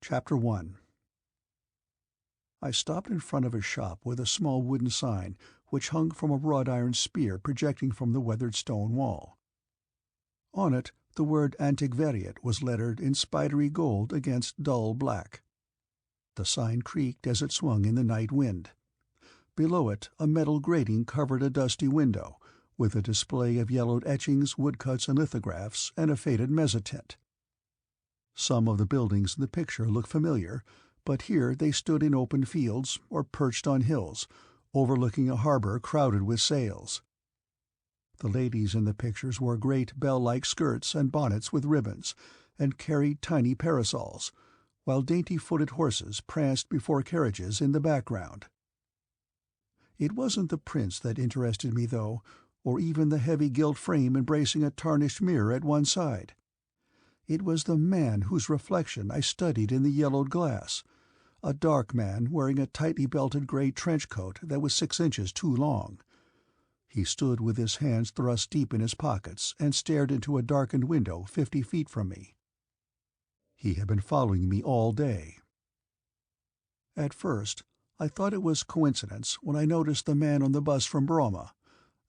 Chapter 1. I stopped in front of a shop with a small wooden sign which hung from a wrought-iron spear projecting from the weathered stone wall. On it the word antiquariat was lettered in spidery gold against dull black. The sign creaked as it swung in the night wind. Below it a metal grating covered a dusty window, with a display of yellowed etchings, woodcuts, and lithographs, and a faded mezzotint. Some of the buildings in the picture looked familiar, but here they stood in open fields or perched on hills, overlooking a harbor crowded with sails. The ladies in the pictures wore great bell-like skirts and bonnets with ribbons, and carried tiny parasols, while dainty-footed horses pranced before carriages in the background. It wasn't the prints that interested me, though, or even the heavy gilt frame embracing a tarnished mirror at one side. It was the man whose reflection I studied in the yellowed glass, a dark man wearing a tightly belted grey trench coat that was 6 inches too long. He stood with his hands thrust deep in his pockets and stared into a darkened window 50 feet from me. He had been following me all day. At first, I thought it was coincidence when I noticed the man on the bus from Broma,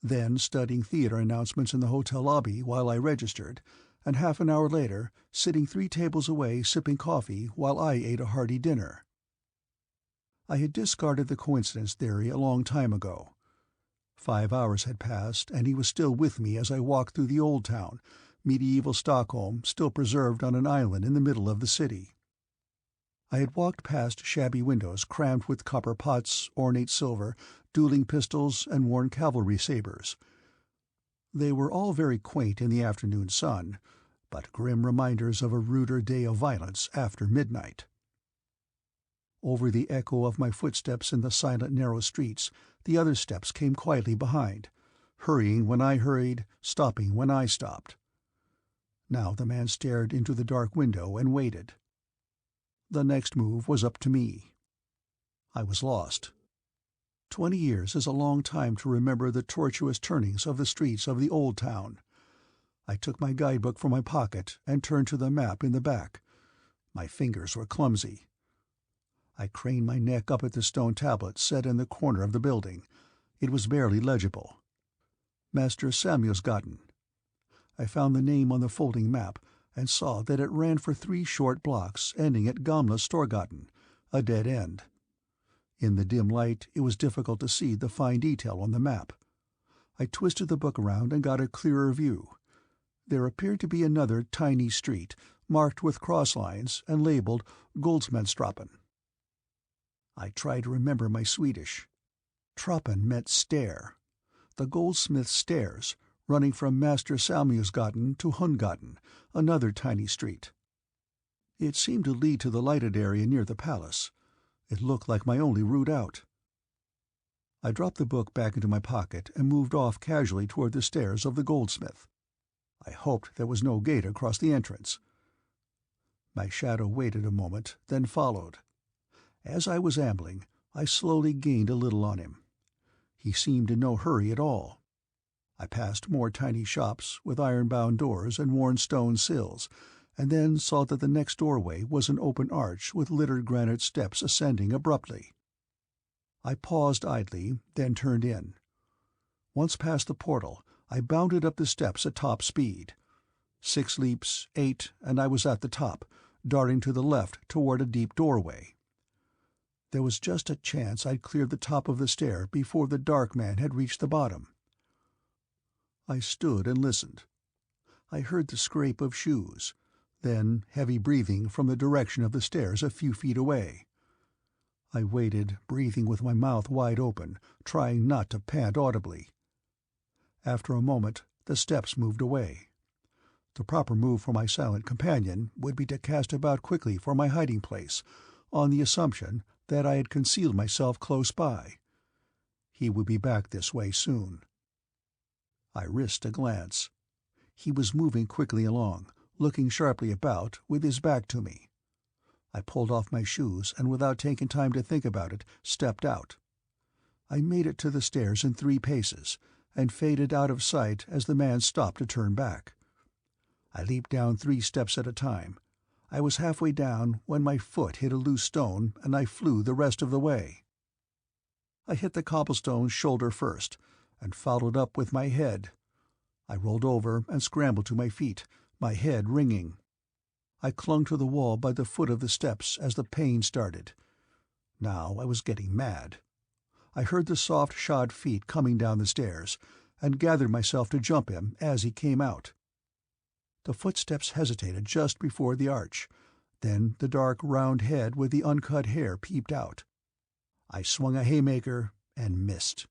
then studying theater announcements in the hotel lobby while I registered, and half an hour later, sitting 3 tables away sipping coffee while I ate a hearty dinner. I had discarded the coincidence theory a long time ago. 5 hours had passed, and he was still with me as I walked through the old town, medieval Stockholm still preserved on an island in the middle of the city. I had walked past shabby windows crammed with copper pots, ornate silver, dueling pistols, and worn cavalry sabres. They were all very quaint in the afternoon sun, but grim reminders of a ruder day of violence after midnight. Over the echo of my footsteps in the silent narrow streets, the other steps came quietly behind, hurrying when I hurried, stopping when I stopped. Now the man stared into the dark window and waited. The next move was up to me. I was lost. 20 years is a long time to remember the tortuous turnings of the streets of the old town. I took my guidebook from my pocket and turned to the map in the back. My fingers were clumsy. I craned my neck up at the stone tablet set in the corner of the building. It was barely legible. Master Samuelsgaten. I found the name on the folding map and saw that it ran for 3 short blocks ending at Gamla Storgaten, a dead end. In the dim light it was difficult to see the fine detail on the map. I twisted the book around and got a clearer view. There appeared to be another tiny street, marked with cross lines and labelled Goldsmanstrappen. I tried to remember my Swedish. Trappen meant stair. The goldsmith's stairs, running from Master Samuelsgaten to Hundgaten, another tiny street. It seemed to lead to the lighted area near the palace. It looked like my only route out. I dropped the book back into my pocket and moved off casually toward the stairs of the goldsmith. I hoped there was no gate across the entrance. My shadow waited a moment, then followed. As I was ambling, I slowly gained a little on him. He seemed in no hurry at all. I passed more tiny shops with iron-bound doors and worn stone sills, and then saw that the next doorway was an open arch with littered granite steps ascending abruptly. I paused idly, then turned in. Once past the portal, I bounded up the steps at top speed. 6 leaps, 8, and I was at the top, darting to the left toward a deep doorway. There was just a chance I'd cleared the top of the stair before the dark man had reached the bottom. I stood and listened. I heard the scrape of shoes, then heavy breathing from the direction of the stairs a few feet away. I waited, breathing with my mouth wide open, trying not to pant audibly. After a moment, the steps moved away. The proper move for my silent companion would be to cast about quickly for my hiding place, on the assumption that I had concealed myself close by. He would be back this way soon. I risked a glance. He was moving quickly along, looking sharply about, with his back to me. I pulled off my shoes and, without taking time to think about it, stepped out. I made it to the stairs in 3 paces, and faded out of sight as the man stopped to turn back. I leaped down 3 steps at a time. I was halfway down when my foot hit a loose stone and I flew the rest of the way. I hit the cobblestone shoulder first, and followed up with my head. I rolled over and scrambled to my feet, my head ringing. I clung to the wall by the foot of the steps as the pain started. Now I was getting mad. I heard the soft shod feet coming down the stairs, and gathered myself to jump him as he came out. The footsteps hesitated just before the arch. Then the dark round head with the uncut hair peeped out. I swung a haymaker and missed.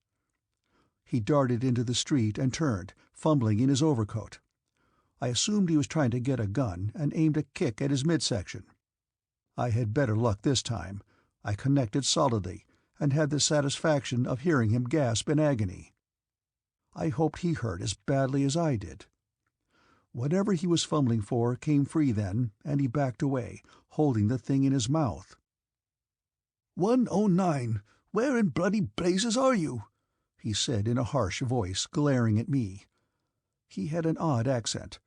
He darted into the street and turned, fumbling in his overcoat. I assumed he was trying to get a gun and aimed a kick at his midsection. I had better luck this time. I connected solidly, and had the satisfaction of hearing him gasp in agony. I hoped he hurt as badly as I did. Whatever he was fumbling for came free then, and he backed away, holding the thing in his mouth. 109, where in bloody blazes are you? He said in a harsh voice, glaring at me. He had an odd accent.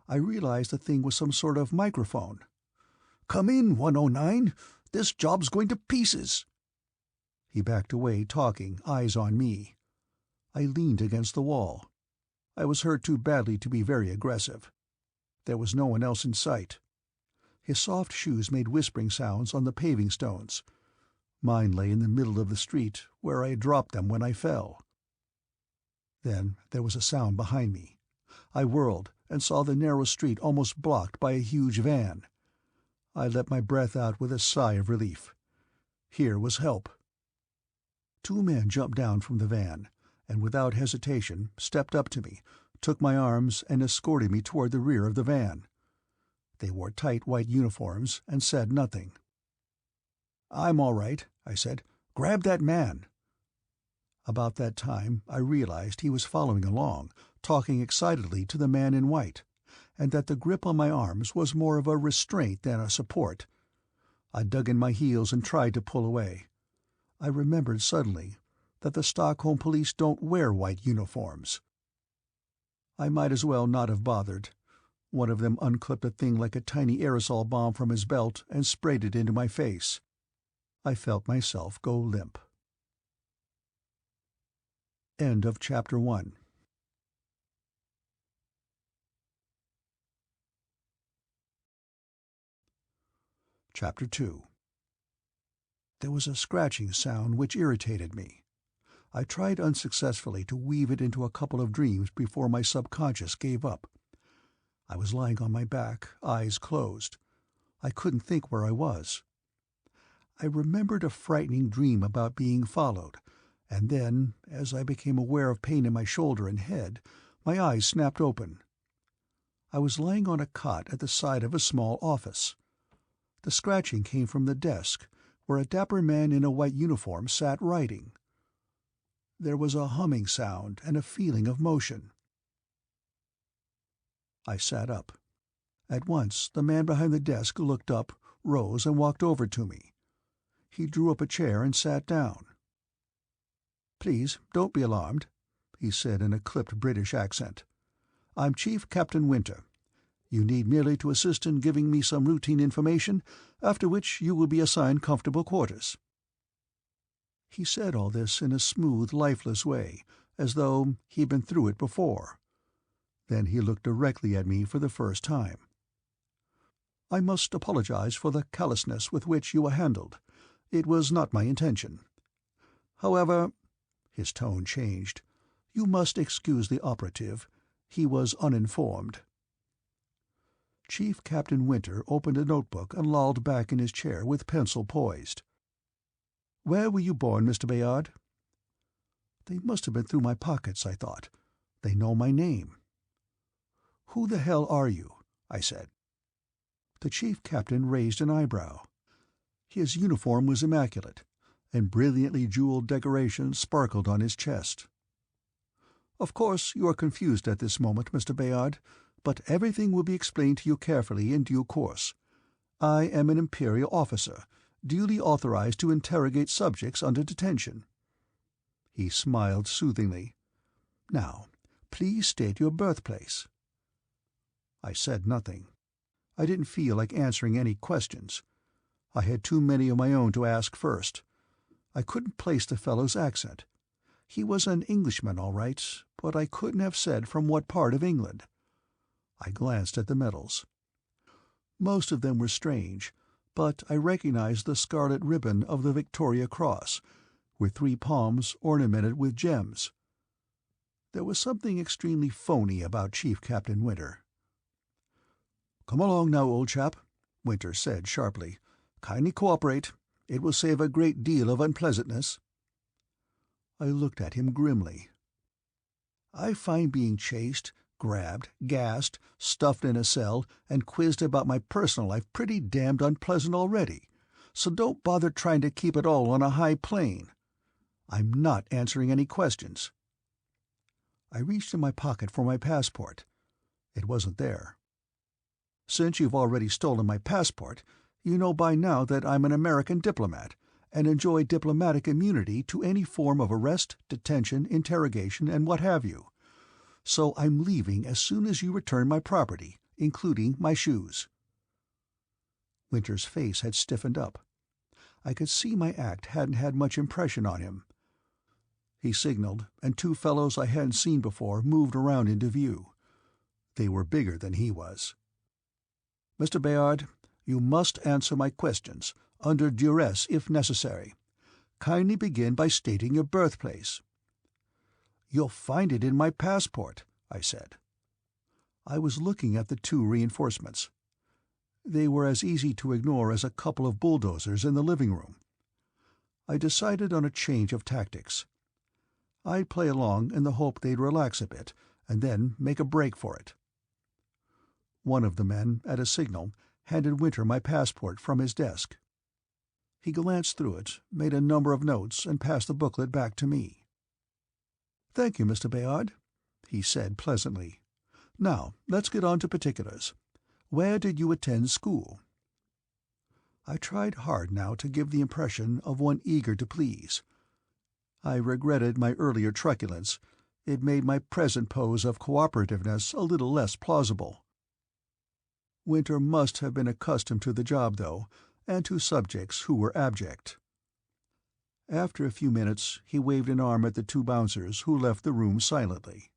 I realized the thing was some sort of microphone. Come in, 109. This job's going to pieces. He backed away, talking, eyes on me. I leaned against the wall. I was hurt too badly to be very aggressive. There was no one else in sight. His soft shoes made whispering sounds on the paving stones. Mine lay in the middle of the street, where I had dropped them when I fell. Then there was a sound behind me. I whirled and saw the narrow street almost blocked by a huge van. I let my breath out with a sigh of relief. Here was help. 2 men jumped down from the van, and without hesitation stepped up to me, took my arms, and escorted me toward the rear of the van. They wore tight white uniforms and said nothing. "I'm all right," I said. "Grab that man." About that time I realized he was following along, talking excitedly to the man in white, and that the grip on my arms was more of a restraint than a support. I dug in my heels and tried to pull away. I remembered suddenly that the Stockholm police don't wear white uniforms. I might as well not have bothered. One of them unclipped a thing like a tiny aerosol bomb from his belt and sprayed it into my face. I felt myself go limp. End of Chapter 1. Chapter 2. There was a scratching sound which irritated me. I tried unsuccessfully to weave it into a couple of dreams before my subconscious gave up. I was lying on my back, eyes closed. I couldn't think where I was. I remembered a frightening dream about being followed, and then, as I became aware of pain in my shoulder and head, my eyes snapped open. I was lying on a cot at the side of a small office. The scratching came from the desk, where a dapper man in a white uniform sat writing. There was a humming sound and a feeling of motion. I sat up. At once the man behind the desk looked up, rose, and walked over to me. He drew up a chair and sat down. "Please, don't be alarmed," he said in a clipped British accent. "I'm Chief Captain Winter. You need merely to assist in giving me some routine information, after which you will be assigned comfortable quarters." He said all this in a smooth, lifeless way, as though he'd been through it before. Then he looked directly at me for the first time. "I must apologize for the callousness with which you were handled. It was not my intention. However," his tone changed, "you must excuse the operative. He was uninformed." Chief Captain Winter opened a notebook and lolled back in his chair with pencil poised. "Where were you born, Mr. Bayard?" They must have been through my pockets, I thought. They know my name. "Who the hell are you?" I said. The chief captain raised an eyebrow. His uniform was immaculate, and brilliantly jeweled decorations sparkled on his chest. "Of course you are confused at this moment, Mr. Bayard, but everything will be explained to you carefully in due course. I am an Imperial officer, duly authorized to interrogate subjects under detention." He smiled soothingly. "Now, please state your birthplace." I said nothing. I didn't feel like answering any questions. I had too many of my own to ask first. I couldn't place the fellow's accent. He was an Englishman, all right, but I couldn't have said from what part of England. I glanced at the medals. Most of them were strange, but I recognized the scarlet ribbon of the Victoria Cross, with 3 palms ornamented with gems. There was something extremely phony about Chief Captain Winter. "Come along now, old chap," Winter said sharply. "Kindly cooperate. It will save a great deal of unpleasantness." I looked at him grimly. "I find being chased, grabbed, gassed, stuffed in a cell, and quizzed about my personal life pretty damned unpleasant already, so don't bother trying to keep it all on a high plane. I'm not answering any questions." I reached in my pocket for my passport. It wasn't there. "Since you've already stolen my passport, you know by now that I'm an American diplomat, and enjoy diplomatic immunity to any form of arrest, detention, interrogation, and what have you. So I'm leaving as soon as you return my property, including my shoes." Winter's face had stiffened up. I could see my act hadn't had much impression on him. He signaled, and 2 fellows I hadn't seen before moved around into view. They were bigger than he was. "Mr. Bayard, you must answer my questions, under duress if necessary. Kindly begin by stating your birthplace." "You'll find it in my passport," I said. I was looking at the 2 reinforcements. They were as easy to ignore as a couple of bulldozers in the living room. I decided on a change of tactics. I'd play along in the hope they'd relax a bit, and then make a break for it. One of the men, at a signal, handed Winter my passport from his desk. He glanced through it, made a number of notes, and passed the booklet back to me. "Thank you, Mr. Bayard," he said pleasantly. "Now, let's get on to particulars. Where did you attend school?" I tried hard now to give the impression of one eager to please. I regretted my earlier truculence. It made my present pose of cooperativeness a little less plausible. Winter must have been accustomed to the job, though, and to subjects who were abject. After a few minutes he waved an arm at the 2 bouncers, who left the room silently.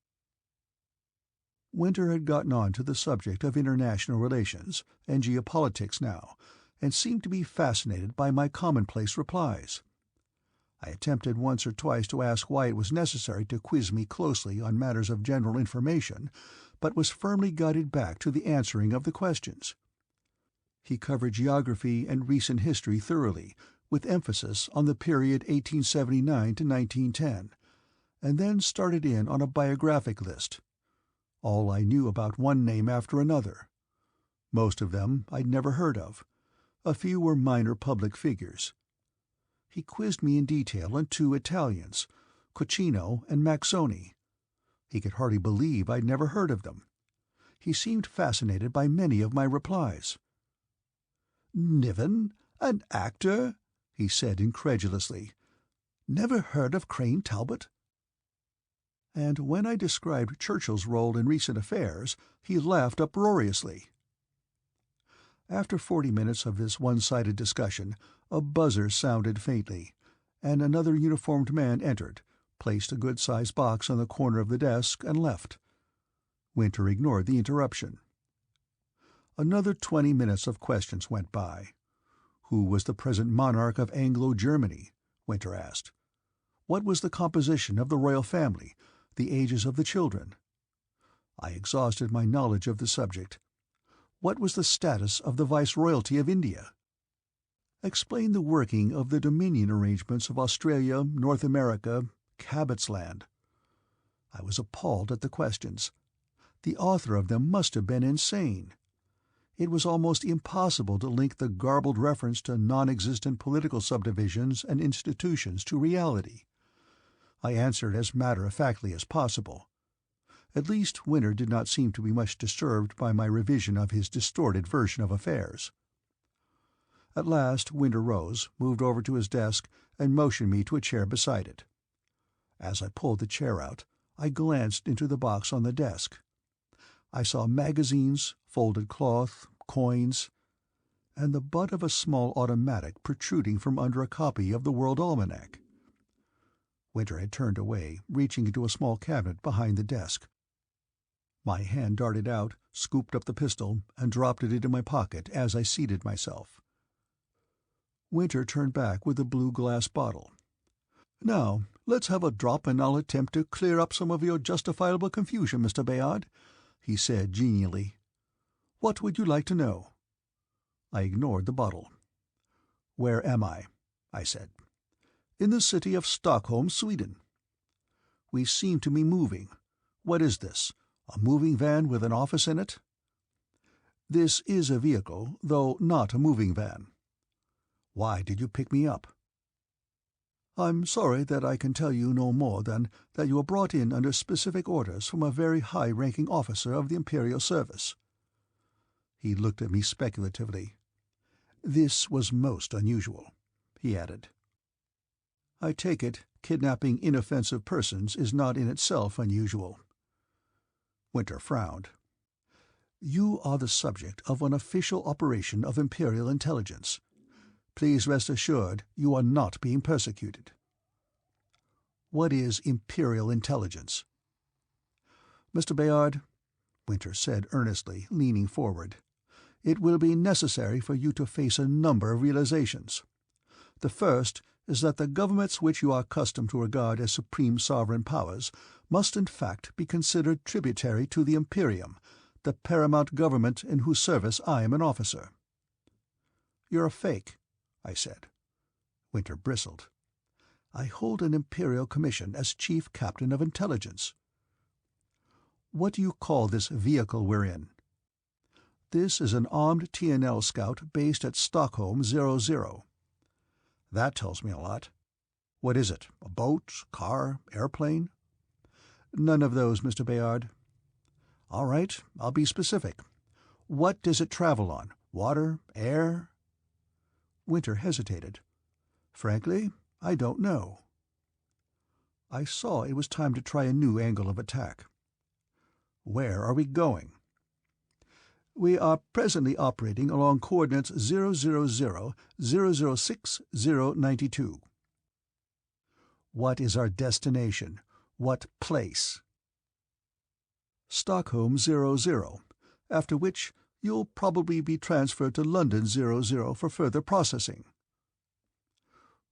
Winter had gotten on to the subject of international relations and geopolitics now, and seemed to be fascinated by my commonplace replies. I attempted once or twice to ask why it was necessary to quiz me closely on matters of general information, but was firmly guided back to the answering of the questions. He covered geography and recent history thoroughly, with emphasis on the period 1879 to 1910, and then started in on a biographic list. All I knew about one name after another. Most of them I'd never heard of. A few were minor public figures. He quizzed me in detail on 2 Italians, Cucino and Maxoni. He could hardly believe I'd never heard of them. He seemed fascinated by many of my replies. "Niven? An actor?" he said incredulously. "Never heard of Crane Talbot?" And when I described Churchill's role in recent affairs, he laughed uproariously. After 40 minutes of this one-sided discussion, a buzzer sounded faintly, and another uniformed man entered, placed a good-sized box on the corner of the desk, and left. Winter ignored the interruption. Another 20 minutes of questions went by. Who was the present monarch of Anglo-Germany? Winter asked. What was the composition of the royal family, the ages of the children? I exhausted my knowledge of the subject. What was the status of the Viceroyalty of India? Explain the working of the dominion arrangements of Australia, North America, Cabot's Land. I was appalled at the questions. The author of them must have been insane. It was almost impossible to link the garbled reference to non-existent political subdivisions and institutions to reality. I answered as matter-of-factly as possible. At least Winter did not seem to be much disturbed by my revision of his distorted version of affairs. At last Winter rose, moved over to his desk, and motioned me to a chair beside it. As I pulled the chair out, I glanced into the box on the desk. I saw magazines, folded cloth, coins, and the butt of a small automatic protruding from under a copy of the World Almanac. Winter had turned away, reaching into a small cabinet behind the desk. My hand darted out, scooped up the pistol, and dropped it into my pocket as I seated myself. Winter turned back with a blue glass bottle. "Now, let's have a drop and I'll attempt to clear up some of your justifiable confusion, Mr. Bayard," he said genially. "What would you like to know?" I ignored the bottle. "Where am I?" I said. "In the city of Stockholm, Sweden." "We seem to be moving. What is this? A moving van with an office in it?" "This is a vehicle, though not a moving van." "Why did you pick me up?" "I'm sorry that I can tell you no more than that you were brought in under specific orders from a very high-ranking officer of the Imperial Service." He looked at me speculatively. "This was most unusual," he added. "I take it kidnapping inoffensive persons is not in itself unusual." Winter frowned. "You are the subject of an official operation of Imperial intelligence. Please rest assured you are not being persecuted." "What is Imperial intelligence?" "Mr. Bayard," Winter said earnestly, leaning forward, "it will be necessary for you to face a number of realizations. The first is that the governments which you are accustomed to regard as supreme sovereign powers must in fact be considered tributary to the Imperium, the paramount government in whose service I am an officer." "You're a fake," I said. Winter bristled. "I hold an Imperial commission as Chief Captain of Intelligence." "What do you call this vehicle we're in?" "This is an armed TNL scout based at Stockholm 00. "That tells me a lot. What is it? A boat, car, airplane?" "None of those, Mr. Bayard." "All right, I'll be specific. What does it travel on? Water? Air?" Winter hesitated. "Frankly, I don't know." I saw it was time to try a new angle of attack. "Where are we going?" "We are presently operating along coordinates 000-006-092. "What is our destination? What place?" "Stockholm 00, after which you'll probably be transferred to London 00 for further processing."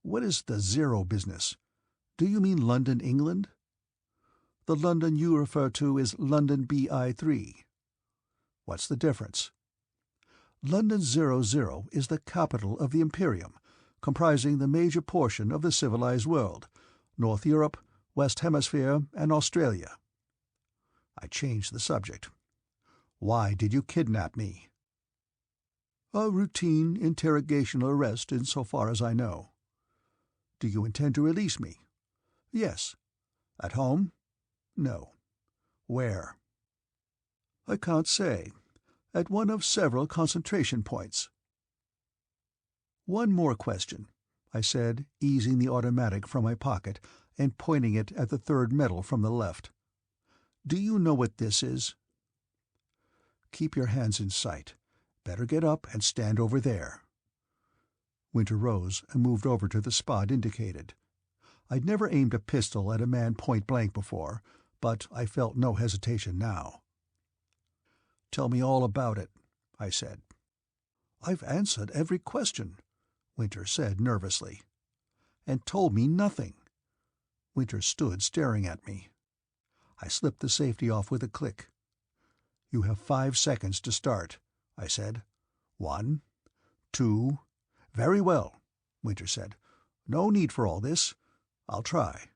"What is the 0 business? Do you mean London, England?" "The London you refer to is London BI3. "What's the difference?" "London 00 is the capital of the Imperium, comprising the major portion of the civilized world, North Europe, West Hemisphere, and Australia." I changed the subject. "Why did you kidnap me?" "A routine interrogational arrest insofar as I know." "Do you intend to release me?" "Yes." "At home?" "No." "Where?" "I can't say. At one of several concentration points." "One more question," I said, easing the automatic from my pocket and pointing it at the third medal from the left. "Do you know what this is?" "Keep your hands in sight. Better get up and stand over there." Winter rose and moved over to the spot indicated. I'd never aimed a pistol at a man point-blank before, but I felt no hesitation now. "Tell me all about it," I said. "I've answered every question," Winter said nervously. "And told me nothing." Winter stood staring at me. I slipped the safety off with a click. "You have 5 seconds to start," I said. 1, 2... "Very well," Winter said. "No need for all this. I'll try."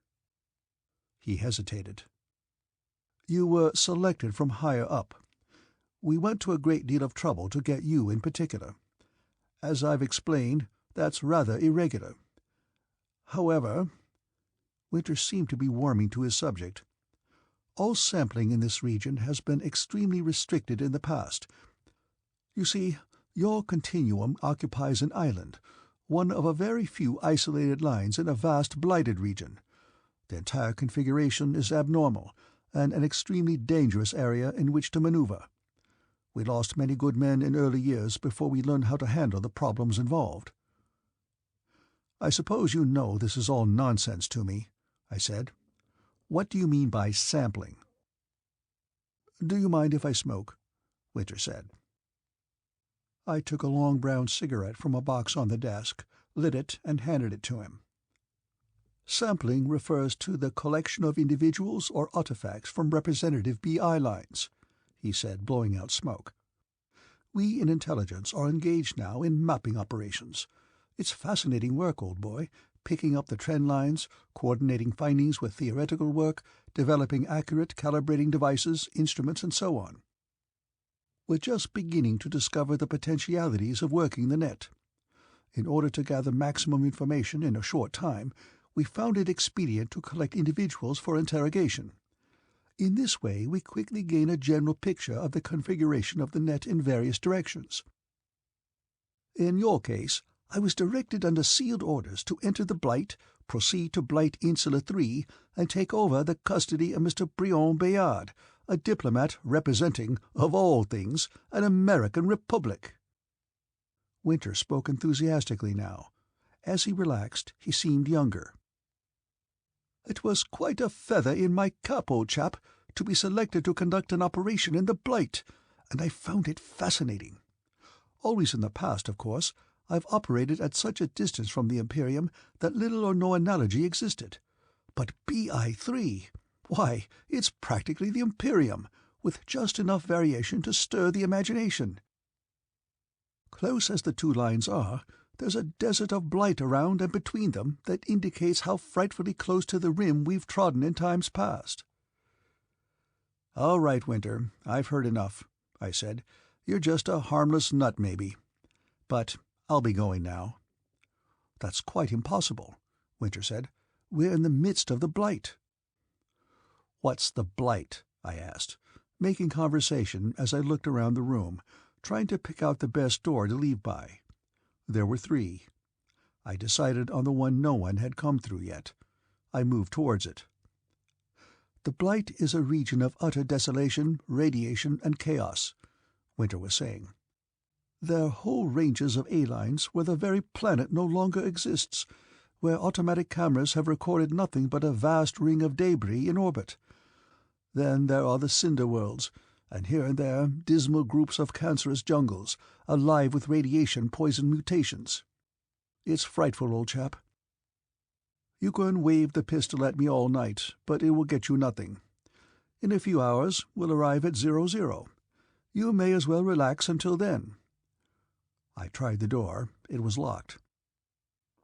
He hesitated. "You were selected from higher up. We went to a great deal of trouble to get you in particular. As I've explained, that's rather irregular. However," Winter seemed to be warming to his subject, "all sampling in this region has been extremely restricted in the past. You see, your continuum occupies an island, one of a very few isolated lines in a vast blighted region. The entire configuration is abnormal, and an extremely dangerous area in which to maneuver. We lost many good men in early years before we learned how to handle the problems involved." "I suppose you know this is all nonsense to me," I said. "What do you mean by sampling?" "Do you mind if I smoke?" Winter said. I took a long brown cigarette from a box on the desk, lit it, and handed it to him. "Sampling refers to the collection of individuals or artifacts from representative BI lines," he said, blowing out smoke. "We in intelligence are engaged now in mapping operations. It's fascinating work, old boy, picking up the trend lines, coordinating findings with theoretical work, developing accurate calibrating devices, instruments, and so on. We're just beginning to discover the potentialities of working the net. In order to gather maximum information in a short time, we found it expedient to collect individuals for interrogation. In this way we quickly gain a general picture of the configuration of the net in various directions. In your case, I was directed under sealed orders to enter the Blight, proceed to Blight Insula 3, and take over the custody of Mr. Brion Bayard, a diplomat representing, of all things, an American republic." Winter spoke enthusiastically now. As he relaxed, he seemed younger. "It was quite a feather in my cap, old chap, to be selected to conduct an operation in the Blight, and I found it fascinating. Always in the past, of course, I've operated at such a distance from the Imperium that little or no analogy existed. But BI-3, why, it's practically the Imperium, with just enough variation to stir the imagination. Close as the two lines are, there's a desert of blight around and between them that indicates how frightfully close to the rim we've trodden in times past." "All right, Winter, I've heard enough," I said. "You're just a harmless nut, maybe. But I'll be going now." "That's quite impossible," Winter said. "We're in the midst of the Blight." "What's the Blight?" I asked, making conversation as I looked around the room, trying to pick out the best door to leave by. There were 3. I decided on the one no one had come through yet. I moved towards it. "The Blight is a region of utter desolation, radiation, and chaos," Winter was saying. "There are whole ranges of A-lines where the very planet no longer exists, where automatic cameras have recorded nothing but a vast ring of debris in orbit. Then there are the cinder worlds, and here and there dismal groups of cancerous jungles, alive with radiation-poisoned mutations. It's frightful, old chap. You can wave the pistol at me all night, but it will get you nothing. In a few hours we'll arrive at 00. You may as well relax until then." I tried the door. It was locked.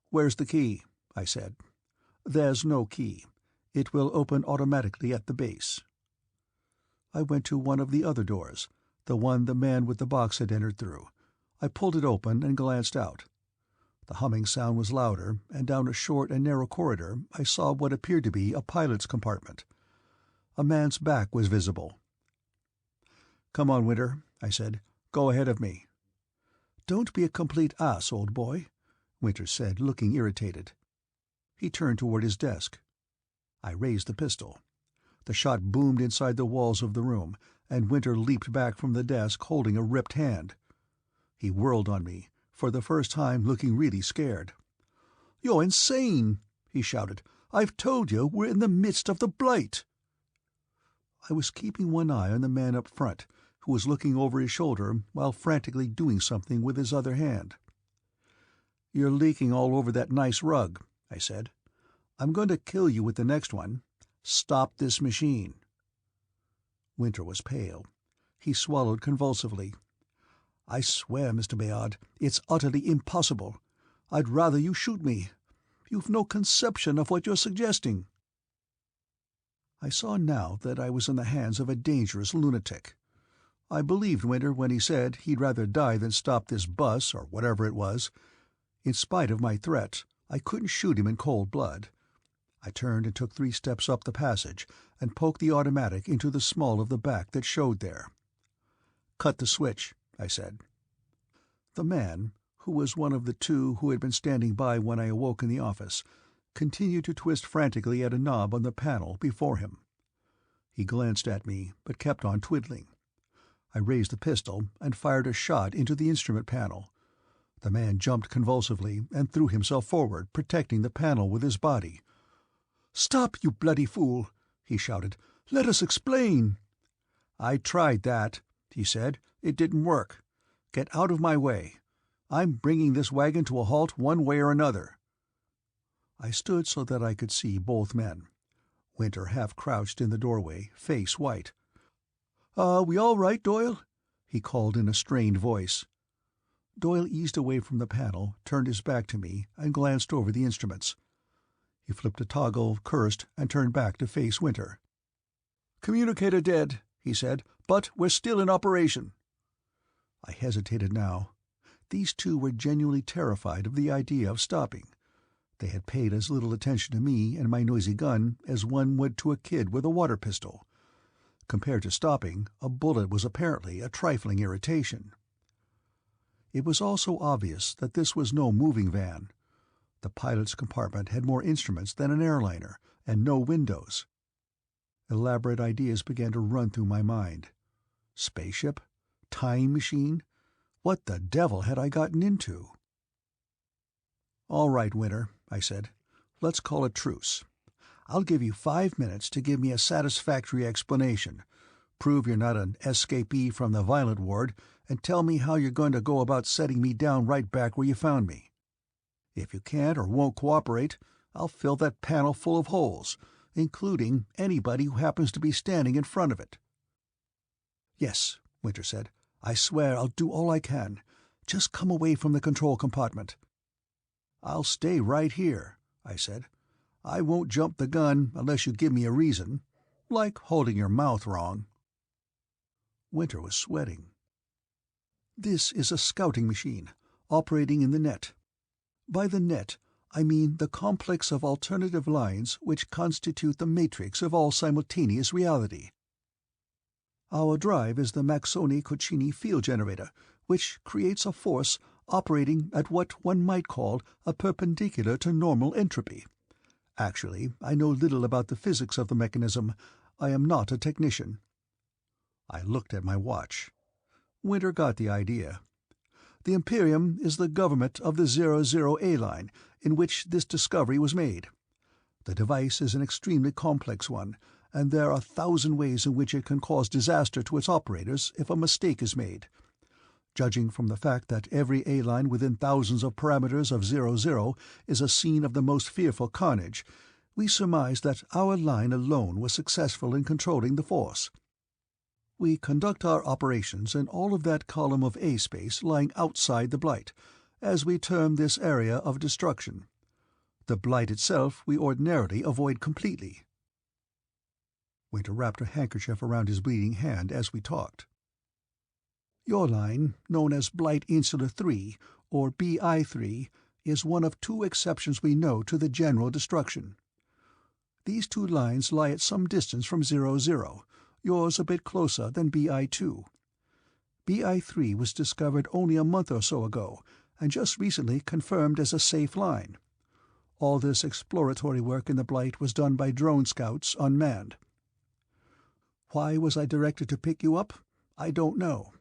"Where's the key?" I said. "There's no key. It will open automatically at the base." I went to one of the other doors, the one the man with the box had entered through. I pulled it open and glanced out. The humming sound was louder, and down a short and narrow corridor I saw what appeared to be a pilot's compartment. A man's back was visible. "Come on, Winter," I said. "Go ahead of me." "Don't be a complete ass, old boy," Winter said, looking irritated. He turned toward his desk. I raised the pistol. The shot boomed inside the walls of the room, and Winter leaped back from the desk holding a ripped hand. He whirled on me, for the first time looking really scared. "You're insane!" he shouted. "I've told you we're in the midst of the Blight!" I was keeping one eye on the man up front, who was looking over his shoulder while frantically doing something with his other hand. "You're leaking all over that nice rug," I said. "I'm going to kill you with the next one. Stop this machine." Winter was pale. He swallowed convulsively. "I swear, Mr. Bayard, it's utterly impossible. I'd rather you shoot me. You've no conception of what you're suggesting." I saw now that I was in the hands of a dangerous lunatic. I believed Winter when he said he'd rather die than stop this bus, or whatever it was. In spite of my threat, I couldn't shoot him in cold blood. I turned and took 3 steps up the passage and poked the automatic into the small of the back that showed there. "Cut the switch," I said. The man, who was one of the 2 who had been standing by when I awoke in the office, continued to twist frantically at a knob on the panel before him. He glanced at me, but kept on twiddling. I raised the pistol and fired a shot into the instrument panel. The man jumped convulsively and threw himself forward, protecting the panel with his body. "Stop, you bloody fool!" he shouted. "Let us explain." "I tried that," he said. "It didn't work. Get out of my way. I'm bringing this wagon to a halt one way or another." I stood so that I could see both men. Winter half crouched in the doorway, face white. We all right, Doyle?" he called in a strained voice. Doyle eased away from the panel, turned his back to me, and glanced over the instruments. He flipped a toggle, cursed, and turned back to face Winter. "Communicator dead," he said, "but we're still in operation." I hesitated now. These two were genuinely terrified of the idea of stopping. They had paid as little attention to me and my noisy gun as one would to a kid with a water pistol. Compared to stopping, a bullet was apparently a trifling irritation. It was also obvious that this was no moving van. The pilot's compartment had more instruments than an airliner, and no windows. Elaborate ideas began to run through my mind. Spaceship? Time machine? What the devil had I gotten into? "All right, Winter," I said. "Let's call a truce. I'll give you 5 minutes to give me a satisfactory explanation, prove you're not an escapee from the violent ward, and tell me how you're going to go about setting me down right back where you found me. If you can't or won't cooperate, I'll fill that panel full of holes, including anybody who happens to be standing in front of it." "Yes," Winter said. "I swear I'll do all I can. Just come away from the control compartment." "I'll stay right here," I said. "I won't jump the gun unless you give me a reason. Like holding your mouth wrong." Winter was sweating. "This is a scouting machine, operating in the net. By the net, I mean the complex of alternative lines which constitute the matrix of all simultaneous reality. Our drive is the Maxoni-Coccini field generator, which creates a force operating at what one might call a perpendicular to normal entropy. Actually, I know little about the physics of the mechanism. I am not a technician." I looked at my watch. Winter got the idea. "The Imperium is the government of the 00A line, in which this discovery was made. The device is an extremely complex one, and there are 1,000 ways in which it can cause disaster to its operators if a mistake is made. Judging from the fact that every A-line within thousands of parameters of 00 is a scene of the most fearful carnage, we surmise that our line alone was successful in controlling the force. We conduct our operations in all of that column of A-space lying outside the Blight, as we term this area of destruction. The Blight itself we ordinarily avoid completely." Winter wrapped a handkerchief around his bleeding hand as we talked. "Your line, known as Blight Insular 3, or BI-3, is one of 2 exceptions we know to the general destruction. These 2 lines lie at some distance from 00, yours a bit closer than BI-2. BI-3 was discovered only a month or so ago, and just recently confirmed as a safe line. All this exploratory work in the Blight was done by drone scouts, unmanned. Why was I directed to pick you up? I don't know.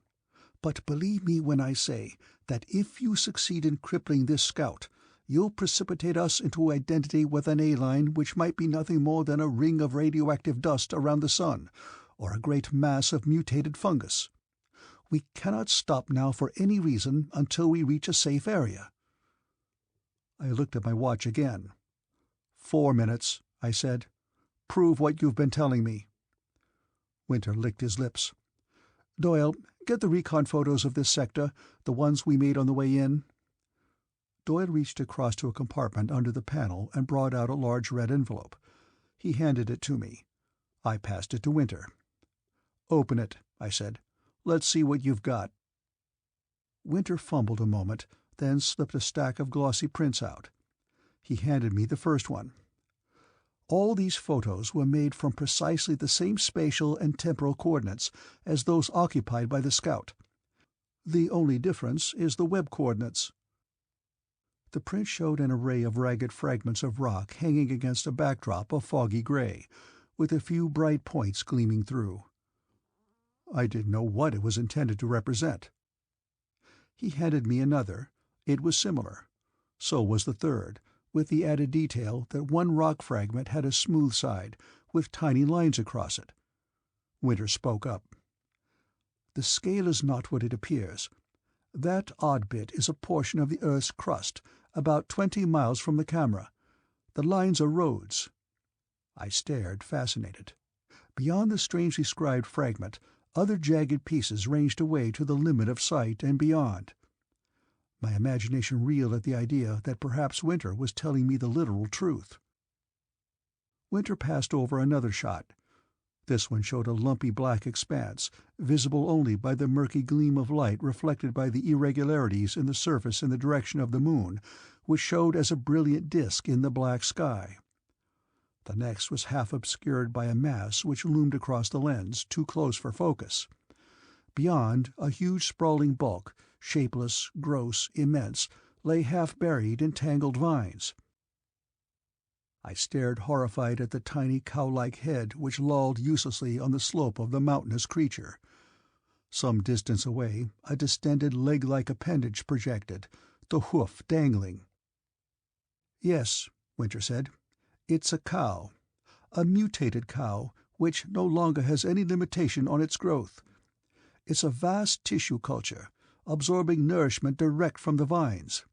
But believe me when I say that if you succeed in crippling this scout, you'll precipitate us into identity with an A-line which might be nothing more than a ring of radioactive dust around the sun, or a great mass of mutated fungus. We cannot stop now for any reason until we reach a safe area." I looked at my watch again. 4 minutes, I said. "Prove what you've been telling me." Winter licked his lips. "Doyle, get the recon photos of this sector, the ones we made on the way in." Doyle reached across to a compartment under the panel and brought out a large red envelope. He handed it to me. I passed it to Winter. "Open it," I said. "Let's see what you've got." Winter fumbled a moment, then slipped a stack of glossy prints out. He handed me the first one. "All these photos were made from precisely the same spatial and temporal coordinates as those occupied by the scout. The only difference is the web coordinates." The print showed an array of ragged fragments of rock hanging against a backdrop of foggy gray, with a few bright points gleaming through. I didn't know what it was intended to represent. He handed me another. It was similar. So was the third, with the added detail that one rock fragment had a smooth side, with tiny lines across it. Winter spoke up. "The scale is not what it appears. That odd bit is a portion of the Earth's crust, about 20 miles from the camera. The lines are roads." I stared, fascinated. Beyond the strangely scribed fragment, other jagged pieces ranged away to the limit of sight and beyond. My imagination reeled at the idea that perhaps Winter was telling me the literal truth. Winter passed over another shot. This one showed a lumpy black expanse, visible only by the murky gleam of light reflected by the irregularities in the surface in the direction of the moon, which showed as a brilliant disk in the black sky. The next was half obscured by a mass which loomed across the lens, too close for focus. Beyond, a huge sprawling bulk, shapeless, gross, immense, lay half buried in tangled vines. I stared horrified at the tiny cow-like head which lolled uselessly on the slope of the mountainous creature. Some distance away, a distended leg-like appendage projected, the hoof dangling. "Yes," Winter said. "It's a cow. A mutated cow, which no longer has any limitation on its growth. It's a vast tissue culture, absorbing nourishment direct from the vines.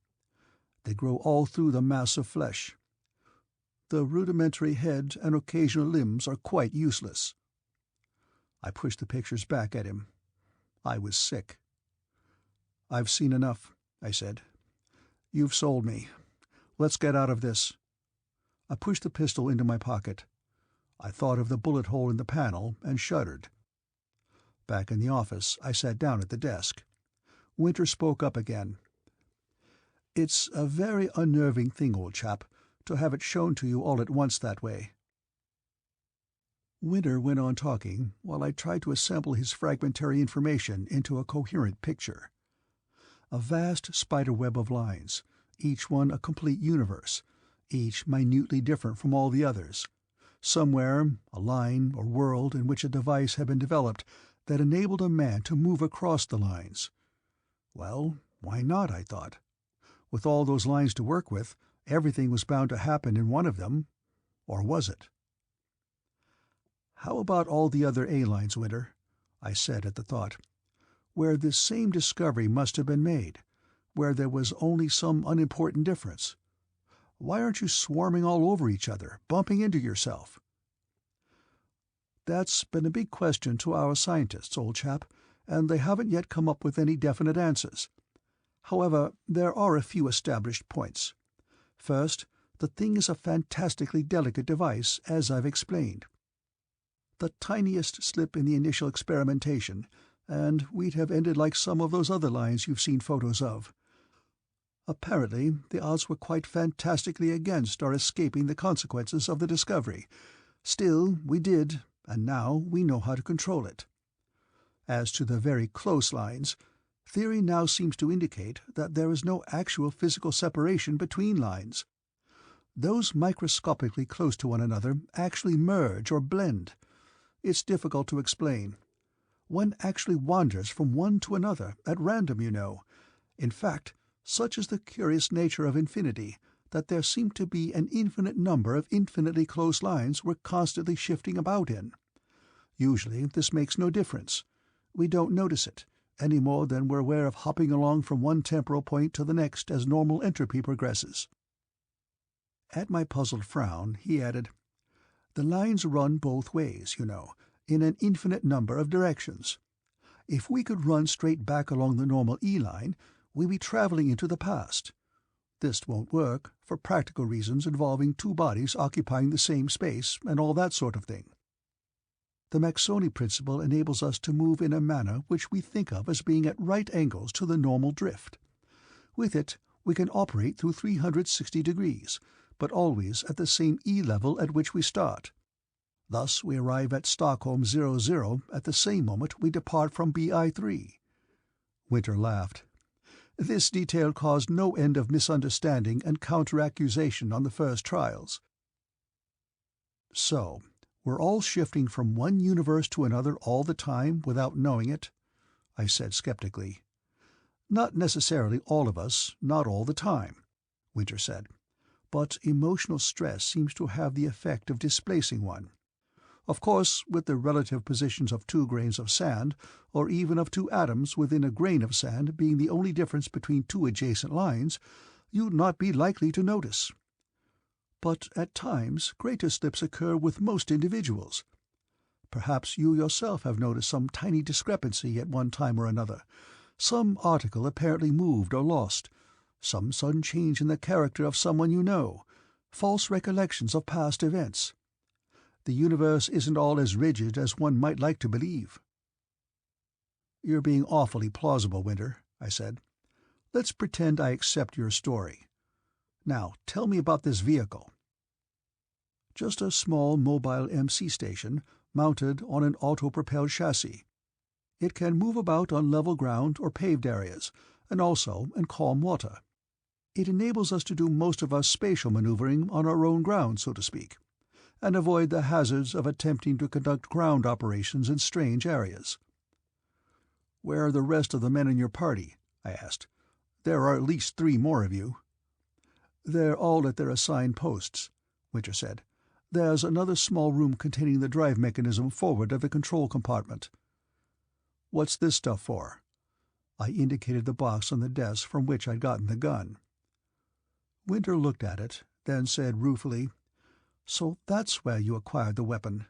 They grow all through the mass of flesh. The rudimentary head and occasional limbs are quite useless." I pushed the pictures back at him. I was sick. "I've seen enough," I said. "You've sold me. Let's get out of this." I pushed the pistol into my pocket. I thought of the bullet hole in the panel and shuddered. Back in the office, I sat down at the desk. Winter spoke up again. "It's a very unnerving thing, old chap, to have it shown to you all at once that way." Winter went on talking while I tried to assemble his fragmentary information into a coherent picture. A vast spiderweb of lines, each one a complete universe, each minutely different from all the others. Somewhere, a line or world in which a device had been developed that enabled a man to move across the lines. Well, why not, I thought. With all those lines to work with, everything was bound to happen in one of them. Or was it? "How about all the other A-lines, Winter?" I said at the thought. "Where this same discovery must have been made, where there was only some unimportant difference. Why aren't you swarming all over each other, bumping into yourself?" "That's been a big question to our scientists, old chap, and they haven't yet come up with any definite answers. However, there are a few established points. First, the thing is a fantastically delicate device, as I've explained. The tiniest slip in the initial experimentation, and we'd have ended like some of those other lines you've seen photos of. Apparently, the odds were quite fantastically against our escaping the consequences of the discovery. Still, we did, and now we know how to control it. As to the very close lines, theory now seems to indicate that there is no actual physical separation between lines. Those microscopically close to one another actually merge or blend. It's difficult to explain. One actually wanders from one to another, at random, you know. In fact, such is the curious nature of infinity that there seem to be an infinite number of infinitely close lines we're constantly shifting about in. Usually this makes no difference. We don't notice it, any more than we're aware of hopping along from one temporal point to the next as normal entropy progresses." At my puzzled frown, he added, "The lines run both ways, you know, in an infinite number of directions. If we could run straight back along the normal E-line, we'd be traveling into the past. This won't work, for practical reasons involving two bodies occupying the same space and all that sort of thing. The Maxoni principle enables us to move in a manner which we think of as being at right angles to the normal drift. With it, we can operate through 360 degrees, but always at the same E-level at which we start. Thus we arrive at Stockholm 00 at the same moment we depart from BI3. Winter laughed. This detail caused no end of misunderstanding and counter-accusation on the first trials. So, We're all shifting from one universe to another all the time without knowing it, I said skeptically. Not necessarily all of us, not all the time, Winter said. But emotional stress seems to have the effect of displacing one. Of course, with the relative positions of 2 grains of sand, or even of 2 atoms within a grain of sand being the only difference between 2 adjacent lines, you'd not be likely to notice. But at times greater slips occur with most individuals. Perhaps you yourself have noticed some tiny discrepancy at one time or another, some article apparently moved or lost, some sudden change in the character of someone you know, false recollections of past events. The universe isn't all as rigid as one might like to believe. You're being awfully plausible, Winter, I said. Let's pretend I accept your story. Now, tell me about this vehicle. Just a small mobile MC station mounted on an auto-propelled chassis. It can move about on level ground or paved areas, and also in calm water. It enables us to do most of our spatial maneuvering on our own ground, so to speak, and avoid the hazards of attempting to conduct ground operations in strange areas. Where are the rest of the men in your party? I asked. There are at least 3 more of you. They're all at their assigned posts, Winter said. There's another small room containing the drive mechanism forward of the control compartment. What's this stuff for? I indicated the box on the desk from which I'd gotten the gun. Winter looked at it, then said ruefully, So that's where you acquired the weapon.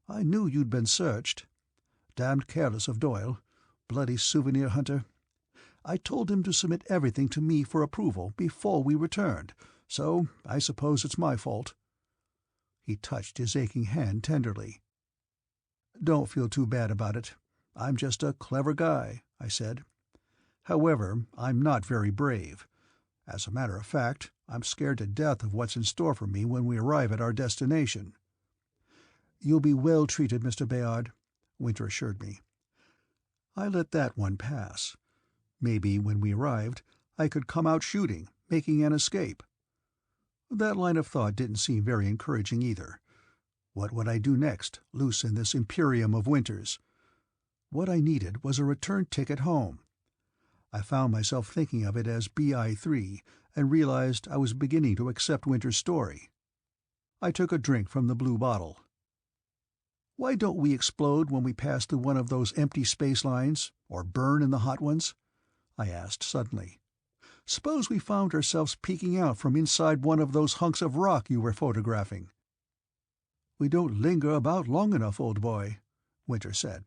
I knew you'd been searched. Damned careless of Doyle. Bloody souvenir hunter. I told him to submit everything to me for approval before we returned, so I suppose it's my fault. He touched his aching hand tenderly. Don't feel too bad about it. I'm just a clever guy, I said. However, I'm not very brave. As a matter of fact, I'm scared to death of what's in store for me when we arrive at our destination. You'll be well treated, Mr. Bayard, Winter assured me. I let that one pass. Maybe when we arrived, I could come out shooting, making an escape. That line of thought didn't seem very encouraging either. What would I do next, loose in this Imperium of winters? What I needed was a return ticket home. I found myself thinking of it as BI-3 and realized I was beginning to accept Winter's story. I took a drink from the blue bottle. Why don't we explode when we pass through one of those empty space lines, or burn in the hot ones? I asked suddenly. Suppose we found ourselves peeking out from inside one of those hunks of rock you were photographing. We don't linger about long enough, old boy, Winter said.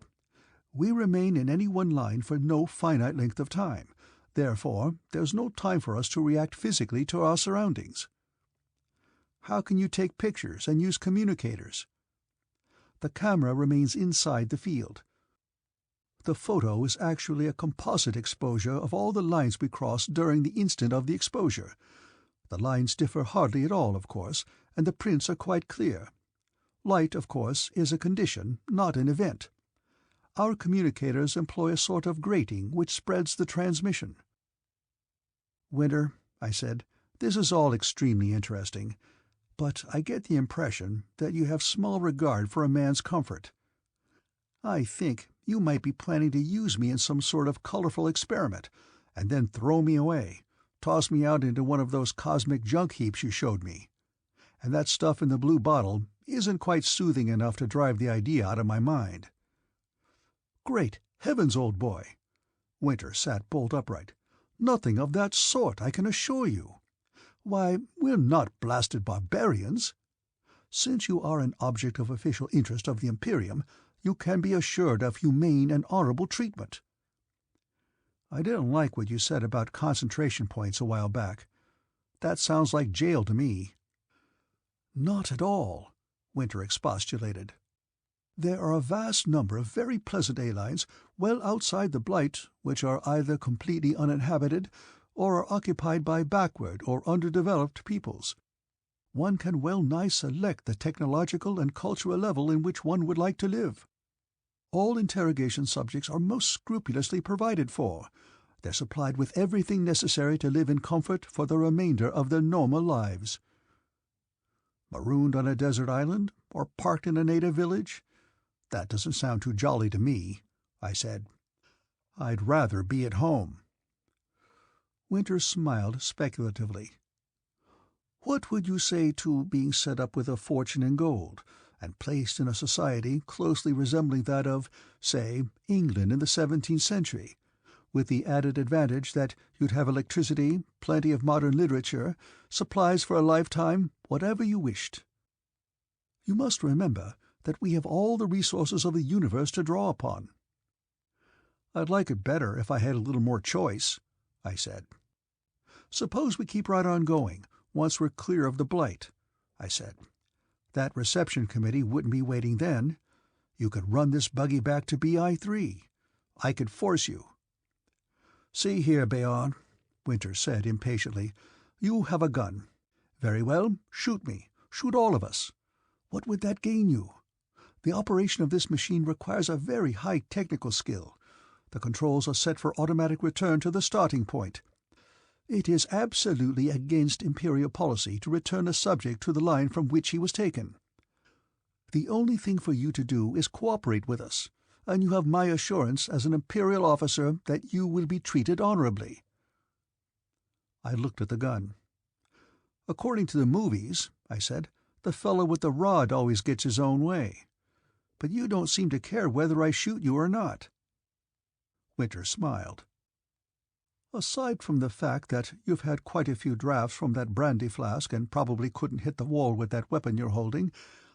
We remain in any one line for no finite length of time. Therefore, there's no time for us to react physically to our surroundings. How can you take pictures and use communicators? The camera remains inside the field. The photo is actually a composite exposure of all the lines we cross during the instant of the exposure. The lines differ hardly at all, of course, and the prints are quite clear. Light, of course, is a condition, not an event. Our communicators employ a sort of grating which spreads the transmission. Winter, I said, this is all extremely interesting, but I get the impression that you have small regard for a man's comfort. I think you might be planning to use me in some sort of colorful experiment, and then throw me away, toss me out into one of those cosmic junk heaps you showed me. And that stuff in the blue bottle isn't quite soothing enough to drive the idea out of my mind. Great heavens, old boy! Winter sat bolt upright. Nothing of that sort, I can assure you. Why, we're not blasted barbarians. Since you are an object of official interest of the Imperium, you can be assured of humane and honorable treatment. I didn't like what you said about concentration points a while back. That sounds like jail to me. Not at all, Winter expostulated. There are a vast number of very pleasant A-lines well outside the Blight which are either completely uninhabited or are occupied by backward or underdeveloped peoples. One can well nigh select the technological and cultural level in which one would like to live. All interrogation subjects are most scrupulously provided for. They're supplied with everything necessary to live in comfort for the remainder of their normal lives. Marooned on a desert island, or parked in a native village? That doesn't sound too jolly to me, I said. I'd rather be at home. Winter smiled speculatively. What would you say to being set up with a fortune in gold, and placed in a society closely resembling that of, say, England in the 17th century, with the added advantage that you'd have electricity, plenty of modern literature, supplies for a lifetime, whatever you wished? You must remember that we have all the resources of the universe to draw upon. I'd like it better if I had a little more choice, I said. Suppose we keep right on going, once we're clear of the blight, I said. That reception committee wouldn't be waiting then. You could run this buggy back to BI-3. I could force you. See here, Bayard, Winter said impatiently. You have a gun. Very well, shoot me. Shoot all of us. What would that gain you? The operation of this machine requires a very high technical skill. The controls are set for automatic return to the starting point. It is absolutely against Imperial policy to return a subject to the line from which he was taken. The only thing for you to do is cooperate with us, and you have my assurance as an Imperial officer that you will be treated honorably. I looked at the gun. According to the movies, I said, the fellow with the rod always gets his own way. But you don't seem to care whether I shoot you or not. Winter smiled. Aside from the fact that you've had quite a few draughts from that brandy flask and probably couldn't hit the wall with that weapon you're holding,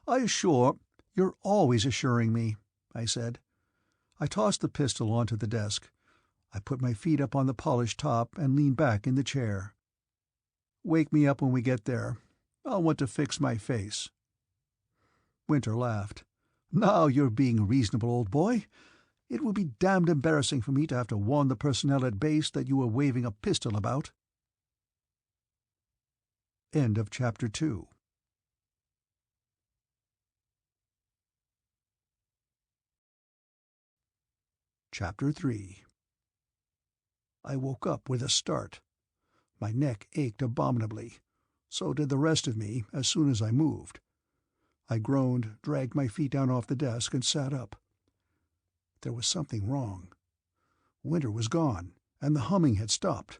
you're always assuring me, I said. I tossed the pistol onto the desk. I put my feet up on the polished top and leaned back in the chair. Wake me up when we get there. I'll want to fix my face. Winter laughed. Now you're being reasonable, old boy. It would be damned embarrassing for me to have to warn the personnel at base that you were waving a pistol about. End of Chapter 2. Chapter 3. I woke up with a start. My neck ached abominably. So did the rest of me as soon as I moved. I groaned, dragged my feet down off the desk, and sat up. There was something wrong. Winter was gone, and the humming had stopped.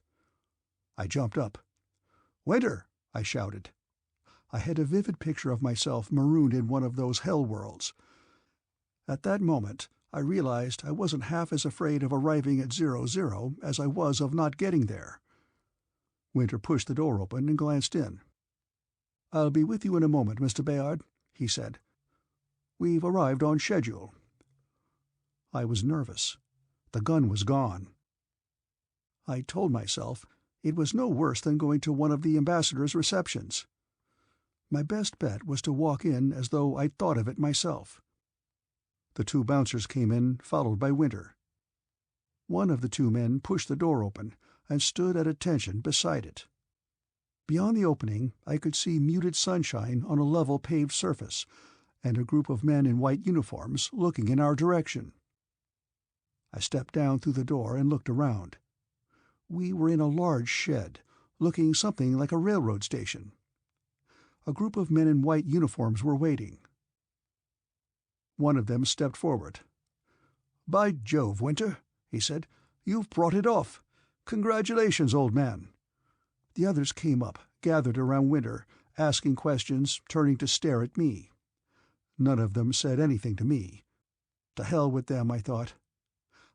I jumped up. "Winter!" I shouted. I had a vivid picture of myself marooned in one of those hell worlds. At that moment, I realized I wasn't half as afraid of arriving at 00 as I was of not getting there. Winter pushed the door open and glanced in. "I'll be with you in a moment, Mr. Bayard," he said. "We've arrived on schedule." I was nervous. The gun was gone. I told myself it was no worse than going to one of the ambassador's receptions. My best bet was to walk in as though I'd thought of it myself. The two bouncers came in, followed by Winter. One of the two men pushed the door open and stood at attention beside it. Beyond the opening, I could see muted sunshine on a level paved surface, and a group of men in white uniforms looking in our direction. I stepped down through the door and looked around. We were in a large shed, looking something like a railroad station. A group of men in white uniforms were waiting. One of them stepped forward. "By Jove, Winter," he said, "you've brought it off. Congratulations, old man." The others came up, gathered around Winter, asking questions, turning to stare at me. None of them said anything to me. To hell with them, I thought.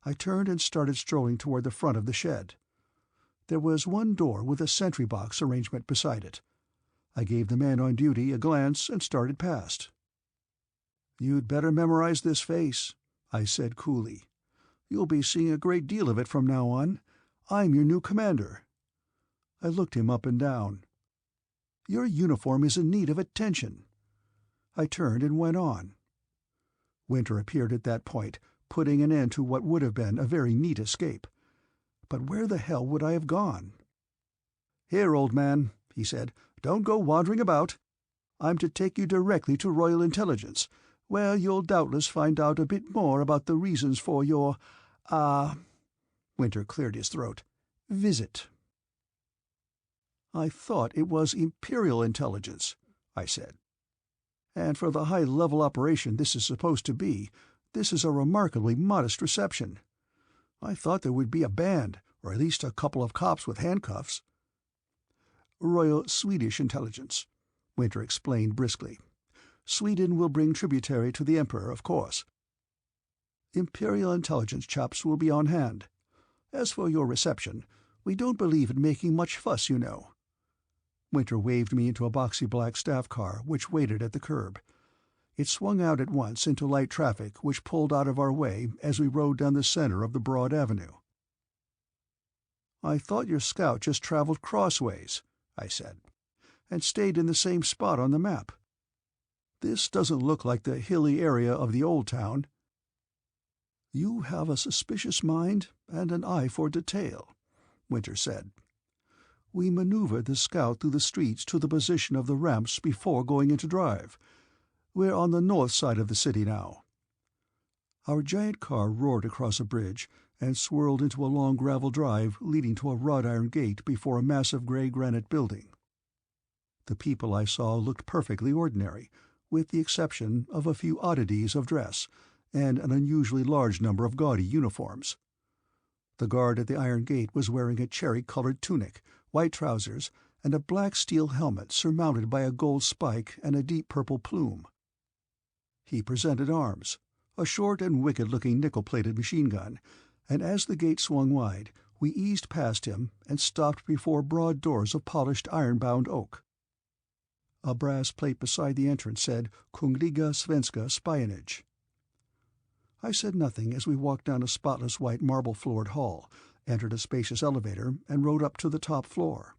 I turned and started strolling toward the front of the shed. There was one door with a sentry box arrangement beside it. I gave the man on duty a glance and started past. "You'd better memorize this face," I said coolly. "You'll be seeing a great deal of it from now on. I'm your new commander." I looked him up and down. "Your uniform is in need of attention." I turned and went on. Winter appeared at that point, putting an end to what would have been a very neat escape. But where the hell would I have gone? "Here, old man," he said, "don't go wandering about. I'm to take you directly to Royal Intelligence, where you'll doubtless find out a bit more about the reasons for your, Winter cleared his throat, visit." "I thought it was Imperial Intelligence," I said. And for the high-level operation this is supposed to be, this is a remarkably modest reception. I thought there would be a band, or at least a couple of cops with handcuffs." "Royal Swedish intelligence," Winter explained briskly. "Sweden will bring tributary to the Emperor, of course. Imperial intelligence chaps will be on hand. As for your reception, we don't believe in making much fuss, you know." Winter waved me into a boxy black staff car which waited at the curb. It swung out at once into light traffic which pulled out of our way as we rode down the center of the broad avenue. "I thought your scout just traveled crossways," I said, "and stayed in the same spot on the map. This doesn't look like the hilly area of the old town." "You have a suspicious mind and an eye for detail," Winter said. "We maneuvered the scout through the streets to the position of the ramps before going into drive. We're on the north side of the city now." Our giant car roared across a bridge and swirled into a long gravel drive leading to a wrought-iron gate before a massive gray granite building. The people I saw looked perfectly ordinary, with the exception of a few oddities of dress and an unusually large number of gaudy uniforms. The guard at the iron gate was wearing a cherry-colored tunic, white trousers, and a black steel helmet surmounted by a gold spike and a deep purple plume. He presented arms, a short and wicked-looking nickel-plated machine-gun, and as the gate swung wide, we eased past him and stopped before broad doors of polished iron-bound oak. A brass plate beside the entrance said Kungliga Svenska Spionage. I said nothing as we walked down a spotless white marble-floored hall, entered a spacious elevator, and rode up to the top floor.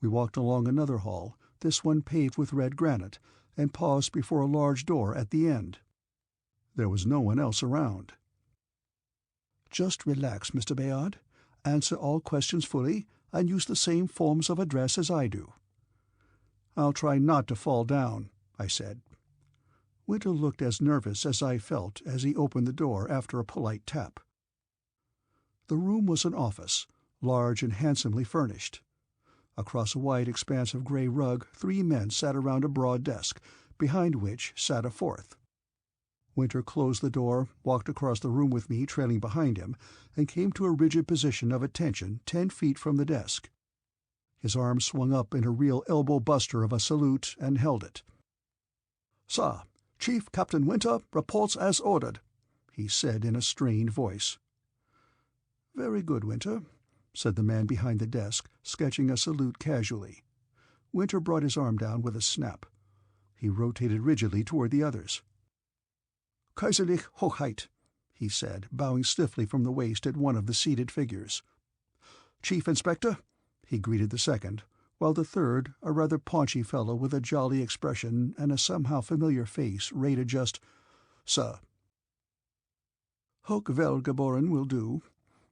We walked along another hall, this one paved with red granite, and paused before a large door at the end. There was no one else around. "Just relax, Mr. Bayard. Answer all questions fully, and use the same forms of address as I do." "I'll try not to fall down," I said. Winter looked as nervous as I felt as he opened the door after a polite tap. The room was an office, large and handsomely furnished. Across a wide expanse of grey rug 3 men sat around a broad desk, behind which sat a fourth. Winter closed the door, walked across the room with me trailing behind him, and came to a rigid position of attention 10 feet from the desk. His arm swung up in a real elbow-buster of a salute and held it. "Sir, Chief Captain Winter reports as ordered," he said in a strained voice. "Very good, Winter," said the man behind the desk, sketching a salute casually. Winter brought his arm down with a snap. He rotated rigidly toward the others. "Kaiserlich Hochheit," he said, bowing stiffly from the waist at one of the seated figures. "Chief Inspector," he greeted the second, while the third, a rather paunchy fellow with a jolly expression and a somehow familiar face, rated just "Sir." "Hochwelgeboren will do,"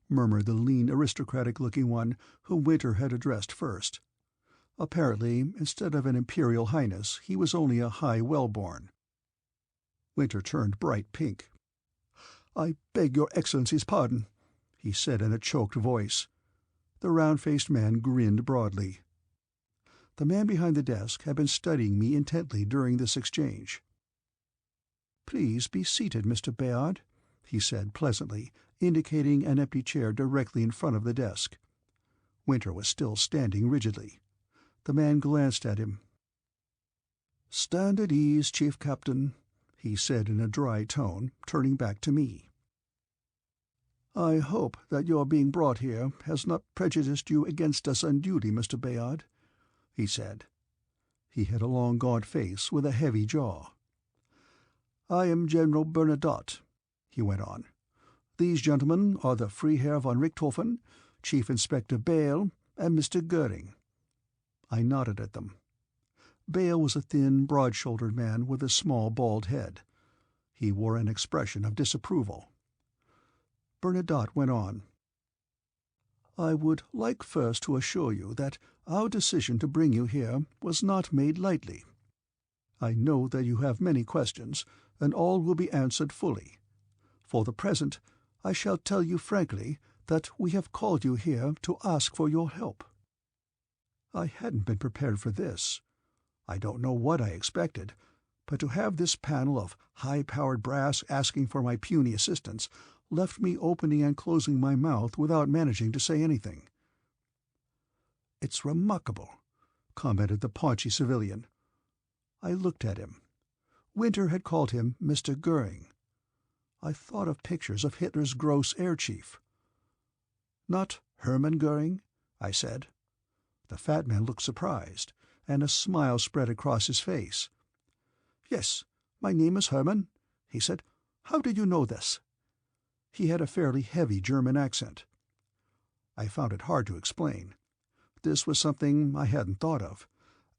murmured the lean aristocratic-looking one whom Winter had addressed first. Apparently, instead of an imperial highness, he was only a high wellborn. Winter turned bright pink. "I beg your Excellency's pardon," he said in a choked voice. The round-faced man grinned broadly. The man behind the desk had been studying me intently during this exchange. "Please be seated, Mr. Bayard," he said pleasantly, indicating an empty chair directly in front of the desk. Winter was still standing rigidly. The man glanced at him. "Stand at ease, Chief Captain," he said in a dry tone, turning back to me. "I hope that your being brought here has not prejudiced you against us unduly, Mr. Bayard," he said. He had a long gaunt face with a heavy jaw. "I am General Bernadotte," he went on. "These gentlemen are the Freiherr von Richthofen, Chief Inspector Bale, and Mr. Goering." I nodded at them. Bale was a thin, broad-shouldered man with a small bald head. He wore an expression of disapproval. Bernadotte went on. "I would like first to assure you that our decision to bring you here was not made lightly. I know that you have many questions, and all will be answered fully. For the present, I shall tell you frankly that we have called you here to ask for your help." I hadn't been prepared for this. I don't know what I expected, but to have this panel of high-powered brass asking for my puny assistance left me opening and closing my mouth without managing to say anything. "It's remarkable," commented the paunchy civilian. I looked at him. Winter had called him Mr. Goering. I thought of pictures of Hitler's gross air chief. "Not Hermann Goering?" I said. The fat man looked surprised, and a smile spread across his face. "Yes, my name is Hermann," he said. "How did you know this?" He had a fairly heavy German accent. I found it hard to explain. This was something I hadn't thought of.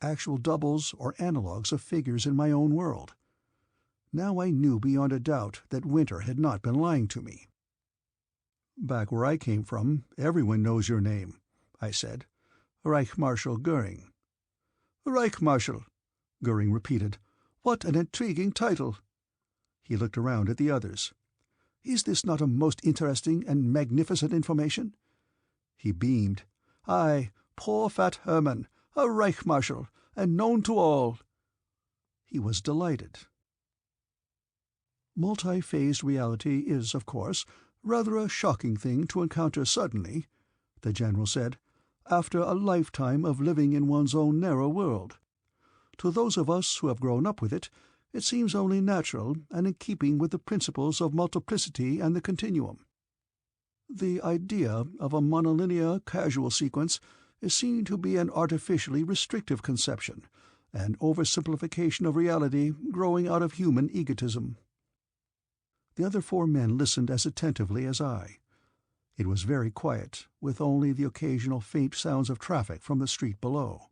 Actual doubles or analogues of figures in my own world. Now I knew beyond a doubt that Winter had not been lying to me. "Back where I came from, everyone knows your name," I said. "Reichsmarschall Goering." "Reichsmarschall," Goering repeated. "What an intriguing title!" He looked around at the others. "Is this not a most interesting and magnificent information?" He beamed. "Aye, poor fat Hermann, a Reichsmarschall, and known to all." He was delighted. "Multi-phased reality is, of course, rather a shocking thing to encounter suddenly," the General said, "after a lifetime of living in one's own narrow world. To those of us who have grown up with it, it seems only natural and in keeping with the principles of multiplicity and the continuum. The idea of a monolinear causal sequence is seen to be an artificially restrictive conception, an oversimplification of reality growing out of human egotism." The other four men listened as attentively as I. It was very quiet, with only the occasional faint sounds of traffic from the street below.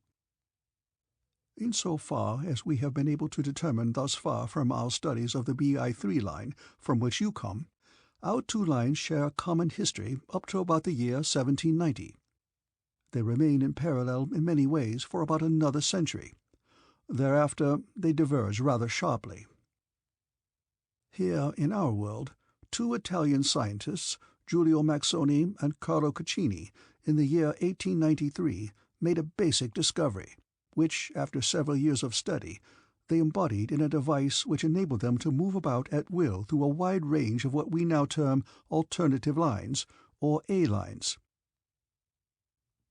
"Insofar as we have been able to determine thus far from our studies of the BI-3 line, from which you come, our two lines share a common history up to about the year 1790. They remain in parallel in many ways for about another century. Thereafter they diverge rather sharply. Here in our world, two Italian scientists, Giulio Maxoni and Carlo Caccini, in the year 1893, made a basic discovery, which, after several years of study, they embodied in a device which enabled them to move about at will through a wide range of what we now term alternative lines, or A-lines.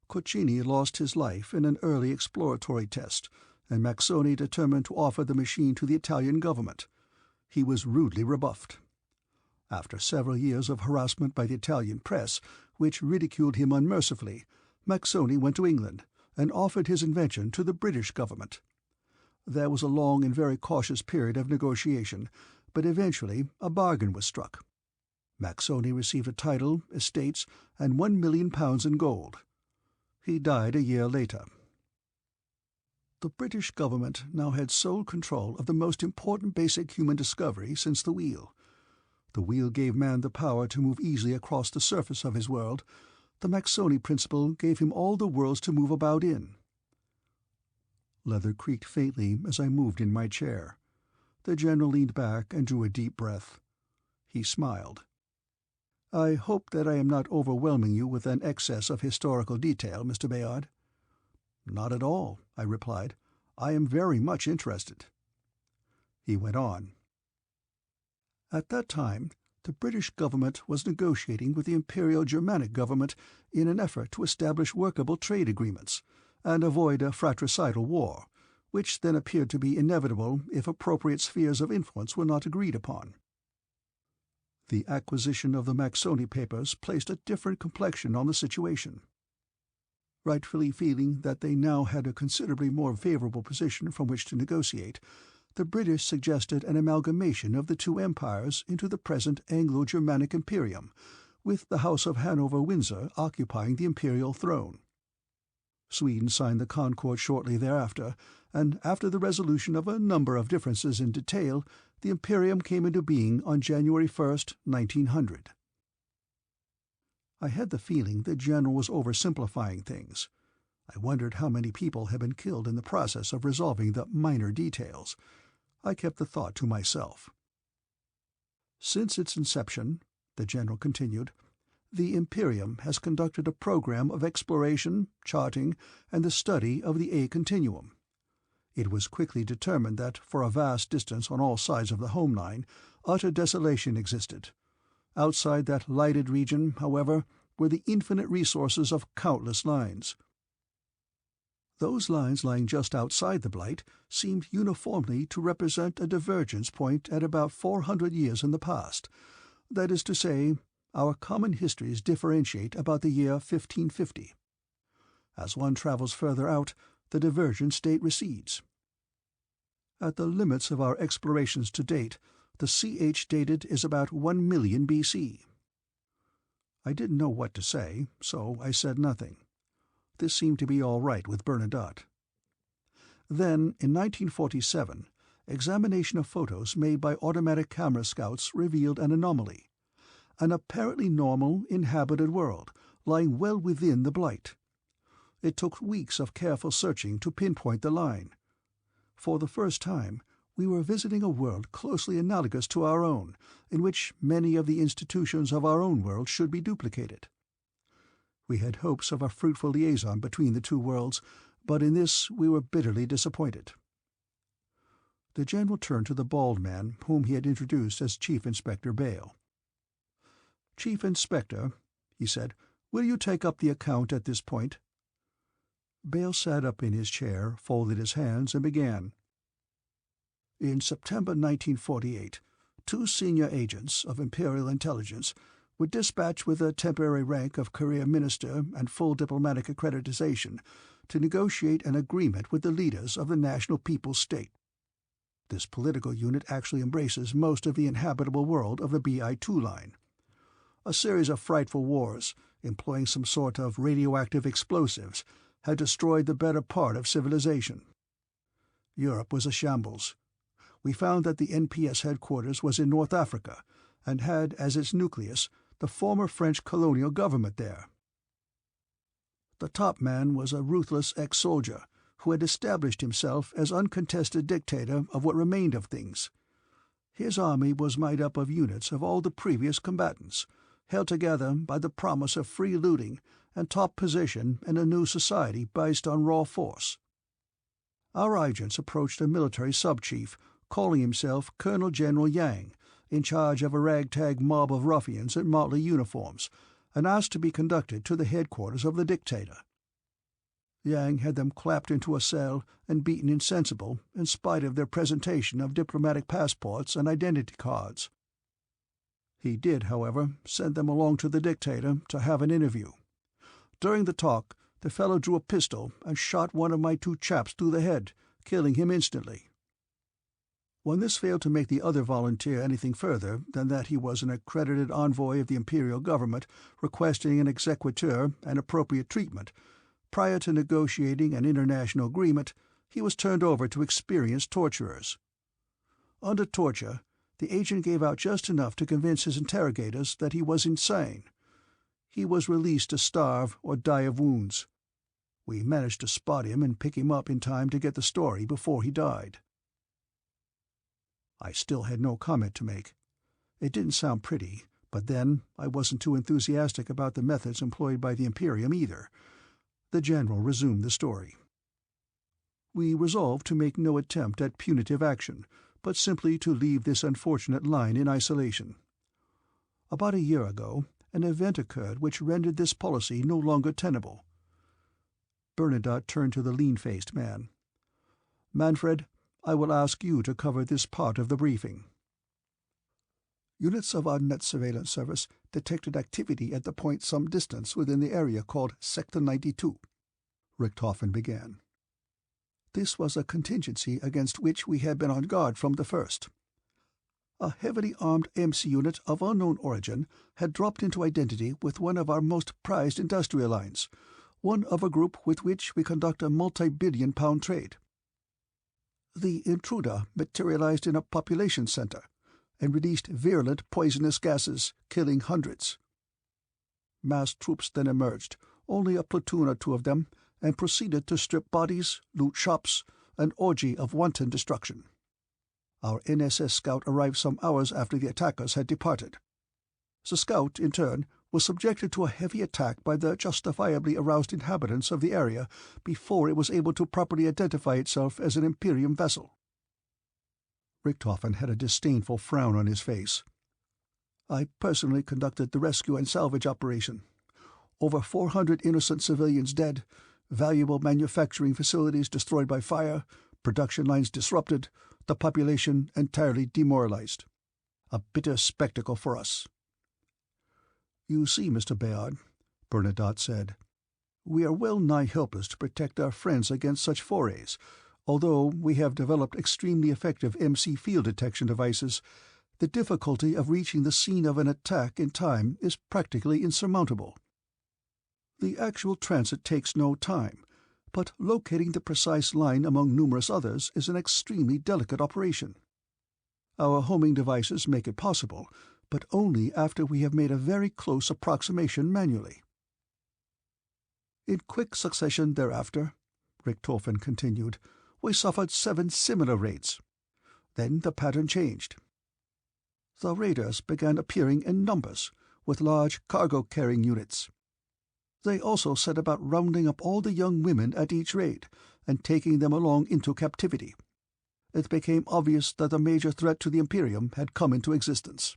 Caccini lost his life in an early exploratory test, and Maxoni determined to offer the machine to the Italian government. He was rudely rebuffed. After several years of harassment by the Italian press, which ridiculed him unmercifully, Maxoni went to England and offered his invention to the British government. There was a long and very cautious period of negotiation, but eventually a bargain was struck. Maxoni received a title, estates, and £1,000,000 in gold. He died a year later. The British government now had sole control of the most important basic human discovery since the wheel. The wheel gave man the power to move easily across the surface of his world. The Maxoni principle gave him all the worlds to move about in. Leather creaked faintly as I moved in my chair. The General leaned back and drew a deep breath. He smiled. "I hope that I am not overwhelming you with an excess of historical detail, Mr. Bayard." "Not at all," I replied. "I am very much interested." He went on. "At that time, the British government was negotiating with the Imperial Germanic government in an effort to establish workable trade agreements and avoid a fratricidal war, which then appeared to be inevitable if appropriate spheres of influence were not agreed upon. The acquisition of the Maxoni papers placed a different complexion on the situation. Rightfully feeling that they now had a considerably more favorable position from which to negotiate, the British suggested an amalgamation of the two empires into the present Anglo-Germanic Imperium, with the House of Hanover-Windsor occupying the imperial throne. Sweden signed the Concord shortly thereafter, and after the resolution of a number of differences in detail, the Imperium came into being on January 1st, 1900. I had the feeling the General was oversimplifying things. I wondered how many people had been killed in the process of resolving the minor details. I kept the thought to myself. "Since its inception," the General continued, "the Imperium has conducted a program of exploration, charting, and the study of the A continuum. It was quickly determined that, for a vast distance on all sides of the home line, utter desolation existed. Outside that lighted region, however, were the infinite resources of countless lines. Those lines lying just outside the Blight seemed uniformly to represent a divergence point at about 400 years in the past. That is to say, our common histories differentiate about the year 1550. As one travels further out, the divergent state recedes. At the limits of our explorations to date, the CH dated is about 1 million BC. I didn't know what to say, so I said nothing. This seemed to be all right with Bernadotte. Then, in 1947, examination of photos made by automatic camera scouts revealed an anomaly. An apparently normal, inhabited world, lying well within the Blight. It took weeks of careful searching to pinpoint the line. For the first time, we were visiting a world closely analogous to our own, in which many of the institutions of our own world should be duplicated. We had hopes of a fruitful liaison between the two worlds, but in this we were bitterly disappointed. The General turned to the bald man whom he had introduced as Chief Inspector Bale. "Chief Inspector," he said, "will you take up the account at this point?" Bale sat up in his chair, folded his hands, and began. In September 1948, 2 senior agents of Imperial intelligence were dispatched with a temporary rank of career minister and full diplomatic accreditation to negotiate an agreement with the leaders of the National People's State. This political unit actually embraces most of the inhabitable world of the BI-2 line. A series of frightful wars, employing some sort of radioactive explosives, had destroyed the better part of civilization. Europe was a shambles. We found that the NPS headquarters was in North Africa, and had as its nucleus the former French colonial government there. The top man was a ruthless ex-soldier who had established himself as uncontested dictator of what remained of things. His army was made up of units of all the previous combatants, held together by the promise of free looting and top position in a new society based on raw force. Our agents approached a military sub-chief calling himself Colonel General Yang, in charge of a ragtag mob of ruffians in motley uniforms, and asked to be conducted to the headquarters of the dictator. Yang had them clapped into a cell and beaten insensible in spite of their presentation of diplomatic passports and identity cards. He did, however, send them along to the dictator to have an interview. During the talk, the fellow drew a pistol and shot one of my 2 chaps through the head, killing him instantly. When this failed to make the other volunteer anything further than that he was an accredited envoy of the Imperial government requesting an exequatur and appropriate treatment, prior to negotiating an international agreement, he was turned over to experienced torturers. Under torture, the agent gave out just enough to convince his interrogators that he was insane. He was released to starve or die of wounds. We managed to spot him and pick him up in time to get the story before he died. I still had no comment to make. It didn't sound pretty, but then I wasn't too enthusiastic about the methods employed by the Imperium either. The General resumed the story. We resolved to make no attempt at punitive action, but simply to leave this unfortunate line in isolation. About a year ago, an event occurred which rendered this policy no longer tenable. Bernadotte turned to the lean-faced man. "Manfred, I will ask you to cover this part of the briefing." "Units of our net surveillance service detected activity at the point some distance within the area called Sector 92, Richthofen began. "This was a contingency against which we had been on guard from the first. A heavily armed MC unit of unknown origin had dropped into identity with one of our most prized industrial lines, one of a group with which we conduct a multi-billion-pound trade. The intruder materialized in a population center and released virulent poisonous gases, killing hundreds. Massed troops then emerged, only a platoon or 2 of them, and proceeded to strip bodies, loot shops, an orgy of wanton destruction. Our NSS scout arrived some hours after the attackers had departed. The scout, in turn, was subjected to a heavy attack by the justifiably aroused inhabitants of the area before it was able to properly identify itself as an Imperium vessel." Richthofen had a disdainful frown on his face. "I personally conducted the rescue and salvage operation. Over 400 innocent civilians dead, valuable manufacturing facilities destroyed by fire, production lines disrupted, the population entirely demoralized. A bitter spectacle for us." "You see, Mr. Bayard," Bernadotte said, "we are well nigh helpless to protect our friends against such forays. Although we have developed extremely effective MC field detection devices, the difficulty of reaching the scene of an attack in time is practically insurmountable. The actual transit takes no time, but locating the precise line among numerous others is an extremely delicate operation. Our homing devices make it possible, but only after we have made a very close approximation manually." "In quick succession thereafter," Richthofen continued, "we suffered 7 similar raids. Then the pattern changed. The raiders began appearing in numbers, with large cargo-carrying units. They also set about rounding up all the young women at each raid and taking them along into captivity. It became obvious that a major threat to the Imperium had come into existence.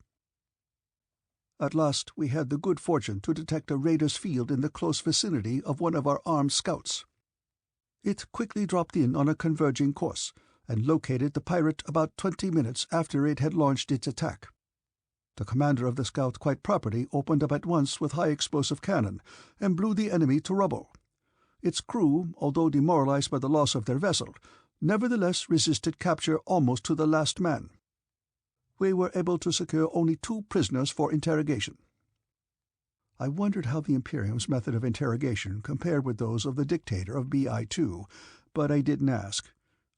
At last we had the good fortune to detect a raider's field in the close vicinity of one of our armed scouts. It quickly dropped in on a converging course and located the pirate about 20 minutes after it had launched its attack. The commander of the scout quite properly opened up at once with high-explosive cannon and blew the enemy to rubble. Its crew, although demoralized by the loss of their vessel, nevertheless resisted capture almost to the last man. We were able to secure only 2 prisoners for interrogation." I wondered how the Imperium's method of interrogation compared with those of the dictator of BI-2, but I didn't ask.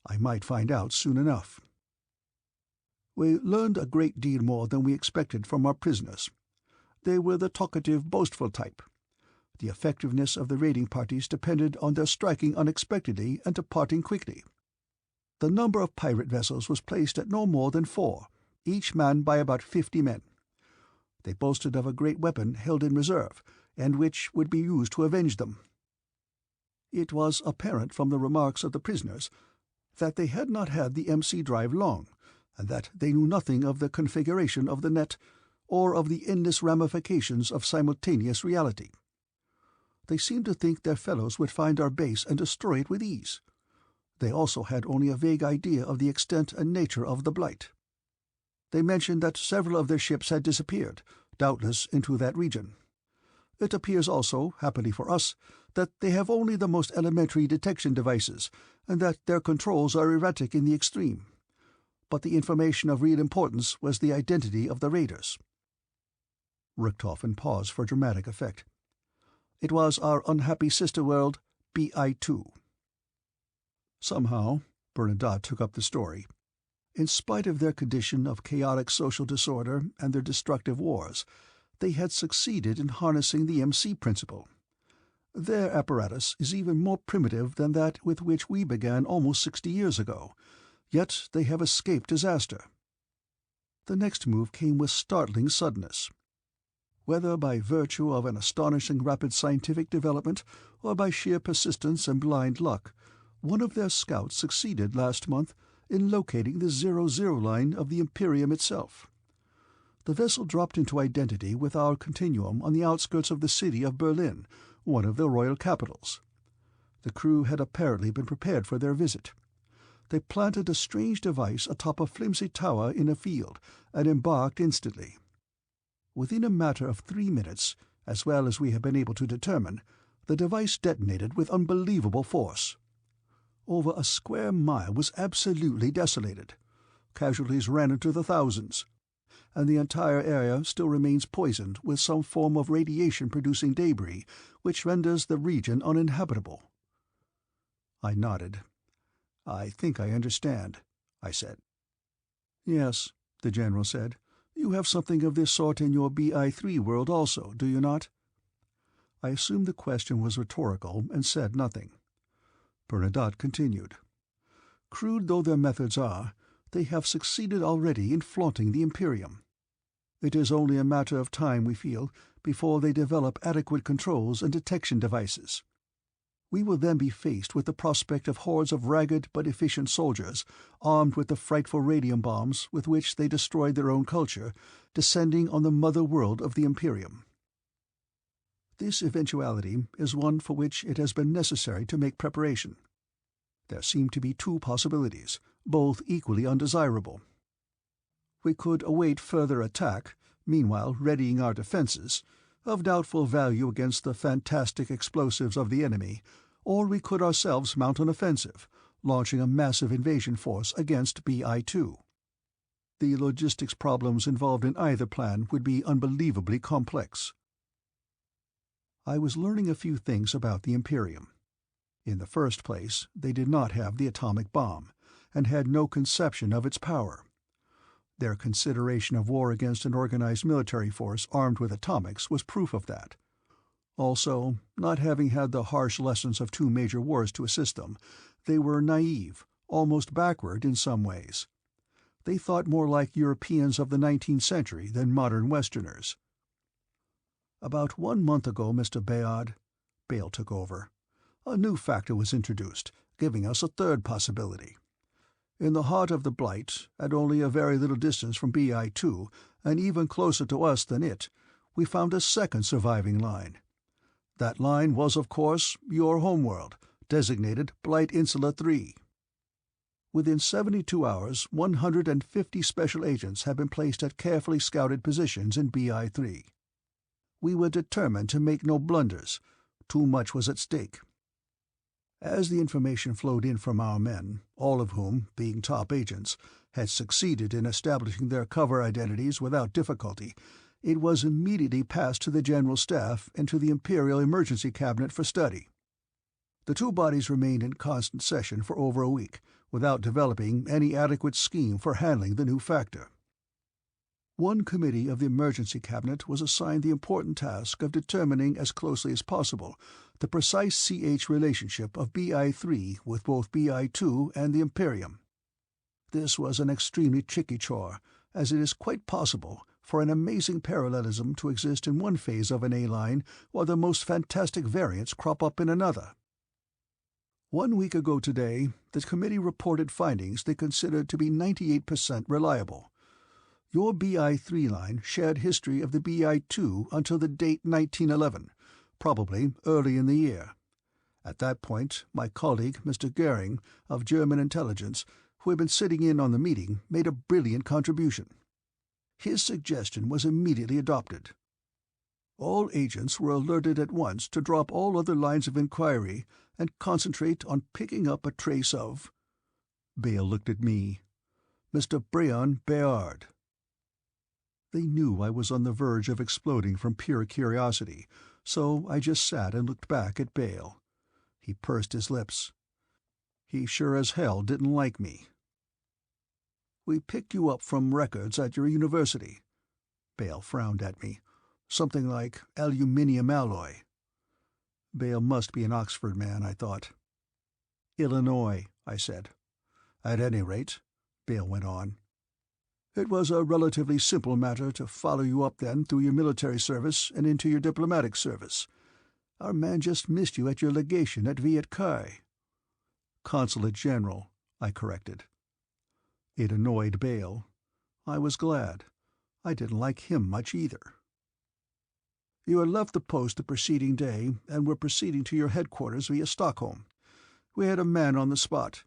I might find out soon enough. "We learned a great deal more than we expected from our prisoners. They were the talkative, boastful type. The effectiveness of the raiding parties depended on their striking unexpectedly and departing quickly. The number of pirate vessels was placed at no more than 4, each manned by about 50 men. They boasted of a great weapon held in reserve, and which would be used to avenge them. It was apparent from the remarks of the prisoners that they had not had the MC drive long, and that they knew nothing of the configuration of the net or of the endless ramifications of simultaneous reality. They seemed to think their fellows would find our base and destroy it with ease. They also had only a vague idea of the extent and nature of the blight. They mentioned that several of their ships had disappeared, doubtless into that region. It appears also, happily for us, that they have only the most elementary detection devices, and that their controls are erratic in the extreme. But the information of real importance was the identity of the raiders." Richthofen paused for dramatic effect. "It was our unhappy sister world, BI-2. Somehow," Bernadotte took up the story, "in spite of their condition of chaotic social disorder and their destructive wars, they had succeeded in harnessing the MC principle. Their apparatus is even more primitive than that with which we began almost 60 years ago, yet they have escaped disaster. The next move came with startling suddenness. Whether by virtue of an astonishing rapid scientific development or by sheer persistence and blind luck, one of their scouts succeeded last month in locating the 00 line of the Imperium itself. The vessel dropped into identity with our continuum on the outskirts of the city of Berlin, one of the royal capitals. The crew had apparently been prepared for their visit. They planted a strange device atop a flimsy tower in a field and embarked instantly. Within a matter of 3 minutes, as well as we have been able to determine, the device detonated with unbelievable force. Over a square mile was absolutely desolated. Casualties ran into the thousands, and the entire area still remains poisoned with some form of radiation-producing debris which renders the region uninhabitable." I nodded. "I think I understand," I said. "Yes," the General said. "You have something of this sort in your BI-3 world also, do you not?" I assumed the question was rhetorical and said nothing. Bernadotte continued. "Crude though their methods are, they have succeeded already in flaunting the Imperium. It is only a matter of time, we feel, before they develop adequate controls and detection devices. We will then be faced with the prospect of hordes of ragged but efficient soldiers, armed with the frightful radium bombs with which they destroyed their own culture, descending on the mother world of the Imperium. This eventuality is one for which it has been necessary to make preparation. There seem to be two possibilities, both equally undesirable. We could await further attack, meanwhile readying our defenses, of doubtful value against the fantastic explosives of the enemy, or we could ourselves mount an offensive, launching a massive invasion force against BI-2. The logistics problems involved in either plan would be unbelievably complex. I was learning a few things about the Imperium. In the first place, they did not have the atomic bomb, and had no conception of its power. Their consideration of war against an organized military force armed with atomics was proof of that. Also, not having had the harsh lessons of two major wars to assist them, they were naive, almost backward in some ways. They thought more like Europeans of the 19th century than modern Westerners. "About 1 month ago, Mr. Bayard," Bale took over, "a new factor was introduced, giving us a third possibility. In the heart of the Blight, at only a very little distance from BI-2, and even closer to us than it, we found a second surviving line. That line was, of course, your homeworld, designated Blight Insula 3. Within 72 hours, 150 special agents have been placed at carefully scouted positions in BI-3. We were determined to make no blunders. Too much was at stake. As the information flowed in from our men, all of whom, being top agents, had succeeded in establishing their cover identities without difficulty, it was immediately passed to the General Staff and to the Imperial Emergency Cabinet for study. The two bodies remained in constant session for over a week, without developing any adequate scheme for handling the new factor. One committee of the Emergency Cabinet was assigned the important task of determining as closely as possible the precise CH relationship of BI-3 with both BI-2 and the Imperium. This was an extremely tricky chore, as it is quite possible for an amazing parallelism to exist in one phase of an A-line while the most fantastic variants crop up in another. 1 week ago today, the committee reported findings they considered to be 98% reliable. Your BI-3 line shared history of the BI-2 until the date 1911, probably early in the year. At that point, my colleague, Mr. Goering, of German intelligence, who had been sitting in on the meeting, made a brilliant contribution. His suggestion was immediately adopted. All agents were alerted at once to drop all other lines of inquiry and concentrate on picking up a trace of— Bale looked at me. Mr. Brion Bayard. They knew I was on the verge of exploding from pure curiosity, so I just sat and looked back at Bale. He pursed his lips. He sure as hell didn't like me. "We picked you up from records at your university." Bale frowned at me. "Something like aluminium alloy." Bale must be an Oxford man, I thought. "Illinois," I said. "At any rate," Bale went on, "it was a relatively simple matter to follow you up then through your military service and into your diplomatic service. Our man just missed you at your legation at Viet Cai." "Consulate General," I corrected. It annoyed Bale. I was glad. I didn't like him much either. "You had left the post the preceding day and were proceeding to your headquarters via Stockholm. We had a man on the spot.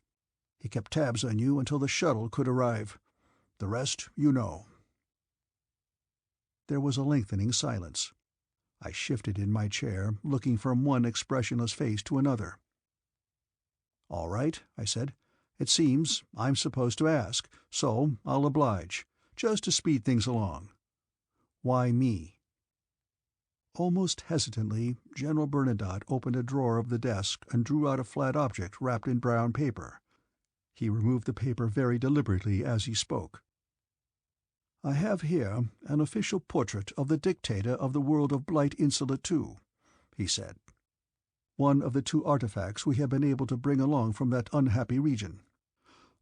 He kept tabs on you until the shuttle could arrive. The rest you know." There was a lengthening silence. I shifted in my chair, looking from one expressionless face to another. "All right," I said. "It seems I'm supposed to ask, so I'll oblige, just to speed things along. Why me?" Almost hesitantly, General Bernadotte opened a drawer of the desk and drew out a flat object wrapped in brown paper. He removed the paper very deliberately as he spoke. "I have here an official portrait of the dictator of the world of Blight Insula 2, he said. "One of the 2 artifacts we have been able to bring along from that unhappy region.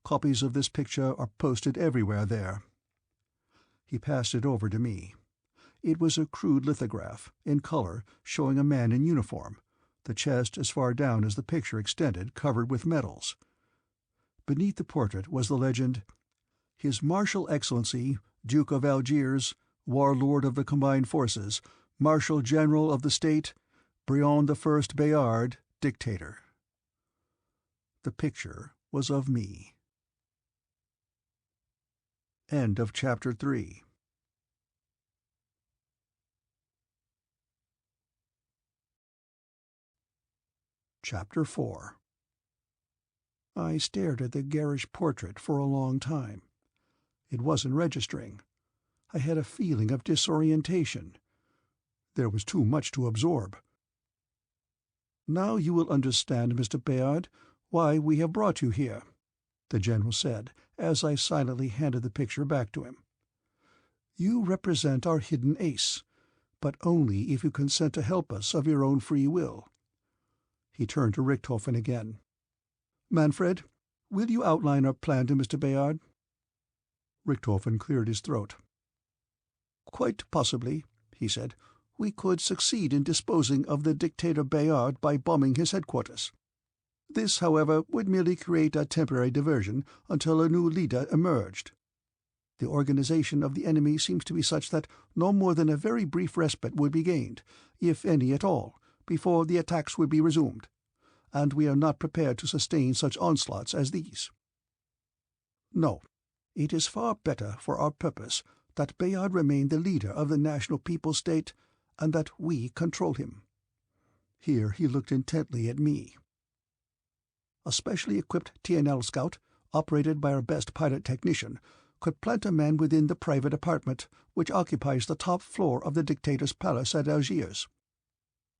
Copies of this picture are posted everywhere there." He passed it over to me. It was a crude lithograph, in color, showing a man in uniform, the chest as far down as the picture extended, covered with medals. Beneath the portrait was the legend, "His Martial Excellency, Duke of Algiers, Warlord of the Combined Forces, Marshal General of the State, Brion Bayard, Dictator." The picture was of me. End of Chapter 3. Chapter 4. I stared at the garish portrait for a long time. It wasn't registering. I had a feeling of disorientation. There was too much to absorb. "Now you will understand, Mr. Bayard, why we have brought you here," the General said, as I silently handed the picture back to him. "You represent our hidden ace, but only if you consent to help us of your own free will." He turned to Richthofen again. "Manfred, will you outline our plan to Mr. Bayard?" Richthofen cleared his throat. "Quite possibly," he said. "We could succeed in disposing of the dictator Bayard by bombing his headquarters. This, however, would merely create a temporary diversion until a new leader emerged. The organization of the enemy seems to be such that no more than a very brief respite would be gained, if any at all, before the attacks would be resumed, and we are not prepared to sustain such onslaughts as these. No, it is far better for our purpose that Bayard remain the leader of the National People's State, and that we control him." Here he looked intently at me. "A specially equipped TNL scout, operated by our best pilot technician, could plant a man within the private apartment which occupies the top floor of the dictator's palace at Algiers.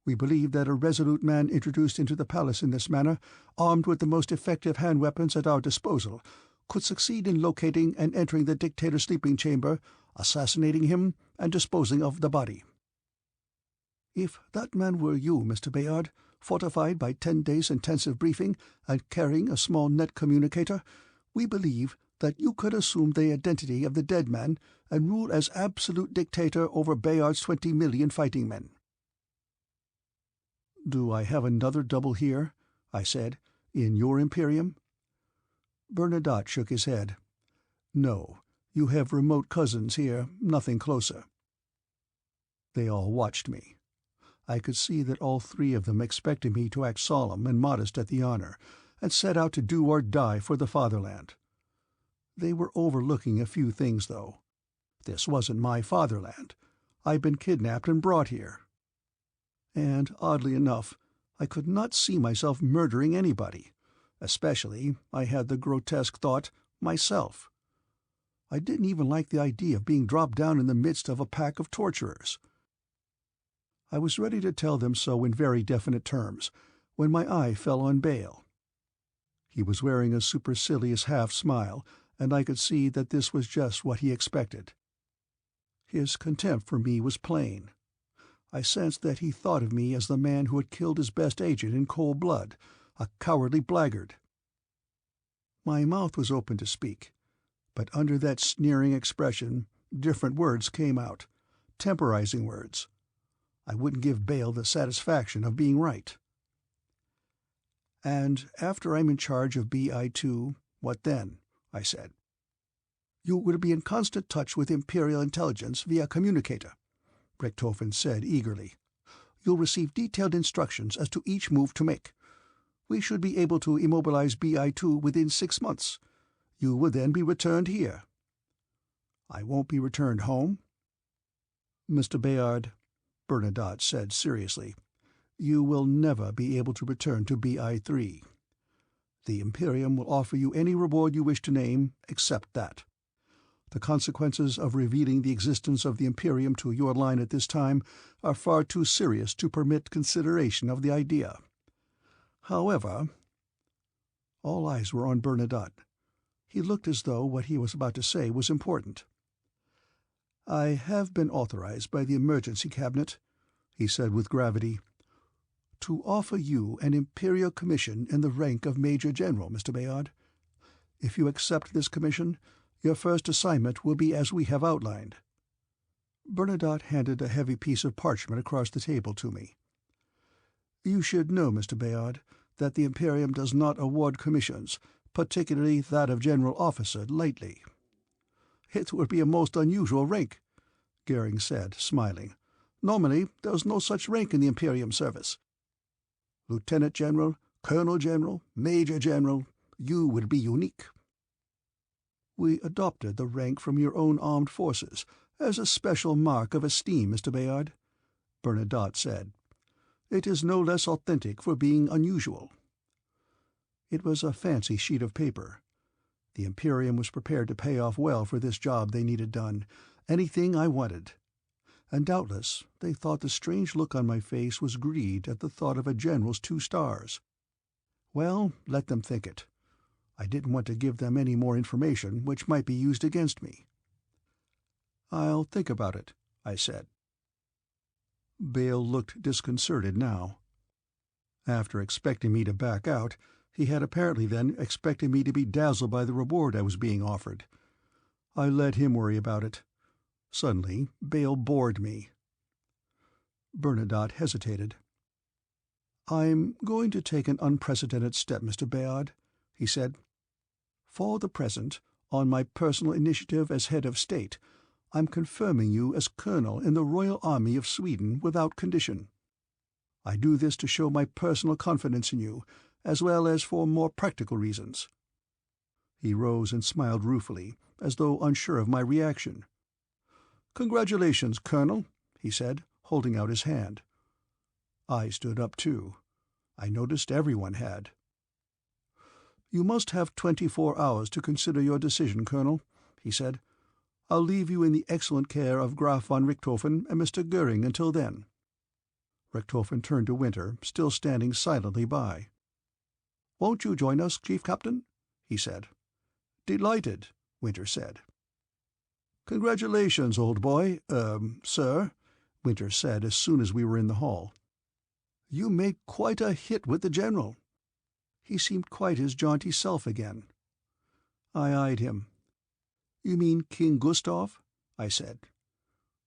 We believe that a resolute man introduced into the palace in this manner, armed with the most effective hand weapons at our disposal, could succeed in locating and entering the dictator's sleeping chamber, assassinating him, and disposing of the body. If that man were you, Mr. Bayard, fortified by 10 days' intensive briefing and carrying a small net communicator, we believe that you could assume the identity of the dead man and rule as absolute dictator over Bayard's 20 million fighting men." "Do I have another double here?" I said. "In your Imperium?" Bernadotte shook his head. "No, you have remote cousins here, nothing closer." They all watched me. I could see that all three of them expected me to act solemn and modest at the honor, and set out to do or die for the fatherland. They were overlooking a few things, though. This wasn't my fatherland. I'd been kidnapped and brought here. And, oddly enough, I could not see myself murdering anybody. Especially, I had the grotesque thought, myself. I didn't even like the idea of being dropped down in the midst of a pack of torturers. I was ready to tell them so in very definite terms, when my eye fell on Bale. He was wearing a supercilious half-smile, and I could see that this was just what he expected. His contempt for me was plain. I sensed that he thought of me as the man who had killed his best agent in cold blood, a cowardly blackguard. My mouth was open to speak, but under that sneering expression different words came out, temporizing words. I wouldn't give Bale the satisfaction of being right. "And after I'm in charge of BI-2, what then?" I said. "You will be in constant touch with Imperial intelligence via communicator," Richthofen said eagerly. "You'll receive detailed instructions as to each move to make. We should be able to immobilize BI-2 within 6 months. You will then be returned here." "I won't be returned home?" "Mr. Bayard," Bernadotte said seriously, "you will never be able to return to BI-3. The Imperium will offer you any reward you wish to name, except that. The consequences of revealing the existence of the Imperium to your line at this time are far too serious to permit consideration of the idea. However—" All eyes were on Bernadotte. He looked as though what he was about to say was important. "I have been authorized by the Emergency Cabinet," he said with gravity, "to offer you an Imperial commission in the rank of Major General, Mr. Bayard. If you accept this commission, your first assignment will be as we have outlined." Bernadotte handed a heavy piece of parchment across the table to me. "You should know, Mr. Bayard, that the Imperium does not award commissions, particularly that of general officer, lightly." "It would be a most unusual rank," Goering said, smiling. "Normally there is no such rank in the Imperium service. Lieutenant General, Colonel General, Major General, you would be unique." "We adopted the rank from your own armed forces, as a special mark of esteem, Mr. Bayard," Bernadotte said. "It is no less authentic for being unusual." It was a fancy sheet of paper. The Imperium was prepared to pay off well for this job they needed done, anything I wanted. And doubtless they thought the strange look on my face was greed at the thought of a general's 2 stars. Well, let them think it. I didn't want to give them any more information which might be used against me. "I'll think about it," I said. Bale looked disconcerted now. After expecting me to back out, he had apparently then expected me to be dazzled by the reward I was being offered. I let him worry about it. Suddenly, Bale bored me. Bernadotte hesitated. "I'm going to take an unprecedented step, Mr. Bayard," he said. "For the present, on my personal initiative as head of state, I'm confirming you as colonel in the Royal Army of Sweden without condition. I do this to show my personal confidence in you, as well as for more practical reasons." He rose and smiled ruefully, as though unsure of my reaction. "Congratulations, Colonel," he said, holding out his hand. I stood up too. I noticed everyone had. "You must have 24 hours to consider your decision, Colonel," he said. "I'll leave you in the excellent care of Graf von Richthofen and Mr. Goering until then." Richthofen turned to Winter, still standing silently by. "Won't you join us, Chief Captain?" he said. "Delighted," Winter said. "Congratulations, old boy, sir," Winter said as soon as we were in the hall. "You made quite a hit with the General." He seemed quite his jaunty self again. I eyed him. "You mean King Gustav?" I said.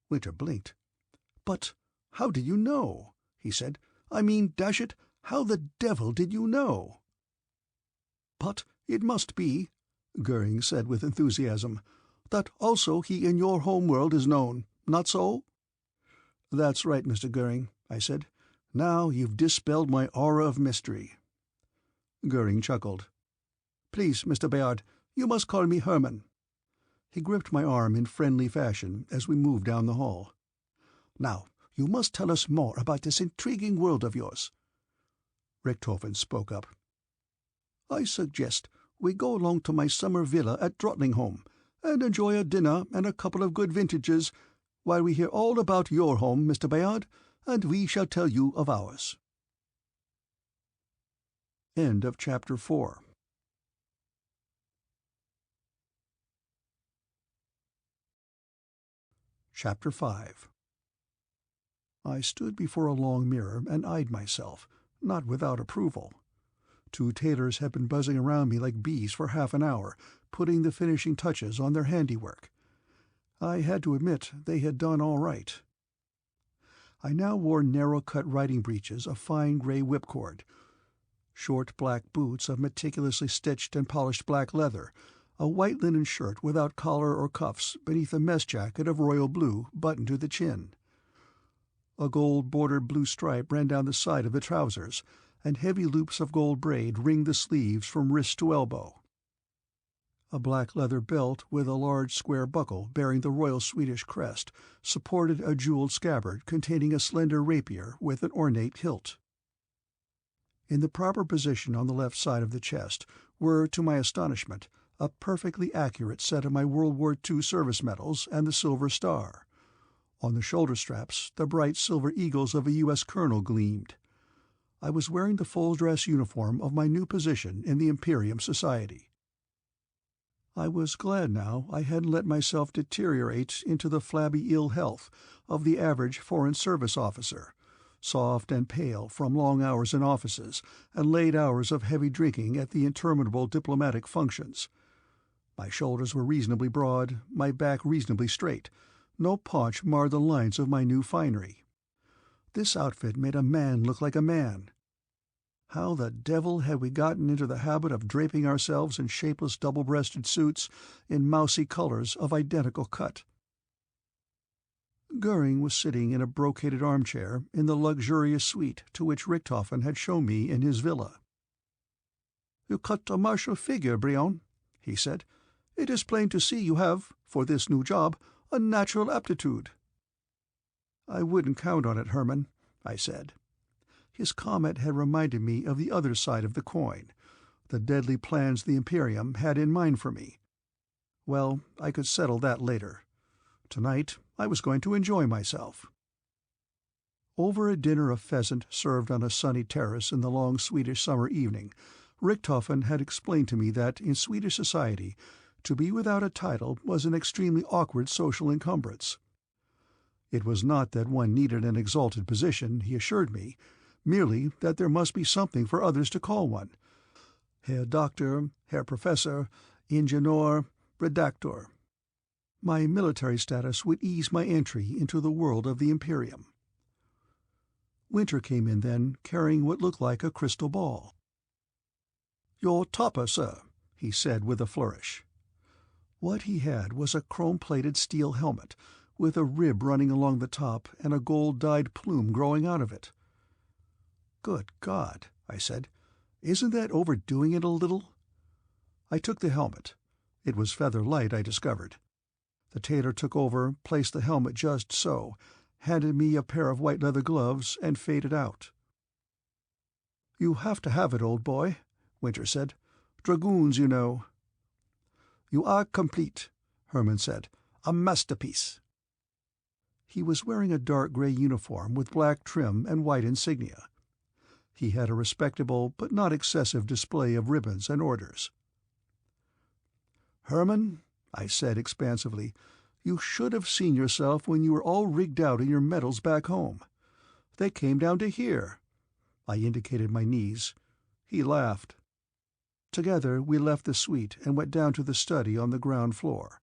Winter blinked. "But how did you know?" he said. "I mean, dash it, how the devil did you know?" "But it must be," Goering said with enthusiasm, "that also he in your home world is known, not so?" "That's right, Mr. Goering," I said. "Now you've dispelled my aura of mystery." Goering chuckled. "Please, Mr. Bayard, you must call me Hermann." He gripped my arm in friendly fashion as we moved down the hall. "Now, you must tell us more about this intriguing world of yours." Richthofen spoke up. "I suggest we go along to my summer villa at Drottningholm and enjoy a dinner and a couple of good vintages, while we hear all about your home, Mr. Bayard, and we shall tell you of ours." End of Chapter 4. Chapter 5. I stood before a long mirror and eyed myself, not without approval. 2 tailors had been buzzing around me like bees for half an hour, putting the finishing touches on their handiwork. I had to admit they had done all right. I now wore narrow-cut riding breeches of fine grey whipcord, short black boots of meticulously stitched and polished black leather, a white linen shirt without collar or cuffs beneath a mess jacket of royal blue buttoned to the chin. A gold-bordered blue stripe ran down the side of the trousers, and heavy loops of gold braid ringed the sleeves from wrist to elbow. A black leather belt with a large square buckle bearing the royal Swedish crest supported a jewelled scabbard containing a slender rapier with an ornate hilt. In the proper position on the left side of the chest were, to my astonishment, a perfectly accurate set of my World War II service medals and the Silver Star. On the shoulder straps the bright silver eagles of a U.S. colonel gleamed. I was wearing the full-dress uniform of my new position in the Imperium Society. I was glad now I hadn't let myself deteriorate into the flabby ill health of the average Foreign Service officer, soft and pale from long hours in offices and late hours of heavy drinking at the interminable diplomatic functions. My shoulders were reasonably broad, my back reasonably straight, No paunch marred the lines of my new finery. This outfit made a man look like a man. How the devil had we gotten into the habit of draping ourselves in shapeless double-breasted suits in mousy colors of identical cut? Goering was sitting in a brocaded armchair in the luxurious suite to which Richthofen had shown me in his villa. "You cut a martial figure, Brion," he said. "It is plain to see you have, for this new job, a natural aptitude." "I wouldn't count on it, Herman," I said. His comment had reminded me of the other side of the coin, the deadly plans the Imperium had in mind for me. Well, I could settle that later. Tonight I was going to enjoy myself. Over a dinner of pheasant served on a sunny terrace in the long Swedish summer evening, Richthofen had explained to me that, in Swedish society, to be without a title was an extremely awkward social encumbrance. It was not that one needed an exalted position, he assured me, merely that there must be something for others to call one. Herr Doctor, Herr Professor, Ingenieur, Redactor. My military status would ease my entry into the world of the Imperium. Winter came in then, carrying what looked like a crystal ball. "Your topper, sir," he said with a flourish. What he had was a chrome-plated steel helmet, with a rib running along the top and a gold-dyed plume growing out of it. "Good God," I said, "isn't that overdoing it a little?" I took the helmet. It was feather light, I discovered. The tailor took over, placed the helmet just so, handed me a pair of white leather gloves, and faded out. "You have to have it, old boy," Winter said. "Dragoons, you know." "You are complete," Herman said. "A masterpiece." He was wearing a dark grey uniform with black trim and white insignia. He had a respectable but not excessive display of ribbons and orders. "Herman," I said expansively, "you should have seen yourself when you were all rigged out in your medals back home. They came down to here." I indicated my knees. He laughed. Together we left the suite and went down to the study on the ground floor.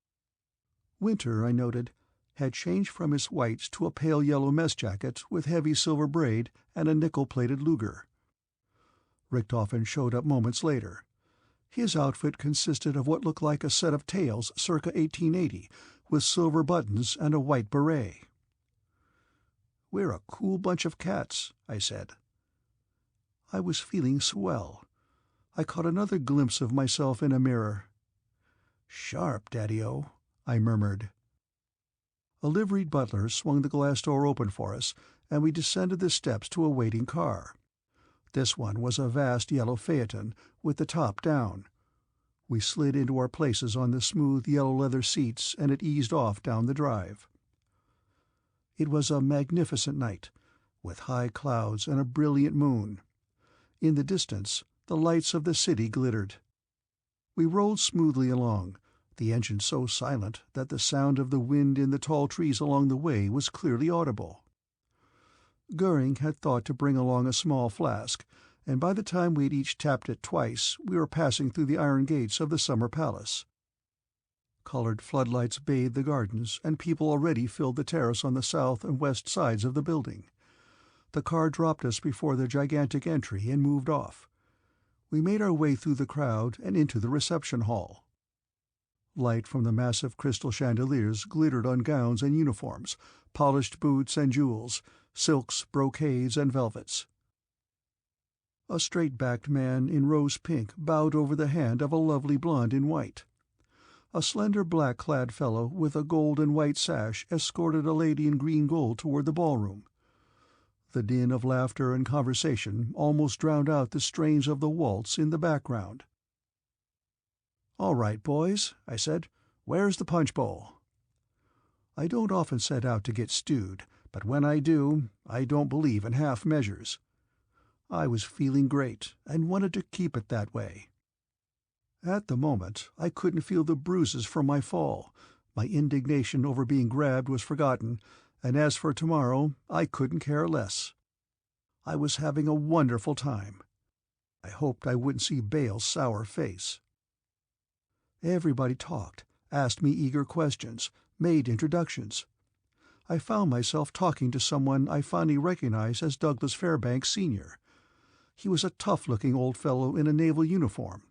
Winter, I noted, had changed from his whites to a pale yellow mess jacket with heavy silver braid and a nickel-plated Luger. Richthofen showed up moments later. His outfit consisted of what looked like a set of tails circa 1880, with silver buttons and a white beret. "We're a cool bunch of cats," I said. I was feeling swell. I caught another glimpse of myself in a mirror. "Sharp, Daddy-O," I murmured. A liveried butler swung the glass door open for us, and we descended the steps to a waiting car. This one was a vast yellow phaeton, with the top down. We slid into our places on the smooth yellow leather seats, and it eased off down the drive. It was a magnificent night, with high clouds and a brilliant moon. In the distance, the lights of the city glittered. We rolled smoothly along, the engine so silent that the sound of the wind in the tall trees along the way was clearly audible. Goering had thought to bring along a small flask, and by the time we had each tapped it twice, we were passing through the iron gates of the summer palace. Coloured floodlights bathed the gardens, and people already filled the terrace on the south and west sides of the building. The car dropped us before the gigantic entry and moved off. We made our way through the crowd and into the reception hall. Light from the massive crystal chandeliers glittered on gowns and uniforms, polished boots and jewels, silks, brocades, and velvets. A straight-backed man in rose-pink bowed over the hand of a lovely blonde in white. A slender black-clad fellow with a gold and white sash escorted a lady in green gold toward the ballroom. The din of laughter and conversation almost drowned out the strains of the waltz in the background. "All right, boys," I said. "Where's the punch bowl?" I don't often set out to get stewed, but when I do, I don't believe in half measures. I was feeling great, and wanted to keep it that way. At the moment, I couldn't feel the bruises from my fall. My indignation over being grabbed was forgotten, and as for tomorrow, I couldn't care less. I was having a wonderful time. I hoped I wouldn't see Bale's sour face. Everybody talked, asked me eager questions, made introductions. I found myself talking to someone I finally recognized as Douglas Fairbanks Sr. He was a tough-looking old fellow in a naval uniform.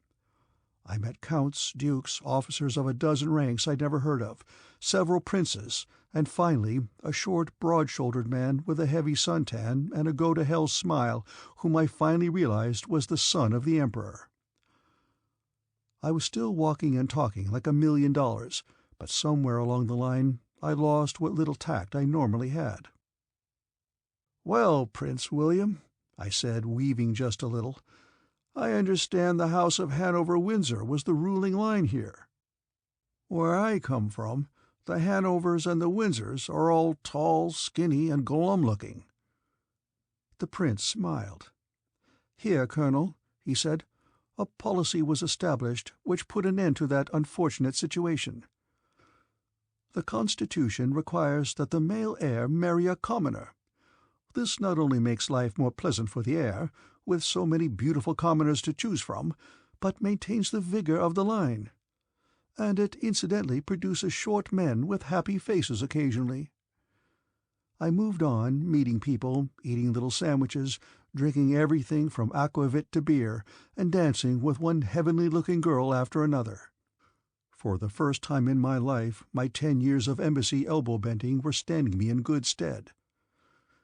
I met counts, dukes, officers of a dozen ranks I'd never heard of, several princes, and finally a short, broad-shouldered man with a heavy suntan and a go-to-hell smile whom I finally realized was the son of the Emperor. I was still walking and talking like $1,000,000, but somewhere along the line I lost what little tact I normally had. "Well, Prince William," I said, weaving just a little, "I understand the House of Hanover-Windsor was the ruling line here. Where I come from, the Hanovers and the Windsors are all tall, skinny, and glum-looking." The prince smiled. "Here, Colonel," he said, "a policy was established which put an end to that unfortunate situation. The Constitution requires that the male heir marry a commoner. This not only makes life more pleasant for the heir, with so many beautiful commoners to choose from, but maintains the vigor of the line. And it incidentally produces short men with happy faces occasionally." I moved on, meeting people, eating little sandwiches, drinking everything from aquavit to beer, and dancing with one heavenly-looking girl after another. For the first time in my life, my 10 years of embassy elbow-bending were standing me in good stead.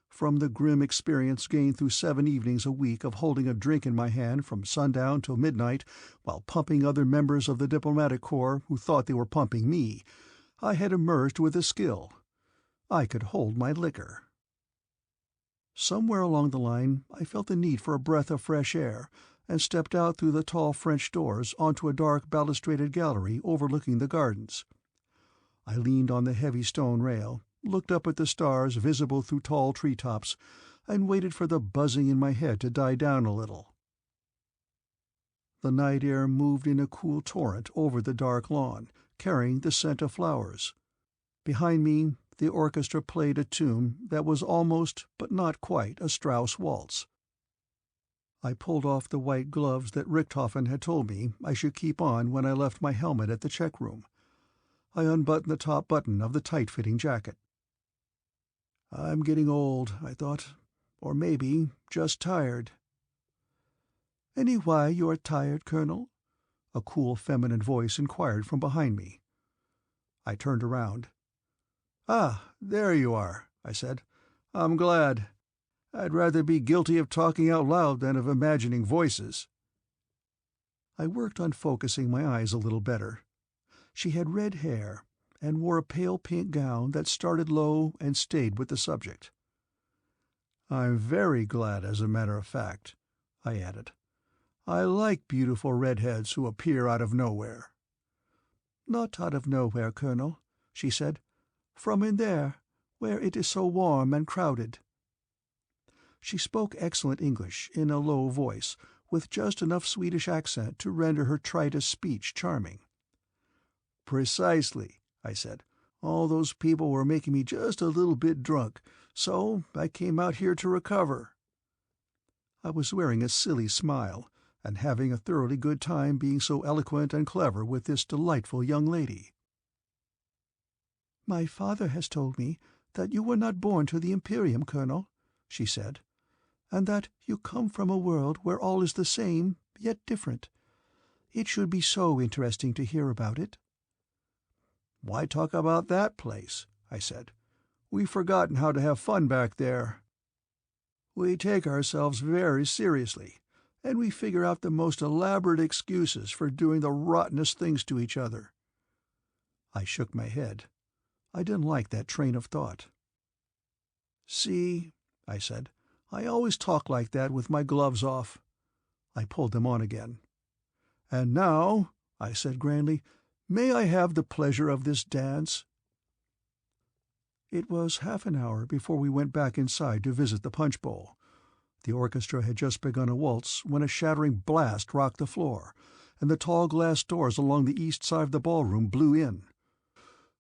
From the grim experience gained through 7 evenings a week of holding a drink in my hand from sundown till midnight while pumping other members of the diplomatic corps who thought they were pumping me, I had emerged with a skill. I could hold my liquor. Somewhere along the line I felt the need for a breath of fresh air, and stepped out through the tall French doors onto a dark balustraded gallery overlooking the gardens. I leaned on the heavy stone rail, looked up at the stars visible through tall tree-tops, and waited for the buzzing in my head to die down a little. The night air moved in a cool torrent over the dark lawn, carrying the scent of flowers. Behind me, the orchestra played a tune that was almost, but not quite, a Strauss waltz. I pulled off the white gloves that Richthofen had told me I should keep on when I left my helmet at the check-room. I unbuttoned the top button of the tight-fitting jacket. "I'm getting old," I thought, "or maybe just tired." "Any why you are tired, Colonel?" a cool feminine voice inquired from behind me. I turned around. "Ah, there you are," I said. "I'm glad. I'd rather be guilty of talking out loud than of imagining voices." I worked on focusing my eyes a little better. She had red hair, and wore a pale pink gown that started low and stayed with the subject. "I'm very glad, as a matter of fact," I added. "I like beautiful redheads who appear out of nowhere." "Not out of nowhere, Colonel," she said. "From in there, where it is so warm and crowded." She spoke excellent English in a low voice, with just enough Swedish accent to render her tritest speech charming. "Precisely," I said. "All those people were making me just a little bit drunk, so I came out here to recover." I was wearing a silly smile, and having a thoroughly good time being so eloquent and clever with this delightful young lady. "My father has told me that you were not born to the Imperium, Colonel," she said, "and that you come from a world where all is the same, yet different. It should be so interesting to hear about it." "Why talk about that place?" I said. "We've forgotten how to have fun back there. We take ourselves very seriously, and we figure out the most elaborate excuses for doing the rottenest things to each other." I shook my head. I didn't like that train of thought. "See," I said, "I always talk like that with my gloves off." I pulled them on again. "And now," I said grandly, "may I have the pleasure of this dance?" It was half an hour before we went back inside to visit the punch bowl. The orchestra had just begun a waltz when a shattering blast rocked the floor, and the tall glass doors along the east side of the ballroom blew in.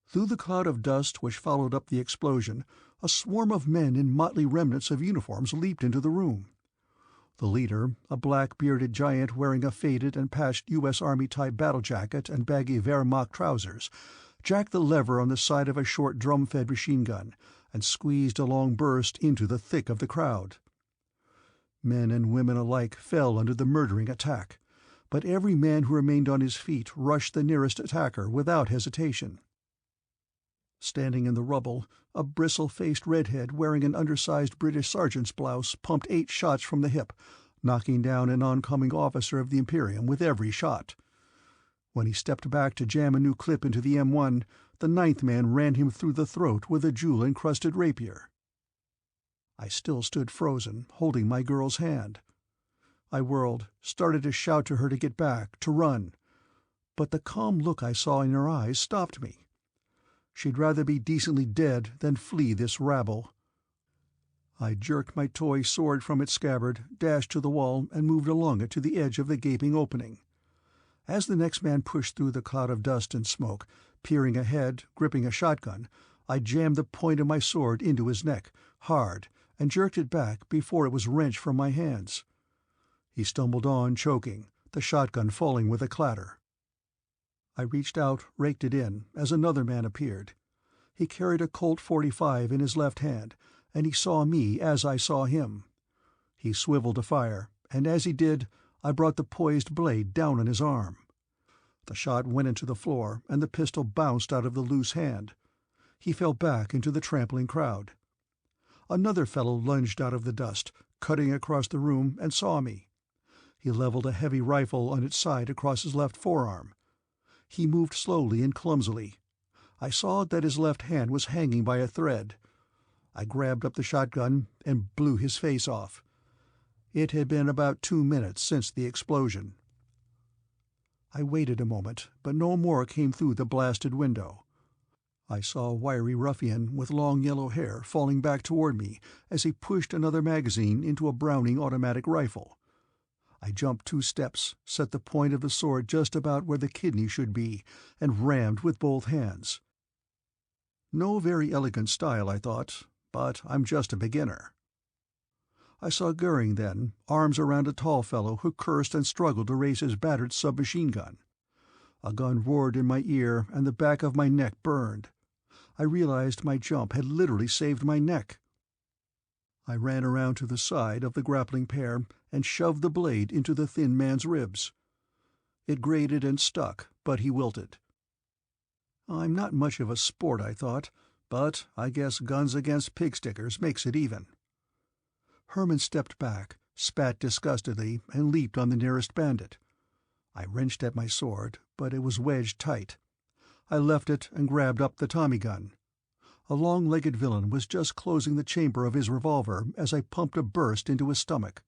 Through the cloud of dust which followed up the explosion, a swarm of men in motley remnants of uniforms leaped into the room. The leader, a black-bearded giant wearing a faded and patched U.S. Army-type battle jacket and baggy Wehrmacht trousers, jacked the lever on the side of a short drum-fed machine gun, and squeezed a long burst into the thick of the crowd. Men and women alike fell under the murdering attack, but every man who remained on his feet rushed the nearest attacker without hesitation. Standing in the rubble, a bristle-faced redhead wearing an undersized British sergeant's blouse pumped 8 shots from the hip, knocking down an oncoming officer of the Imperium with every shot. When he stepped back to jam a new clip into the M1, the 9th man ran him through the throat with a jewel-encrusted rapier. I still stood frozen, holding my girl's hand. I whirled, started to shout to her to get back, to run. But the calm look I saw in her eyes stopped me. She'd rather be decently dead than flee this rabble. I jerked my toy sword from its scabbard, dashed to the wall, and moved along it to the edge of the gaping opening. As the next man pushed through the cloud of dust and smoke, peering ahead, gripping a shotgun, I jammed the point of my sword into his neck, hard, and jerked it back before it was wrenched from my hands. He stumbled on, choking, the shotgun falling with a clatter. I reached out, raked it in, as another man appeared. He carried a Colt .45 in his left hand, and he saw me as I saw him. He swiveled to fire, and as he did, I brought the poised blade down on his arm. The shot went into the floor, and the pistol bounced out of the loose hand. He fell back into the trampling crowd. Another fellow lunged out of the dust, cutting across the room, and saw me. He leveled a heavy rifle on its side across his left forearm. He moved slowly and clumsily. I saw that his left hand was hanging by a thread. I grabbed up the shotgun and blew his face off. It had been about 2 minutes since the explosion. I waited a moment, but no more came through the blasted window. I saw a wiry ruffian with long yellow hair falling back toward me as he pushed another magazine into a Browning automatic rifle. I jumped 2 steps, set the point of the sword just about where the kidney should be, and rammed with both hands. No very elegant style, I thought, but I'm just a beginner. I saw Goering then, arms around a tall fellow who cursed and struggled to raise his battered submachine gun. A gun roared in my ear and the back of my neck burned. I realized my jump had literally saved my neck. I ran around to the side of the grappling pair and shoved the blade into the thin man's ribs. It grated and stuck, but he wilted. I'm not much of a sport, I thought, but I guess guns against pig-stickers makes it even. Herman stepped back, spat disgustedly, and leaped on the nearest bandit. I wrenched at my sword, but it was wedged tight. I left it and grabbed up the Tommy gun. A long-legged villain was just closing the chamber of his revolver as I pumped a burst into his stomach.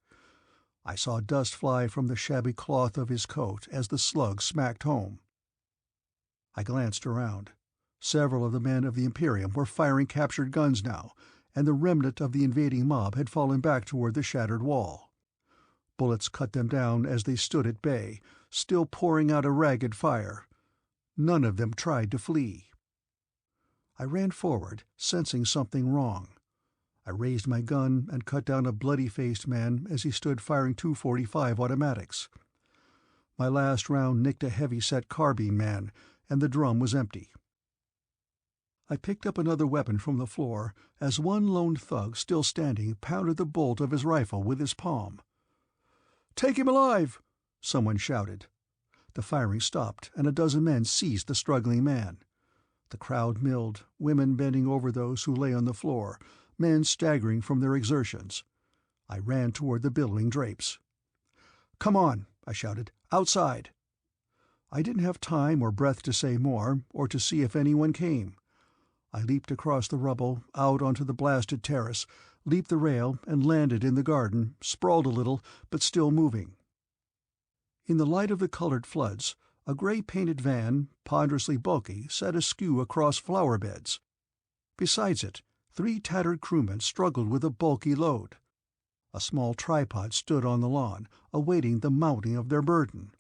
I saw dust fly from the shabby cloth of his coat as the slug smacked home. I glanced around. Several of the men of the Imperium were firing captured guns now, and the remnant of the invading mob had fallen back toward the shattered wall. Bullets cut them down as they stood at bay, still pouring out a ragged fire. None of them tried to flee. I ran forward, sensing something wrong. I raised my gun and cut down a bloody-faced man as he stood firing 245 automatics. My last round nicked a heavy-set carbine man, and the drum was empty. I picked up another weapon from the floor as one lone thug still standing pounded the bolt of his rifle with his palm. "Take him alive!" someone shouted. The firing stopped, and a dozen men seized the struggling man. The crowd milled, women bending over those who lay on the floor, men staggering from their exertions. I ran toward the billowing drapes. "Come on," I shouted. "Outside!" I didn't have time or breath to say more, or to see if anyone came. I leaped across the rubble, out onto the blasted terrace, leaped the rail, and landed in the garden, sprawled a little, but still moving. In the light of the colored floods, a gray-painted van, ponderously bulky, sat askew across flower beds. Besides it, 3 tattered crewmen struggled with a bulky load. A small tripod stood on the lawn, awaiting the mounting of their burden.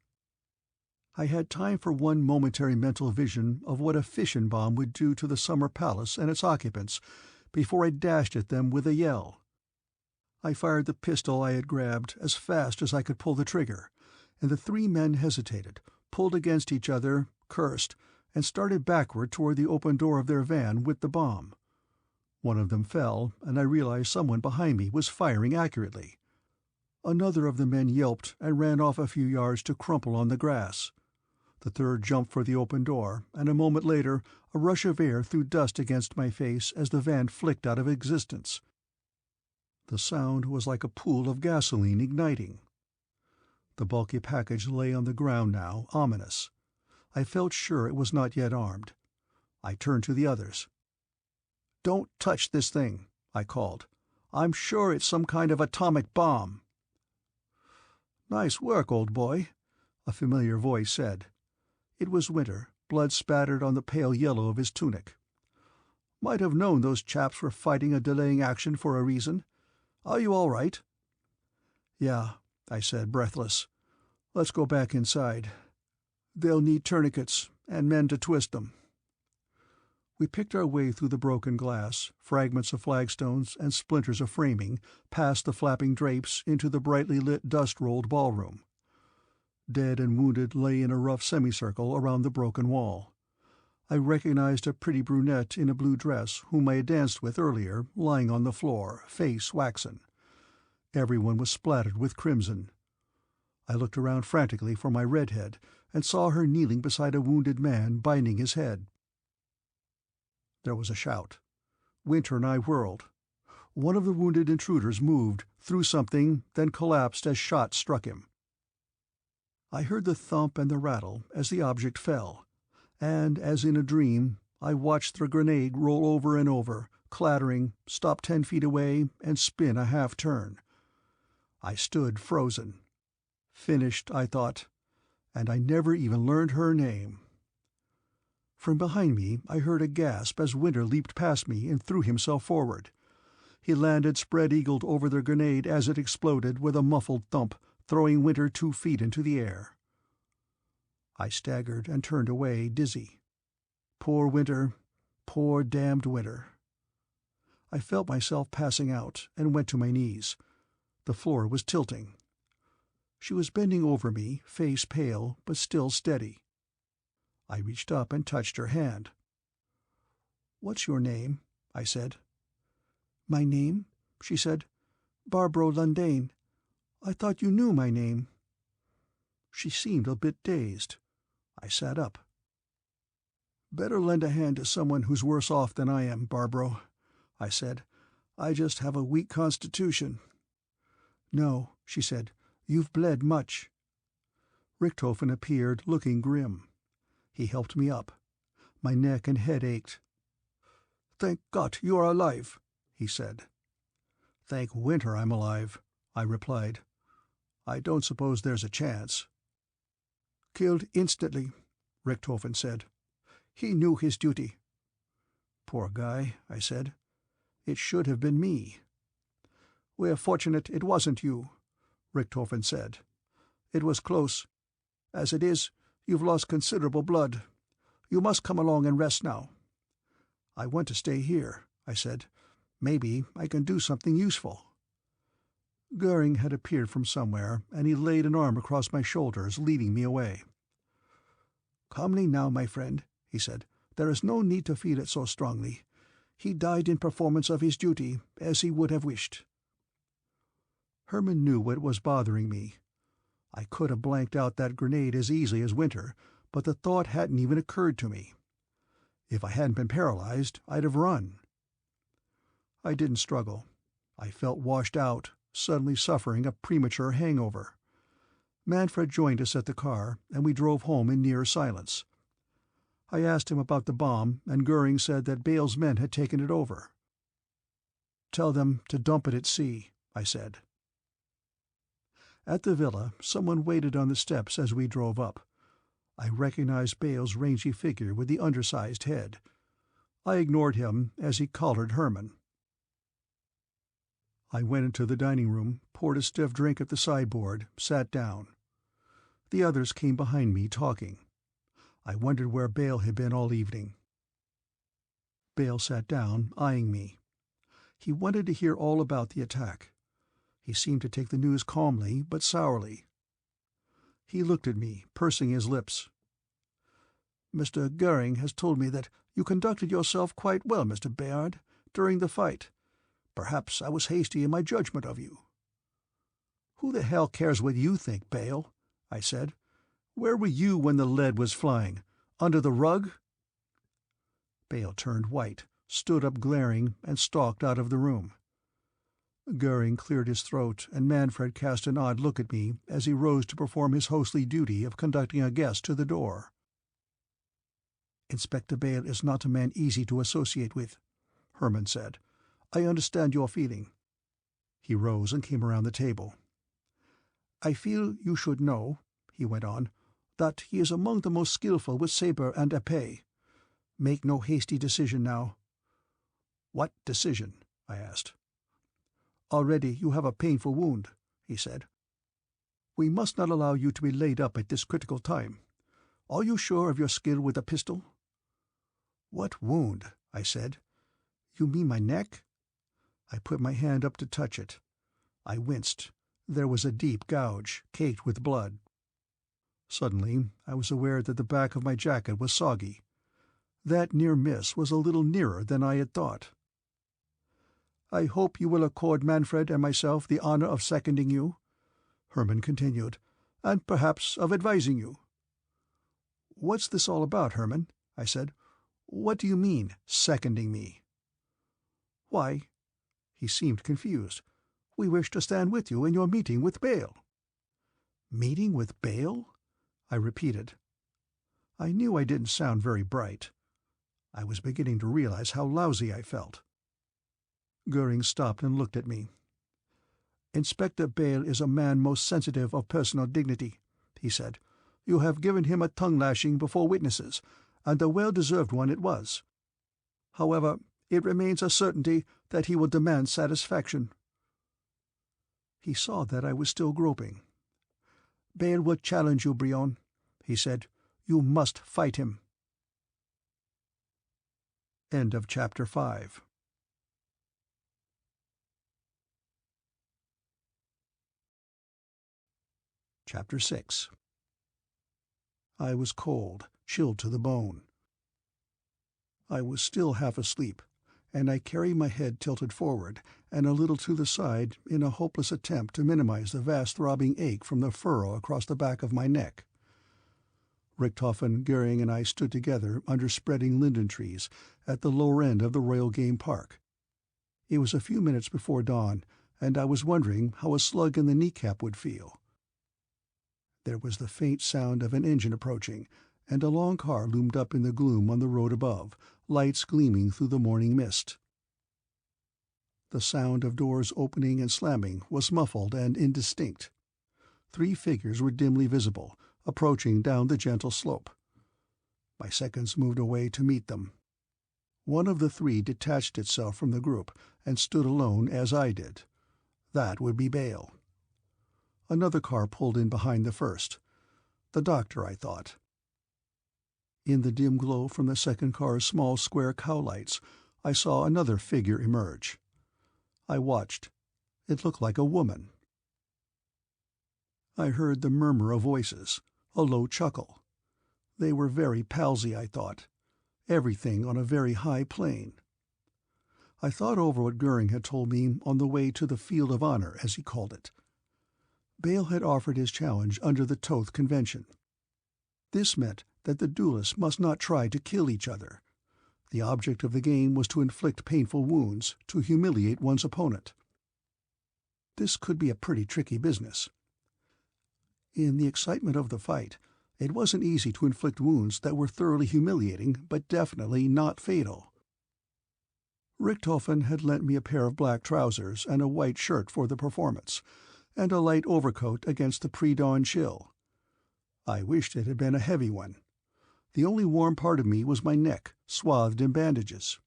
I had time for one momentary mental vision of what a fission bomb would do to the summer palace and its occupants before I dashed at them with a yell. I fired the pistol I had grabbed as fast as I could pull the trigger, and the 3 men hesitated, pulled against each other, cursed, and started backward toward the open door of their van with the bomb. One of them fell, and I realized someone behind me was firing accurately. Another of the men yelped and ran off a few yards to crumple on the grass. The third jumped for the open door, and a moment later a rush of air threw dust against my face as the van flicked out of existence. The sound was like a pool of gasoline igniting. The bulky package lay on the ground now, ominous. I felt sure it was not yet armed. I turned to the others. "Don't touch this thing," I called. "I'm sure it's some kind of atomic bomb." "Nice work, old boy," a familiar voice said. It was Winter, blood spattered on the pale yellow of his tunic. "Might have known those chaps were fighting a delaying action for a reason. Are you all right?" "Yeah," I said, breathless. "Let's go back inside. They'll need tourniquets and men to twist them." We picked our way through the broken glass, fragments of flagstones, and splinters of framing, past the flapping drapes, into the brightly lit, dust-rolled ballroom. Dead and wounded lay in a rough semicircle around the broken wall. I recognized a pretty brunette in a blue dress whom I had danced with earlier, lying on the floor, face waxen. Everyone was splattered with crimson. I looked around frantically for my redhead, and saw her kneeling beside a wounded man, binding his head. There was a shout. Winter and I whirled. One of the wounded intruders moved, threw something, then collapsed as shots struck him. I heard the thump and the rattle as the object fell, and, as in a dream, I watched the grenade roll over and over, clattering, stop 10 feet away, and spin a half-turn. I stood frozen. Finished, I thought, and I never even learned her name. From behind me I heard a gasp as Winter leaped past me and threw himself forward. He landed spread-eagled over the grenade as it exploded with a muffled thump, throwing Winter 2 feet into the air. I staggered and turned away, dizzy. Poor Winter, poor damned Winter. I felt myself passing out and went to my knees. The floor was tilting. She was bending over me, face pale, but still steady. I reached up and touched her hand. "What's your name?" I said. "My name?" she said. "Barbro Lundane. I thought you knew my name." She seemed a bit dazed. I sat up. "Better lend a hand to someone who's worse off than I am, Barbro," I said. "I just have a weak constitution." "No," she said. "You've bled much." Richthofen appeared, looking grim. He helped me up. My neck and head ached. "Thank God you are alive," he said. "Thank Winter I'm alive," I replied. "I don't suppose there's a chance." "Killed instantly," Richthofen said. "He knew his duty." "Poor guy," I said. "It should have been me." "We're fortunate it wasn't you," Richthofen said. "It was close. As it is, you've lost considerable blood. You must come along and rest now." "I want to stay here," I said. "Maybe I can do something useful." Goering had appeared from somewhere, and he laid an arm across my shoulders, leading me away. "Calmly now, my friend," he said. "There is no need to feel it so strongly. He died in performance of his duty, as he would have wished." Herman knew what was bothering me. I could have blanked out that grenade as easily as Winter, but the thought hadn't even occurred to me. If I hadn't been paralyzed, I'd have run. I didn't struggle. I felt washed out, suddenly suffering a premature hangover. Manfred joined us at the car, and we drove home in near silence. I asked him about the bomb, and Goering said that Bale's men had taken it over. "Tell them to dump it at sea," I said. At the villa, someone waited on the steps as we drove up. I recognized Bale's rangy figure with the undersized head. I ignored him as he collared Herman. I went into the dining room, poured a stiff drink at the sideboard, sat down. The others came behind me, talking. I wondered where Bale had been all evening. Bale sat down, eyeing me. He wanted to hear all about the attack. He seemed to take the news calmly, but sourly. He looked at me, pursing his lips. "Mr. Goering has told me that you conducted yourself quite well, Mr. Bayard, during the fight. Perhaps I was hasty in my judgment of you." "Who the hell cares what you think, Bale?" I said. "Where were you when the lead was flying? Under the rug?" Bale turned white, stood up glaring, and stalked out of the room. Goering cleared his throat, and Manfred cast an odd look at me as he rose to perform his hostly duty of conducting a guest to the door. "Inspector Bale is not a man easy to associate with," Herman said. "I understand your feeling." He rose and came around the table. "I feel you should know," he went on, "that he is among the most skillful with saber and épée. Make no hasty decision now." "What decision?" I asked. "Already you have a painful wound," he said. "We must not allow you to be laid up at this critical time. Are you sure of your skill with a pistol?" "What wound?" I said. "You mean my neck?" I put my hand up to touch it. I winced. There was a deep gouge, caked with blood. Suddenly I was aware that the back of my jacket was soggy. That near miss was a little nearer than I had thought. "I hope you will accord Manfred and myself the honor of seconding you," Herman continued, "and perhaps of advising you." "What's this all about, Herman?" I said. "What do you mean, seconding me?" "Why," he seemed confused, "we wish to stand with you in your meeting with Bale." "Meeting with Bale?" I repeated. I knew I didn't sound very bright. I was beginning to realize how lousy I felt. Goering stopped and looked at me. "Inspector Bale is a man most sensitive of personal dignity," he said. "You have given him a tongue-lashing before witnesses, and a well-deserved one it was. However, it remains a certainty that he will demand satisfaction." He saw that I was still groping. "Bale will challenge you, Brion," he said. "You must fight him." End of Chapter 5. Chapter 6. I was cold, chilled to the bone. I was still half asleep, and I carried my head tilted forward and a little to the side in a hopeless attempt to minimize the vast throbbing ache from the furrow across the back of my neck. Richthofen, Goering, and I stood together under spreading linden trees at the lower end of the Royal Game Park. It was a few minutes before dawn, and I was wondering how a slug in the kneecap would feel. There was the faint sound of an engine approaching, and a long car loomed up in the gloom on the road above, lights gleaming through the morning mist. The sound of doors opening and slamming was muffled and indistinct. 3 figures were dimly visible, approaching down the gentle slope. My seconds moved away to meet them. One of the 3 detached itself from the group and stood alone as I did. That would be Bale. Another car pulled in behind the first. The doctor, I thought. In the dim glow from the second car's small square cowlights, I saw another figure emerge. I watched. It looked like a woman. I heard the murmur of voices, a low chuckle. They were very palsy, I thought. Everything on a very high plane. I thought over what Goering had told me on the way to the field of honor, as he called it. Bale had offered his challenge under the Toth Convention. This meant that the duelists must not try to kill each other. The object of the game was to inflict painful wounds, to humiliate one's opponent. This could be a pretty tricky business. In the excitement of the fight, it wasn't easy to inflict wounds that were thoroughly humiliating but definitely not fatal. Richthofen had lent me a pair of black trousers and a white shirt for the performance, and a light overcoat against the pre-dawn chill. I wished it had been a heavy one. The only warm part of me was my neck, swathed in bandages.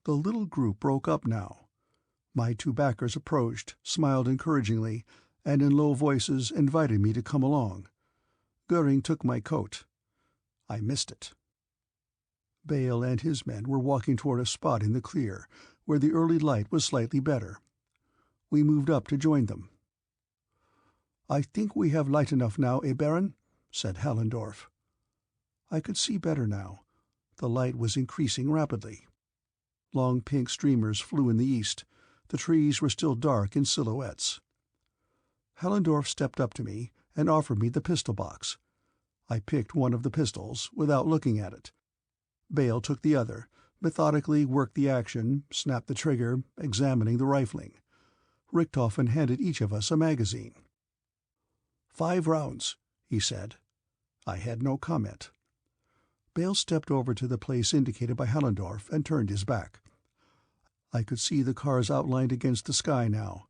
The little group broke up now. My 2 backers approached, smiled encouragingly, and in low voices invited me to come along. Goering took my coat. I missed it. Bale and his men were walking toward a spot in the clear, where the early light was slightly better. We moved up to join them. "I think we have light enough now, Baron?" said Hallendorf. I could see better now. The light was increasing rapidly. Long pink streamers flew in the east. The trees were still dark in silhouettes. Hellendorf stepped up to me and offered me the pistol box. I picked one of the pistols, without looking at it. Bale took the other, methodically worked the action, snapped the trigger, examining the rifling. Richthofen handed each of us a magazine. 5 rounds, he said. I had no comment. Bale stepped over to the place indicated by Hellendorf and turned his back. I could see the cars outlined against the sky now.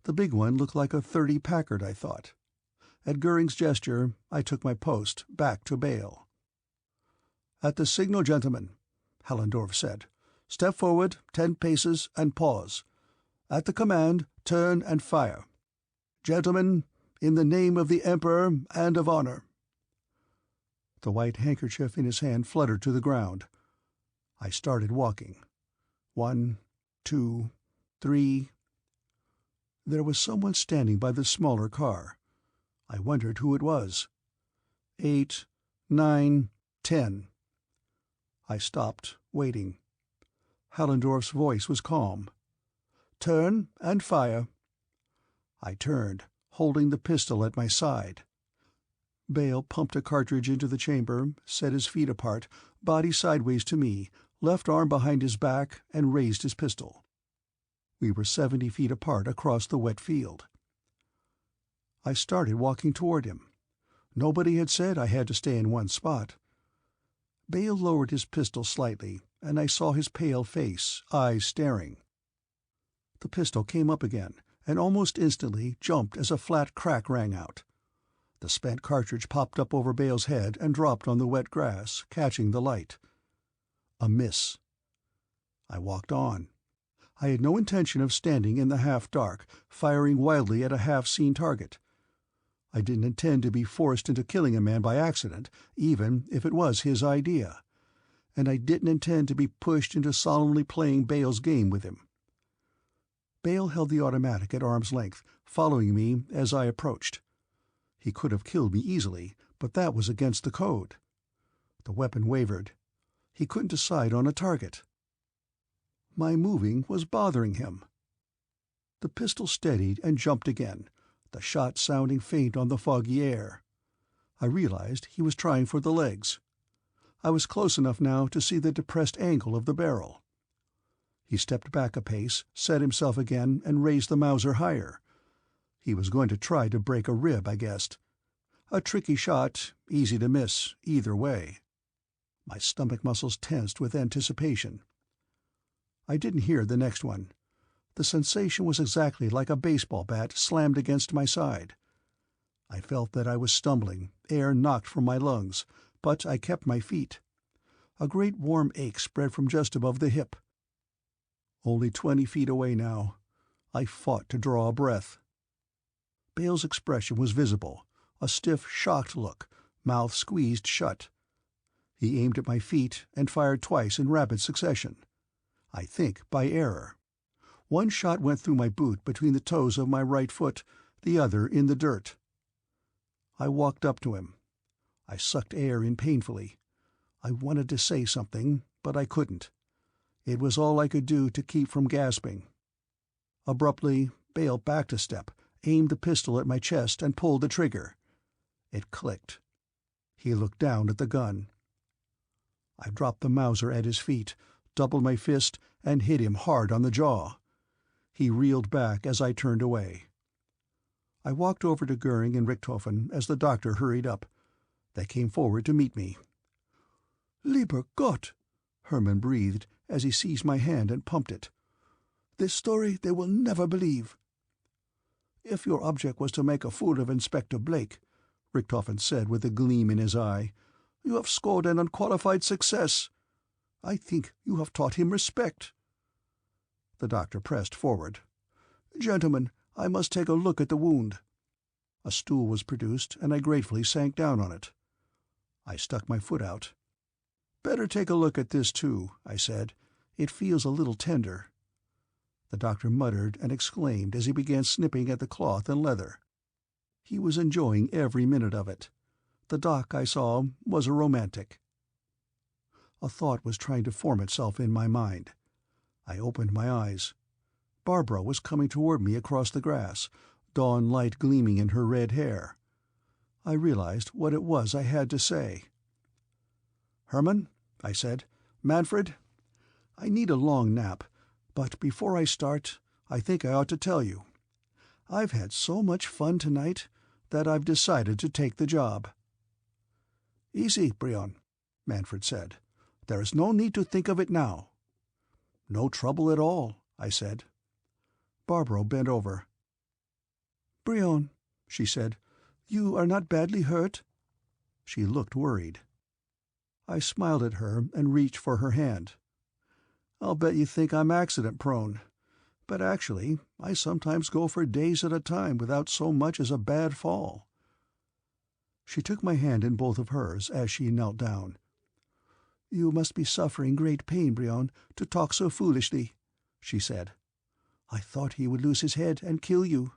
The big one looked like a .30 Packard, I thought. At Goering's gesture, I took my post, back to Bale. "At the signal, gentlemen," Hellendorf said. "Step forward 10 paces and pause. At the command, turn and fire. Gentlemen, in the name of the Emperor and of honor." The white handkerchief in his hand fluttered to the ground. I started walking. 1, 2, 3. There was someone standing by the smaller car. I wondered who it was. 8, 9, 10. I stopped, waiting. Hellendorf's voice was calm. "Turn and fire." I turned, holding the pistol at my side. Bale pumped a cartridge into the chamber, set his feet apart, body sideways to me, left arm behind his back, and raised his pistol. We were 70 feet apart across the wet field. I started walking toward him. Nobody had said I had to stay in one spot. Bale lowered his pistol slightly, and I saw his pale face, eyes staring. The pistol came up again, and almost instantly jumped as a flat crack rang out. The spent cartridge popped up over Bale's head and dropped on the wet grass, catching the light. A miss. I walked on. I had no intention of standing in the half-dark, firing wildly at a half-seen target. I didn't intend to be forced into killing a man by accident, even if it was his idea. And I didn't intend to be pushed into solemnly playing Bale's game with him. Bale held the automatic at arm's length, following me as I approached. He could have killed me easily, but that was against the code. The weapon wavered. He couldn't decide on a target. My moving was bothering him. The pistol steadied and jumped again, the shot sounding faint on the foggy air. I realized he was trying for the legs. I was close enough now to see the depressed angle of the barrel. He stepped back a pace, set himself again, and raised the Mauser higher. He was going to try to break a rib, I guessed. A tricky shot, easy to miss, either way. My stomach muscles tensed with anticipation. I didn't hear the next one. The sensation was exactly like a baseball bat slammed against my side. I felt that I was stumbling, air knocked from my lungs, but I kept my feet. A great warm ache spread from just above the hip. Only 20 feet away now. I fought to draw a breath. Bale's expression was visible, a stiff, shocked look, mouth squeezed shut. He aimed at my feet and fired twice in rapid succession. I think by error. One shot went through my boot between the toes of my right foot, the other in the dirt. I walked up to him. I sucked air in painfully. I wanted to say something, but I couldn't. It was all I could do to keep from gasping. Abruptly, Bale backed a step, aimed the pistol at my chest, and pulled the trigger. It clicked. He looked down at the gun. I dropped the Mauser at his feet, doubled my fist, and hit him hard on the jaw. He reeled back as I turned away. I walked over to Goering and Richthofen as the doctor hurried up. They came forward to meet me. "Lieber Gott!" Hermann breathed as he seized my hand and pumped it. "This story they will never believe." "If your object was to make a fool of Inspector Blake," Richthofen said with a gleam in his eye, "you have scored an unqualified success. I think you have taught him respect." The doctor pressed forward. "Gentlemen, I must take a look at the wound." A stool was produced, and I gratefully sank down on it. I stuck my foot out. "Better take a look at this too," I said. "It feels a little tender." The doctor muttered and exclaimed as he began snipping at the cloth and leather. He was enjoying every minute of it. The doc, I saw, was a romantic. A thought was trying to form itself in my mind. I opened my eyes. Barbara was coming toward me across the grass, dawn light gleaming in her red hair. I realized what it was I had to say. "Herman," I said, "Manfred, I need a long nap, but before I start, I think I ought to tell you. I've had so much fun tonight that I've decided to take the job." "Easy, Brion," Manfred said. "There is no need to think of it now." "No trouble at all," I said. Barbara bent over. "Brion," she said, "you are not badly hurt?" She looked worried. I smiled at her and reached for her hand. "I'll bet you think I'm accident-prone. But actually, I sometimes go for days at a time without so much as a bad fall." She took my hand in both of hers as she knelt down. "You must be suffering great pain, Brion, to talk so foolishly," she said. "I thought he would lose his head and kill you."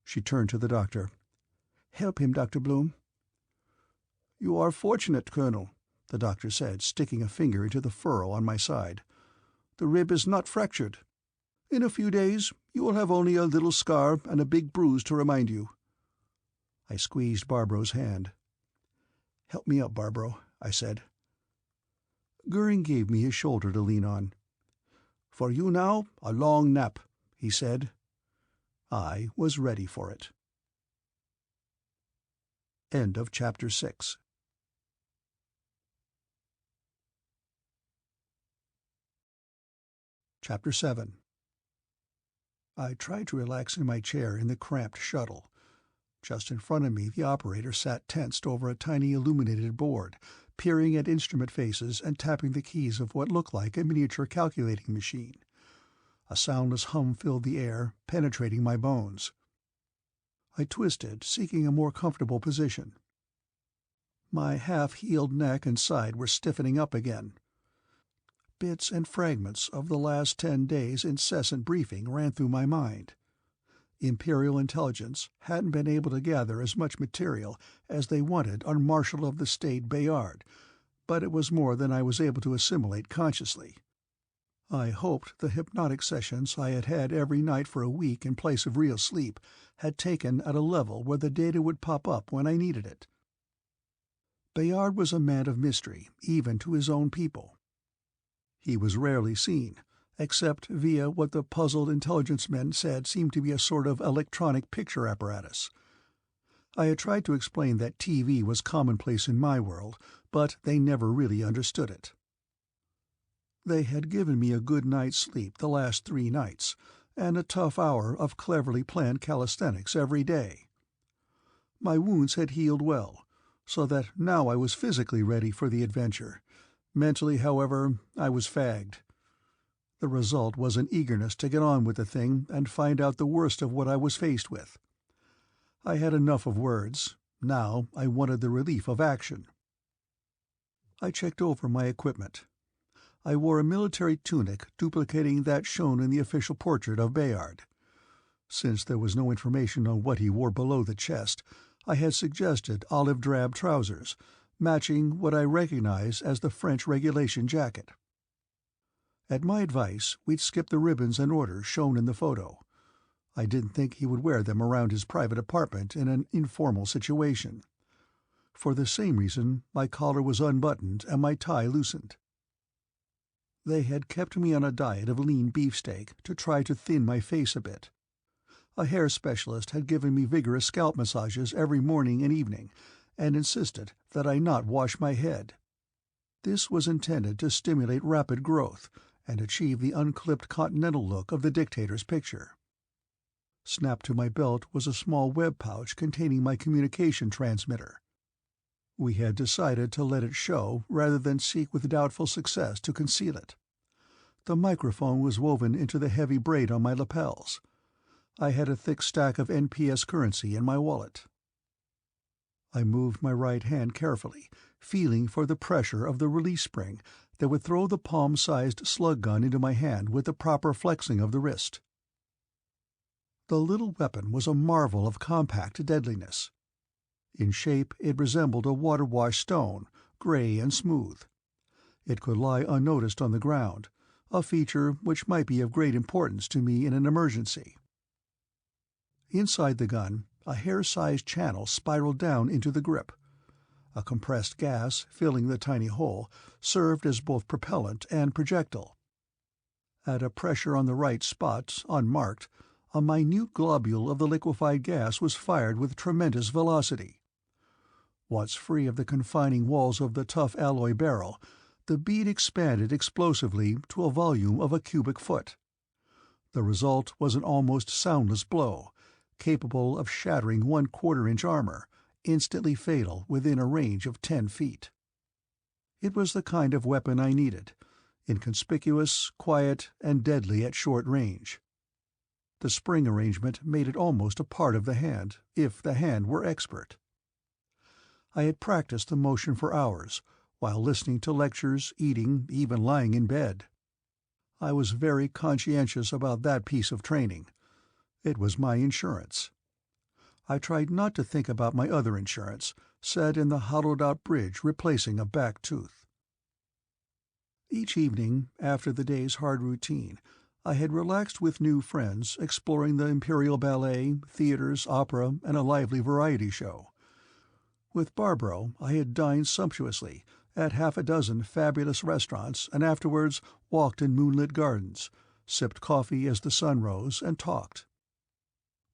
She turned to the doctor. "Help him, Dr. Bloom." "You are fortunate, Colonel," the doctor said, sticking a finger into the furrow on my side. "The rib is not fractured. In a few days you will have only a little scar and a big bruise to remind you." I squeezed Barbara's hand. "Help me up, Barbara," I said. Goering gave me his shoulder to lean on. "For you now, a long nap," he said. I was ready for it. End of Chapter 6. Chapter 7. I tried to relax in my chair in the cramped shuttle. Just in front of me the operator sat tensed over a tiny illuminated board, peering at instrument faces and tapping the keys of what looked like a miniature calculating machine. A soundless hum filled the air, penetrating my bones. I twisted, seeking a more comfortable position. My half-healed neck and side were stiffening up again. Bits and fragments of the last 10 days' incessant briefing ran through my mind. Imperial intelligence hadn't been able to gather as much material as they wanted on Marshal of the State Bayard, but it was more than I was able to assimilate consciously. I hoped the hypnotic sessions I had had every night for a week in place of real sleep had taken at a level where the data would pop up when I needed it. Bayard was a man of mystery, even to his own people. He was rarely seen, except via what the puzzled intelligence men said seemed to be a sort of electronic picture apparatus. I had tried to explain that TV was commonplace in my world, but they never really understood it. They had given me a good night's sleep the last 3 nights, and a tough hour of cleverly planned calisthenics every day. My wounds had healed well, so that now I was physically ready for the adventure. Mentally, however, I was fagged. The result was an eagerness to get on with the thing and find out the worst of what I was faced with. I had enough of words. Now I wanted the relief of action. I checked over my equipment. I wore a military tunic duplicating that shown in the official portrait of Bayard. Since there was no information on what he wore below the chest, I had suggested olive drab trousers, matching what I recognized as the French regulation jacket. At my advice, we'd skip the ribbons and orders shown in the photo. I didn't think he would wear them around his private apartment in an informal situation. For the same reason, my collar was unbuttoned and my tie loosened. They had kept me on a diet of lean beefsteak to try to thin my face a bit. A hair specialist had given me vigorous scalp massages every morning and evening, and insisted that I not wash my head. This was intended to stimulate rapid growth and achieve the unclipped continental look of the dictator's picture. Snapped to my belt was a small web pouch containing my communication transmitter. We had decided to let it show rather than seek with doubtful success to conceal it. The microphone was woven into the heavy braid on my lapels. I had a thick stack of NPS currency in my wallet. I moved my right hand carefully, feeling for the pressure of the release spring that would throw the palm-sized slug gun into my hand with the proper flexing of the wrist. The little weapon was a marvel of compact deadliness. In shape it resembled a water-washed stone, gray and smooth. It could lie unnoticed on the ground, a feature which might be of great importance to me in an emergency. Inside the gun, a hair-sized channel spiraled down into the grip. A compressed gas, filling the tiny hole, served as both propellant and projectile. At a pressure on the right spot, unmarked, a minute globule of the liquefied gas was fired with tremendous velocity. Once free of the confining walls of the tough alloy barrel, the bead expanded explosively to a volume of a cubic foot. The result was an almost soundless blow, capable of shattering 1/4-inch armor, instantly fatal within a range of 10 feet. It was the kind of weapon I needed, inconspicuous, quiet, and deadly at short range. The spring arrangement made it almost a part of the hand, if the hand were expert. I had practiced the motion for hours, while listening to lectures, eating, even lying in bed. I was very conscientious about that piece of training. It was my insurance. I tried not to think about my other insurance, set in the hollowed-out bridge replacing a back tooth. Each evening, after the day's hard routine, I had relaxed with new friends, exploring the Imperial Ballet, theaters, opera, and a lively variety show. With Barbaro I had dined sumptuously at half a dozen fabulous restaurants, and afterwards walked in moonlit gardens, sipped coffee as the sun rose, and talked.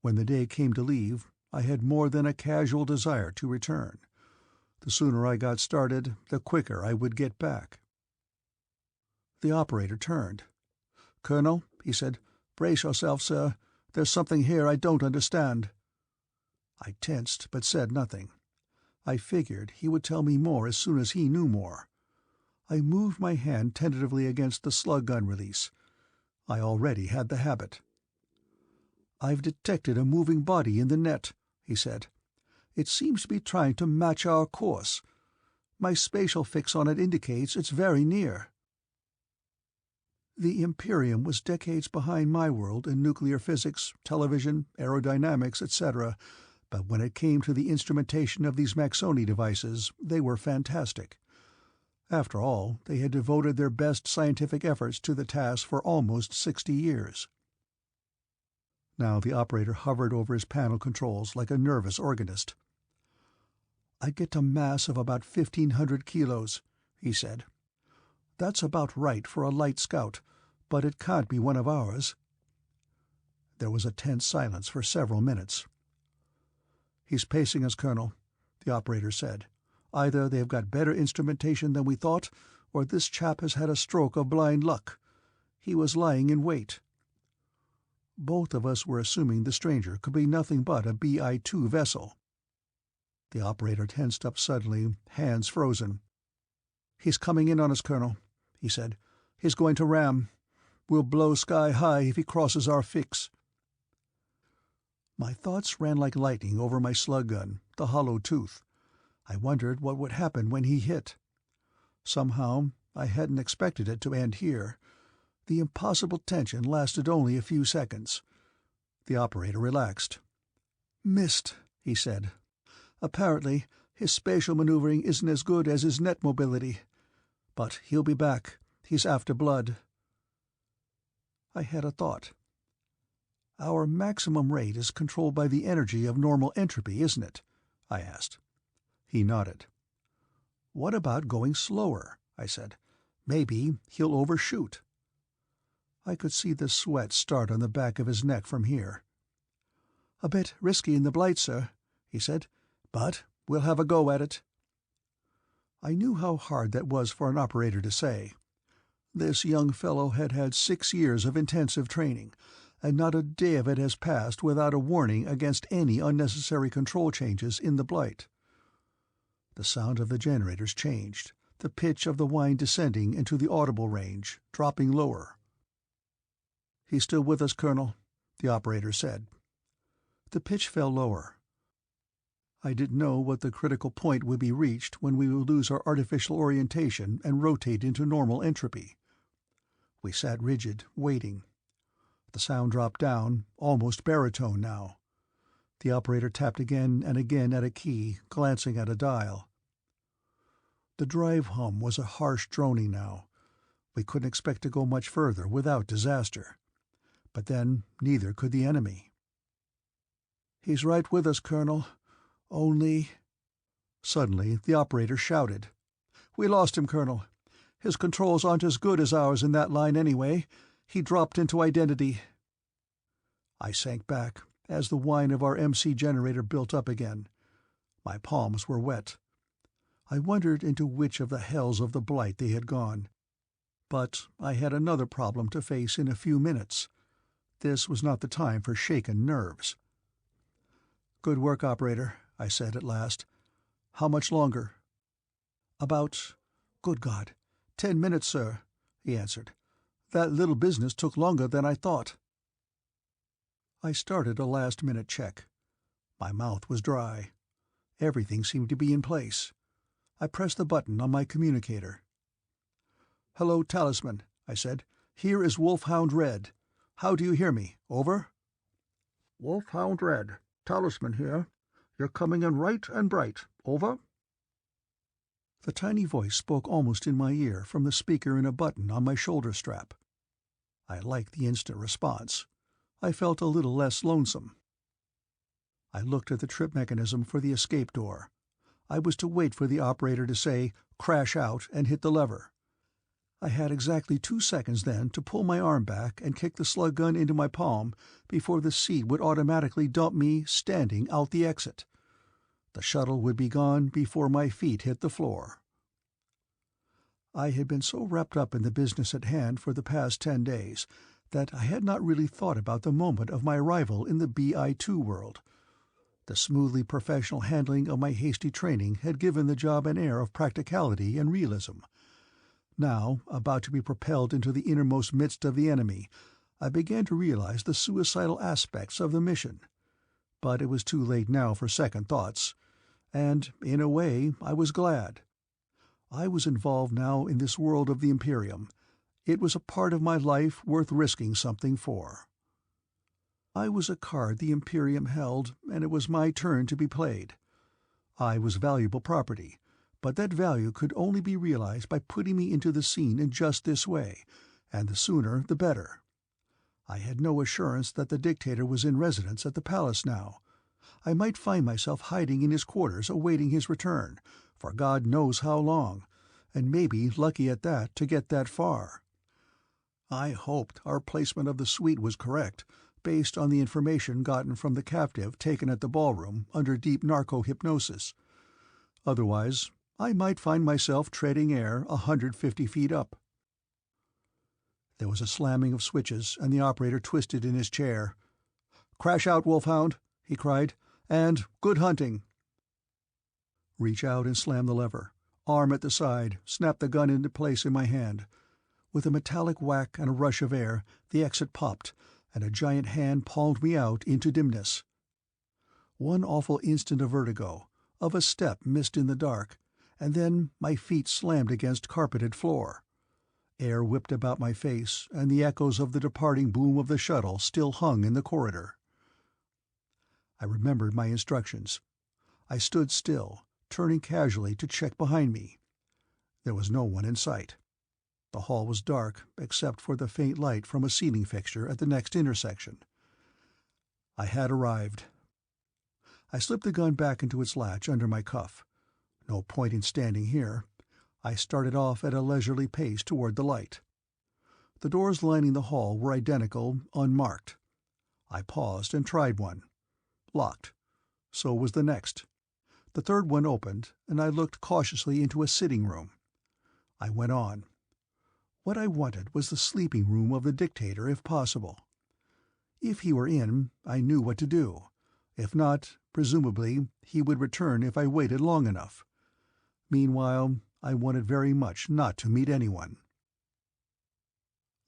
When the day came to leave, I had more than a casual desire to return. The sooner I got started, the quicker I would get back. The operator turned. "Colonel," he said, "brace yourself, sir. There's something here I don't understand." I tensed, but said nothing. I figured he would tell me more as soon as he knew more. I moved my hand tentatively against the slug gun release. I already had the habit. "I've detected a moving body in the net," he said. "It seems to be trying to match our course. My spatial fix on it indicates it's very near." The Imperium was decades behind my world in nuclear physics, television, aerodynamics, etc., but when it came to the instrumentation of these Maxoni devices, they were fantastic. After all, they had devoted their best scientific efforts to the task for almost 60 years. Now the operator hovered over his panel controls like a nervous organist. "I get a mass of about 1,500 kilos," he said. "That's about right for a light scout, but it can't be one of ours." There was a tense silence for several minutes. "He's pacing us, Colonel," the operator said. "Either they've got better instrumentation than we thought, or this chap has had a stroke of blind luck. He was lying in wait." Both of us were assuming the stranger could be nothing but a BI-2 vessel. The operator tensed up suddenly, hands frozen. "He's coming in on us, Colonel," he said. "He's going to ram. We'll blow sky high if he crosses our fix." My thoughts ran like lightning over my slug gun, the hollow tooth. I wondered what would happen when he hit. Somehow, I hadn't expected it to end here. The impossible tension lasted only a few seconds. The operator relaxed. "Missed," he said. "Apparently, his spatial maneuvering isn't as good as his net mobility. But he'll be back. He's after blood." I had a thought. "Our maximum rate is controlled by the energy of normal entropy, isn't it?" I asked. He nodded. "What about going slower?" I said. "Maybe he'll overshoot." I could see the sweat start on the back of his neck from here. "A bit risky in the blight, sir," he said, "but we'll have a go at it." I knew how hard that was for an operator to say. This young fellow had had 6 years of intensive training, and not a day of it has passed without a warning against any unnecessary control changes in the blight. The sound of the generators changed, the pitch of the whine descending into the audible range, dropping lower. "He's still with us, Colonel," the operator said. The pitch fell lower. I didn't know what the critical point would be reached when we would lose our artificial orientation and rotate into normal entropy. We sat rigid, waiting. The sound dropped down, almost baritone now. The operator tapped again and again at a key, glancing at a dial. The drive hum was a harsh droning now. We couldn't expect to go much further without disaster. But then neither could the enemy. "He's right with us, Colonel. Only—" Suddenly the operator shouted. "We lost him, Colonel. His controls aren't as good as ours in that line anyway. He dropped into identity." I sank back as the whine of our MC generator built up again. My palms were wet. I wondered into which of the hells of the Blight they had gone. But I had another problem to face in a few minutes. This was not the time for shaken nerves. "Good work, operator," I said at last. "How much longer?" "Good God, 10 minutes, sir," he answered. "That little business took longer than I thought." I started a last-minute check. My mouth was dry. Everything seemed to be in place. I pressed the button on my communicator. "Hello, Talisman," I said. "Here is Wolfhound Red. How do you hear me? Over?" "Wolfhound Red. Talisman here. You're coming in right and bright. Over?" The tiny voice spoke almost in my ear from the speaker in a button on my shoulder strap. I liked the instant response. I felt a little less lonesome. I looked at the trip mechanism for the escape door. I was to wait for the operator to say, "Crash out," and hit the lever. I had exactly 2 seconds then to pull my arm back and kick the slug gun into my palm before the seat would automatically dump me, standing, out the exit. The shuttle would be gone before my feet hit the floor. I had been so wrapped up in the business at hand for the past 10 days that I had not really thought about the moment of my arrival in the BI-2 world. The smoothly professional handling of my hasty training had given the job an air of practicality and realism. Now, about to be propelled into the innermost midst of the enemy, I began to realize the suicidal aspects of the mission. But it was too late now for second thoughts, and, in a way, I was glad. I was involved now in this world of the Imperium. It was a part of my life worth risking something for. I was a card the Imperium held, and it was my turn to be played. I was valuable property, but that value could only be realized by putting me into the scene in just this way, and the sooner the better. I had no assurance that the dictator was in residence at the palace now. I might find myself hiding in his quarters awaiting his return, for God knows how long, and maybe lucky at that to get that far. I hoped our placement of the suite was correct, based on the information gotten from the captive taken at the ballroom under deep narco-hypnosis. Otherwise, I might find myself treading air 150 feet up. There was a slamming of switches, and the operator twisted in his chair. "Crash out, Wolfhound," he cried, "and good hunting." Reach out and slam the lever. Arm at the side, snap the gun into place in my hand. With a metallic whack and a rush of air, the exit popped, and a giant hand palmed me out into dimness. One awful instant of vertigo, of a step missed in the dark, and then my feet slammed against carpeted floor. Air whipped about my face, and the echoes of the departing boom of the shuttle still hung in the corridor. I remembered my instructions. I stood still, turning casually to check behind me. There was no one in sight. The hall was dark, except for the faint light from a ceiling fixture at the next intersection. I had arrived. I slipped the gun back into its latch under my cuff. No point in standing here. I started off at a leisurely pace toward the light. The doors lining the hall were identical, unmarked. I paused and tried one. Locked. So was the next. The third one opened, and I looked cautiously into a sitting room. I went on. What I wanted was the sleeping room of the dictator, if possible. If he were in, I knew what to do. If not, presumably, he would return if I waited long enough. Meanwhile, I wanted very much not to meet anyone.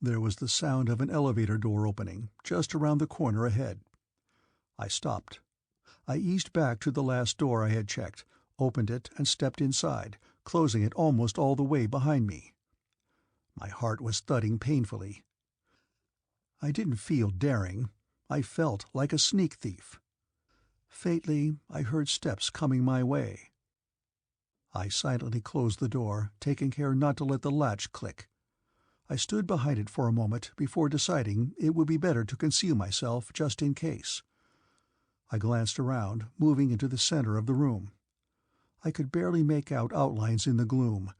There was the sound of an elevator door opening, just around the corner ahead. I stopped. I eased back to the last door I had checked, opened it, and stepped inside, closing it almost all the way behind me. My heart was thudding painfully. I didn't feel daring. I felt like a sneak thief. Faintly, I heard steps coming my way. I silently closed the door, taking care not to let the latch click. I stood behind it for a moment before deciding it would be better to conceal myself just in case. I glanced around, moving into the center of the room. I could barely make out outlines in the gloom.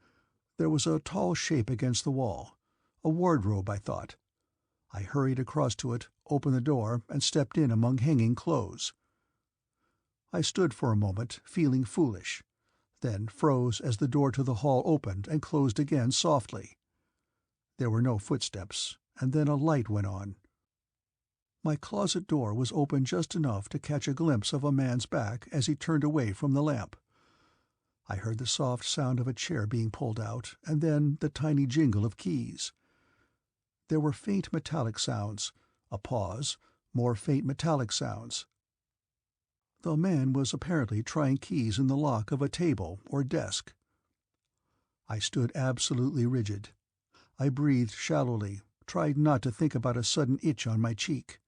There was a tall shape against the wall. A wardrobe, I thought. I hurried across to it, opened the door, and stepped in among hanging clothes. I stood for a moment, feeling foolish, then froze as the door to the hall opened and closed again softly. There were no footsteps, and then a light went on. My closet door was open just enough to catch a glimpse of a man's back as he turned away from the lamp. I heard the soft sound of a chair being pulled out, and then the tiny jingle of keys. There were faint metallic sounds, a pause, more faint metallic sounds. The man was apparently trying keys in the lock of a table or desk. I stood absolutely rigid. I breathed shallowly, tried not to think about a sudden itch on my cheek.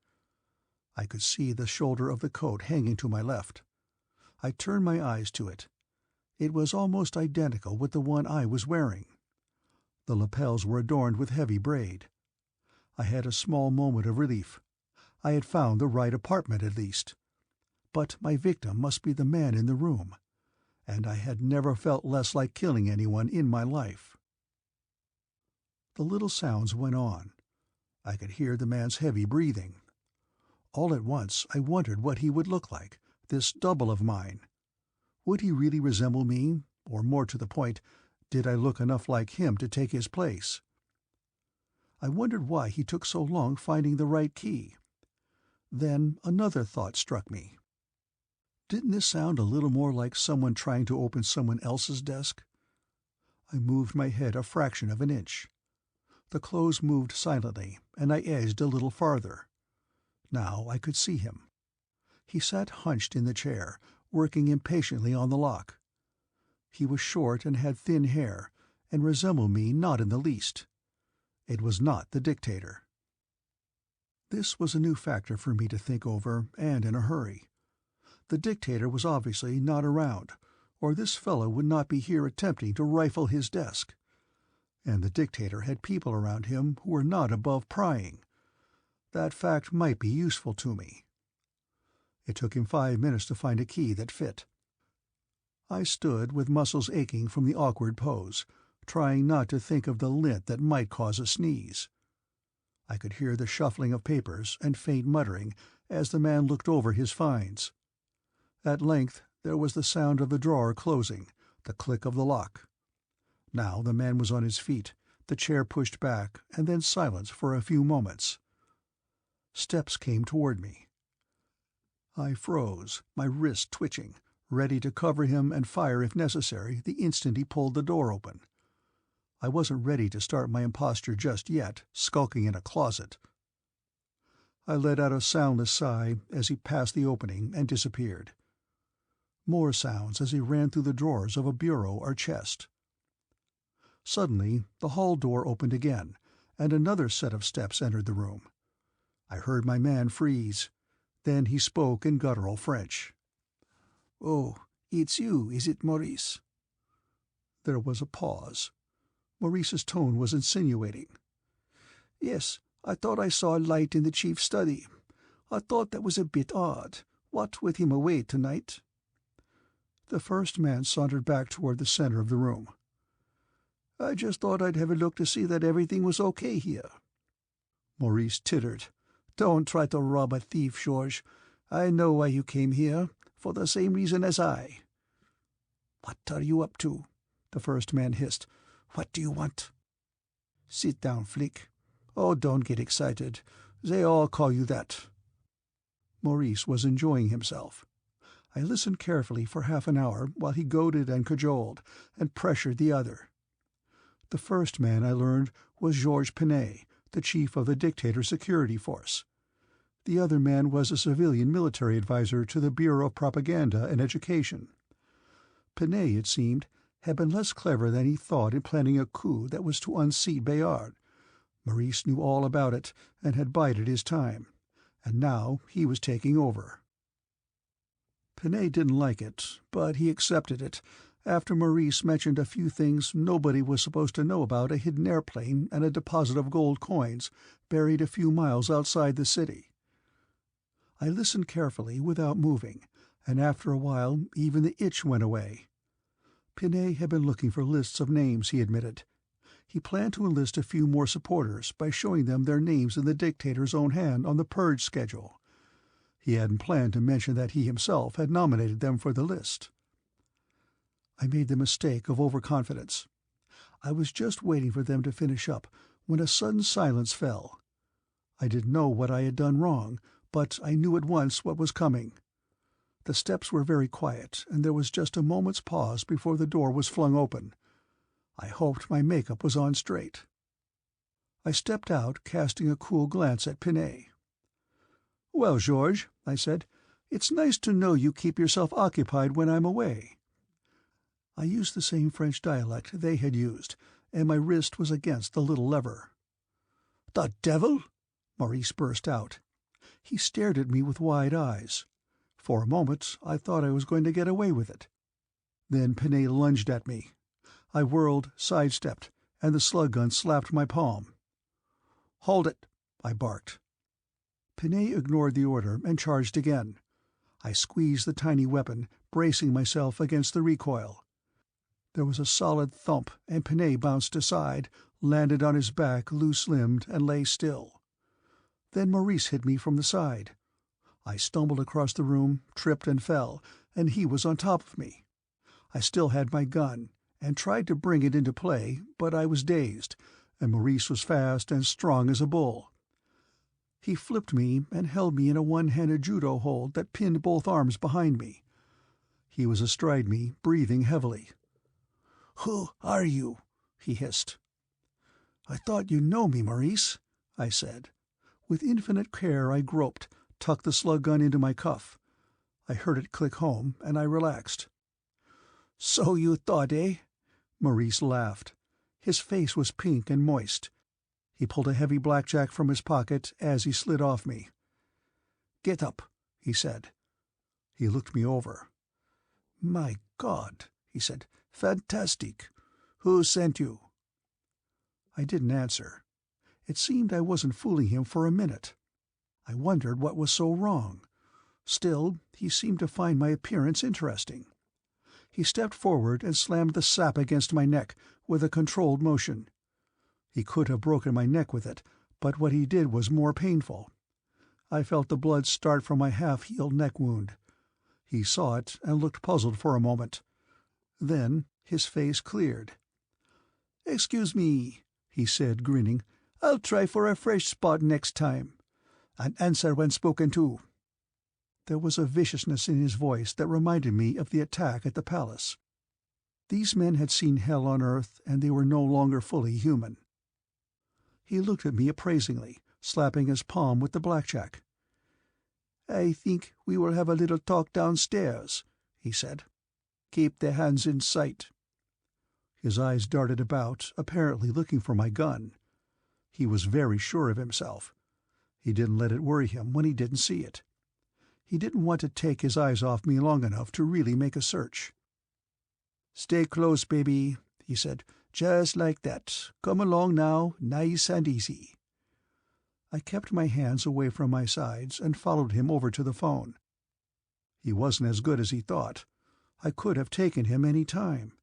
I could see the shoulder of the coat hanging to my left. I turned my eyes to it. It was almost identical with the one I was wearing. The lapels were adorned with heavy braid. I had a small moment of relief. I had found the right apartment at least. But my victim must be the man in the room, and I had never felt less like killing anyone in my life. The little sounds went on. I could hear the man's heavy breathing. All at once I wondered what he would look like, this double of mine. Would he really resemble me, or more to the point, did I look enough like him to take his place? I wondered why he took so long finding the right key. Then another thought struck me. Didn't this sound a little more like someone trying to open someone else's desk? I moved my head a fraction of an inch. The clothes moved silently, and I edged a little farther. Now I could see him. He sat hunched in the chair, working impatiently on the lock. He was short and had thin hair, and resembled me not in the least. It was not the dictator. This was a new factor for me to think over, and in a hurry. The dictator was obviously not around, or this fellow would not be here attempting to rifle his desk. And the dictator had people around him who were not above prying. That fact might be useful to me. It took him 5 minutes to find a key that fit. I stood with muscles aching from the awkward pose, trying not to think of the lint that might cause a sneeze. I could hear the shuffling of papers and faint muttering as the man looked over his finds. At length there was the sound of the drawer closing, the click of the lock. Now the man was on his feet, the chair pushed back, and then silence for a few moments. Steps came toward me. I froze, my wrist twitching, ready to cover him and fire if necessary the instant he pulled the door open. I wasn't ready to start my imposture just yet, skulking in a closet. I let out a soundless sigh as he passed the opening and disappeared. More sounds as he ran through the drawers of a bureau or chest. Suddenly the hall door opened again, and another set of steps entered the room. I heard my man freeze. Then he spoke in guttural French. "Oh, it's you, is it, Maurice?" There was a pause. Maurice's tone was insinuating. "Yes, I thought I saw a light in the chief's study. I thought that was a bit odd, what with him away tonight." The first man sauntered back toward the center of the room. "I just thought I'd have a look to see that everything was okay here." Maurice tittered. "Don't try to rob a thief, George. I know why you came here, for the same reason as I." "What are you up to?" the first man hissed. "What do you want?" "Sit down, Flick. Oh, don't get excited. They all call you that." Maurice was enjoying himself. I listened carefully for half an hour while he goaded and cajoled, and pressured the other. The first man, I learned, was Georges Penet, the chief of the dictator's security force. The other man was a civilian military advisor to the Bureau of Propaganda and Education. Penet, it seemed, had been less clever than he thought in planning a coup that was to unseat Bayard. Maurice knew all about it and had bided his time, and now he was taking over. Penet didn't like it, but he accepted it, after Maurice mentioned a few things nobody was supposed to know about a hidden airplane and a deposit of gold coins buried a few miles outside the city. I listened carefully without moving, and after a while even the itch went away. Pinet had been looking for lists of names, he admitted. He planned to enlist a few more supporters by showing them their names in the dictator's own hand on the purge schedule. He hadn't planned to mention that he himself had nominated them for the list. I made the mistake of overconfidence. I was just waiting for them to finish up when a sudden silence fell. I didn't know what I had done wrong, but I knew at once what was coming. The steps were very quiet, and there was just a moment's pause before the door was flung open. I hoped my makeup was on straight. I stepped out, casting a cool glance at Pinet. "Well, Georges," I said, "it's nice to know you keep yourself occupied when I'm away." I used the same French dialect they had used, and my wrist was against the little lever. "The devil!" Maurice burst out. He stared at me with wide eyes. For a moment I thought I was going to get away with it. Then Pinet lunged at me. I whirled, sidestepped, and the slug gun slapped my palm. "Hold it!" I barked. Pinet ignored the order and charged again. I squeezed the tiny weapon, bracing myself against the recoil. There was a solid thump, and Pinet bounced aside, landed on his back loose-limbed, and lay still. Then Maurice hit me from the side. I stumbled across the room, tripped and fell, and he was on top of me. I still had my gun, and tried to bring it into play, but I was dazed, and Maurice was fast and strong as a bull. He flipped me and held me in a one-handed judo hold that pinned both arms behind me. He was astride me, breathing heavily. "Who are you?" he hissed. "I thought you know me, Maurice," I said. With infinite care I groped, tucked the slug gun into my cuff. I heard it click home, and I relaxed. "So you thought, eh?" Maurice laughed. His face was pink and moist. He pulled a heavy blackjack from his pocket as he slid off me. "Get up," he said. He looked me over. "My God," he said. "Fantastic. Who sent you?" I didn't answer. It seemed I wasn't fooling him for a minute. I wondered what was so wrong. Still, he seemed to find my appearance interesting. He stepped forward and slammed the sap against my neck with a controlled motion. He could have broken my neck with it, but what he did was more painful. I felt the blood start from my half-healed neck wound. He saw it and looked puzzled for a moment. Then his face cleared. "Excuse me," he said, grinning. "I'll try for a fresh spot next time. And answer when spoken to." There was a viciousness in his voice that reminded me of the attack at the palace. These men had seen hell on earth, and they were no longer fully human. He looked at me appraisingly, slapping his palm with the blackjack. "I think we will have a little talk downstairs," he said. "Keep the hands in sight." His eyes darted about, apparently looking for my gun. He was very sure of himself. He didn't let it worry him when he didn't see it. He didn't want to take his eyes off me long enough to really make a search. "Stay close, baby," he said. "Just like that. Come along now, nice and easy." I kept my hands away from my sides and followed him over to the phone. He wasn't as good as he thought. I could have taken him any time.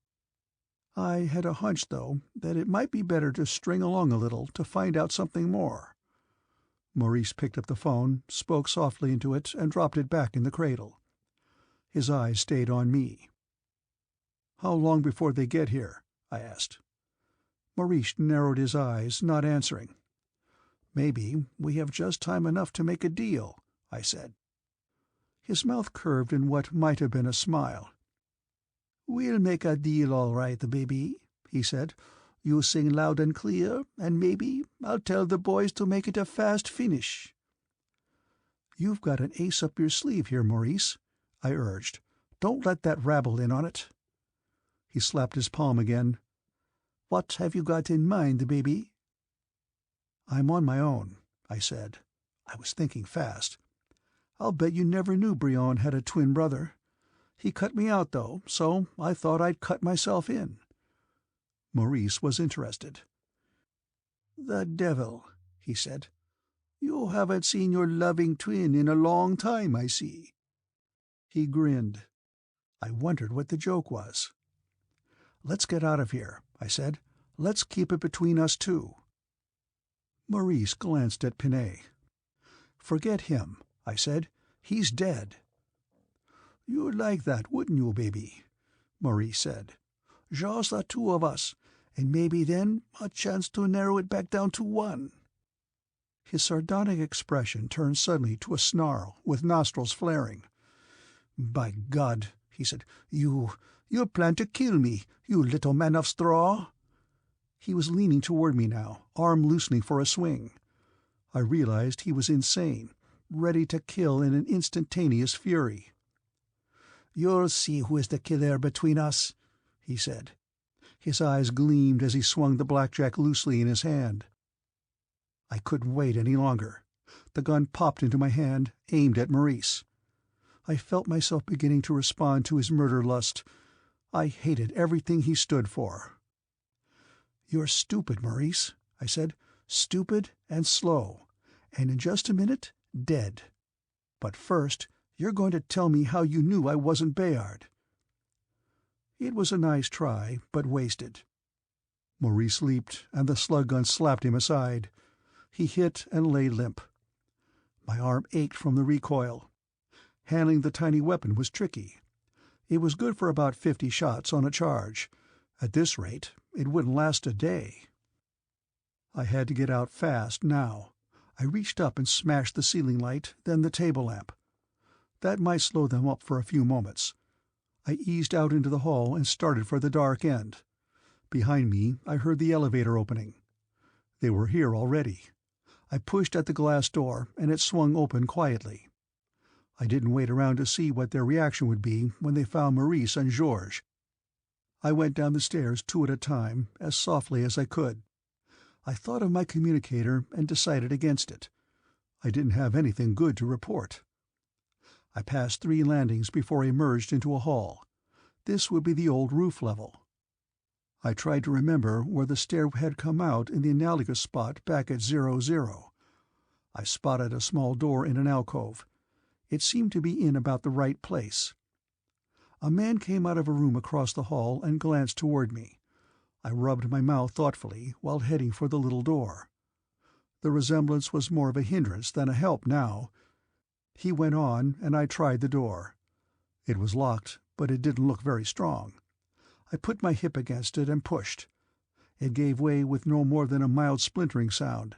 I had a hunch, though, that it might be better to string along a little to find out something more. Maurice picked up the phone, spoke softly into it, and dropped it back in the cradle. His eyes stayed on me. "How long before they get here?" I asked. Maurice narrowed his eyes, not answering. "Maybe we have just time enough to make a deal," I said. His mouth curved in what might have been a smile. "We'll make a deal all right, baby," he said. "You sing loud and clear, and maybe I'll tell the boys to make it a fast finish." "You've got an ace up your sleeve here, Maurice," I urged. "Don't let that rabble in on it." He slapped his palm again. "What have you got in mind, baby?" "I'm on my own," I said. I was thinking fast. "I'll bet you never knew Brion had a twin brother. He cut me out, though, so I thought I'd cut myself in." Maurice was interested. "The devil," he said. "You haven't seen your loving twin in a long time, I see." He grinned. I wondered what the joke was. "Let's get out of here," I said. "Let's keep it between us two." Maurice glanced at Pinay. "Forget him," I said. "He's dead." "You'd like that, wouldn't you, baby?" Maurice said. "Just the two of us, and maybe then a chance to narrow it back down to one." His sardonic expression turned suddenly to a snarl, with nostrils flaring. "By God," he said, You plan to kill me, you little man of straw." He was leaning toward me now, arm loosening for a swing. I realized he was insane, ready to kill in an instantaneous fury. "You'll see who is the killer between us," he said. His eyes gleamed as he swung the blackjack loosely in his hand. I couldn't wait any longer. The gun popped into my hand, aimed at Maurice. I felt myself beginning to respond to his murder lust. I hated everything he stood for. "You're stupid, Maurice," I said. "Stupid and slow. And in just a minute, dead. But first, you're going to tell me how you knew I wasn't Bayard." It was a nice try, but wasted. Maurice leaped, and the slug gun slapped him aside. He hit and lay limp. My arm ached from the recoil. Handling the tiny weapon was tricky. It was good for about 50 shots on a charge. At this rate, it wouldn't last a day. I had to get out fast now. I reached up and smashed the ceiling light, then the table lamp. That might slow them up for a few moments. I eased out into the hall and started for the dark end. Behind me, I heard the elevator opening. They were here already. I pushed at the glass door, and it swung open quietly. I didn't wait around to see what their reaction would be when they found Maurice and Georges. I went down the stairs 2 at a time, as softly as I could. I thought of my communicator and decided against it. I didn't have anything good to report. I passed 3 landings before I emerged into a hall. This would be the old roof level. I tried to remember where the stair had come out in the analogous spot back at 00. I spotted a small door in an alcove. It seemed to be in about the right place. A man came out of a room across the hall and glanced toward me. I rubbed my mouth thoughtfully while heading for the little door. The resemblance was more of a hindrance than a help now. He went on, and I tried the door. It was locked, but it didn't look very strong. I put my hip against it and pushed. It gave way with no more than a mild splintering sound.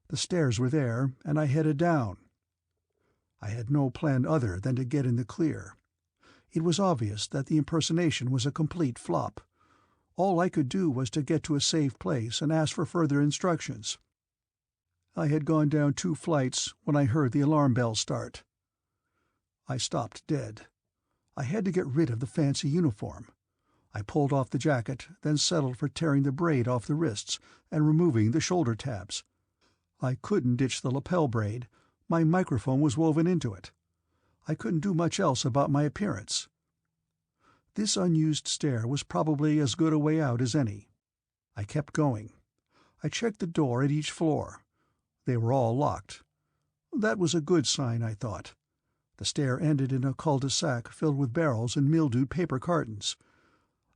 The stairs were there, and I headed down. I had no plan other than to get in the clear. It was obvious that the impersonation was a complete flop. All I could do was to get to a safe place and ask for further instructions. I had gone down 2 flights when I heard the alarm bell start. I stopped dead. I had to get rid of the fancy uniform. I pulled off the jacket, then settled for tearing the braid off the wrists and removing the shoulder tabs. I couldn't ditch the lapel braid. My microphone was woven into it. I couldn't do much else about my appearance. This unused stair was probably as good a way out as any. I kept going. I checked the door at each floor. They were all locked. That was a good sign, I thought. The stair ended in a cul-de-sac filled with barrels and mildewed paper cartons.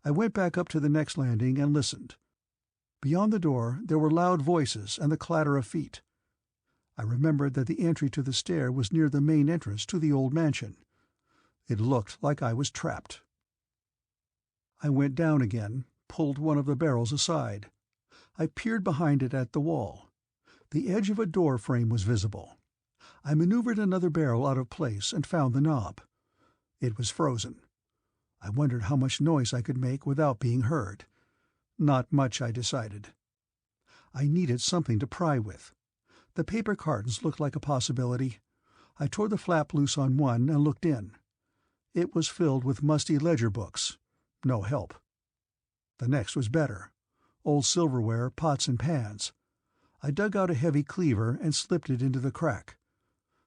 I went back up to the next landing and listened. Beyond the door there were loud voices and the clatter of feet. I remembered that the entry to the stair was near the main entrance to the old mansion. It looked like I was trapped. I went down again, pulled one of the barrels aside. I peered behind it at the wall. The edge of a door frame was visible. I maneuvered another barrel out of place and found the knob. It was frozen. I wondered how much noise I could make without being heard. Not much, I decided. I needed something to pry with. The paper cartons looked like a possibility. I tore the flap loose on one and looked in. It was filled with musty ledger books. No help. The next was better. Old silverware, pots and pans. I dug out a heavy cleaver and slipped it into the crack.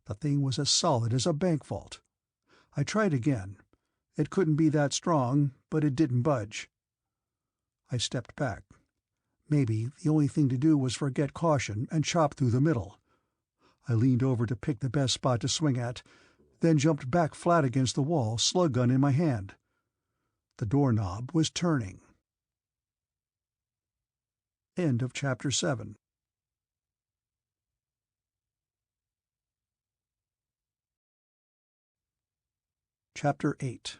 The thing was as solid as a bank vault. I tried again. It couldn't be that strong, but it didn't budge. I stepped back. Maybe the only thing to do was forget caution and chop through the middle. I leaned over to pick the best spot to swing at, then jumped back flat against the wall, slug gun in my hand. The doorknob was turning. End of Chapter 7. Chapter 8.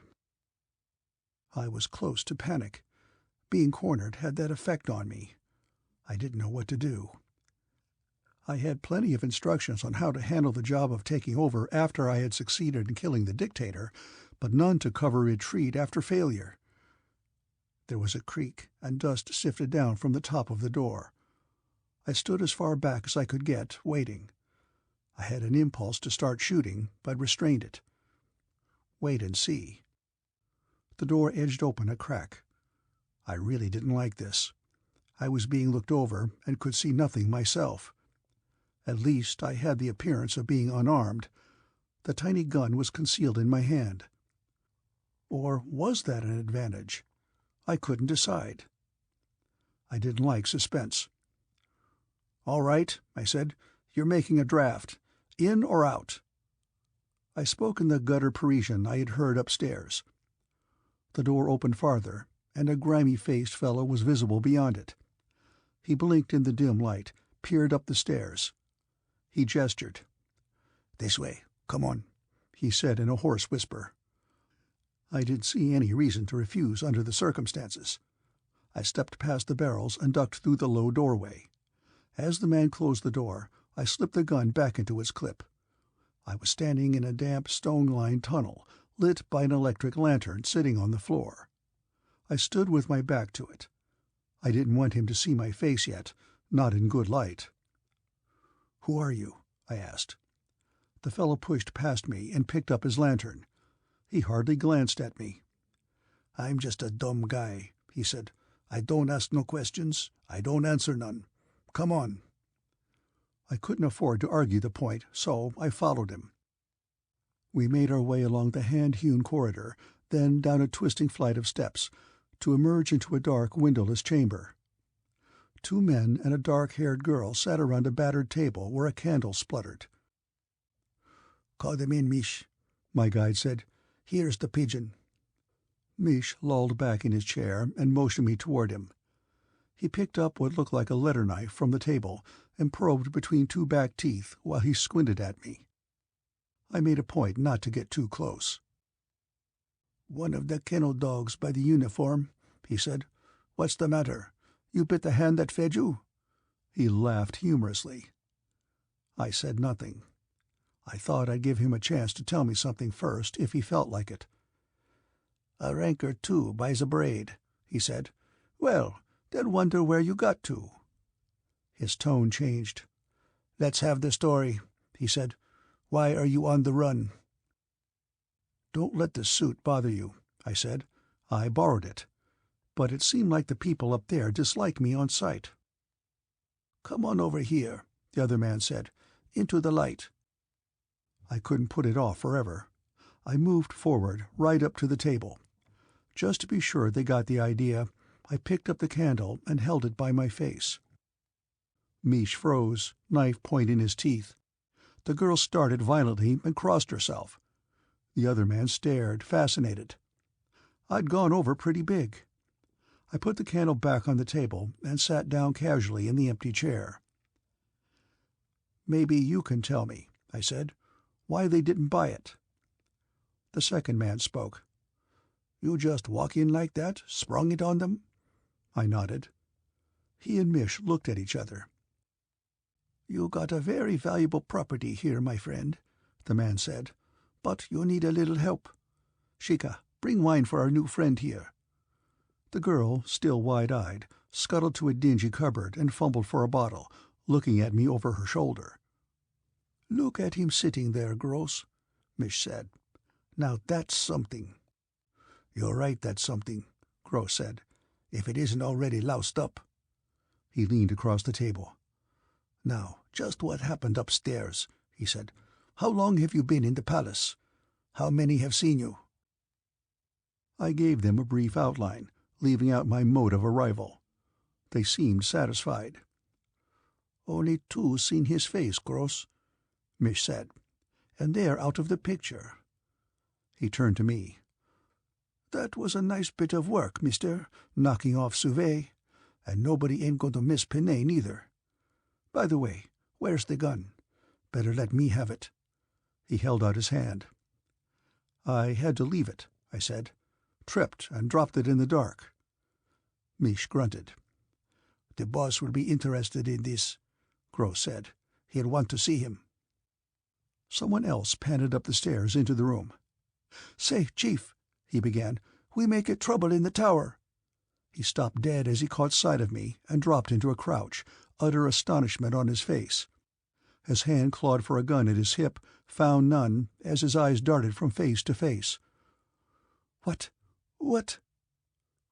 I was close to panic. Being cornered had that effect on me. I didn't know what to do. I had plenty of instructions on how to handle the job of taking over after I had succeeded in killing the dictator, but none to cover retreat after failure. There was a creak, and dust sifted down from the top of the door. I stood as far back as I could get, waiting. I had an impulse to start shooting, but restrained it. Wait and see. The door edged open a crack. I really didn't like this. I was being looked over and could see nothing myself. At least I had the appearance of being unarmed. The tiny gun was concealed in my hand. Or was that an advantage? I couldn't decide. I didn't like suspense. "All right," I said. "You're making a draft. In or out?" I spoke in the gutter Parisian I had heard upstairs. The door opened farther, and a grimy-faced fellow was visible beyond it. He blinked in the dim light, peered up the stairs. He gestured. "This way. Come on," he said in a hoarse whisper. I didn't see any reason to refuse under the circumstances. I stepped past the barrels and ducked through the low doorway. As the man closed the door, I slipped the gun back into its clip. I was standing in a damp, stone-lined tunnel, lit by an electric lantern sitting on the floor. I stood with my back to it. I didn't want him to see my face yet, not in good light. "Who are you?" I asked. The fellow pushed past me and picked up his lantern. He hardly glanced at me. "I'm just a dumb guy," he said. "I don't ask no questions. I don't answer none. Come on." I couldn't afford to argue the point, so I followed him. We made our way along the hand-hewn corridor, then down a twisting flight of steps, to emerge into a dark, windowless chamber. 2 men and a dark-haired girl sat around a battered table where a candle spluttered. "Call them in, Mish," my guide said. "Here's the pigeon." Mish lolled back in his chair and motioned me toward him. He picked up what looked like a letter knife from the table and probed between 2 back teeth while he squinted at me. I made a point not to get too close. "One of the kennel dogs by the uniform," he said. "What's the matter? You bit the hand that fed you?" He laughed humorously. I said nothing. I thought I'd give him a chance to tell me something first if he felt like it. "A rancor, too, by the braid," he said. "Well, then wonder where you got to." His tone changed. "Let's have the story," he said. "Why are you on the run?" "Don't let the suit bother you," I said. "I borrowed it. But it seemed like the people up there disliked me on sight." "Come on over here," the other man said. "Into the light." I couldn't put it off forever. I moved forward, right up to the table. Just to be sure they got the idea, I picked up the candle and held it by my face. Mish froze, knife point in his teeth. The girl started violently and crossed herself. The other man stared, fascinated. I'd gone over pretty big. I put the candle back on the table and sat down casually in the empty chair. "Maybe you can tell me," I said, "why they didn't buy it." The second man spoke. "You just walk in like that, sprung it on them?" I nodded. He and Mish looked at each other. "You got a very valuable property here, my friend," the man said. "But you need a little help. Shika, bring wine for our new friend here." The girl, still wide-eyed, scuttled to a dingy cupboard and fumbled for a bottle, looking at me over her shoulder. "Look at him sitting there, Gross," Mish said. "Now that's something." "You're right, that's something," Gross said, "if it isn't already loused up." He leaned across the table. "Now, just what happened upstairs," he said. "How long have you been in the palace? How many have seen you?" I gave them a brief outline, leaving out my mode of arrival. They seemed satisfied. "Only two seen his face, Gross," Mish said. "And they're out of the picture." He turned to me. "That was a nice bit of work, mister, knocking off Suvet. And nobody ain't going to miss Pinay neither. By the way, where's the gun? Better let me have it." He held out his hand. "I had to leave it," I said. "Tripped and dropped it in the dark." Mish grunted. "The boss will be interested in this," Gross said. "He'll want to see him." Someone else panted up the stairs into the room. "Say, Chief," he began, "we may get trouble in the tower." He stopped dead as he caught sight of me and dropped into a crouch, utter astonishment on his face. His hand clawed for a gun at his hip, found none, as his eyes darted from face to face. What?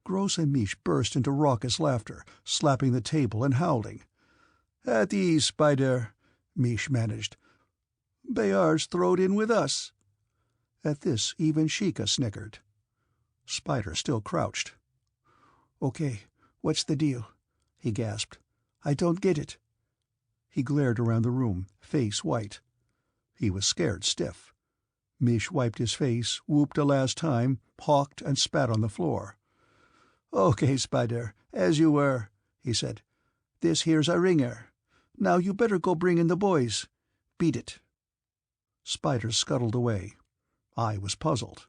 Gross and Mish burst into raucous laughter, slapping the table and howling. "At ease, Spider," Mish managed. "Bayard's throwed in with us." At this even Sheikah snickered. Spider still crouched. "Okay, what's the deal?" he gasped. "I don't get it." He glared around the room, face white. He was scared stiff. Mish wiped his face, whooped a last time, hawked, and spat on the floor. "Okay, Spider, as you were," he said. "This here's a ringer. Now you better go bring in the boys. Beat it." Spider scuttled away. I was puzzled.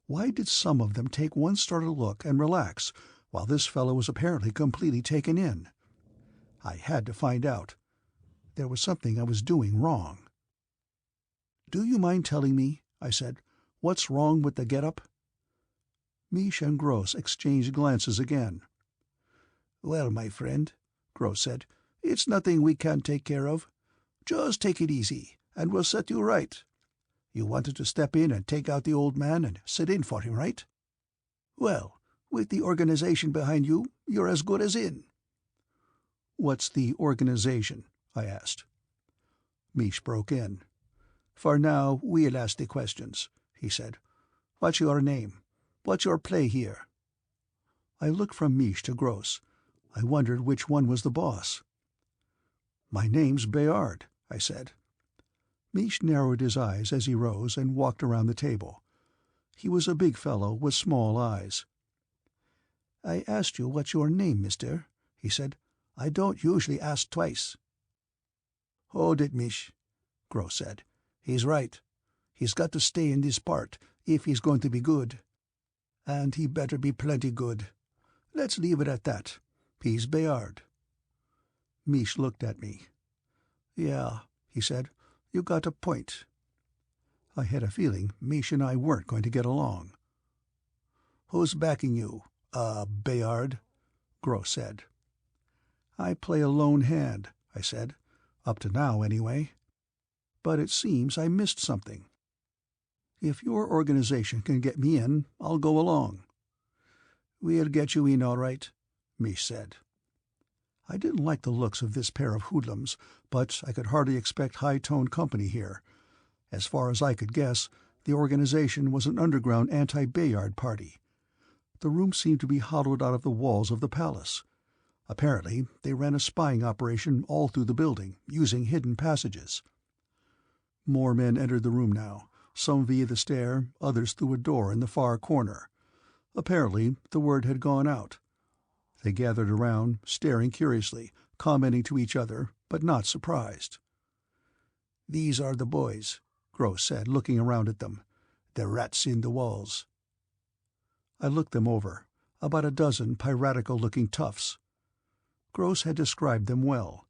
Why did some of them take one startled look and relax, while this fellow was apparently completely taken in? I had to find out. There was something I was doing wrong. "Do you mind telling me," I said, "what's wrong with the get-up?" Mish and Gross exchanged glances again. "Well, my friend," Gross said, "it's nothing we can't take care of. Just take it easy, and we'll set you right. You wanted to step in and take out the old man and sit in for him, right? Well, with the organization behind you, you're as good as in." "What's the organization?" I asked. Mish broke in. "For now, we'll ask the questions," he said. "What's your name? What's your play here?" I looked from Mish to Gross. I wondered which one was the boss. "My name's Bayard," I said. Mish narrowed his eyes as he rose and walked around the table. He was a big fellow with small eyes. "I asked you what's your name, mister," he said. "I don't usually ask twice." "Hold it, Mish," Gross said. "He's right. He's got to stay in this part, if he's going to be good. And he better be plenty good. Let's leave it at that. He's Bayard." Mish looked at me. "Yeah," he said, "you got a point." I had a feeling Mish and I weren't going to get along. "Who's backing you, Bayard?" Gross said. "I play a lone hand," I said. "Up to now, anyway. But it seems I missed something. If your organization can get me in, I'll go along." "We'll get you in all right," Mish said. I didn't like the looks of this pair of hoodlums, but I could hardly expect high-toned company here. As far as I could guess, the organization was an underground anti-Bayard party. The room seemed to be hollowed out of the walls of the palace. Apparently, they ran a spying operation all through the building, using hidden passages. More men entered the room now, some via the stair, others through a door in the far corner. Apparently, the word had gone out. They gathered around, staring curiously, commenting to each other, but not surprised. "These are the boys," Gross said, looking around at them. "The rats in the walls." I looked them over. About a dozen piratical-looking toughs. Gross had described them well.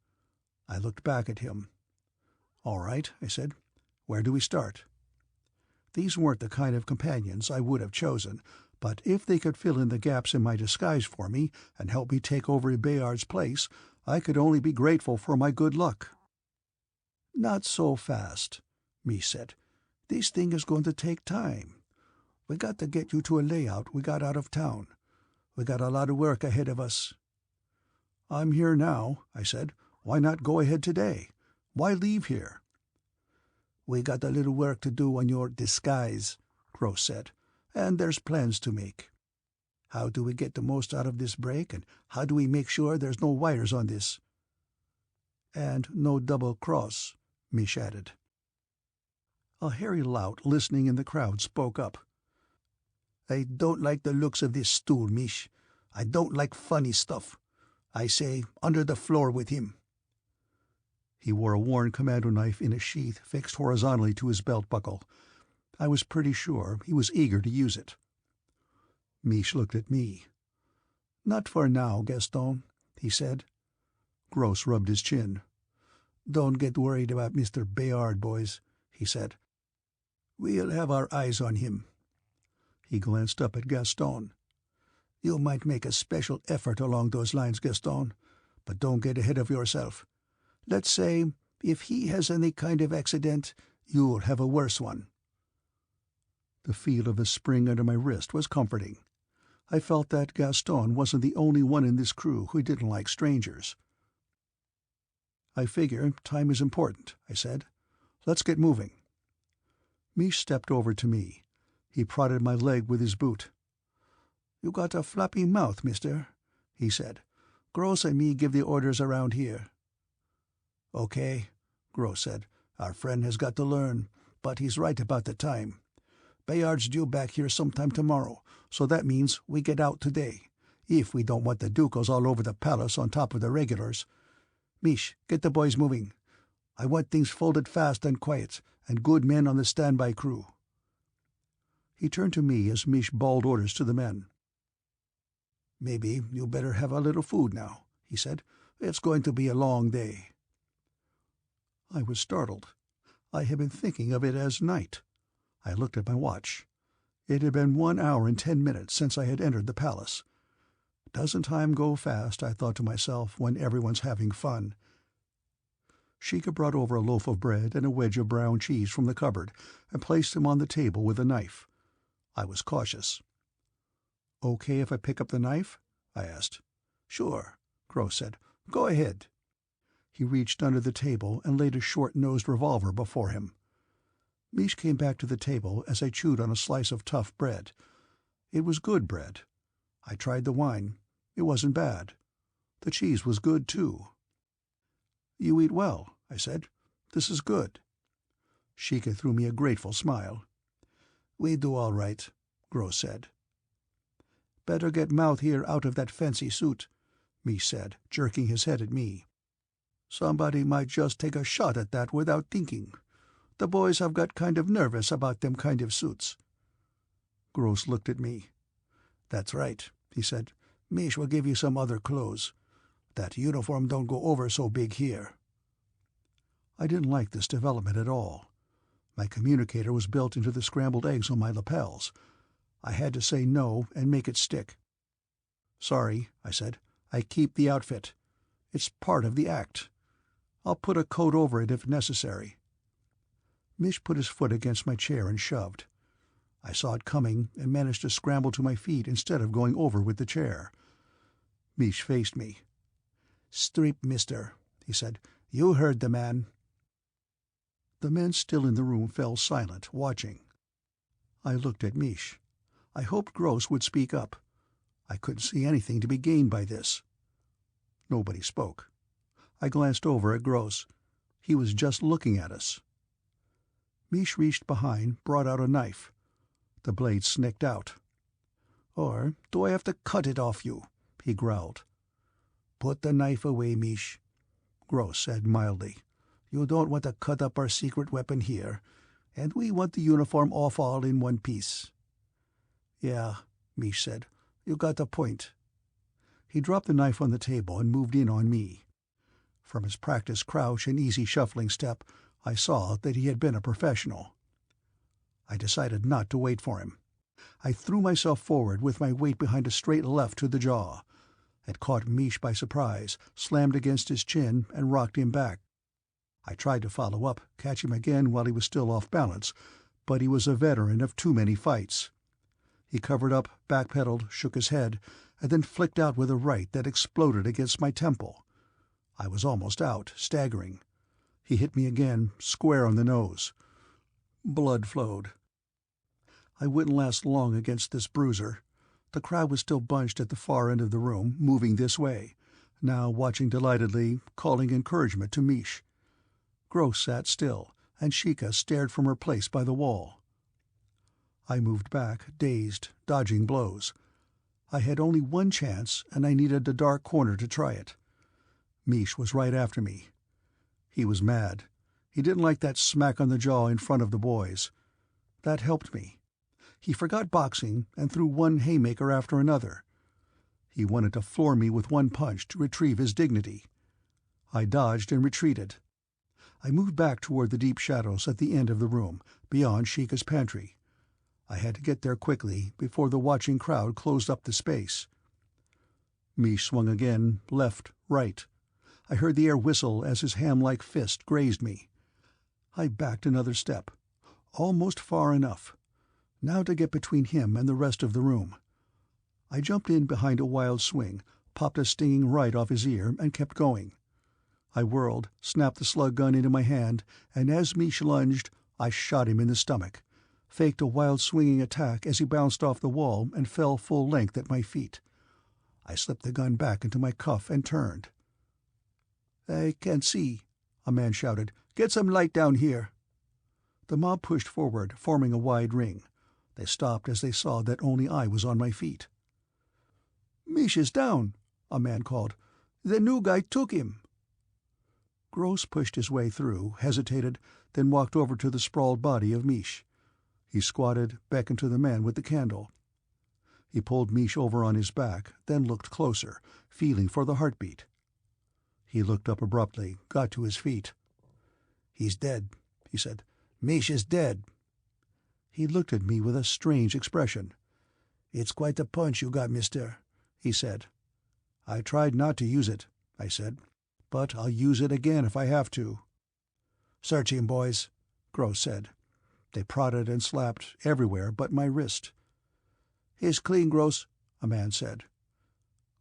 I looked back at him. "All right," I said. "Where do we start?" These weren't the kind of companions I would have chosen, but if they could fill in the gaps in my disguise for me and help me take over Bayard's place, I could only be grateful for my good luck. "Not so fast," Mish said. "This thing is going to take time. We got to get you to a layout we got out of town. We got a lot of work ahead of us." "I'm here now," I said. "Why not go ahead today? Why leave here?" "We got a little work to do on your disguise," Gross said. and there's plans to make. How do we get the most out of this break, and how do we make sure there's no wires on this? And no double cross, Mish added. A hairy lout listening in the crowd spoke up. I don't like the looks of this stool, Mish. I don't like funny stuff. I say, under the floor with him. He wore a worn commando knife in a sheath fixed horizontally to his belt buckle. I was pretty sure he was eager to use it. Mish looked at me. Not for now, Gaston, he said. Gross rubbed his chin. Don't get worried about Mr. Bayard, boys, he said. We'll have our eyes on him. He glanced up at Gaston. You might make a special effort along those lines, Gaston, but don't get ahead of yourself. Let's say, if he has any kind of accident, you'll have a worse one. The feel of the spring under my wrist was comforting. I felt that Gaston wasn't the only one in this crew who didn't like strangers. I figure time is important, I said. Let's get moving. Mish stepped over to me. He prodded my leg with his boot. You got a flappy mouth, mister, he said. Gross and me give the orders around here. Okay, Gross said. Our friend has got to learn, but he's right about the time. Bayard's due back here sometime tomorrow, so that means we get out today, if we don't want the Ducals all over the palace on top of the regulars. Mish, get the boys moving. I want things folded fast and quiet, and good men on the standby crew. He turned to me as Mish bawled orders to the men. Maybe you better have a little food now, he said. It's going to be a long day. I was startled. I had been thinking of it as night. I looked at my watch. It had been 1 hour and 10 minutes since I had entered the palace. Doesn't time go fast, I thought to myself, when everyone's having fun. Sheikah brought over a loaf of bread and a wedge of brown cheese from the cupboard and placed them on the table with a knife. I was cautious. Okay if I pick up the knife? I asked. Sure, Gross said. Go ahead. He reached under the table and laid a short-nosed revolver before him. Mish came back to the table as I chewed on a slice of tough bread. It was good bread. I tried the wine. It wasn't bad. The cheese was good, too. You eat well, I said. This is good. Sheikah threw me a grateful smile. We do all right, Gross said. Better get Mouth here out of that fancy suit, Mish said, jerking his head at me. Somebody might just take a shot at that without thinking. The boys have got kind of nervous about them kind of suits. Gross looked at me. That's right, he said. Mish will give you some other clothes. That uniform don't go over so big here. I didn't like this development at all. My communicator was built into the scrambled eggs on my lapels. I had to say no and make it stick. Sorry, I said. I keep the outfit. It's part of the act. I'll put a coat over it if necessary. Mish put his foot against my chair and shoved. I saw it coming and managed to scramble to my feet instead of going over with the chair. Mish faced me. Strip, mister, he said. You heard the man. The men still in the room fell silent, watching. I looked at Mish. I hoped Gross would speak up. I couldn't see anything to be gained by this. Nobody spoke. I glanced over at Gross. He was just looking at us. Mish reached behind, brought out a knife. The blade snicked out. Or do I have to cut it off you? He growled. Put the knife away, Mish, Gross said mildly. You don't want to cut up our secret weapon here, and we want the uniform off all in one piece. Yeah, Mish said. You got a point. He dropped the knife on the table and moved in on me. From his practiced crouch and easy shuffling step, I saw that he had been a professional. I decided not to wait for him. I threw myself forward with my weight behind a straight left to the jaw. It caught Mish by surprise, slammed against his chin, and rocked him back. I tried to follow up, catch him again while he was still off balance, but he was a veteran of too many fights. He covered up, backpedaled, shook his head, and then flicked out with a right that exploded against my temple. I was almost out, staggering. He hit me again, square on the nose. Blood flowed. I wouldn't last long against this bruiser. The crowd was still bunched at the far end of the room, moving this way, now watching delightedly, calling encouragement to Mish. Gross sat still, and Sheikah stared from her place by the wall. I moved back, dazed, dodging blows. I had only one chance, and I needed a dark corner to try it. Mish was right after me. He was mad. He didn't like that smack on the jaw in front of the boys. That helped me. He forgot boxing and threw one haymaker after another. He wanted to floor me with one punch to retrieve his dignity. I dodged and retreated. I moved back toward the deep shadows at the end of the room, beyond Sheikah's pantry. I had to get there quickly before the watching crowd closed up the space. Mish swung again, left, right. I heard the air whistle as his ham-like fist grazed me. I backed another step. Almost far enough. Now to get between him and the rest of the room. I jumped in behind a wild swing, popped a stinging right off his ear, and kept going. I whirled, snapped the slug gun into my hand, and as Mish lunged, I shot him in the stomach, faked a wild swinging attack as he bounced off the wall and fell full length at my feet. I slipped the gun back into my cuff and turned. "I can't see," a man shouted. "Get some light down here." The mob pushed forward, forming a wide ring. They stopped as they saw that only I was on my feet. "Mish is down," a man called. "The new guy took him." Gross pushed his way through, hesitated, then walked over to the sprawled body of Mish. He squatted, beckoned to the man with the candle. He pulled Mish over on his back, then looked closer, feeling for the heartbeat. He looked up abruptly, got to his feet. "He's dead," he said. "Mish is dead." He looked at me with a strange expression. "It's quite a punch you got, mister," he said. "I tried not to use it," I said. "But I'll use it again if I have to." "Search him, boys," Gross said. They prodded and slapped everywhere but my wrist. "He's clean, Gross," a man said.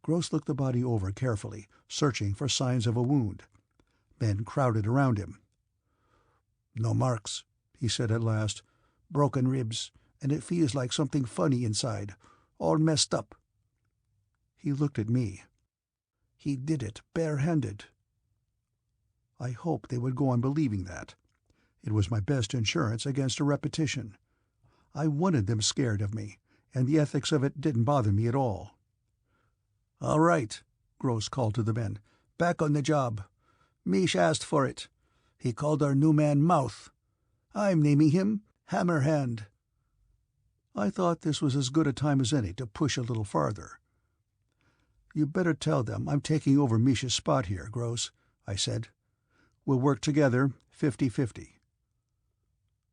Gross looked the body over carefully, searching for signs of a wound. Men crowded around him. "No marks," he said at last. "Broken ribs, and it feels like something funny inside, all messed up." He looked at me. "He did it barehanded." I hoped they would go on believing that. It was my best insurance against a repetition. I wanted them scared of me, and the ethics of it didn't bother me at all. "All right," Gross called to the men. "Back on the job. Mish asked for it. He called our new man Mouth. I'm naming him Hammerhand." I thought this was as good a time as any to push a little farther. "You better tell them I'm taking over Mish's spot here, Gross," I said. "We'll work together, 50-50.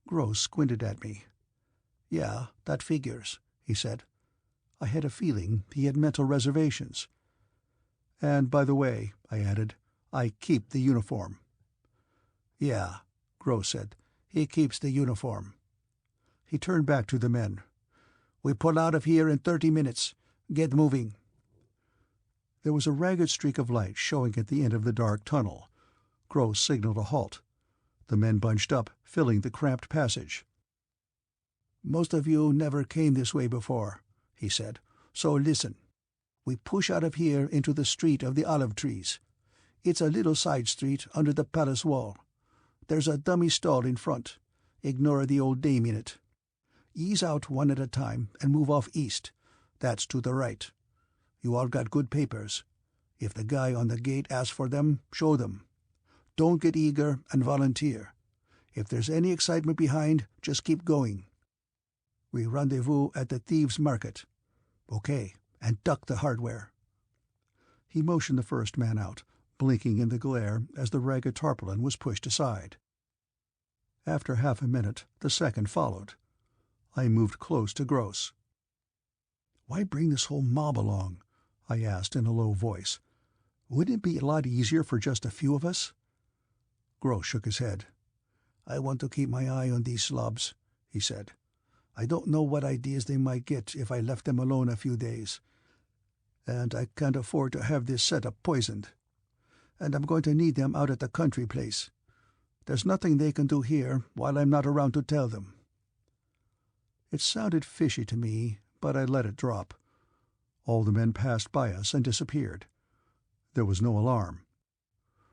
Gross squinted at me. "Yeah, that figures," he said. I had a feeling he had mental reservations. "And by the way," I added, "I keep the uniform." "Yeah," Gross said. "He keeps the uniform." He turned back to the men. "We pull out of here in 30 minutes. Get moving." There was a ragged streak of light showing at the end of the dark tunnel. Gross signaled a halt. The men bunched up, filling the cramped passage. "Most of you never came this way before," he said. "So listen. We push out of here into the street of the olive trees. It's a little side street under the palace wall. There's a dummy stall in front. Ignore the old dame in it. Ease out one at a time and move off east. That's to the right. You all got good papers. If the guy on the gate asks for them, show them. Don't get eager and volunteer. If there's any excitement behind, just keep going. We rendezvous at the Thieves' Market. Okay, and duck the hardware." He motioned the first man out, blinking in the glare as the ragged tarpaulin was pushed aside. After half a minute, the second followed. I moved close to Gross. "Why bring this whole mob along?" I asked in a low voice. "Wouldn't it be a lot easier for just a few of us?" Gross shook his head. "I want to keep my eye on these slobs," he said. "I don't know what ideas they might get if I left them alone a few days. And I can't afford to have this setup poisoned. And I'm going to need them out at the country place. There's nothing they can do here while I'm not around to tell them." It sounded fishy to me, but I let it drop. All the men passed by us and disappeared. There was no alarm.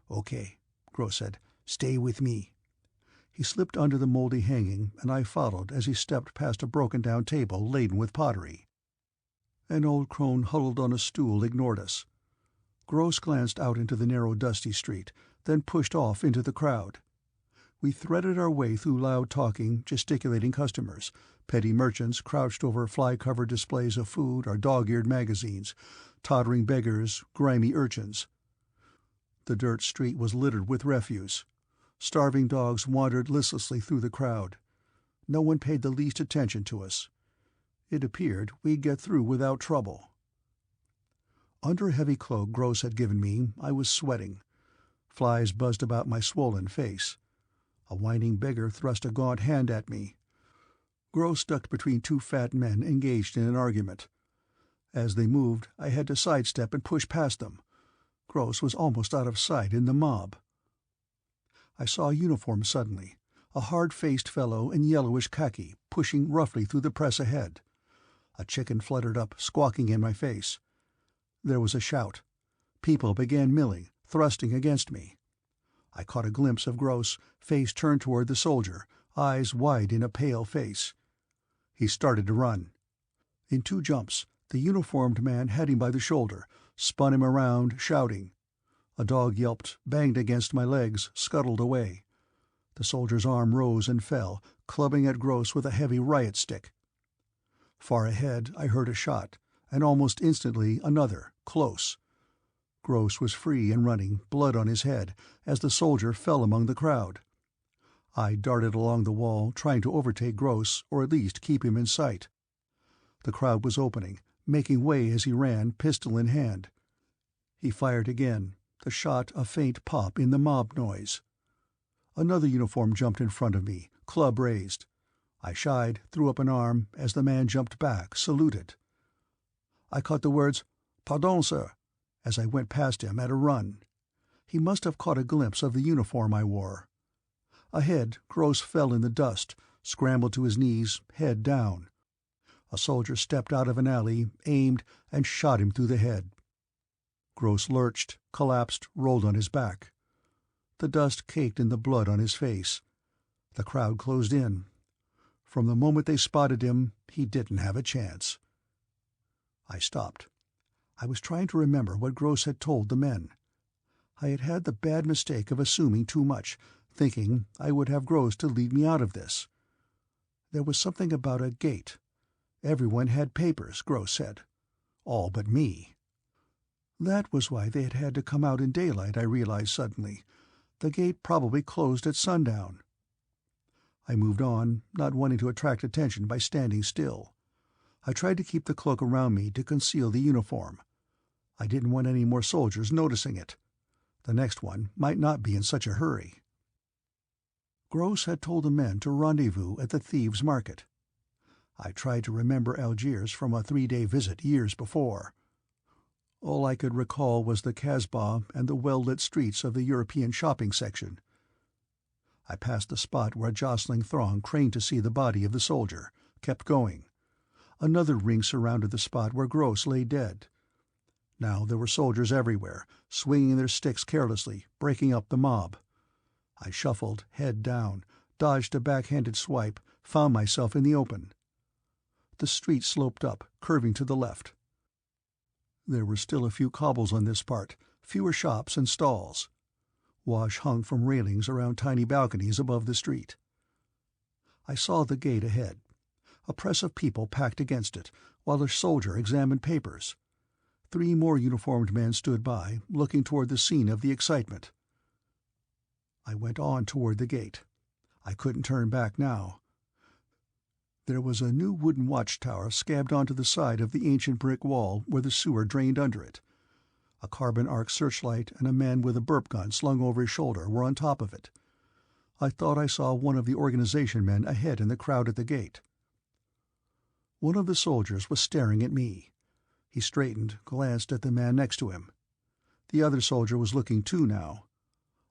"Okay," Gross said. "Stay with me." He slipped under the moldy hanging, and I followed as he stepped past a broken-down table laden with pottery. An old crone huddled on a stool ignored us. Gross glanced out into the narrow dusty street, then pushed off into the crowd. We threaded our way through loud-talking, gesticulating customers, petty merchants crouched over fly-covered displays of food or dog-eared magazines, tottering beggars, grimy urchins. The dirt street was littered with refuse. Starving dogs wandered listlessly through the crowd. No one paid the least attention to us. It appeared we'd get through without trouble. Under a heavy cloak Gross had given me, I was sweating. Flies buzzed about my swollen face. A whining beggar thrust a gaunt hand at me. Gross ducked between two fat men engaged in an argument. As they moved, I had to sidestep and push past them. Gross was almost out of sight in the mob. I saw a uniform suddenly, a hard-faced fellow in yellowish khaki, pushing roughly through the press ahead. A chicken fluttered up, squawking in my face. There was a shout. People began milling, thrusting against me. I caught a glimpse of Gross, face turned toward the soldier, eyes wide in a pale face. He started to run. In 2 jumps, the uniformed man had him by the shoulder, spun him around, shouting. A dog yelped, banged against my legs, scuttled away. The soldier's arm rose and fell, clubbing at Gross with a heavy riot stick. Far ahead I heard a shot, and almost instantly another, close. Gross was free and running, blood on his head, as the soldier fell among the crowd. I darted along the wall, trying to overtake Gross, or at least keep him in sight. The crowd was opening, making way as he ran, pistol in hand. He fired again, the shot a faint pop in the mob noise. Another uniform jumped in front of me, club raised. I shied, threw up an arm, as the man jumped back, saluted. I caught the words, "Pardon, sir," as I went past him at a run. He must have caught a glimpse of the uniform I wore. Ahead, Gross fell in the dust, scrambled to his knees, head down. A soldier stepped out of an alley, aimed, and shot him through the head. Gross lurched, collapsed, rolled on his back. The dust caked in the blood on his face. The crowd closed in. From the moment they spotted him, he didn't have a chance. I stopped. I was trying to remember what Gross had told the men. I had had the bad mistake of assuming too much, thinking I would have Gross to lead me out of this. There was something about a gate. Everyone had papers, Gross said. All but me. That was why they had had to come out in daylight, I realized suddenly. The gate probably closed at sundown. I moved on, not wanting to attract attention by standing still. I tried to keep the cloak around me to conceal the uniform. I didn't want any more soldiers noticing it. The next one might not be in such a hurry. Gross had told the men to rendezvous at the Thieves' Market. I tried to remember Algiers from a 3-day visit years before. All I could recall was the Casbah and the well-lit streets of the European shopping section. I passed the spot where a jostling throng craned to see the body of the soldier, kept going. Another ring surrounded the spot where Gross lay dead. Now there were soldiers everywhere, swinging their sticks carelessly, breaking up the mob. I shuffled, head down, dodged a backhanded swipe, found myself in the open. The street sloped up, curving to the left. There were still a few cobbles on this part, fewer shops and stalls. Wash hung from railings around tiny balconies above the street. I saw the gate ahead. A press of people packed against it, while a soldier examined papers. 3 more uniformed men stood by, looking toward the scene of the excitement. I went on toward the gate. I couldn't turn back now. There was a new wooden watchtower scabbed onto the side of the ancient brick wall where the sewer drained under it. A carbon arc searchlight and a man with a burp gun slung over his shoulder were on top of it. I thought I saw one of the organization men ahead in the crowd at the gate. One of the soldiers was staring at me. He straightened, glanced at the man next to him. The other soldier was looking too now.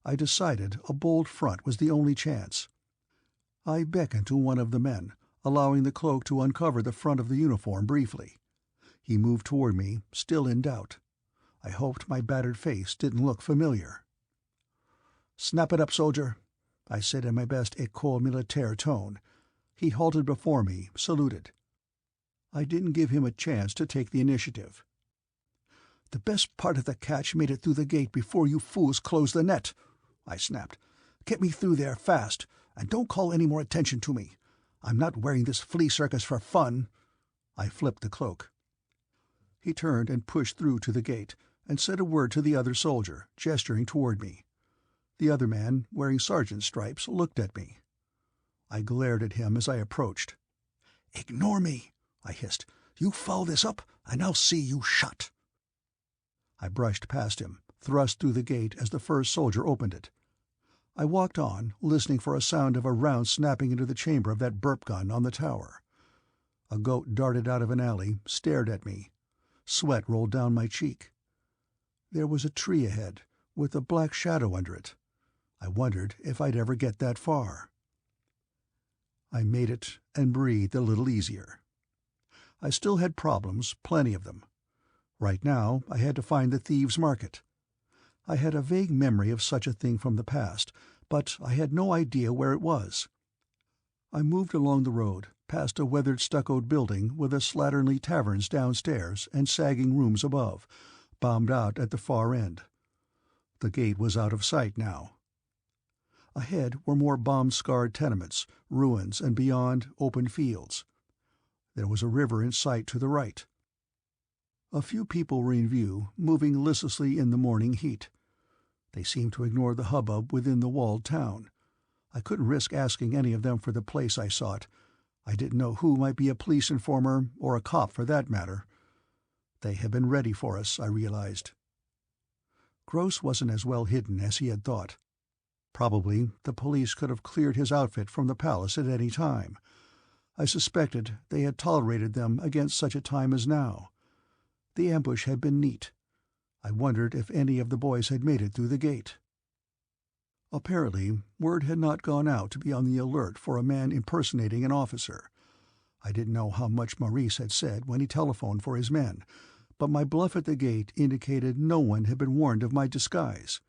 I decided a bold front was the only chance. I beckoned to one of the men, allowing the cloak to uncover the front of the uniform briefly. He moved toward me, still in doubt. I hoped my battered face didn't look familiar. "Snap it up, soldier," I said in my best école militaire tone. He halted before me, saluted. I didn't give him a chance to take the initiative. "The best part of the catch made it through the gate before you fools closed the net," I snapped. "Get me through there fast, and don't call any more attention to me. I'm not wearing this flea circus for fun." I flipped the cloak. He turned and pushed through to the gate, and said a word to the other soldier, gesturing toward me. The other man, wearing sergeant's stripes, looked at me. I glared at him as I approached. "Ignore me," I hissed. "You foul this up, and I'll see you shot." I brushed past him, thrust through the gate as the first soldier opened it. I walked on, listening for a sound of a round snapping into the chamber of that burp gun on the tower. A goat darted out of an alley, stared at me. Sweat rolled down my cheek. There was a tree ahead, with a black shadow under it. I wondered if I'd ever get that far. I made it and breathed a little easier. I still had problems, plenty of them. Right now I had to find the thieves' market. I had a vague memory of such a thing from the past, but I had no idea where it was. I moved along the road, past a weathered stuccoed building with a slatternly taverns downstairs and sagging rooms above, bombed out at the far end. The gate was out of sight now. Ahead were more bomb-scarred tenements, ruins, and beyond, open fields. There was a river in sight to the right. A few people were in view, moving listlessly in the morning heat. They seemed to ignore the hubbub within the walled town. I couldn't risk asking any of them for the place I sought. I didn't know who might be a police informer, or a cop for that matter. They had been ready for us, I realized. Gross wasn't as well hidden as he had thought. Probably the police could have cleared his outfit from the palace at any time. I suspected they had tolerated them against such a time as now. The ambush had been neat. I wondered if any of the boys had made it through the gate. Apparently, word had not gone out to be on the alert for a man impersonating an officer. I didn't know how much Maurice had said when he telephoned for his men, but my bluff at the gate indicated no one had been warned of my disguise.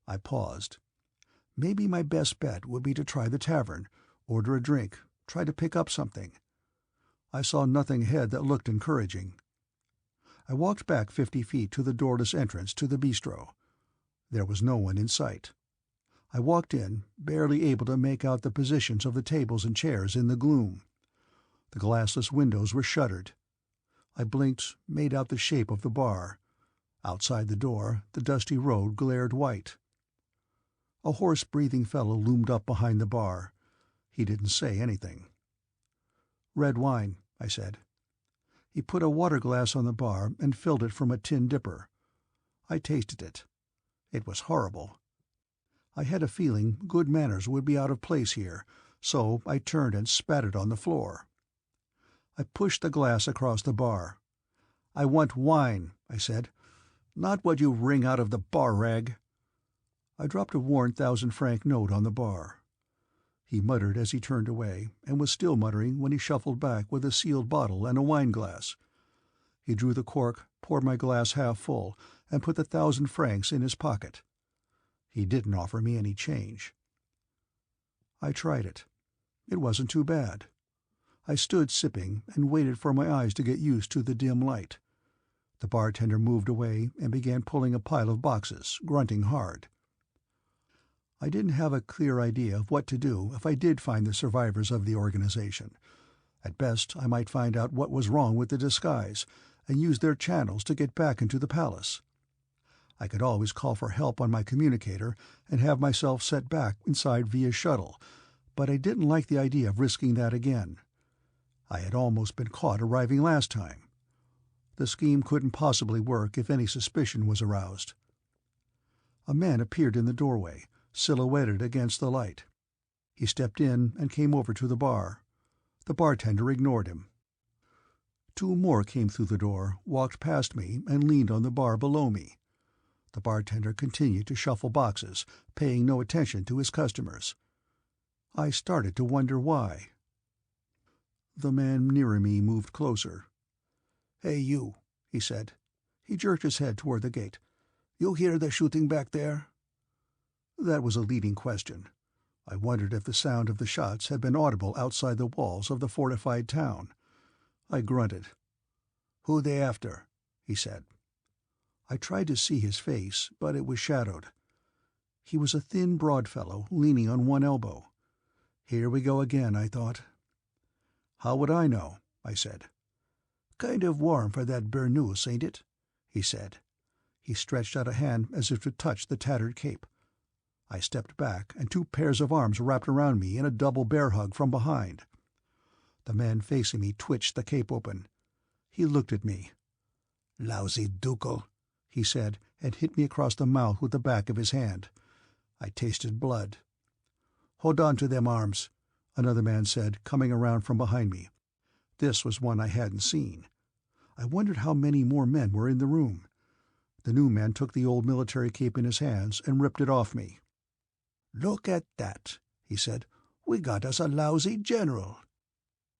I paused. Maybe my best bet would be to try the tavern, order a drink, try to pick up something. I saw nothing ahead that looked encouraging. I walked back 50 feet to the doorless entrance to the bistro. There was no one in sight. I walked in, barely able to make out the positions of the tables and chairs in the gloom. The glassless windows were shuttered. I blinked, made out the shape of the bar. Outside the door, the dusty road glared white. A hoarse-breathing fellow loomed up behind the bar. He didn't say anything. "Red wine," I said. He put a water glass on the bar and filled it from a tin dipper. I tasted it. It was horrible. I had a feeling good manners would be out of place here, so I turned and spat it on the floor. I pushed the glass across the bar. "I want wine," I said. "Not what you wring out of the bar rag." I dropped a worn 1,000-franc note on the bar. He muttered as he turned away, and was still muttering when he shuffled back with a sealed bottle and a wine-glass. He drew the cork, poured my glass half full, and put the 1,000 francs in his pocket. He didn't offer me any change. I tried it. It wasn't too bad. I stood sipping and waited for my eyes to get used to the dim light. The bartender moved away and began pulling a pile of boxes, grunting hard. I didn't have a clear idea of what to do if I did find the survivors of the organization. At best, I might find out what was wrong with the disguise, and use their channels to get back into the palace. I could always call for help on my communicator and have myself set back inside via shuttle, but I didn't like the idea of risking that again. I had almost been caught arriving last time. The scheme couldn't possibly work if any suspicion was aroused. A man appeared in the doorway, silhouetted against the light. He stepped in and came over to the bar. The bartender ignored him. Two more came through the door, walked past me, and leaned on the bar below me. The bartender continued to shuffle boxes, paying no attention to his customers. I started to wonder why. The man nearer me moved closer. "Hey, you," he said. He jerked his head toward the gate. "You hear the shooting back there?" That was a leading question. I wondered if the sound of the shots had been audible outside the walls of the fortified town. I grunted. "Who they after?" he said. I tried to see his face, but it was shadowed. He was a thin, broad fellow, leaning on one elbow. Here we go again, I thought. "How would I know?" I said. "Kind of warm for that burnous, ain't it?" he said. He stretched out a hand as if to touch the tattered cape. I stepped back, and 2 pairs of arms wrapped around me in a double bear hug from behind. The man facing me twitched the cape open. He looked at me. "Lousy ducal," he said, and hit me across the mouth with the back of his hand. I tasted blood. "Hold on to them arms," another man said, coming around from behind me. This was one I hadn't seen. I wondered how many more men were in the room. The new man took the old military cape in his hands and ripped it off me. "Look at that," he said. "We got us a lousy general."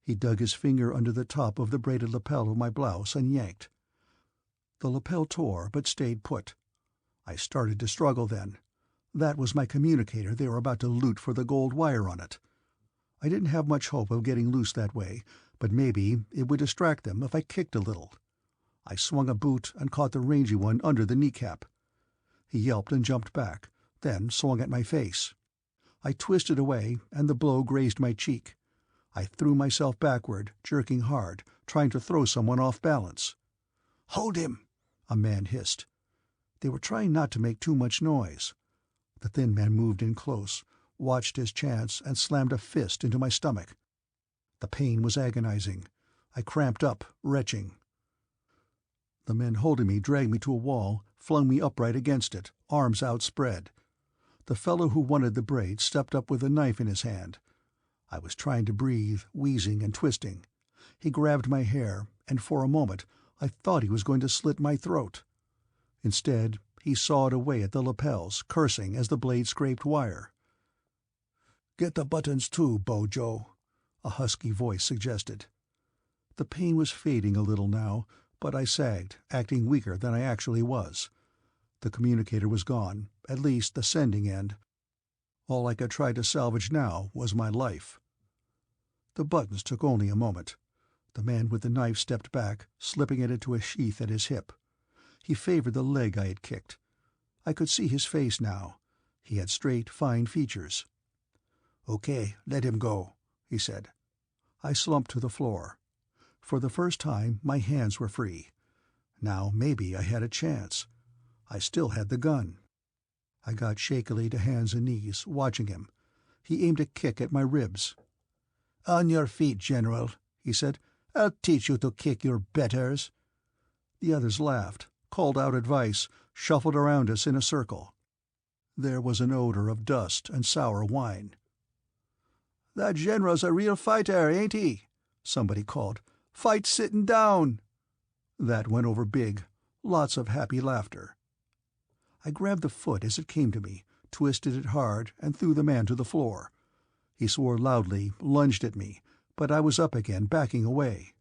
He dug his finger under the top of the braided lapel of my blouse and yanked. The lapel tore, but stayed put. I started to struggle then. That was my communicator they were about to loot for the gold wire on it. I didn't have much hope of getting loose that way, but maybe it would distract them if I kicked a little. I swung a boot and caught the rangy one under the kneecap. He yelped and jumped back, then swung at my face. I twisted away, and the blow grazed my cheek. I threw myself backward, jerking hard, trying to throw someone off balance. "Hold him!" a man hissed. They were trying not to make too much noise. The thin man moved in close, watched his chance, and slammed a fist into my stomach. The pain was agonizing. I cramped up, retching. The men holding me dragged me to a wall, flung me upright against it, arms outspread. The fellow who wanted the braid stepped up with a knife in his hand. I was trying to breathe, wheezing and twisting. He grabbed my hair, and for a moment I thought he was going to slit my throat. Instead, he sawed away at the lapels, cursing as the blade scraped wire. "Get the buttons too, Bojo," a husky voice suggested. The pain was fading a little now, but I sagged, acting weaker than I actually was. The communicator was gone, at least the sending end. All I could try to salvage now was my life. The buttons took only a moment. The man with the knife stepped back, slipping it into a sheath at his hip. He favored the leg I had kicked. I could see his face now. He had straight, fine features. "Okay, let him go," he said. I slumped to the floor. For the first time, my hands were free. Now maybe I had a chance. I still had the gun. I got shakily to hands and knees, watching him. He aimed a kick at my ribs. "On your feet, General," he said. "I'll teach you to kick your betters." The others laughed, called out advice, shuffled around us in a circle. There was an odor of dust and sour wine. "That General's a real fighter, ain't he?" somebody called. "Fight sitting down." That went over big. Lots of happy laughter. I grabbed the foot as it came to me, twisted it hard, and threw the man to the floor. He swore loudly, lunged at me, but I was up again, backing away.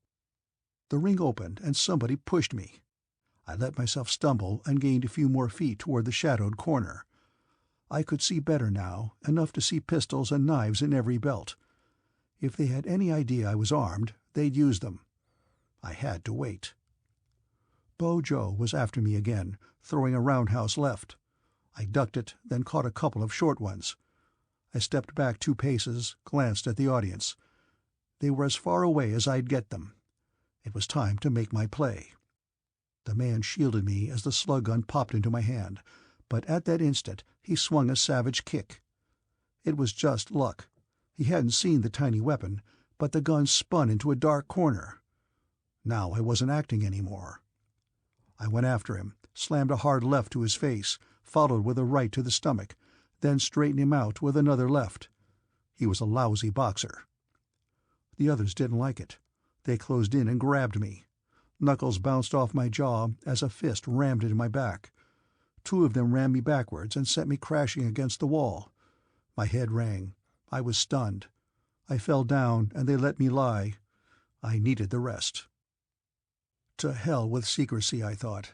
The ring opened, and somebody pushed me. I let myself stumble and gained a few more feet toward the shadowed corner. I could see better now, enough to see pistols and knives in every belt. If they had any idea I was armed, they'd use them. I had to wait. Bojo was after me again, throwing a roundhouse left. I ducked it, then caught a couple of short ones. I stepped back 2 paces, glanced at the audience. They were as far away as I'd get them. It was time to make my play. The man shielded me as the slug gun popped into my hand, but at that instant he swung a savage kick. It was just luck. He hadn't seen the tiny weapon, but the gun spun into a dark corner. Now I wasn't acting any more. I went after him, slammed a hard left to his face, followed with a right to the stomach, then straightened him out with another left. He was a lousy boxer. The others didn't like it. They closed in and grabbed me. Knuckles bounced off my jaw as a fist rammed into my back. 2 of them rammed me backwards and sent me crashing against the wall. My head rang. I was stunned. I fell down and they let me lie. I needed the rest. To hell with secrecy, I thought.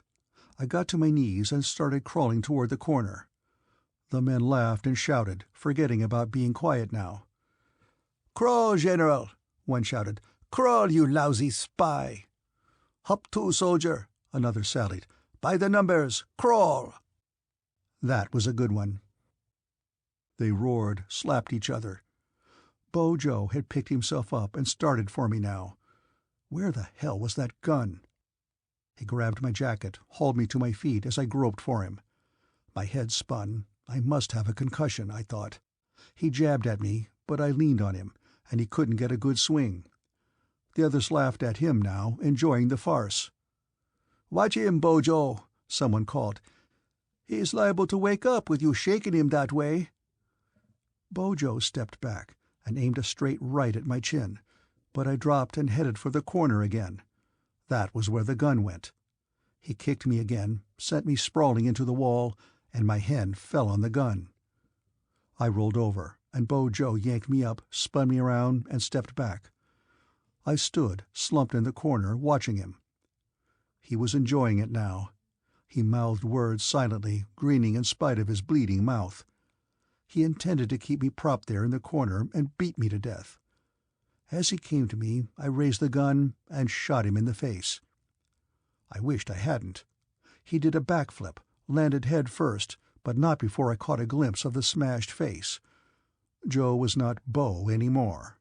I got to my knees and started crawling toward the corner. The men laughed and shouted, forgetting about being quiet now. "Crawl, General!" one shouted. "Crawl, you lousy spy!" "Hop to, soldier!" another sallied. "By the numbers, crawl!" That was a good one. They roared, slapped each other. Bojo had picked himself up and started for me now. Where the hell was that gun? He grabbed my jacket, hauled me to my feet as I groped for him. My head spun. I must have a concussion, I thought. He jabbed at me, but I leaned on him, and he couldn't get a good swing. The others laughed at him now, enjoying the farce. "Watch him, Bojo," someone called. "He's liable to wake up with you shaking him that way." Bojo stepped back and aimed a straight right at my chin, but I dropped and headed for the corner again. That was where the gun went. He kicked me again, sent me sprawling into the wall, and my hand fell on the gun. I rolled over, and Bojo yanked me up, spun me around, and stepped back. I stood, slumped in the corner, watching him. He was enjoying it now. He mouthed words silently, grinning in spite of his bleeding mouth. He intended to keep me propped there in the corner and beat me to death. As he came to me, I raised the gun and shot him in the face. I wished I hadn't. He did a backflip, landed head first, but not before I caught a glimpse of the smashed face. Joe was not Bo anymore.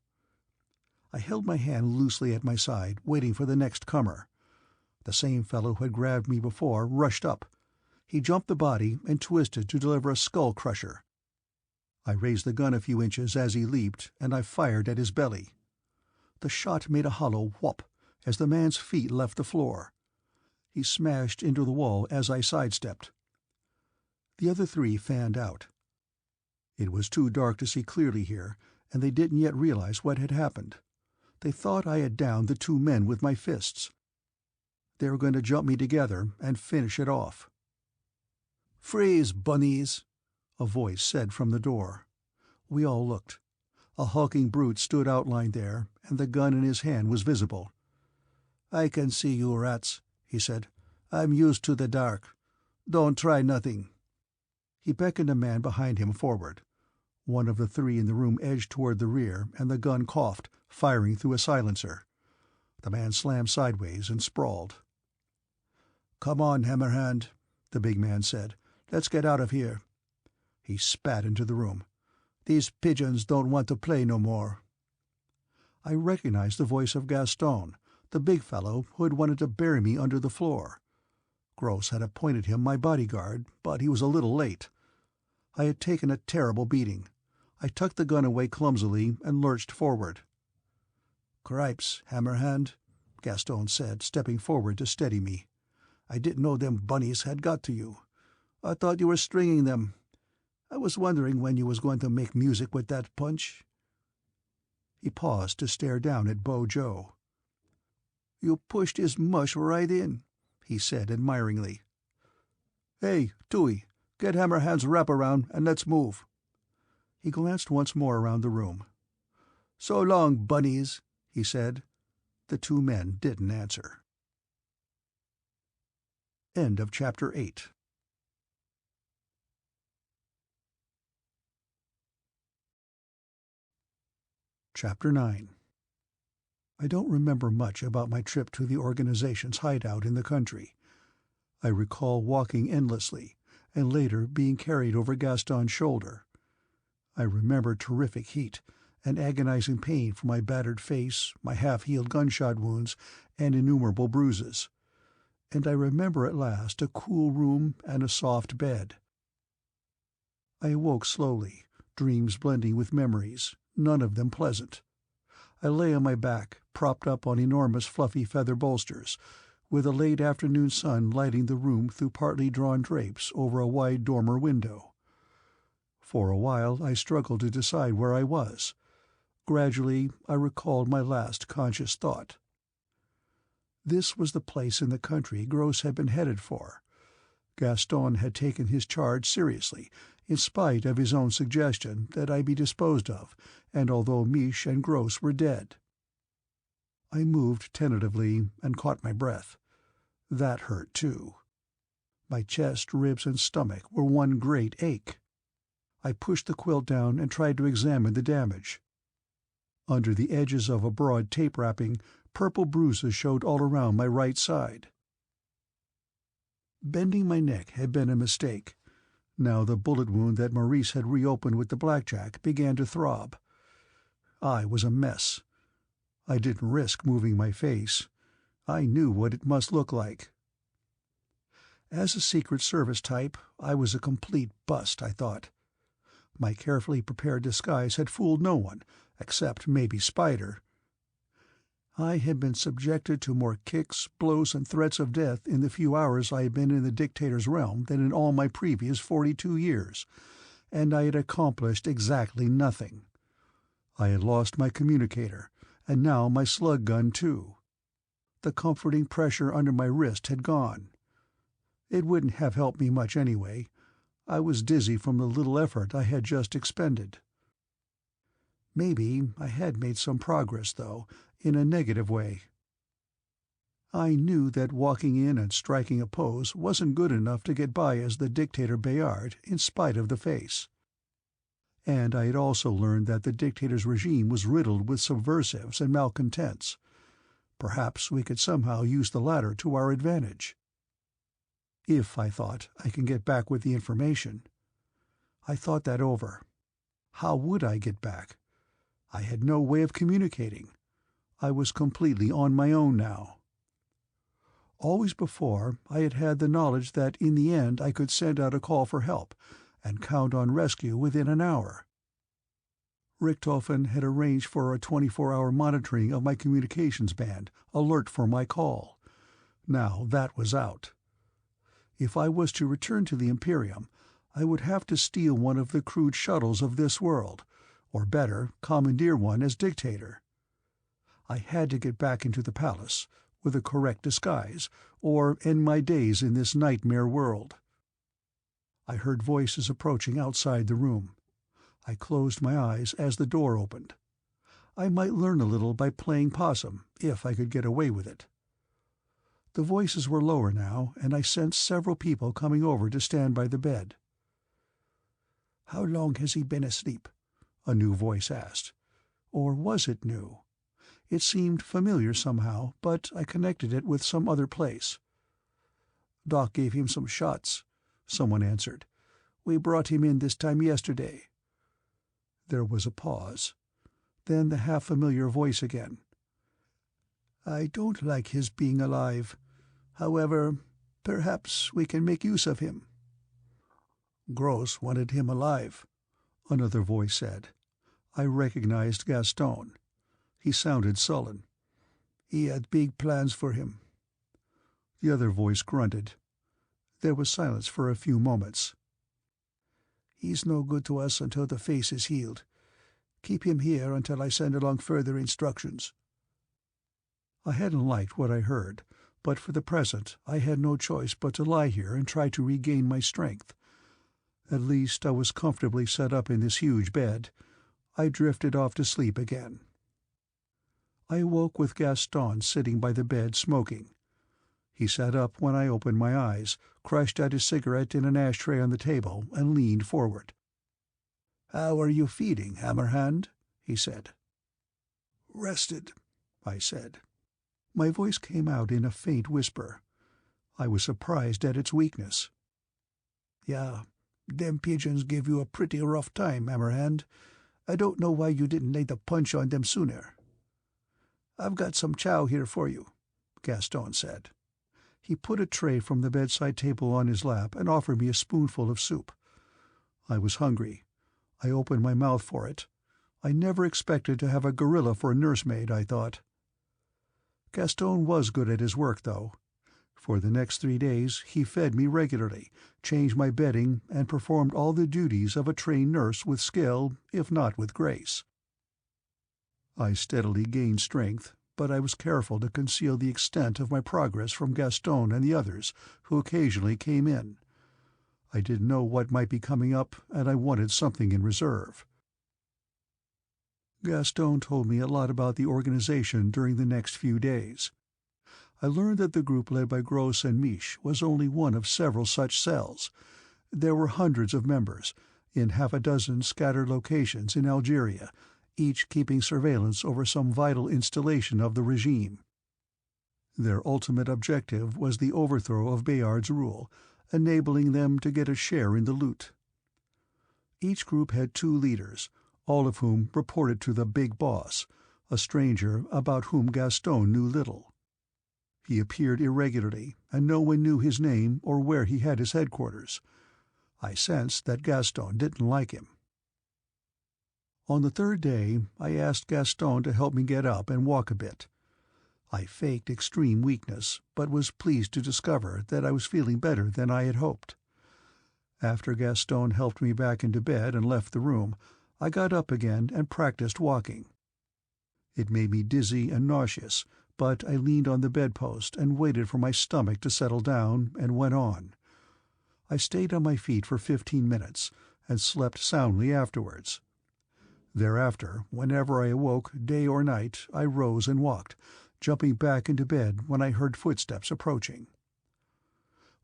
I held my hand loosely at my side, waiting for the next comer. The same fellow who had grabbed me before rushed up. He jumped the body and twisted to deliver a skull crusher. I raised the gun a few inches as he leaped, and I fired at his belly. The shot made a hollow whoop as the man's feet left the floor. He smashed into the wall as I sidestepped. The other three fanned out. It was too dark to see clearly here, and they didn't yet realize what had happened. They thought I had downed the two men with my fists. They were going to jump me together and finish it off. "Freeze, bunnies!" a voice said from the door. We all looked. A hulking brute stood outlined there, and the gun in his hand was visible. "I can see you rats," he said. "I'm used to the dark. Don't try nothing." He beckoned a man behind him forward. One of the three in the room edged toward the rear, and the gun coughed, firing through a silencer. The man slammed sideways and sprawled. "Come on, Hammerhand," the big man said. "Let's get out of here." He spat into the room. "These pigeons don't want to play no more." I recognized the voice of Gaston, the big fellow who had wanted to bury me under the floor. Gross had appointed him my bodyguard, but he was a little late. I had taken a terrible beating. I tucked the gun away clumsily and lurched forward. "Cripes, Hammerhand," Gaston said, stepping forward to steady me. "I didn't know them bunnies had got to you. I thought you were stringing them. I was wondering when you was going to make music with that punch." He paused to stare down at Bojo. "You pushed his mush right in," he said admiringly. "Hey, Tooey, get Hammerhand's wraparound and let's move." He glanced once more around the room. "So long, bunnies," he said. The two men didn't answer. End of Chapter 8. Chapter 9. I don't remember much about my trip to the organization's hideout in the country. I recall walking endlessly, and later being carried over Gaston's shoulder. I remember terrific heat, and agonizing pain from my battered face, my half-healed gunshot wounds, and innumerable bruises. And I remember at last a cool room and a soft bed. I awoke slowly, dreams blending with memories, none of them pleasant. I lay on my back, propped up on enormous fluffy feather bolsters, with the late afternoon sun lighting the room through partly drawn drapes over a wide dormer window. For a while I struggled to decide where I was. Gradually I recalled my last conscious thought. This was the place in the country Gross had been headed for. Gaston had taken his charge seriously, in spite of his own suggestion that I be disposed of, and although Miche and Gross were dead. I moved tentatively and caught my breath. That hurt, too. My chest, ribs, and stomach were one great ache. I pushed the quilt down and tried to examine the damage. Under the edges of a broad tape wrapping, purple bruises showed all around my right side. Bending my neck had been a mistake. Now the bullet wound that Maurice had reopened with the blackjack began to throb. I was a mess. I didn't risk moving my face. I knew what it must look like. As a Secret Service type, I was a complete bust, I thought. My carefully prepared disguise had fooled no one, except maybe Spider. I had been subjected to more kicks, blows, and threats of death in the few hours I had been in the dictator's realm than in all my previous 42 years, and I had accomplished exactly nothing. I had lost my communicator, and now my slug gun too. The comforting pressure under my wrist had gone. It wouldn't have helped me much anyway. I was dizzy from the little effort I had just expended. Maybe I had made some progress, though, in a negative way. I knew that walking in and striking a pose wasn't good enough to get by as the dictator Bayard, in spite of the face. And I had also learned that the dictator's regime was riddled with subversives and malcontents. Perhaps we could somehow use the latter to our advantage. If, I thought, I can get back with the information. I thought that over. How would I get back? I had no way of communicating. I was completely on my own now. Always before, I had had the knowledge that in the end I could send out a call for help and count on rescue within an hour. Richthofen had arranged for a 24-hour monitoring of my communications band, alert for my call. Now that was out. If I was to return to the Imperium, I would have to steal one of the crude shuttles of this world, or better, commandeer one as dictator. I had to get back into the palace, with a correct disguise, or end my days in this nightmare world. I heard voices approaching outside the room. I closed my eyes as the door opened. I might learn a little by playing possum, if I could get away with it. The voices were lower now, and I sensed several people coming over to stand by the bed. "How long has he been asleep?" a new voice asked. Or was it new? It seemed familiar somehow, but I connected it with some other place. "Doc gave him some shots," someone answered. "We brought him in this time yesterday." There was a pause. Then the half-familiar voice again. "I don't like his being alive. However, perhaps we can make use of him." "Gross wanted him alive," another voice said. I recognized Gaston. He sounded sullen. "He had big plans for him." The other voice grunted. There was silence for a few moments. "He's no good to us until the face is healed. Keep him here until I send along further instructions." I hadn't liked what I heard, but for the present I had no choice but to lie here and try to regain my strength. At least I was comfortably set up in this huge bed. I drifted off to sleep again. I awoke with Gaston sitting by the bed smoking. He sat up when I opened my eyes, crushed out his cigarette in an ashtray on the table, and leaned forward. "How are you feeling, Hammerhand?" he said. "Rested," I said. My voice came out in a faint whisper. I was surprised at its weakness. "Yeah, them pigeons give you a pretty rough time, Hammerhand. I don't know why you didn't lay the punch on them sooner." "I've got some chow here for you," Gaston said. He put a tray from the bedside table on his lap and offered me a spoonful of soup. I was hungry. I opened my mouth for it. I never expected to have a gorilla for a nursemaid, I thought. Gaston was good at his work, though. For the next 3 days he fed me regularly, changed my bedding, and performed all the duties of a trained nurse with skill, if not with grace. I steadily gained strength, but I was careful to conceal the extent of my progress from Gaston and the others, who occasionally came in. I didn't know what might be coming up, and I wanted something in reserve. Gaston told me a lot about the organization during the next few days. I learned that the group led by Gros and Mich was only one of several such cells. There were hundreds of members, in half a dozen scattered locations in Algeria, each keeping surveillance over some vital installation of the regime. Their ultimate objective was the overthrow of Bayard's rule, enabling them to get a share in the loot. Each group had 2 leaders, all of whom reported to the big boss, a stranger about whom Gaston knew little. He appeared irregularly, and no one knew his name or where he had his headquarters. I sensed that Gaston didn't like him. On the 3rd day, I asked Gaston to help me get up and walk a bit. I faked extreme weakness, but was pleased to discover that I was feeling better than I had hoped. After Gaston helped me back into bed and left the room, I got up again and practiced walking. It made me dizzy and nauseous, but I leaned on the bedpost and waited for my stomach to settle down, and went on. I stayed on my feet for 15 minutes, and slept soundly afterwards. Thereafter, whenever I awoke, day or night, I rose and walked, jumping back into bed when I heard footsteps approaching.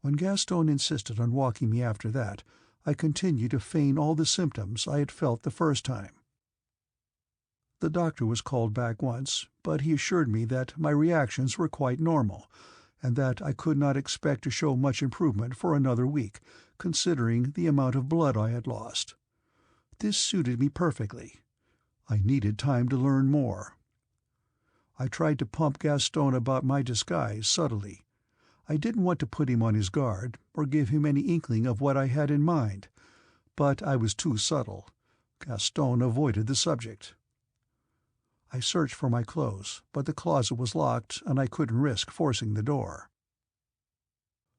When Gaston insisted on walking me after that, I continued to feign all the symptoms I had felt the first time. The doctor was called back once, but he assured me that my reactions were quite normal, and that I could not expect to show much improvement for another week, considering the amount of blood I had lost. This suited me perfectly. I needed time to learn more. I tried to pump Gaston about my disguise subtly. I didn't want to put him on his guard, or give him any inkling of what I had in mind, but I was too subtle. Gaston avoided the subject. I searched for my clothes, but the closet was locked and I couldn't risk forcing the door.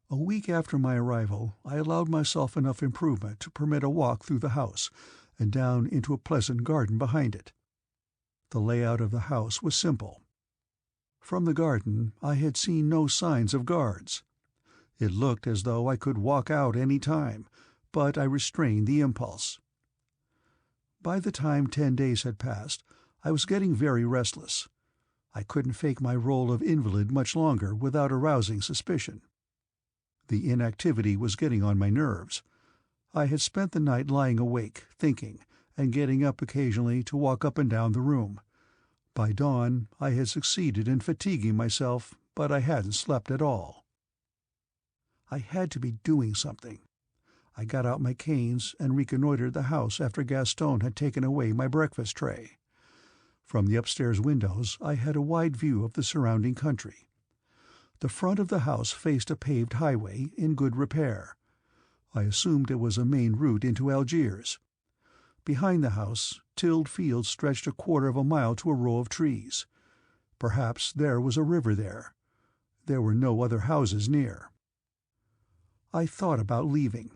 A week after my arrival, I allowed myself enough improvement to permit a walk through the house and down into a pleasant garden behind it. The layout of the house was simple. From the garden I had seen no signs of guards. It looked as though I could walk out any time, but I restrained the impulse. By the time 10 days had passed, I was getting very restless. I couldn't fake my role of invalid much longer without arousing suspicion. The inactivity was getting on my nerves. I had spent the night lying awake, thinking, and getting up occasionally to walk up and down the room. By dawn, I had succeeded in fatiguing myself, but I hadn't slept at all. I had to be doing something. I got out my canes and reconnoitered the house after Gaston had taken away my breakfast tray. From the upstairs windows I had a wide view of the surrounding country. The front of the house faced a paved highway in good repair. I assumed it was a main route into Algiers. Behind the house, tilled fields stretched 1/4 mile to a row of trees. Perhaps there was a river there. There were no other houses near. I thought about leaving.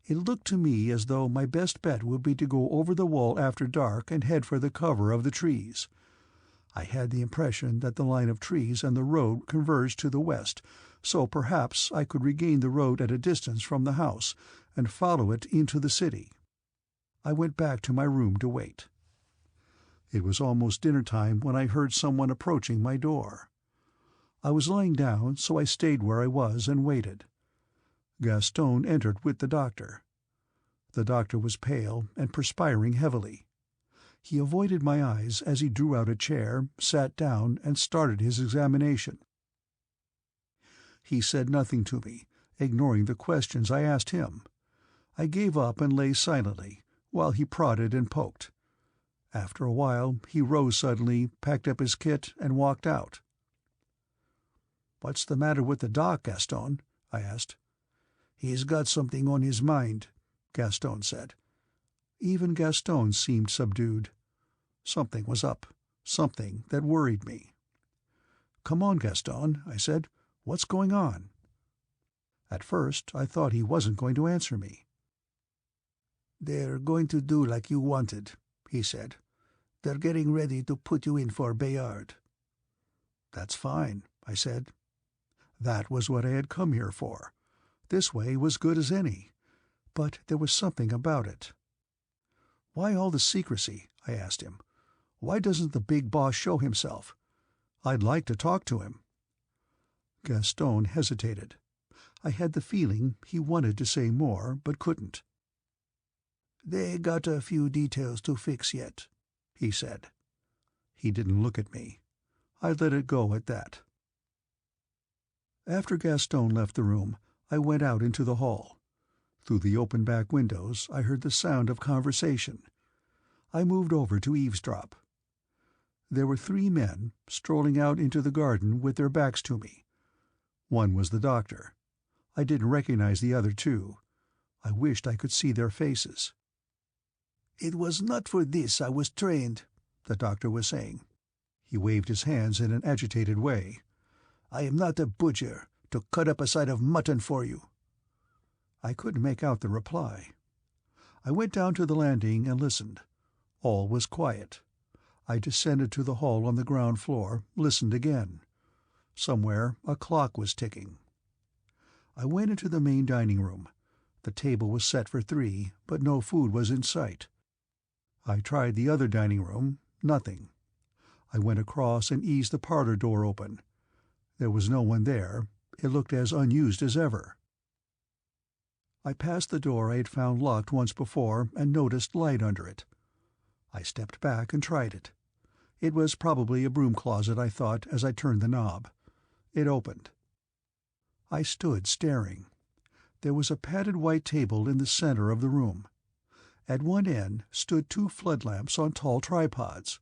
It looked to me as though my best bet would be to go over the wall after dark and head for the cover of the trees. I had the impression that the line of trees and the road converged to the west, so perhaps I could regain the road at a distance from the house and follow it into the city. I went back to my room to wait. It was almost dinner time when I heard someone approaching my door. I was lying down, so I stayed where I was and waited. Gaston entered with the doctor. The doctor was pale and perspiring heavily. He avoided my eyes as he drew out a chair, sat down, and started his examination. He said nothing to me, ignoring the questions I asked him. I gave up and lay silently, while he prodded and poked. After a while he rose suddenly, packed up his kit, and walked out. "What's the matter with the doc, Gaston?" I asked. "He's got something on his mind," Gaston said. Even Gaston seemed subdued. Something was up, something that worried me. "Come on, Gaston," I said. "What's going on?" At first I thought he wasn't going to answer me. "They're going to do like you wanted," he said. "They're getting ready to put you in for Bayard." "That's fine," I said. That was what I had come here for. This way was good as any. But there was something about it. "Why all the secrecy?" I asked him. Why doesn't the big boss show himself? I'd like to talk to him." Gaston hesitated. I had the feeling he wanted to say more, but couldn't. "They got a few details to fix yet," he said. He didn't look at me. I let it go at that. After Gaston left the room, I went out into the hall. Through the open back windows I heard the sound of conversation. I moved over to eavesdrop. There were 3 men strolling out into the garden with their backs to me. One was the doctor. I didn't recognize the other 2. I wished I could see their faces. "It was not for this I was trained," the doctor was saying. He waved his hands in an agitated way. "I am not a butcher to cut up a side of mutton for you." I couldn't make out the reply. I went down to the landing and listened. All was quiet. I descended to the hall on the ground floor, listened again. Somewhere a clock was ticking. I went into the main dining room. The table was set for 3, but no food was in sight. I tried the other dining room. Nothing. I went across and eased the parlor door open. There was no one there. It looked as unused as ever. I passed the door I had found locked once before and noticed light under it. I stepped back and tried it. It was probably a broom closet, I thought, as I turned the knob. It opened. I stood staring. There was a padded white table in the center of the room. At one end stood 2 flood lamps on tall tripods.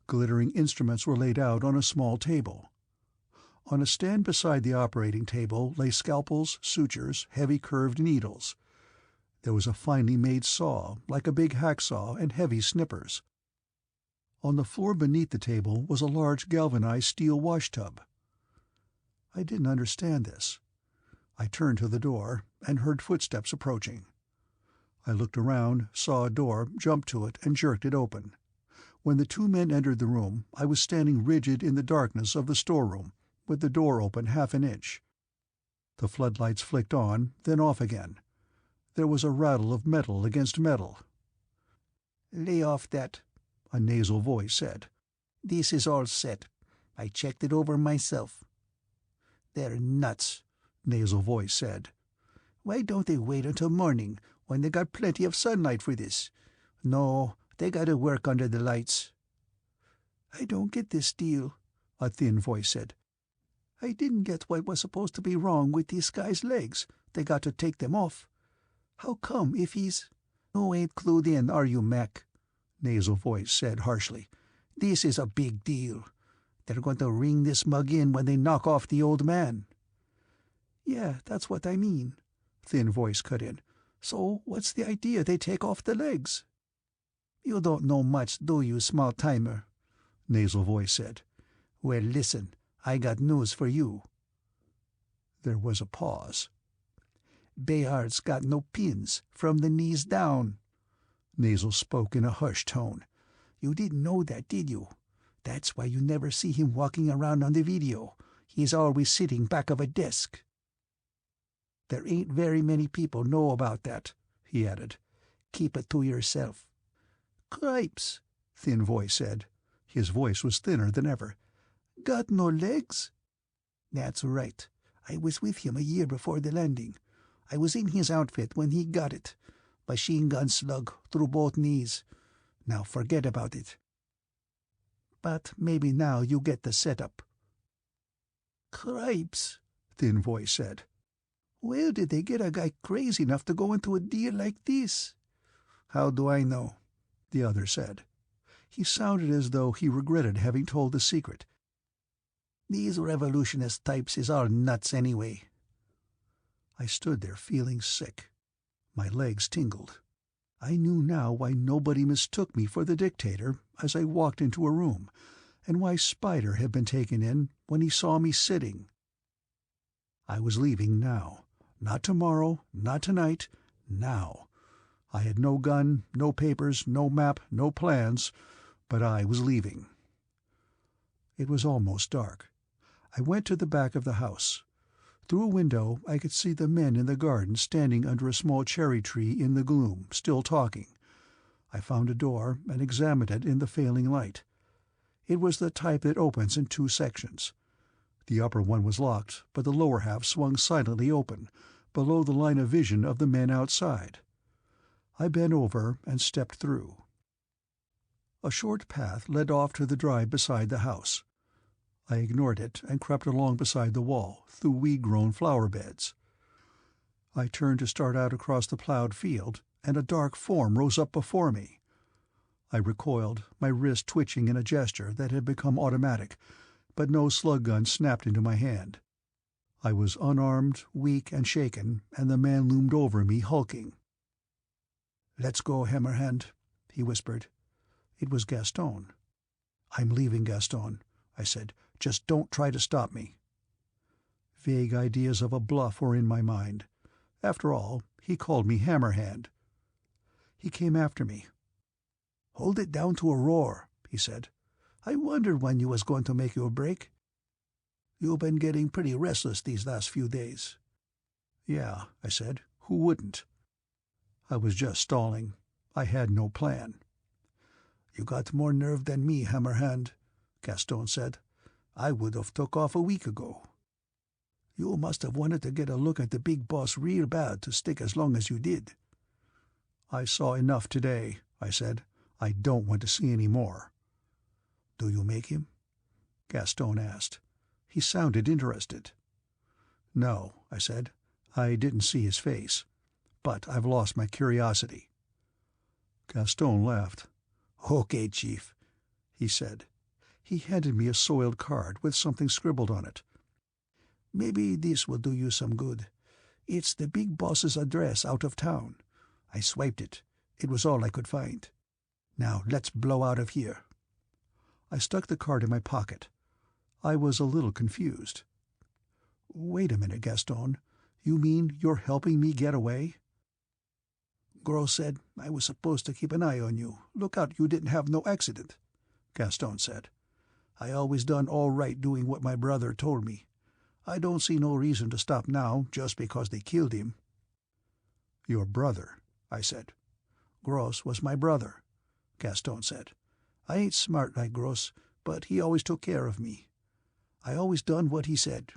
Glittering instruments were laid out on a small table. On a stand beside the operating table lay scalpels, sutures, heavy curved needles. There was a finely made saw, like a big hacksaw, and heavy snippers. On the floor beneath the table was a large galvanized steel washtub. I didn't understand this. I turned to the door and heard footsteps approaching. I looked around, saw a door, jumped to it, and jerked it open. When the 2 men entered the room, I was standing rigid in the darkness of the storeroom, with the door open half an inch. The floodlights flicked on, then off again. There was a rattle of metal against metal. "Lay off that," a nasal voice said. "This is all set. I checked it over myself." "They're nuts," nasal voice said. "Why don't they wait until morning, when they got plenty of sunlight for this? No, they gotta work under the lights." "I don't get this deal," a thin voice said. "I didn't get what was supposed to be wrong with this guy's legs. They got to take them off. How come if he's—" "You ain't clued in, are you, Mac?" nasal voice said harshly. "This is a big deal. They're going to ring this mug in when they knock off the old man." "Yeah, that's what I mean," thin voice cut in. "So what's the idea they take off the legs?" "You don't know much, do you, small-timer?" nasal voice said. "Well, listen, I got news for you." There was a pause. "Bayard's got no pins, from the knees down." Nasal spoke in a hushed tone. "You didn't know that, did you? That's why you never see him walking around on the video. He's always sitting back of a desk." "There ain't very many people know about that," he added. "Keep it to yourself." "Cripes," thin voice said. His voice was thinner than ever. "Got no legs?" "That's right. I was with him a year before the landing. I was in his outfit when he got it. Machine gun slug through both knees. Now forget about it." "But maybe now you get the setup." "Cripes," thin voice said. "Where did they get a guy crazy enough to go into a deal like this?" "How do I know?" the other said. He sounded as though he regretted having told the secret. "These revolutionist types is all nuts anyway." I stood there feeling sick. My legs tingled. I knew now why nobody mistook me for the dictator as I walked into a room, and why Spider had been taken in when he saw me sitting. I was leaving now. Not tomorrow, not tonight, now. I had no gun, no papers, no map, no plans, but I was leaving. It was almost dark. I went to the back of the house. Through a window I could see the men in the garden standing under a small cherry tree in the gloom, still talking. I found a door and examined it in the failing light. It was the type that opens in 2 sections. The upper one was locked, but the lower half swung silently open, below the line of vision of the men outside. I bent over and stepped through. A short path led off to the drive beside the house. I ignored it and crept along beside the wall, through weed-grown flower beds. I turned to start out across the plowed field, and a dark form rose up before me. I recoiled, my wrist twitching in a gesture that had become automatic, but no slug gun snapped into my hand. I was unarmed, weak, and shaken, and the man loomed over me, hulking. "Let's go, Hammerhand," he whispered. It was Gaston. "I'm leaving, Gaston," I said. "Just don't try to stop me." Vague ideas of a bluff were in my mind. After all, he called me Hammerhand. He came after me. "Hold it down to a roar," he said. "I wondered when you was going to make your break. You've been getting pretty restless these last few days." "Yeah," I said. "Who wouldn't?" I was just stalling. I had no plan. "You got more nerve than me, Hammerhand," Gaston said. "I would have took off a week ago. You must have wanted to get a look at the big boss real bad to stick as long as you did." "I saw enough today," I said. "I don't want to see any more." "Do you make him?" Gaston asked. He sounded interested. "No," I said. "I didn't see his face. But I've lost my curiosity." Gaston laughed. "Okay, Chief," he said. He handed me a soiled card with something scribbled on it. "Maybe this will do you some good. It's the big boss's address out of town. I swiped it. It was all I could find. Now let's blow out of here." I stuck the card in my pocket. I was a little confused. "Wait a minute, Gaston. You mean you're helping me get away?" "Gros said I was supposed to keep an eye on you. Look out you didn't have no accident," Gaston said. "I always done all right doing what my brother told me. I don't see no reason to stop now just because they killed him." "Your brother," I said. "Gros was my brother," Gaston said. "I ain't smart like Gros, but he always took care of me. I always done what he said.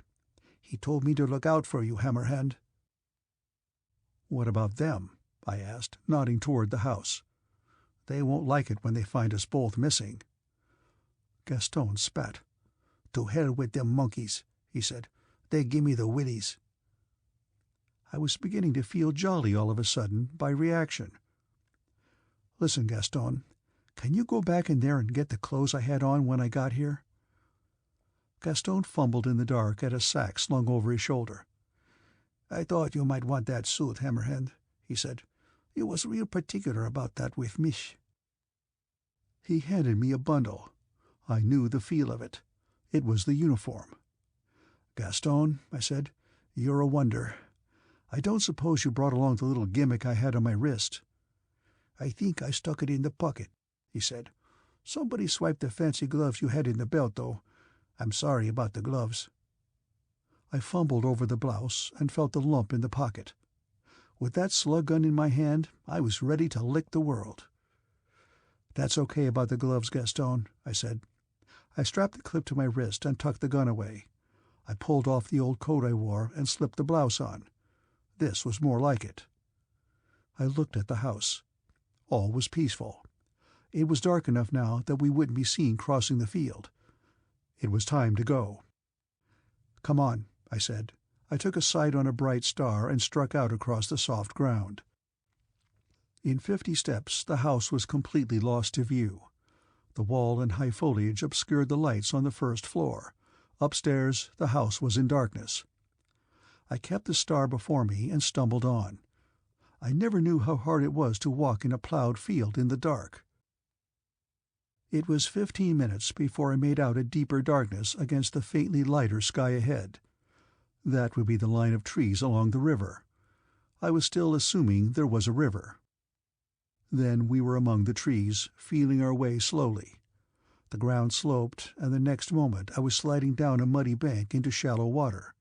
He told me to look out for you, Hammerhand." "What about them?" I asked, nodding toward the house. "They won't like it when they find us both missing." Gaston spat. "To hell with them monkeys," he said. "They gimme the willies." I was beginning to feel jolly all of a sudden, by reaction. "Listen, Gaston, can you go back in there and get the clothes I had on when I got here?" Gaston fumbled in the dark at a sack slung over his shoulder. "I thought you might want that suit, Hammerhand," he said. "You was real particular about that with mich." He handed me a bundle. I knew the feel of it. It was the uniform. "Gaston," I said, "you're a wonder. I don't suppose you brought along the little gimmick I had on my wrist." "I think I stuck it in the pocket," he said. "Somebody swiped the fancy gloves you had in the belt, though. I'm sorry about the gloves." I fumbled over the blouse and felt the lump in the pocket. With that slug gun in my hand, I was ready to lick the world. "That's okay about the gloves, Gaston," I said. I strapped the clip to my wrist and tucked the gun away. I pulled off the old coat I wore and slipped the blouse on. This was more like it. I looked at the house. All was peaceful. It was dark enough now that we wouldn't be seen crossing the field. It was time to go. "Come on," I said. I took a sight on a bright star and struck out across the soft ground. In 50 steps the house was completely lost to view. The wall and high foliage obscured the lights on the first floor. Upstairs the house was in darkness. I kept the star before me and stumbled on. I never knew how hard it was to walk in a plowed field in the dark. It was 15 minutes before I made out a deeper darkness against the faintly lighter sky ahead. That would be the line of trees along the river. I was still assuming there was a river. Then we were among the trees, feeling our way slowly. The ground sloped, and the next moment I was sliding down a muddy bank into shallow water.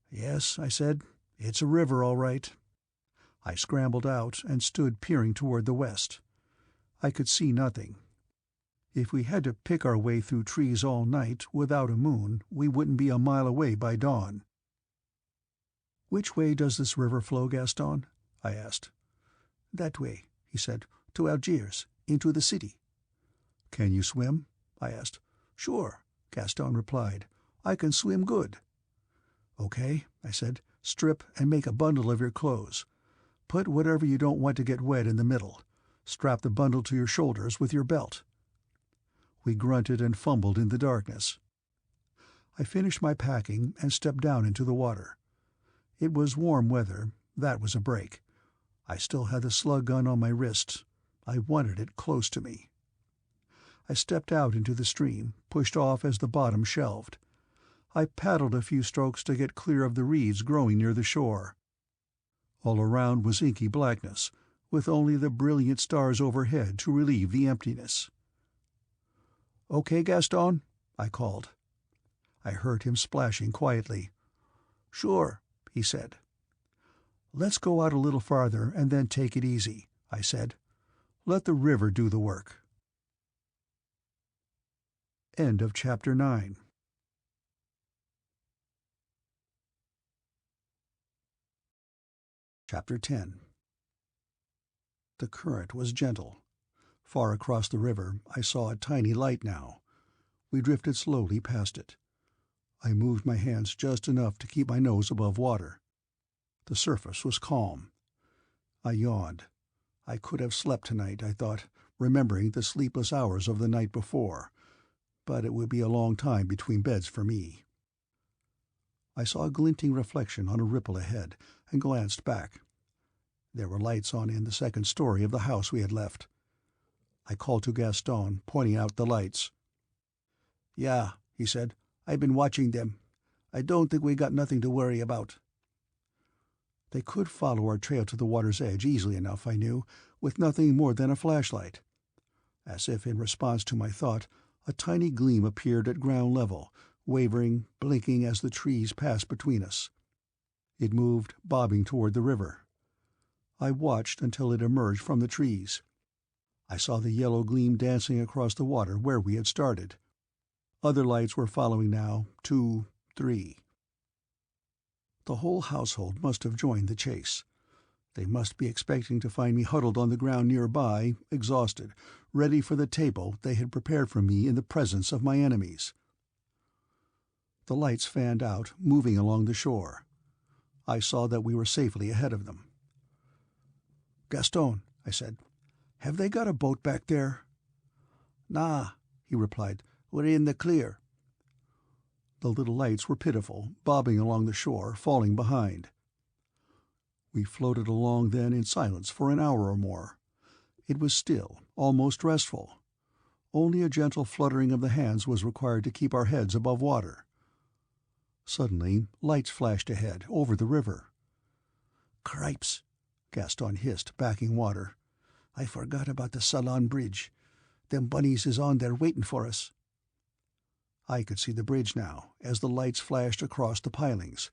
"Yes," I said, "it's a river, all right." I scrambled out and stood peering toward the west. I could see nothing. If we had to pick our way through trees all night without a moon, we wouldn't be a mile away by dawn. "Which way does this river flow, Gaston?" I asked. "That way," he said, "to Algiers, into the city." "Can you swim?" I asked. "Sure," Gaston replied. "I can swim good." "Okay," I said. "Strip and make a bundle of your clothes. Put whatever you don't want to get wet in the middle. Strap the bundle to your shoulders with your belt." We grunted and fumbled in the darkness. I finished my packing and stepped down into the water. It was warm weather. That was a break. I still had the slug gun on my wrist. I wanted it close to me. I stepped out into the stream, pushed off as the bottom shelved. I paddled a few strokes to get clear of the reeds growing near the shore. All around was inky blackness, with only the brilliant stars overhead to relieve the emptiness. "Okay, Gaston?" I called. I heard him splashing quietly. "Sure," he said. "Let's go out a little farther and then take it easy," I said. "Let the river do the work." End of Chapter 9. Chapter 10. The current was gentle. Far across the river I saw a tiny light now. We drifted slowly past it. I moved my hands just enough to keep my nose above water. The surface was calm. I yawned. I could have slept tonight, I thought, remembering the sleepless hours of the night before, but it would be a long time between beds for me. I saw a glinting reflection on a ripple ahead and glanced back. There were lights on in the second story of the house we had left. I called to Gaston, pointing out the lights. "Yeah," he said. "I've been watching them. I don't think we got nothing to worry about." They could follow our trail to the water's edge easily enough, I knew, with nothing more than a flashlight. As if in response to my thought, a tiny gleam appeared at ground level, wavering, blinking as the trees passed between us. It moved, bobbing toward the river. I watched until it emerged from the trees. I saw the yellow gleam dancing across the water where we had started. Other lights were following now, 2, 3. The whole household must have joined the chase. They must be expecting to find me huddled on the ground nearby, exhausted, ready for the table they had prepared for me in the presence of my enemies. The lights fanned out, moving along the shore. I saw that we were safely ahead of them. "Gaston," I said, "have they got a boat back there?" "Nah," he replied. "We're in the clear." The little lights were pitiful, bobbing along the shore, falling behind. We floated along then in silence for an hour or more. It was still, almost restful. Only a gentle fluttering of the hands was required to keep our heads above water. Suddenly, lights flashed ahead, over the river. "Cripes!" Gaston hissed, backing water. "I forgot about the Salon Bridge. Them bunnies is on there waiting for us." I could see the bridge now, as the lights flashed across the pilings.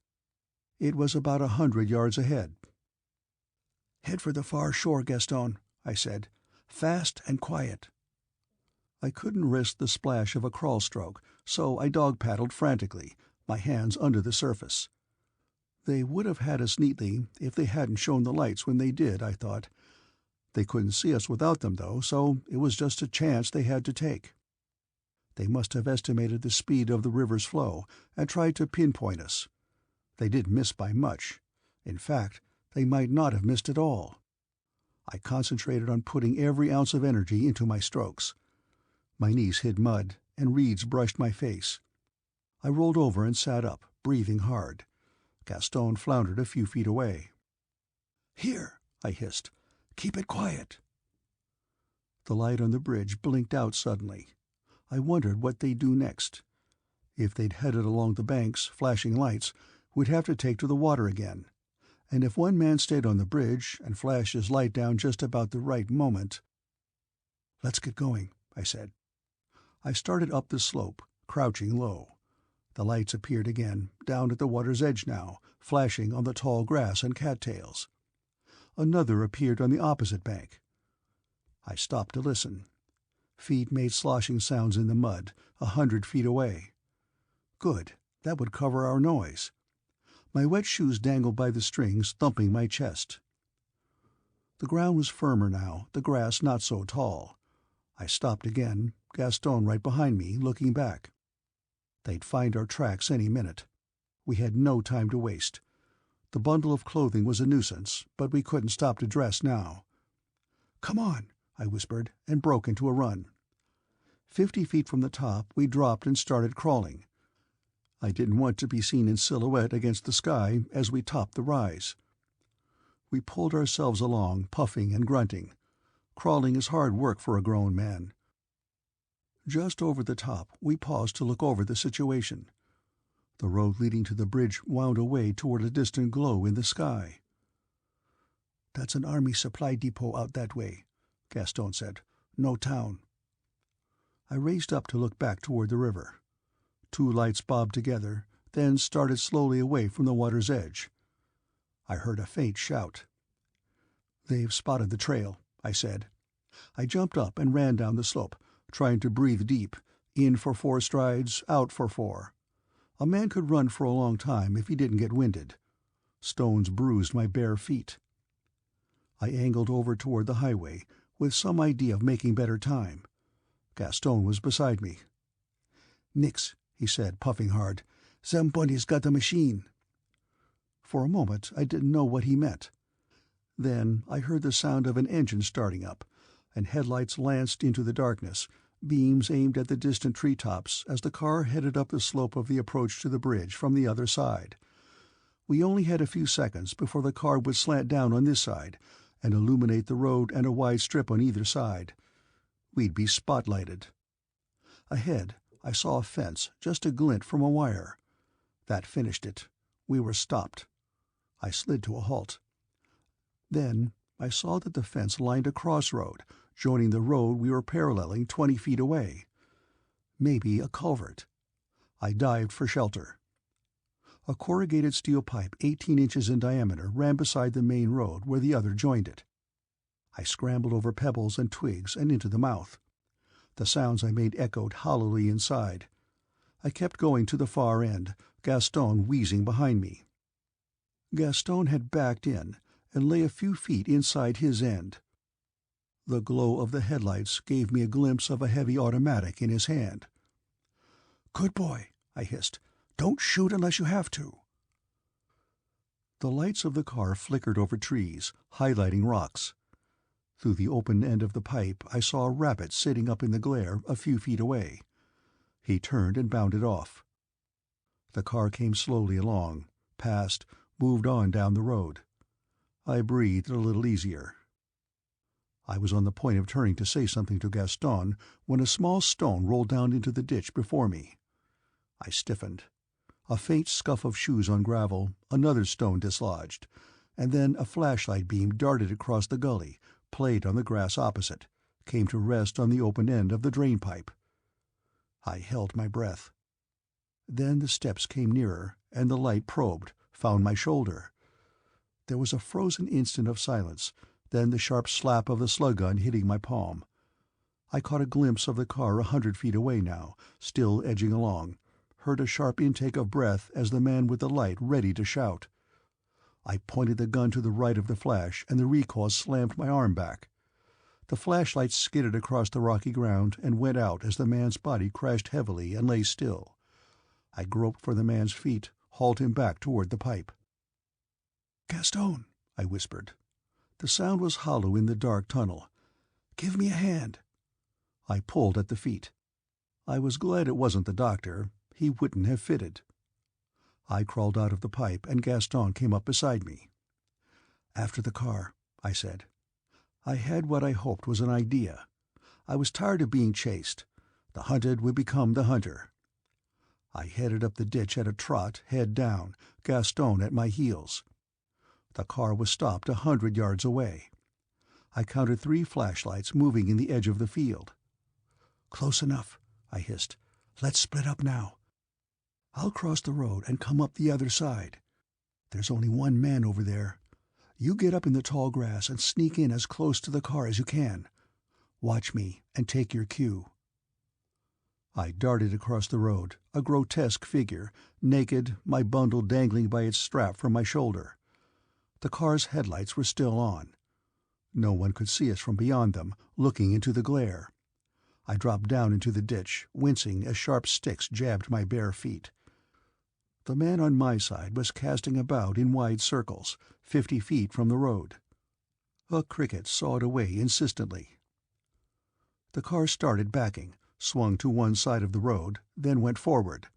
It was about 100 yards ahead. "Head for the far shore, Gaston," I said. "Fast and quiet." I couldn't risk the splash of a crawl stroke, so I dog-paddled frantically, my hands under the surface. They would have had us neatly if they hadn't shown the lights when they did, I thought. They couldn't see us without them, though, so it was just a chance they had to take. They must have estimated the speed of the river's flow and tried to pinpoint us. They didn't miss by much. In fact, they might not have missed at all. I concentrated on putting every ounce of energy into my strokes. My knees hit mud, and reeds brushed my face. I rolled over and sat up, breathing hard. Gaston floundered a few feet away. "Here," I hissed. "Keep it quiet." The light on the bridge blinked out suddenly. I wondered what they'd do next. If they'd headed along the banks, flashing lights, we'd have to take to the water again. And if one man stayed on the bridge and flashed his light down just about the right moment... "Let's get going," I said. I started up the slope, crouching low. The lights appeared again, down at the water's edge now, flashing on the tall grass and cattails. Another appeared on the opposite bank. I stopped to listen. Feet made sloshing sounds in the mud, 100 feet away. Good, that would cover our noise. My wet shoes dangled by the strings, thumping my chest. The ground was firmer now, the grass not so tall. I stopped again, Gaston right behind me, looking back. They'd find our tracks any minute. We had no time to waste. The bundle of clothing was a nuisance, but we couldn't stop to dress now. "Come on," I whispered, and broke into a run. 50 feet from the top, we dropped and started crawling. I didn't want to be seen in silhouette against the sky as we topped the rise. We pulled ourselves along, puffing and grunting. Crawling is hard work for a grown man. Just over the top, we paused to look over the situation. The road leading to the bridge wound away toward a distant glow in the sky. "That's an army supply depot out that way," Gaston said. "No town." I raised up to look back toward the river. 2 lights bobbed together, then started slowly away from the water's edge. I heard a faint shout. "They've spotted the trail," I said. I jumped up and ran down the slope, trying to breathe deep, in for 4 strides, out for 4. A man could run for a long time if he didn't get winded. Stones bruised my bare feet. I angled over toward the highway, with some idea of making better time. Gaston was beside me. "Nix," he said, puffing hard. "Somebody's got a machine." For a moment I didn't know what he meant. Then I heard the sound of an engine starting up, and headlights lanced into the darkness, beams aimed at the distant treetops as the car headed up the slope of the approach to the bridge from the other side. We only had a few seconds before the car would slant down on this side and illuminate the road and a wide strip on either side. We'd be spotlighted. Ahead, I saw a fence, just a glint from a wire. That finished it. We were stopped. I slid to a halt. Then I saw that the fence lined a crossroad, joining the road we were paralleling 20 feet away. Maybe a culvert. I dived for shelter. A corrugated steel pipe 18 inches in diameter ran beside the main road where the other joined it. I scrambled over pebbles and twigs and into the mouth. The sounds I made echoed hollowly inside. I kept going to the far end, Gaston wheezing behind me. Gaston had backed in and lay a few feet inside his end. The glow of the headlights gave me a glimpse of a heavy automatic in his hand. "Good boy," I hissed. "Don't shoot unless you have to." The lights of the car flickered over trees, highlighting rocks. Through the open end of the pipe I saw a rabbit sitting up in the glare a few feet away. He turned and bounded off. The car came slowly along, passed, moved on down the road. I breathed a little easier. I was on the point of turning to say something to Gaston when a small stone rolled down into the ditch before me. I stiffened. A faint scuff of shoes on gravel, another stone dislodged, and then a flashlight beam darted across the gully, played on the grass opposite, came to rest on the open end of the drain pipe. I held my breath. Then the steps came nearer, and the light probed, found my shoulder. There was a frozen instant of silence, then the sharp slap of the slug gun hitting my palm. I caught a glimpse of the car 100 feet away now, still edging along, heard a sharp intake of breath as the man with the light ready to shout. I pointed the gun to the right of the flash, and the recoil slammed my arm back. The flashlight skidded across the rocky ground and went out as the man's body crashed heavily and lay still. I groped for the man's feet, hauled him back toward the pipe. "Gaston," I whispered. The sound was hollow in the dark tunnel. "Give me a hand." I pulled at the feet. I was glad it wasn't the doctor. He wouldn't have fitted. I crawled out of the pipe, and Gaston came up beside me. "After the car," I said. I had what I hoped was an idea. I was tired of being chased. The hunted would become the hunter. I headed up the ditch at a trot, head down, Gaston at my heels. The car was stopped 100 yards away. I counted 3 flashlights moving in the edge of the field. "Close enough," I hissed. "Let's split up now. I'll cross the road and come up the other side. There's only one man over there. You get up in the tall grass and sneak in as close to the car as you can. Watch me and take your cue." I darted across the road, a grotesque figure, naked, my bundle dangling by its strap from my shoulder. The car's headlights were still on. No one could see us from beyond them, looking into the glare. I dropped down into the ditch, wincing as sharp sticks jabbed my bare feet. The man on my side was casting about in wide circles, 50 feet from the road. A cricket sawed away insistently. The car started backing, swung to one side of the road, then went forward.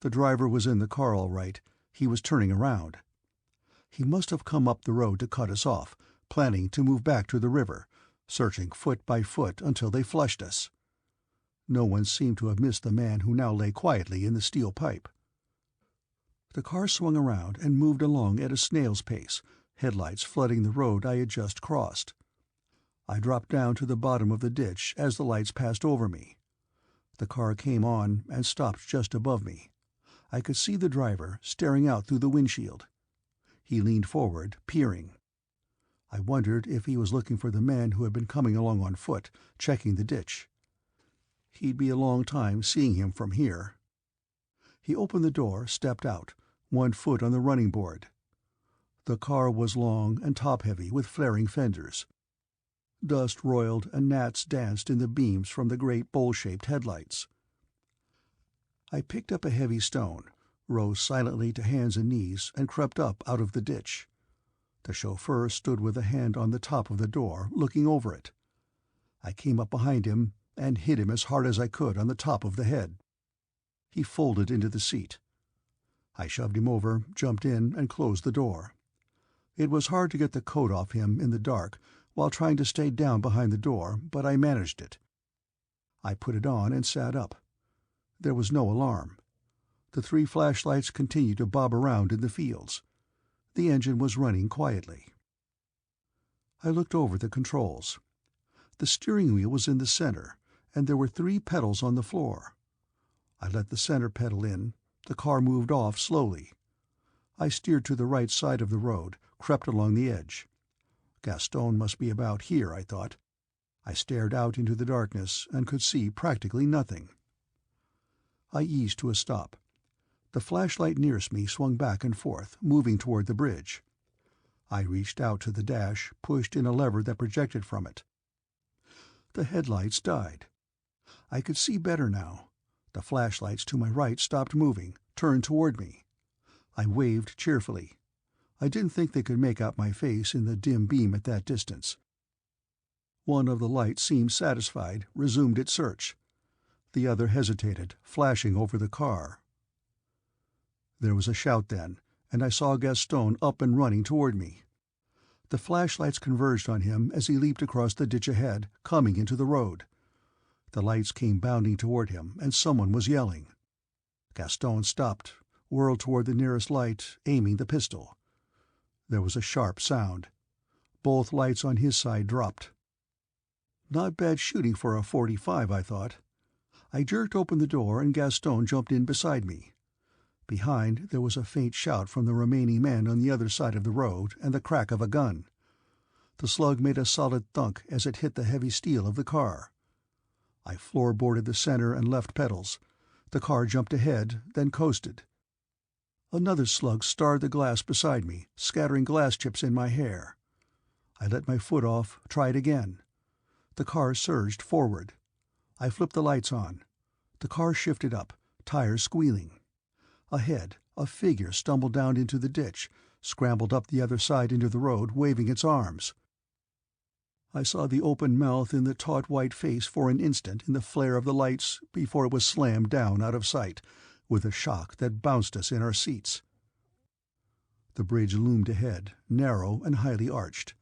The driver was in the car all right. He was turning around. He must have come up the road to cut us off, planning to move back to the river, searching foot by foot until they flushed us. No one seemed to have missed the man who now lay quietly in the steel pipe. The car swung around and moved along at a snail's pace, headlights flooding the road I had just crossed. I dropped down to the bottom of the ditch as the lights passed over me. The car came on and stopped just above me. I could see the driver staring out through the windshield. He leaned forward, peering. I wondered if he was looking for the man who had been coming along on foot, checking the ditch. He'd be a long time seeing him from here. He opened the door, stepped out, one foot on the running board. The car was long and top-heavy with flaring fenders. Dust roiled and gnats danced in the beams from the great bowl-shaped headlights. I picked up a heavy stone, rose silently to hands and knees, and crept up out of the ditch. The chauffeur stood with a hand on the top of the door, looking over it. I came up behind him and hit him as hard as I could on the top of the head. He folded into the seat. I shoved him over, jumped in, and closed the door. It was hard to get the coat off him in the dark while trying to stay down behind the door, but I managed it. I put it on and sat up. There was no alarm. The 3 flashlights continued to bob around in the fields. The engine was running quietly. I looked over the controls. The steering wheel was in the center, and there were 3 pedals on the floor. I let the center pedal in. The car moved off slowly. I steered to the right side of the road, crept along the edge. Gaston must be about here, I thought. I stared out into the darkness and could see practically nothing. I eased to a stop. The flashlight nearest me swung back and forth, moving toward the bridge. I reached out to the dash, pushed in a lever that projected from it. The headlights died. I could see better now. The flashlights to my right stopped moving, turned toward me. I waved cheerfully. I didn't think they could make out my face in the dim beam at that distance. One of the lights seemed satisfied, resumed its search. The other hesitated, flashing over the car. There was a shout then, and I saw Gaston up and running toward me. The flashlights converged on him as he leaped across the ditch ahead, coming into the road. The lights came bounding toward him, and someone was yelling. Gaston stopped, whirled toward the nearest light, aiming the pistol. There was a sharp sound. Both lights on his side dropped. Not bad shooting for a .45, I thought. I jerked open the door and Gaston jumped in beside me. Behind, there was a faint shout from the remaining man on the other side of the road and the crack of a gun. The slug made a solid thunk as it hit the heavy steel of the car. I floorboarded the center and left pedals. The car jumped ahead, then coasted. Another slug starred the glass beside me, scattering glass chips in my hair. I let my foot off, tried again. The car surged forward. I flipped the lights on. The car shifted up, tires squealing. Ahead, a figure stumbled down into the ditch, scrambled up the other side into the road, waving its arms. I saw the open mouth in the taut white face for an instant in the flare of the lights before it was slammed down out of sight, with a shock that bounced us in our seats. The bridge loomed ahead, narrow and highly arched.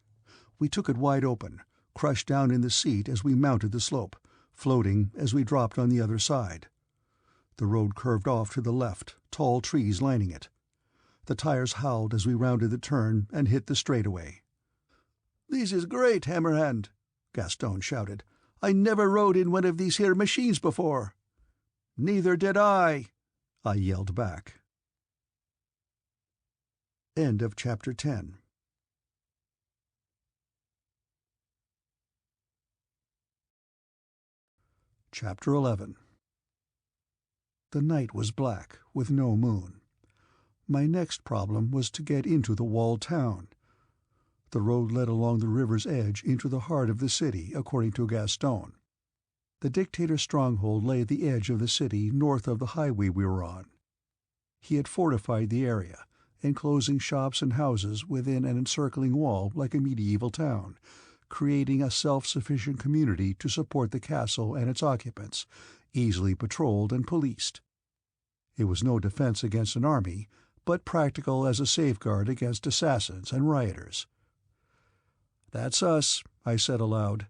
We took it wide open, crushed down in the seat as we mounted the slope, floating as we dropped on the other side. The road curved off to the left, tall trees lining it. The tires howled as we rounded the turn and hit the straightaway. "This is great, Hammerhand!" Gaston shouted. "I never rode in one of these here machines before." "Neither did I yelled back. End of chapter 10. Chapter 11. The night was black, with no moon. My next problem was to get into the walled town. The road led along the river's edge into the heart of the city, according to Gaston. The dictator's stronghold lay at the edge of the city north of the highway we were on. He had fortified the area, enclosing shops and houses within an encircling wall like a medieval town, creating a self-sufficient community to support the castle and its occupants, easily patrolled and policed. It was no defense against an army, but practical as a safeguard against assassins and rioters. "That's us," I said aloud.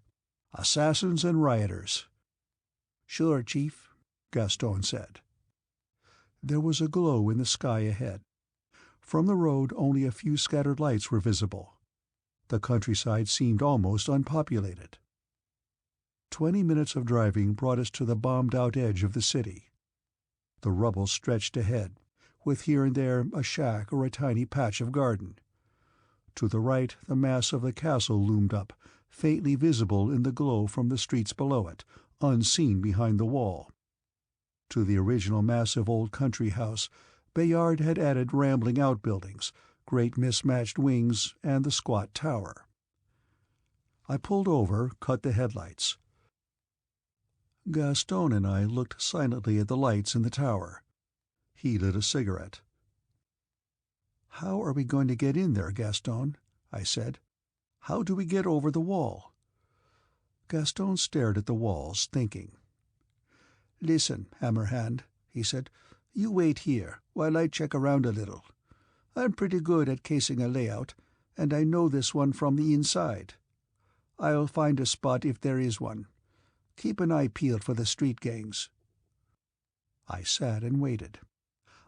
"Assassins and rioters." "Sure, Chief," Gaston said. There was a glow in the sky ahead. From the road only a few scattered lights were visible. The countryside seemed almost unpopulated. 20 minutes of driving brought us to the bombed-out edge of the city. The rubble stretched ahead, with here and there a shack or a tiny patch of garden. To the right the mass of the castle loomed up, faintly visible in the glow from the streets below it, unseen behind the wall. To the original massive old country house, Bayard had added rambling outbuildings, great mismatched wings, and the squat tower. I pulled over, cut the headlights. Gaston and I looked silently at the lights in the tower. He lit a cigarette. "How are we going to get in there, Gaston?" I said. "How do we get over the wall?" Gaston stared at the walls, thinking. "Listen, Hammerhand," he said. "You wait here, while I check around a little. I'm pretty good at casing a layout, and I know this one from the inside. I'll find a spot if there is one. Keep an eye peeled for the street gangs." I sat and waited.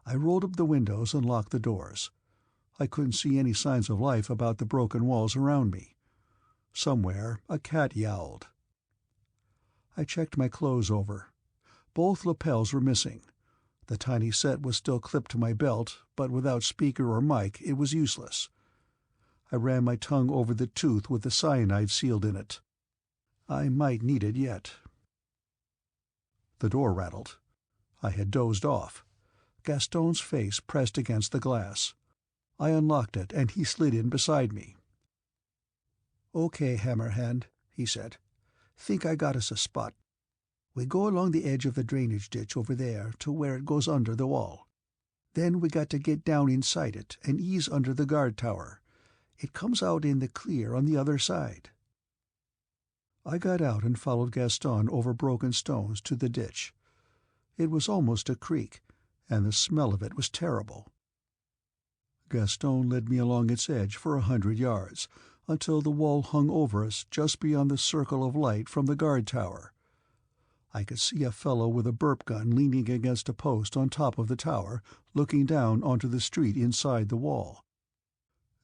I rolled up the windows and locked the doors. I couldn't see any signs of life about the broken walls around me. Somewhere a cat yowled. I checked my clothes over. Both lapels were missing. The tiny set was still clipped to my belt, but without speaker or mic it was useless. I ran my tongue over the tooth with the cyanide sealed in it. I might need it yet. The door rattled. I had dozed off. Gaston's face pressed against the glass. I unlocked it, and he slid in beside me. "Okay, Hammerhand," he said. "Think I got us a spot. We go along the edge of the drainage ditch over there to where it goes under the wall. Then we got to get down inside it and ease under the guard tower. It comes out in the clear on the other side." I got out and followed Gaston over broken stones to the ditch. It was almost a creek, and the smell of it was terrible. Gaston led me along its edge for 100 yards, until the wall hung over us just beyond the circle of light from the guard tower. I could see a fellow with a burp gun leaning against a post on top of the tower, looking down onto the street inside the wall.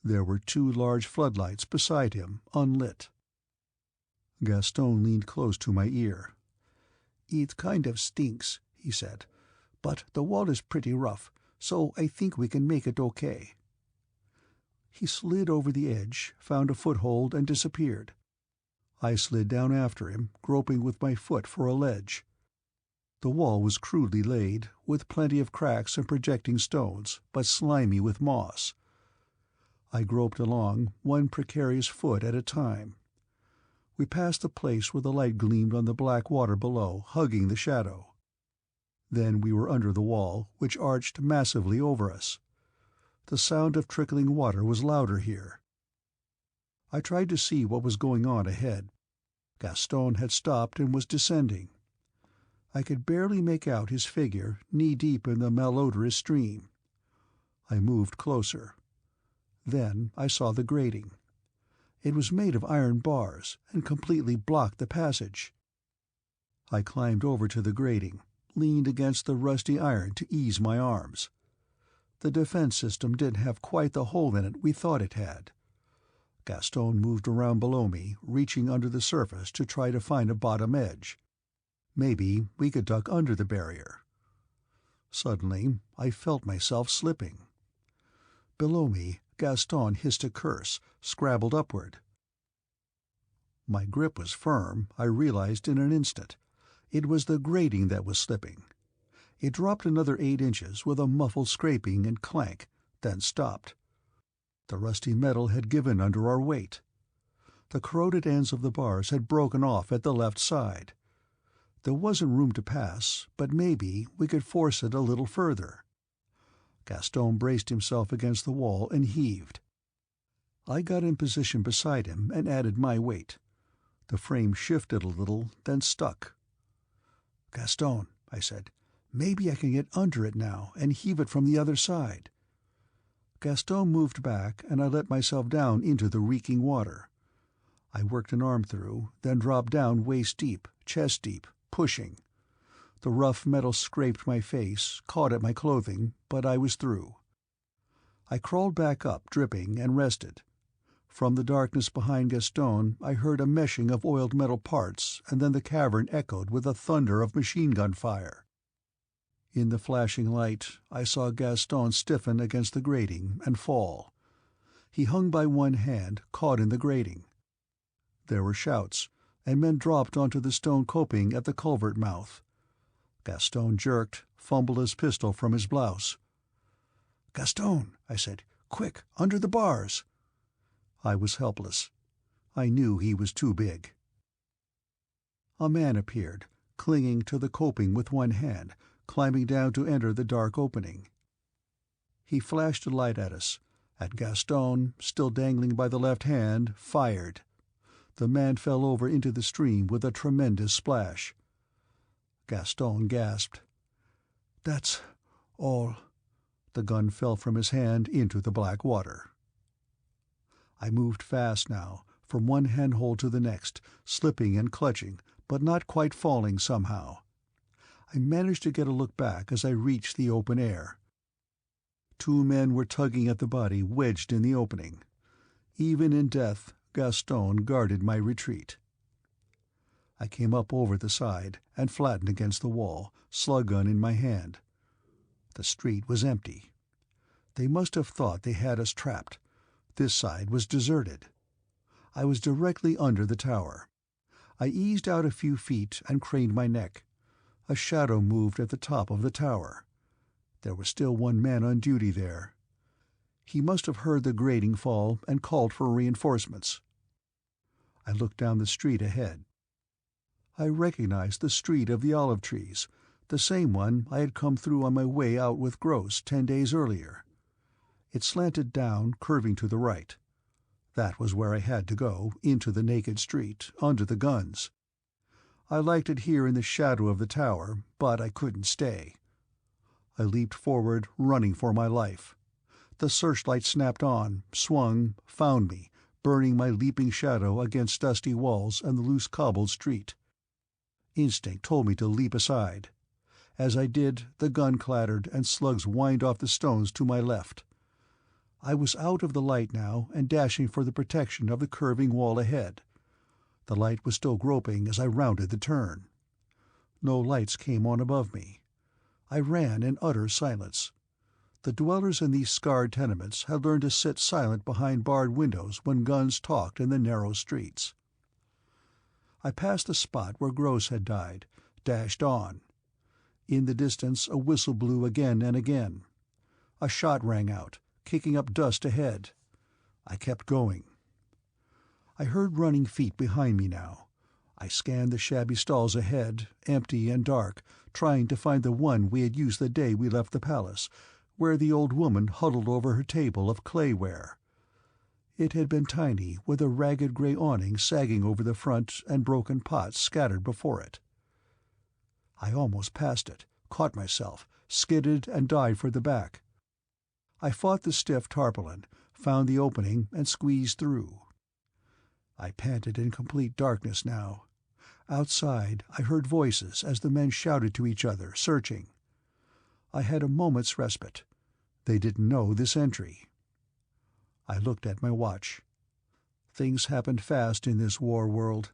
There were 2 large floodlights beside him, unlit. Gaston leaned close to my ear. "It kind of stinks," he said, "but the wall is pretty rough, so I think we can make it okay." He slid over the edge, found a foothold, and disappeared. I slid down after him, groping with my foot for a ledge. The wall was crudely laid, with plenty of cracks and projecting stones, but slimy with moss. I groped along, one precarious foot at a time. We passed the place where the light gleamed on the black water below, hugging the shadow. Then we were under the wall, which arched massively over us. The sound of trickling water was louder here. I tried to see what was going on ahead. Gaston had stopped and was descending. I could barely make out his figure, knee-deep in the malodorous stream. I moved closer. Then I saw the grating. It was made of iron bars and completely blocked the passage. I climbed over to the grating, leaned against the rusty iron to ease my arms. The defense system didn't have quite the hole in it we thought it had. Gaston moved around below me, reaching under the surface to try to find a bottom edge. Maybe we could duck under the barrier. Suddenly, I felt myself slipping. Below me, Gaston hissed a curse, scrabbled upward. My grip was firm, I realized in an instant. It was the grating that was slipping. It dropped another 8 inches with a muffled scraping and clank, then stopped. The rusty metal had given under our weight. The corroded ends of the bars had broken off at the left side. There wasn't room to pass, but maybe we could force it a little further. Gaston braced himself against the wall and heaved. I got in position beside him and added my weight. The frame shifted a little, then stuck. "Gaston," I said, "maybe I can get under it now and heave it from the other side." Gaston moved back, and I let myself down into the reeking water. I worked an arm through, then dropped down waist-deep, chest-deep, pushing. The rough metal scraped my face, caught at my clothing, but I was through. I crawled back up, dripping, and rested. From the darkness behind Gaston I heard a meshing of oiled metal parts, and then the cavern echoed with a thunder of machine-gun fire. In the flashing light I saw Gaston stiffen against the grating and fall. He hung by one hand, caught in the grating. There were shouts, and men dropped onto the stone coping at the culvert mouth. Gaston jerked, fumbled his pistol from his blouse. "Gaston," I said, "quick, under the bars." I was helpless. I knew he was too big. A man appeared, clinging to the coping with one hand, climbing down to enter the dark opening. He flashed a light at us, and Gaston, still dangling by the left hand, fired. The man fell over into the stream with a tremendous splash. Gaston gasped. "That's all." The gun fell from his hand into the black water. I moved fast now, from one handhold to the next, slipping and clutching, but not quite falling somehow. I managed to get a look back as I reached the open air. 2 men were tugging at the body wedged in the opening. Even in death, Gaston guarded my retreat. I came up over the side and flattened against the wall, slug gun in my hand. The street was empty. They must have thought they had us trapped. This side was deserted. I was directly under the tower. I eased out a few feet and craned my neck. A shadow moved at the top of the tower. There was still one man on duty there. He must have heard the grating fall and called for reinforcements. I looked down the street ahead. I recognized the street of the olive trees, the same one I had come through on my way out with Gross 10 days earlier. It slanted down, curving to the right. That was where I had to go, into the naked street, under the guns. I liked it here in the shadow of the tower, but I couldn't stay. I leaped forward, running for my life. The searchlight snapped on, swung, found me, burning my leaping shadow against dusty walls and the loose-cobbled street. Instinct told me to leap aside. As I did, the gun clattered and slugs whined off the stones to my left. I was out of the light now and dashing for the protection of the curving wall ahead. The light was still groping as I rounded the turn. No lights came on above me. I ran in utter silence. The dwellers in these scarred tenements had learned to sit silent behind barred windows when guns talked in the narrow streets. I passed the spot where Gross had died, dashed on. In the distance a whistle blew again and again. A shot rang out, kicking up dust ahead. I kept going. I heard running feet behind me now. I scanned the shabby stalls ahead, empty and dark, trying to find the one we had used the day we left the palace, where the old woman huddled over her table of clayware. It had been tiny, with a ragged grey awning sagging over the front and broken pots scattered before it. I almost passed it, caught myself, skidded and dived for the back. I fought the stiff tarpaulin, found the opening and squeezed through. I panted in complete darkness now. Outside I heard voices as the men shouted to each other, searching. I had a moment's respite. They didn't know this entry. I looked at my watch. Things happened fast in this war world.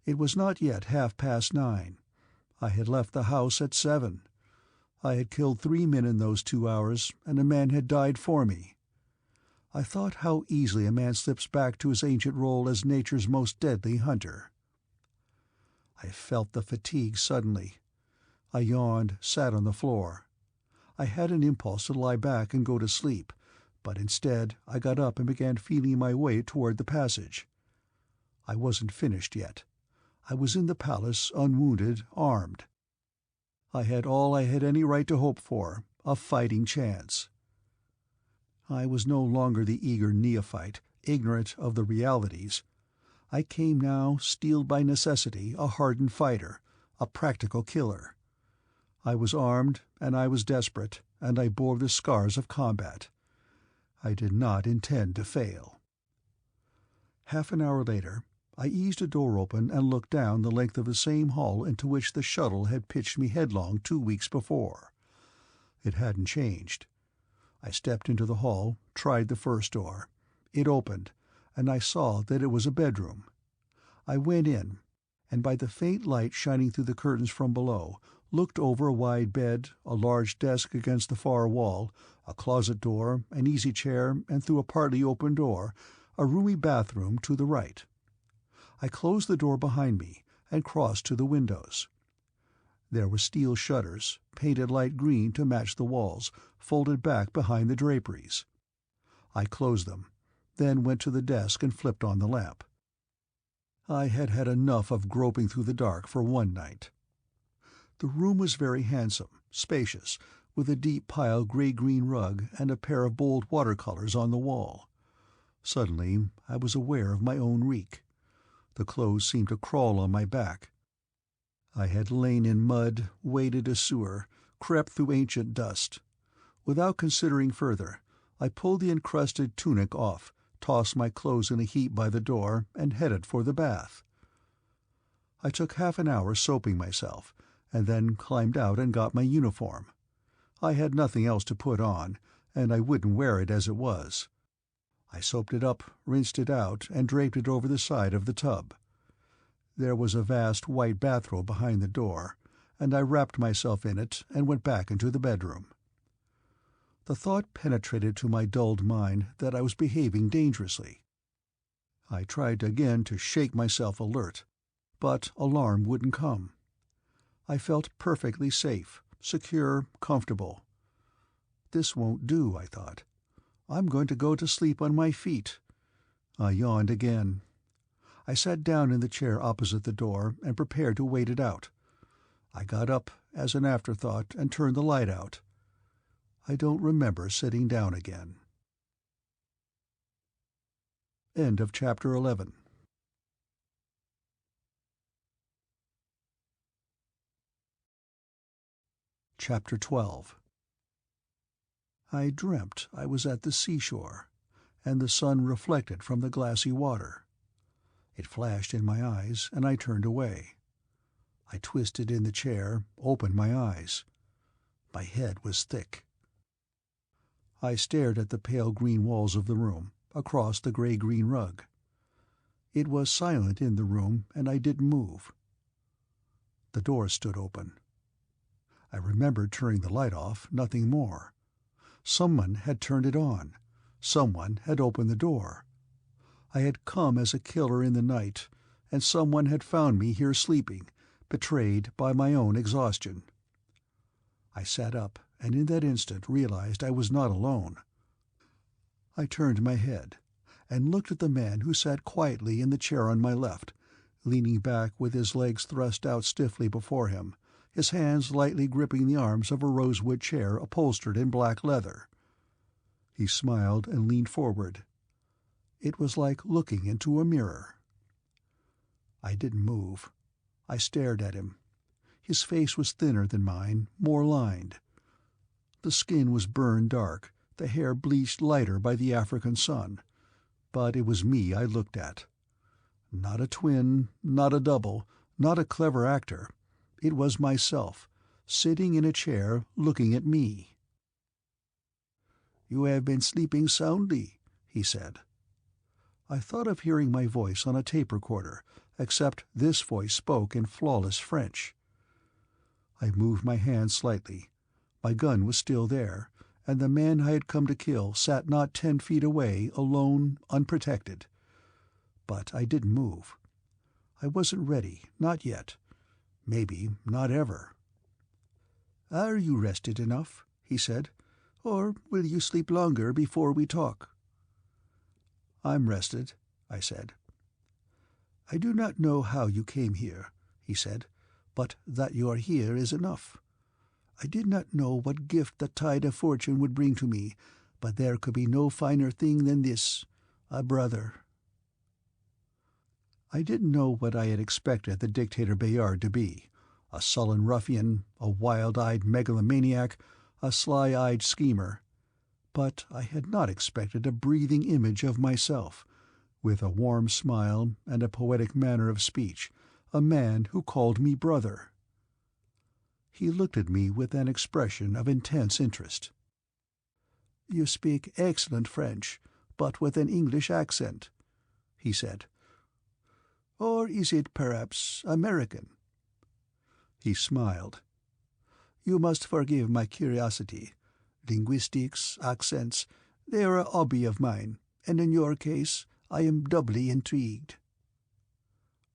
It was not yet 9:30. I had left the house at 7. I had killed 3 men in those 2 hours, and a man had died for me. I thought how easily a man slips back to his ancient role as nature's most deadly hunter. I felt the fatigue suddenly. I yawned, sat on the floor. I had an impulse to lie back and go to sleep, but instead I got up and began feeling my way toward the passage. I wasn't finished yet. I was in the palace, unwounded, armed. I had all I had any right to hope for, a fighting chance. I was no longer the eager neophyte, ignorant of the realities. I came now, steeled by necessity, a hardened fighter, a practical killer. I was armed, and I was desperate, and I bore the scars of combat. I did not intend to fail. Half an hour later, I eased a door open and looked down the length of the same hall into which the shuttle had pitched me headlong 2 weeks before. It hadn't changed. I stepped into the hall, tried the first door. It opened, and I saw that it was a bedroom. I went in, and by the faint light shining through the curtains from below, looked over a wide bed, a large desk against the far wall, a closet door, an easy chair, and through a partly open door, a roomy bathroom to the right. I closed the door behind me and crossed to the windows. There were steel shutters, painted light green to match the walls, folded back behind the draperies. I closed them, then went to the desk and flipped on the lamp. I had had enough of groping through the dark for one night. The room was very handsome, spacious, with a deep pile grey-green rug and a pair of bold watercolors on the wall. Suddenly I was aware of my own reek. The clothes seemed to crawl on my back. I had lain in mud, waded a sewer, crept through ancient dust. Without considering further, I pulled the encrusted tunic off, tossed my clothes in a heap by the door, and headed for the bath. I took half an hour soaping myself, and then climbed out and got my uniform. I had nothing else to put on, and I wouldn't wear it as it was. I soaped it up, rinsed it out, and draped it over the side of the tub. There was a vast white bathrobe behind the door, and I wrapped myself in it and went back into the bedroom. The thought penetrated to my dulled mind that I was behaving dangerously. I tried again to shake myself alert, but alarm wouldn't come. I felt perfectly safe, secure, comfortable. This won't do, I thought. I'm going to go to sleep on my feet. I yawned again. I sat down in the chair opposite the door and prepared to wait it out. I got up, as an afterthought, and turned the light out. I don't remember sitting down again. End of Chapter 11. Chapter 12. I dreamt I was at the seashore, and the sun reflected from the glassy water. It flashed in my eyes, and I turned away. I twisted in the chair, opened my eyes. My head was thick. I stared at the pale green walls of the room, across the grey-green rug. It was silent in the room, and I didn't move. The door stood open. I remembered turning the light off, nothing more. Someone had turned it on. Someone had opened the door. I had come as a killer in the night, and someone had found me here sleeping, betrayed by my own exhaustion. I sat up, and in that instant realized I was not alone. I turned my head, and looked at the man who sat quietly in the chair on my left, leaning back with his legs thrust out stiffly before him, his hands lightly gripping the arms of a rosewood chair upholstered in black leather. He smiled and leaned forward. It was like looking into a mirror. I didn't move. I stared at him. His face was thinner than mine, more lined. The skin was burned dark, the hair bleached lighter by the African sun. But it was me I looked at. Not a twin, not a double, not a clever actor. It was myself, sitting in a chair looking at me. "You have been sleeping soundly," he said. I thought of hearing my voice on a tape recorder, except this voice spoke in flawless French. I moved my hand slightly. My gun was still there, and the man I had come to kill sat not 10 feet away, alone, unprotected. But I didn't move. I wasn't ready, not yet, Maybe not ever. "Are you rested enough?" he said. "Or will you sleep longer before we talk?" "I'm rested," I said. "I do not know how you came here," he said, "but that you are here is enough. I did not know what gift the tide of fortune would bring to me, but there could be no finer thing than this, a brother." I didn't know what I had expected the dictator Bayard to be, a sullen ruffian, a wild-eyed megalomaniac, a sly-eyed schemer, but I had not expected a breathing image of myself, with a warm smile and a poetic manner of speech, a man who called me brother. He looked at me with an expression of intense interest. "You speak excellent French, but with an English accent," he said. "Or is it perhaps American?" He smiled. "You must forgive my curiosity. Linguistics, accents, they are a hobby of mine, and in your case I am doubly intrigued."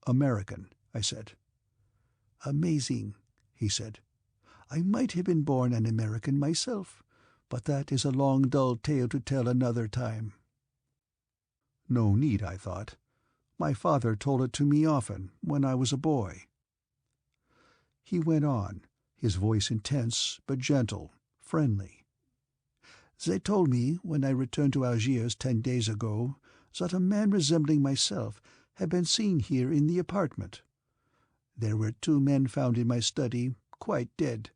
"American," I said. "Amazing," he said. "I might have been born an American myself, but that is a long dull tale to tell another time." No need, I thought. My father told it to me often, when I was a boy. He went on, his voice intense but gentle, friendly. "They told me, when I returned to Algiers 10 days ago, that a man resembling myself had been seen here in the apartment. There were 2 men found in my study, quite dead.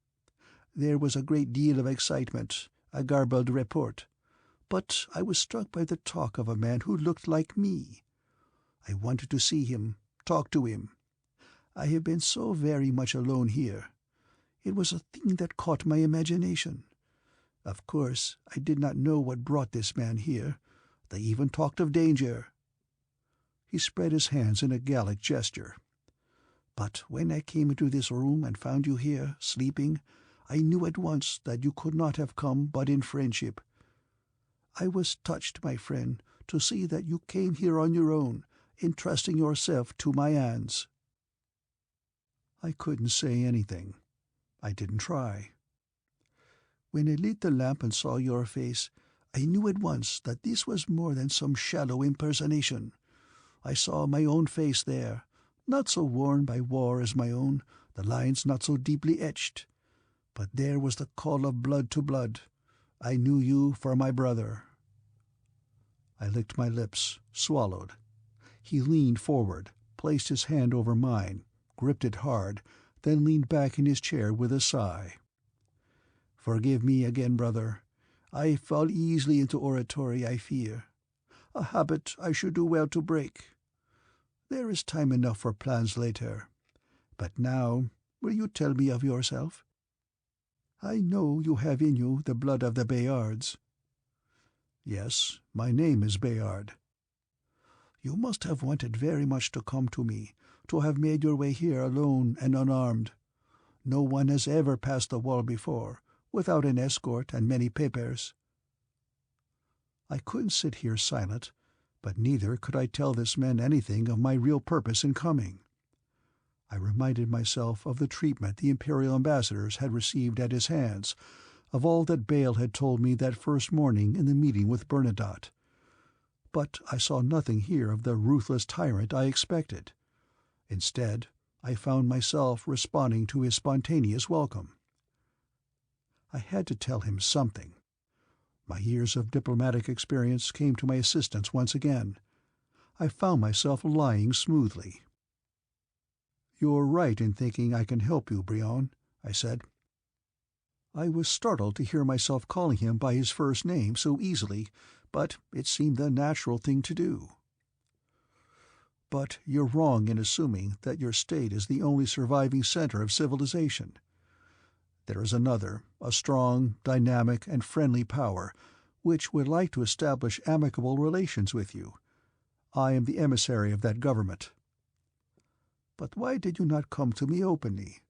There was a great deal of excitement, a garbled report, but I was struck by the talk of a man who looked like me. I wanted to see him, talk to him. I have been so very much alone here. It was a thing that caught my imagination. Of course, I did not know what brought this man here. They even talked of danger." He spread his hands in a Gallic gesture. "But when I came into this room and found you here, sleeping, I knew at once that you could not have come but in friendship. I was touched, my friend, to see that you came here on your own, entrusting yourself to my hands." I couldn't say anything. I didn't try. "When I lit the lamp and saw your face, I knew at once that this was more than some shallow impersonation. I saw my own face there, not so worn by war as my own, the lines not so deeply etched. But there was the call of blood to blood. I knew you for my brother." I licked my lips, swallowed. He leaned forward, placed his hand over mine, gripped it hard, then leaned back in his chair with a sigh. "Forgive me again, brother. I fall easily into oratory, I fear. A habit I should do well to break. There is time enough for plans later. But now, will you tell me of yourself? I know you have in you the blood of the Bayards." "Yes, my name is Bayard." "You must have wanted very much to come to me, to have made your way here alone and unarmed. No one has ever passed the wall before, without an escort and many papers." I couldn't sit here silent, but neither could I tell this man anything of my real purpose in coming. I reminded myself of the treatment the Imperial ambassadors had received at his hands, of all that Bale had told me that first morning in the meeting with Bernadotte. But I saw nothing here of the ruthless tyrant I expected. Instead, I found myself responding to his spontaneous welcome. I had to tell him something. My years of diplomatic experience came to my assistance once again. I found myself lying smoothly. "You're right in thinking I can help you, Brion," I said. I was startled to hear myself calling him by his first name so easily, but it seemed the natural thing to do. "But you're wrong in assuming that your state is the only surviving center of civilization. There is another, a strong, dynamic, and friendly power, which would like to establish amicable relations with you. I am the emissary of that government." "But why did you not come to me openly?"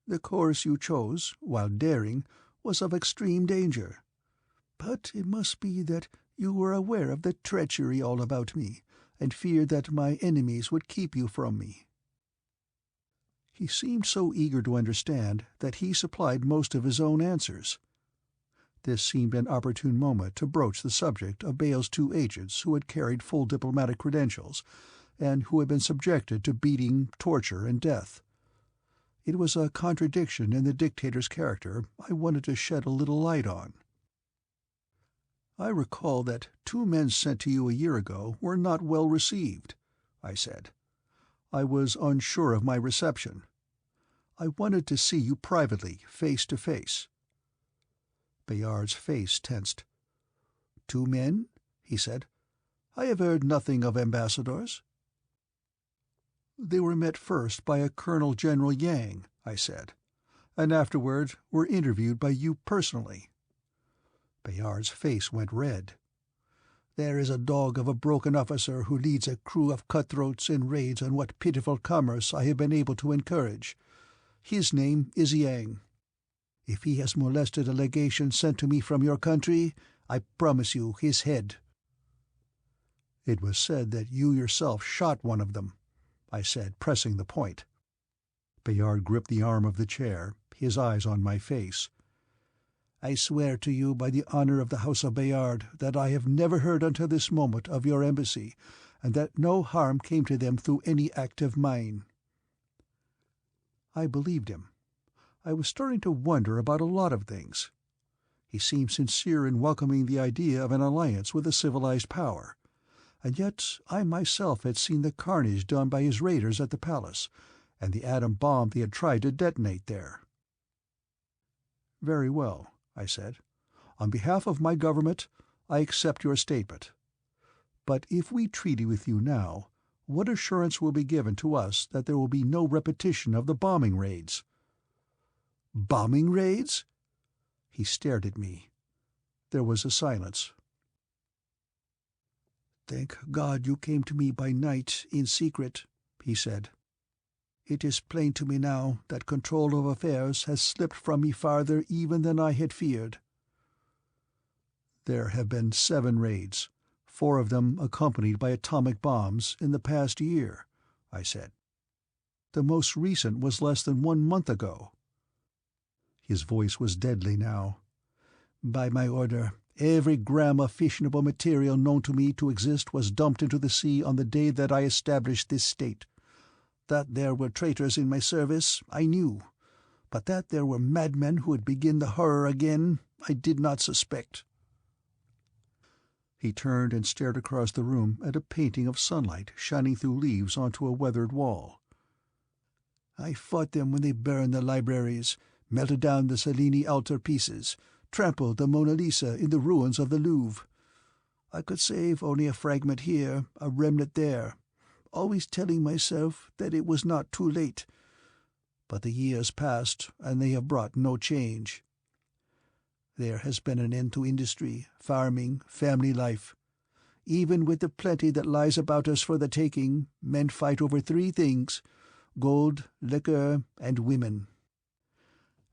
"The course you chose, while daring, was of extreme danger. But it must be that you were aware of the treachery all about me, and feared that my enemies would keep you from me." He seemed so eager to understand that he supplied most of his own answers. This seemed an opportune moment to broach the subject of Bayle's 2 agents who had carried full diplomatic credentials, and who had been subjected to beating, torture, and death. It was a contradiction in the dictator's character I wanted to shed a little light on. "I recall that 2 men sent to you a year ago were not well received," I said. "I was unsure of my reception. I wanted to see you privately, face to face." Bayard's face tensed. "2 men?" he said. "I have heard nothing of ambassadors." "They were met first by a Colonel General Yang," I said, "and afterward were interviewed by you personally." Bayard's face went red. "There is a dog of a broken officer who leads a crew of cutthroats and raids on what pitiful commerce I have been able to encourage. His name is Yang. If he has molested a legation sent to me from your country, I promise you his head." "It was said that you yourself shot one of them," I said, pressing the point. Bayard gripped the arm of the chair, his eyes on my face. "I swear to you by the honor of the House of Bayard that I have never heard until this moment of your embassy, and that no harm came to them through any act of mine." I believed him. I was starting to wonder about a lot of things. He seemed sincere in welcoming the idea of an alliance with a civilized power, and yet I myself had seen the carnage done by his raiders at the palace, and the atom bomb they had tried to detonate there. "Very well," I said. "On behalf of my government, I accept your statement. But if we treaty with you now, what assurance will be given to us that there will be no repetition of the bombing raids?" "Bombing raids?" He stared at me. There was a silence. "Thank God you came to me by night, in secret," he said. "It is plain to me now that control of affairs has slipped from me farther even than I had feared." "There have been 7 raids, 4 of them accompanied by atomic bombs, in the past year," I said. "The most recent was less than 1 month ago." His voice was deadly now. "By my order, every gram of fissionable material known to me to exist was dumped into the sea on the day that I established this state. That there were traitors in my service, I knew, but that there were madmen who would begin the horror again, I did not suspect." He turned and stared across the room at a painting of sunlight shining through leaves onto a weathered wall. "I fought them when they burned the libraries, melted down the Cellini altar-pieces, trampled the Mona Lisa in the ruins of the Louvre. I could save only a fragment here, a remnant there, always telling myself that it was not too late. But the years passed, and they have brought no change. There has been an end to industry, farming, family life. Even with the plenty that lies about us for the taking, men fight over 3 things: gold, liquor, and women.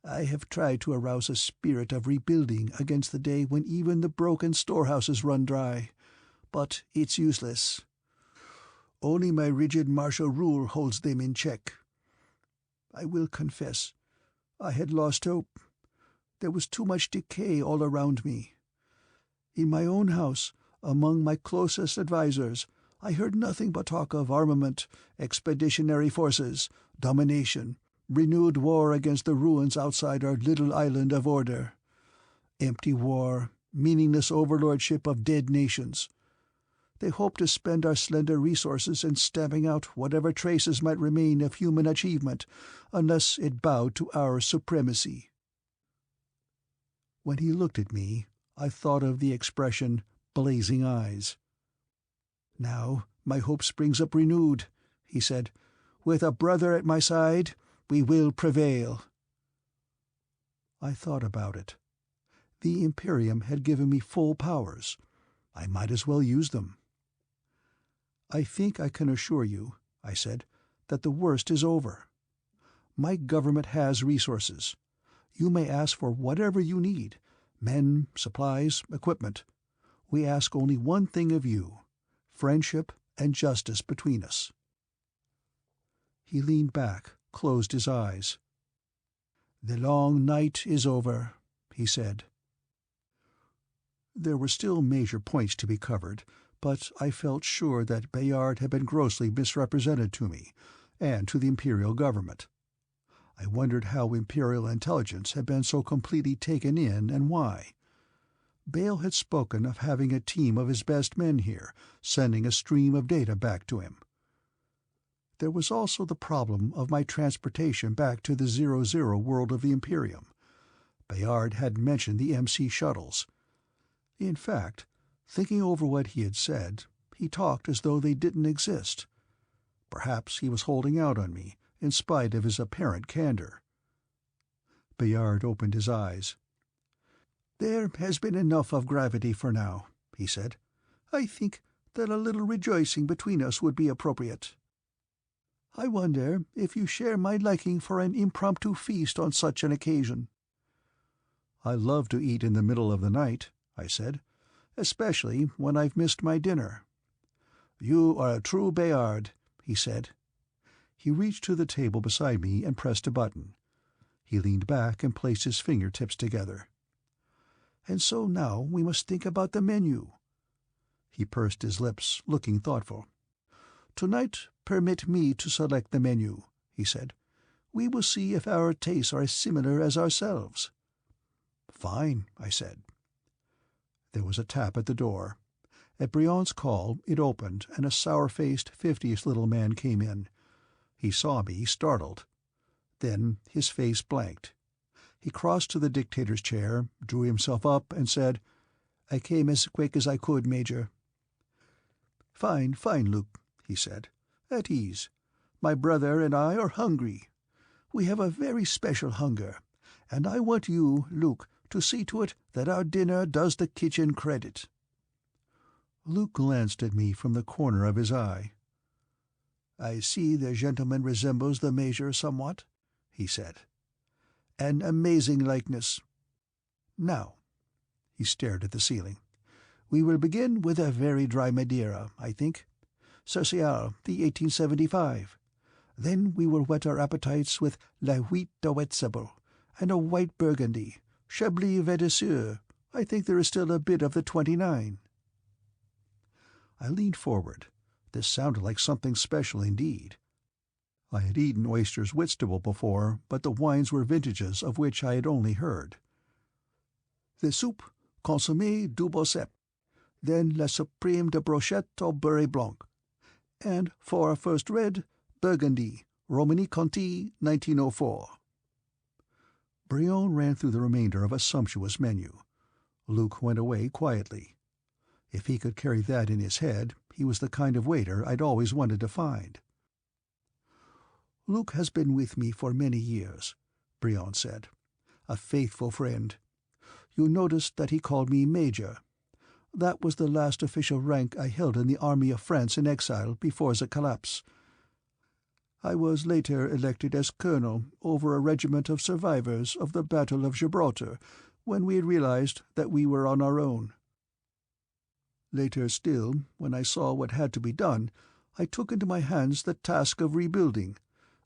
I have tried to arouse a spirit of rebuilding against the day when even the broken storehouses run dry, but it's useless. Only my rigid martial rule holds them in check. I will confess, I had lost hope. There was too much decay all around me. In my own house, among my closest advisers, I heard nothing but talk of armament, expeditionary forces, domination, renewed war against the ruins outside our little island of order. Empty war, meaningless overlordship of dead nations. They hoped to spend our slender resources in stamping out whatever traces might remain of human achievement, unless it bowed to our supremacy." When he looked at me, I thought of the expression, blazing eyes. "Now my hope springs up renewed," he said. "With a brother at my side, we will prevail." I thought about it. The Imperium had given me full powers. I might as well use them. "I think I can assure you," I said, "that the worst is over. My government has resources. You may ask for whatever you need: men, supplies, equipment. We ask only one thing of you: friendship and justice between us." He leaned back, closed his eyes. "The long night is over," he said. There were still major points to be covered, but I felt sure that Bayard had been grossly misrepresented to me, and to the Imperial government. I wondered how Imperial intelligence had been so completely taken in, and why. Bale had spoken of having a team of his best men here, sending a stream of data back to him. There was also the problem of my transportation back to the 00 world of the Imperium. Bayard hadn't mentioned the MC shuttles. In fact, thinking over what he had said, he talked as though they didn't exist. Perhaps he was holding out on me, in spite of his apparent candor. Bayard opened his eyes. "There has been enough of gravity for now," he said. "I think that a little rejoicing between us would be appropriate. I wonder if you share my liking for an impromptu feast on such an occasion." "I love to eat in the middle of the night," I said, "especially when I've missed my dinner." "You are a true Bayard," he said. He reached to the table beside me and pressed a button. He leaned back and placed his fingertips together. "And so now we must think about the menu." He pursed his lips, looking thoughtful. "Tonight permit me to select the menu," he said. "We will see if our tastes are as similar as ourselves." "Fine," I said. There was a tap at the door. At Brion's call it opened, and a sour-faced, 50-ish little man came in. He saw me, startled. Then his face blanked. He crossed to the dictator's chair, drew himself up, and said, "I came as quick as I could, Major." "Fine, fine, Luke," he said. "At ease. My brother and I are hungry. We have a very special hunger, and I want you, Luke, to see to it that our dinner does the kitchen credit." Luke glanced at me from the corner of his eye. "I see the gentleman resembles the Major somewhat," he said. "An amazing likeness. Now," he stared at the ceiling, "we will begin with a very dry Madeira, I think. Social, the 1875. Then we will whet our appetites with La Huit de Wetzable, and a white Burgundy, Chablis Vedesseur. I think there is still a bit of the 29. I leaned forward. This sounded like something special indeed. I had eaten oysters Whitstable before, but the wines were vintages of which I had only heard. "The soup, consommé du Bosset, then la suprême de brochette au beurre blanc. And for our first red, Burgundy, Romani Conti, 1904. Brion ran through the remainder of a sumptuous menu. Luke went away quietly. If he could carry that in his head, he was the kind of waiter I'd always wanted to find. "Luke has been with me for many years," Brion said. "A faithful friend. You noticed that he called me Major. That was the last official rank I held in the Army of France in exile before the collapse. I was later elected as colonel over a regiment of survivors of the Battle of Gibraltar when we realized that we were on our own. Later still, when I saw what had to be done, I took into my hands the task of rebuilding.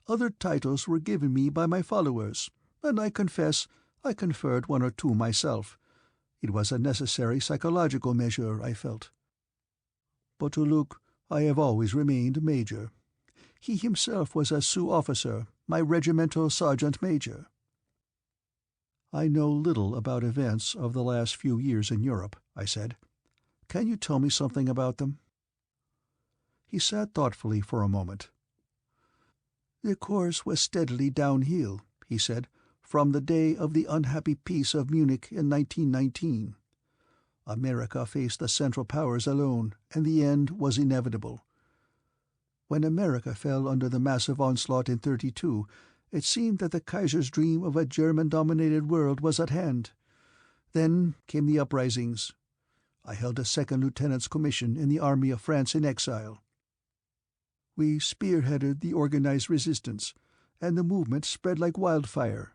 Other titles were given me by my followers, and I confess I conferred one or two myself. It was a necessary psychological measure, I felt. But to Luke I have always remained Major. He himself was a Sioux officer, my regimental sergeant-major." "I know little about events of the last few years in Europe," I said. "Can you tell me something about them?" He sat thoughtfully for a moment. "The course was steadily downhill," he said, "from the day of the unhappy Peace of Munich in 1919. America faced the Central Powers alone, and the end was inevitable. When America fell under the massive onslaught in 32, it seemed that the Kaiser's dream of a German-dominated world was at hand. Then came the uprisings. I held a second lieutenant's commission in the Army of France in exile. We spearheaded the organized resistance, and the movement spread like wildfire.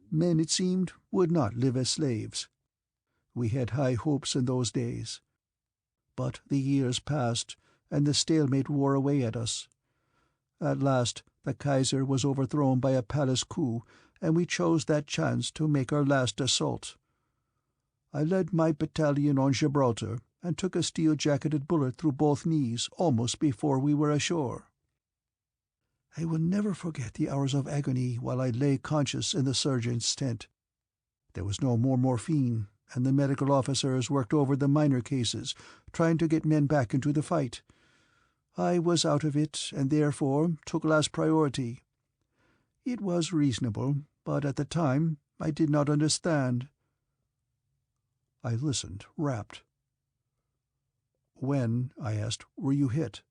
Men, it seemed, would not live as slaves. We had high hopes in those days. But the years passed, and the stalemate wore away at us. At last, The Kaiser was overthrown by a palace coup, and we chose that chance to make our last assault. I led my battalion on Gibraltar and took a steel-jacketed bullet through both knees almost before we were ashore. I will never forget the hours of agony while I lay conscious in the surgeon's tent. There was no more morphine, and the medical officers worked over the minor cases, trying to get men back into the fight. I was out of it, and therefore took last priority. It was reasonable, but at the time I did not understand. I listened, rapt. "When," I asked, "were you hit?"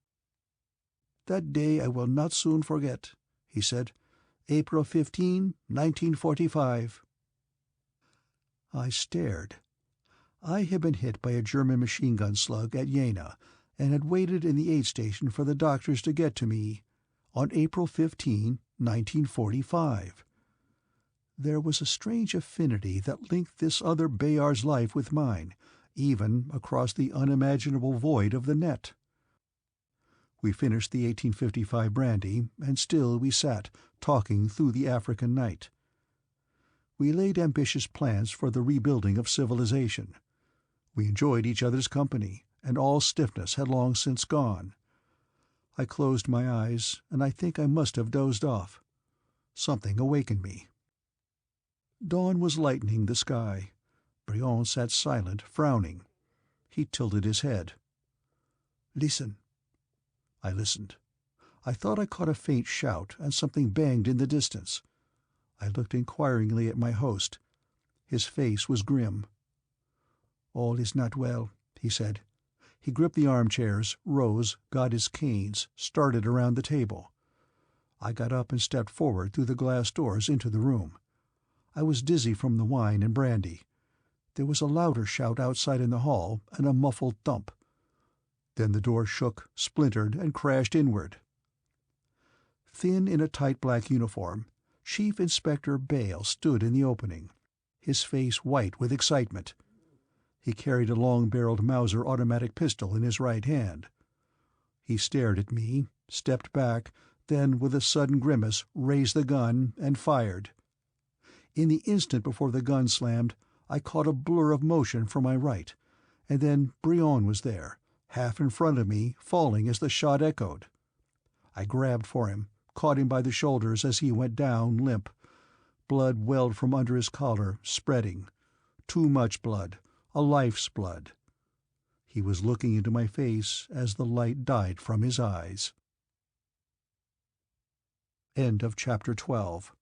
"That day I will not soon forget," he said. "April 15, 1945. I stared. I had been hit by a German machine-gun slug at Jena, and had waited in the aid station for the doctors to get to me on April 15, 1945. There was a strange affinity that linked this other Bayard's life with mine, even across the unimaginable void of the net. We finished the 1855 brandy, and still we sat, talking through the African night. We laid ambitious plans for the rebuilding of civilization. We enjoyed each other's company, and all stiffness had long since gone. I closed my eyes, and I think I must have dozed off. Something awakened me. Dawn was lightening the sky. Brion sat silent, frowning. He tilted his head. "Listen." I listened. I thought I caught a faint shout, and something banged in the distance. I looked inquiringly at my host. His face was grim. "All is not well," he said. He gripped the armchairs, rose, got his canes, started around the table. I got up and stepped forward through the glass doors into the room. I was dizzy from the wine and brandy. There was a louder shout outside in the hall, and a muffled thump. Then the door shook, splintered, and crashed inward. Thin in a tight black uniform, Chief Inspector Bale stood in the opening, his face white with excitement. He carried a long-barreled Mauser automatic pistol in his right hand. He stared at me, stepped back, then with a sudden grimace raised the gun and fired. In the instant before the gun slammed, I caught a blur of motion from my right, and then Brion was there, half in front of me, falling as the shot echoed. I grabbed for him, caught him by the shoulders as he went down limp. Blood welled from under his collar, spreading. Too much blood, a life's blood. He was looking into my face as the light died from his eyes. End of Chapter 12.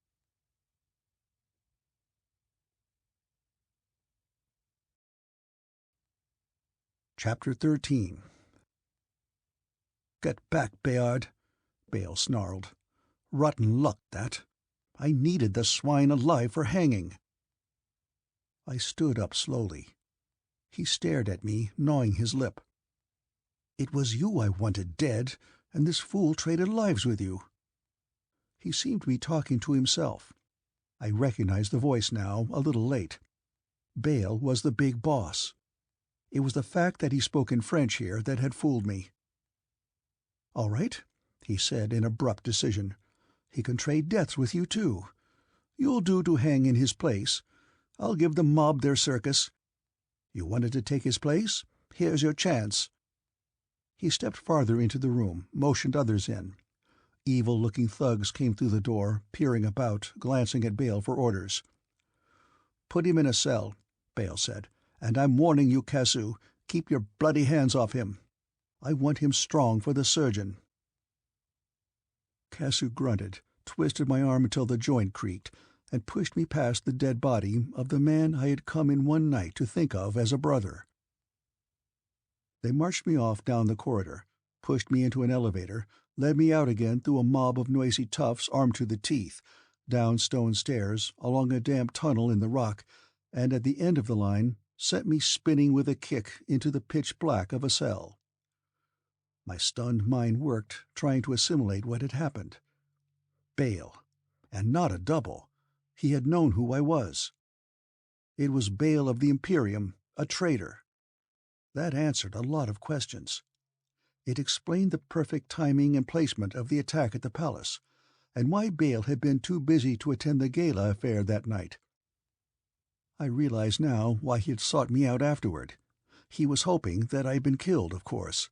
Chapter 13. "Get back, Bayard," Bale snarled. "Rotten luck, that. I needed the swine alive for hanging." I stood up slowly. He stared at me, gnawing his lip. "It was you I wanted dead, and this fool traded lives with you." He seemed to be talking to himself. I recognized the voice now, a little late. Bale was the big boss. It was the fact that he spoke in French here that had fooled me. "All right," he said in abrupt decision. "He can trade deaths with you, too. You'll do to hang in his place. I'll give the mob their circus. You wanted to take his place? Here's your chance." He stepped farther into the room, motioned others in. Evil-looking thugs came through the door, peering about, glancing at Bale for orders. "Put him in a cell," Bale said. "And I'm warning you, Cassou, keep your bloody hands off him. I want him strong for the surgeon." Cassou grunted, twisted my arm until the joint creaked, and pushed me past the dead body of the man I had come in one night to think of as a brother. They marched me off down the corridor, pushed me into an elevator, led me out again through a mob of noisy toughs armed to the teeth, down stone stairs, along a damp tunnel in the rock, and at the end of the line sent me spinning with a kick into the pitch black of a cell. My stunned mind worked, trying to assimilate what had happened. Bale. And not a double. He had known who I was. It was Bale of the Imperium, a traitor. That answered a lot of questions. It explained the perfect timing and placement of the attack at the palace, and why Bale had been too busy to attend the gala affair that night. I realized now why he had sought me out afterward. He was hoping that I had been killed, of course.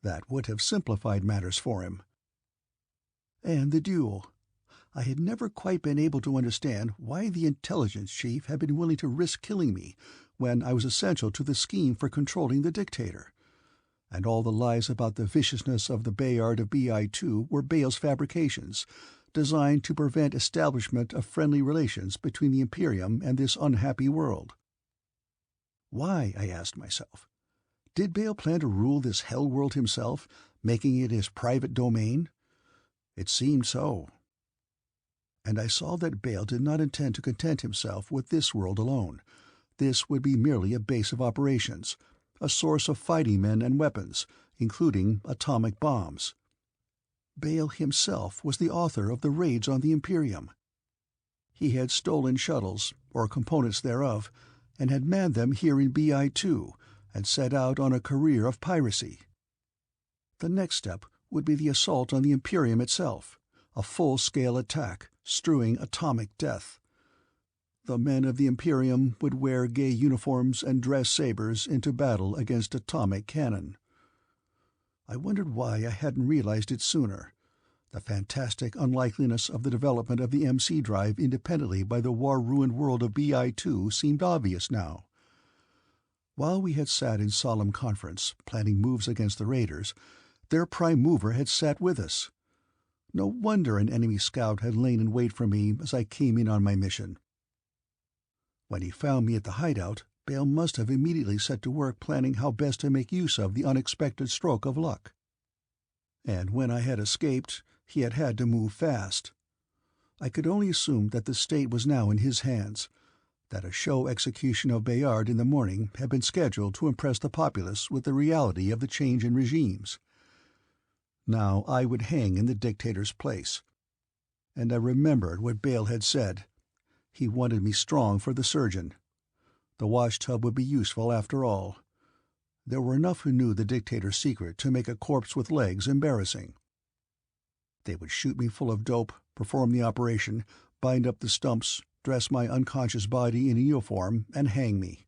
That would have simplified matters for him. And the duel. I had never quite been able to understand why the intelligence chief had been willing to risk killing me when I was essential to the scheme for controlling the dictator. And all the lies about the viciousness of the Bayard of BI-2 were Bale's fabrications, designed to prevent establishment of friendly relations between the Imperium and this unhappy world. Why, I asked myself. Did Bale plan to rule this hell world himself, making it his private domain? It seemed so. And I saw that Bale did not intend to content himself with this world alone. This would be merely a base of operations, a source of fighting men and weapons, including atomic bombs. Bale himself was the author of the raids on the Imperium. He had stolen shuttles, or components thereof, and had manned them here in BI-2, and set out on a career of piracy. The next step would be the assault on the Imperium itself, a full-scale attack, strewing atomic death. The men of the Imperium would wear gay uniforms and dress sabers into battle against atomic cannon. I wondered why I hadn't realized it sooner. The fantastic unlikeliness of the development of the MC drive independently by the war-ruined world of BI-2 seemed obvious now. While we had sat in solemn conference, planning moves against the raiders, their prime mover had sat with us. No wonder an enemy scout had lain in wait for me as I came in on my mission. When he found me at the hideout, Bale must have immediately set to work planning how best to make use of the unexpected stroke of luck. And when I had escaped, he had had to move fast. I could only assume that the state was now in his hands, that a show execution of Bayard in the morning had been scheduled to impress the populace with the reality of the change in regimes. Now I would hang in the dictator's place. And I remembered what Bale had said. He wanted me strong for the surgeon. The washtub would be useful after all. There were enough who knew the dictator's secret to make a corpse with legs embarrassing. They would shoot me full of dope, perform the operation, bind up the stumps, dress my unconscious body in a uniform, and hang me.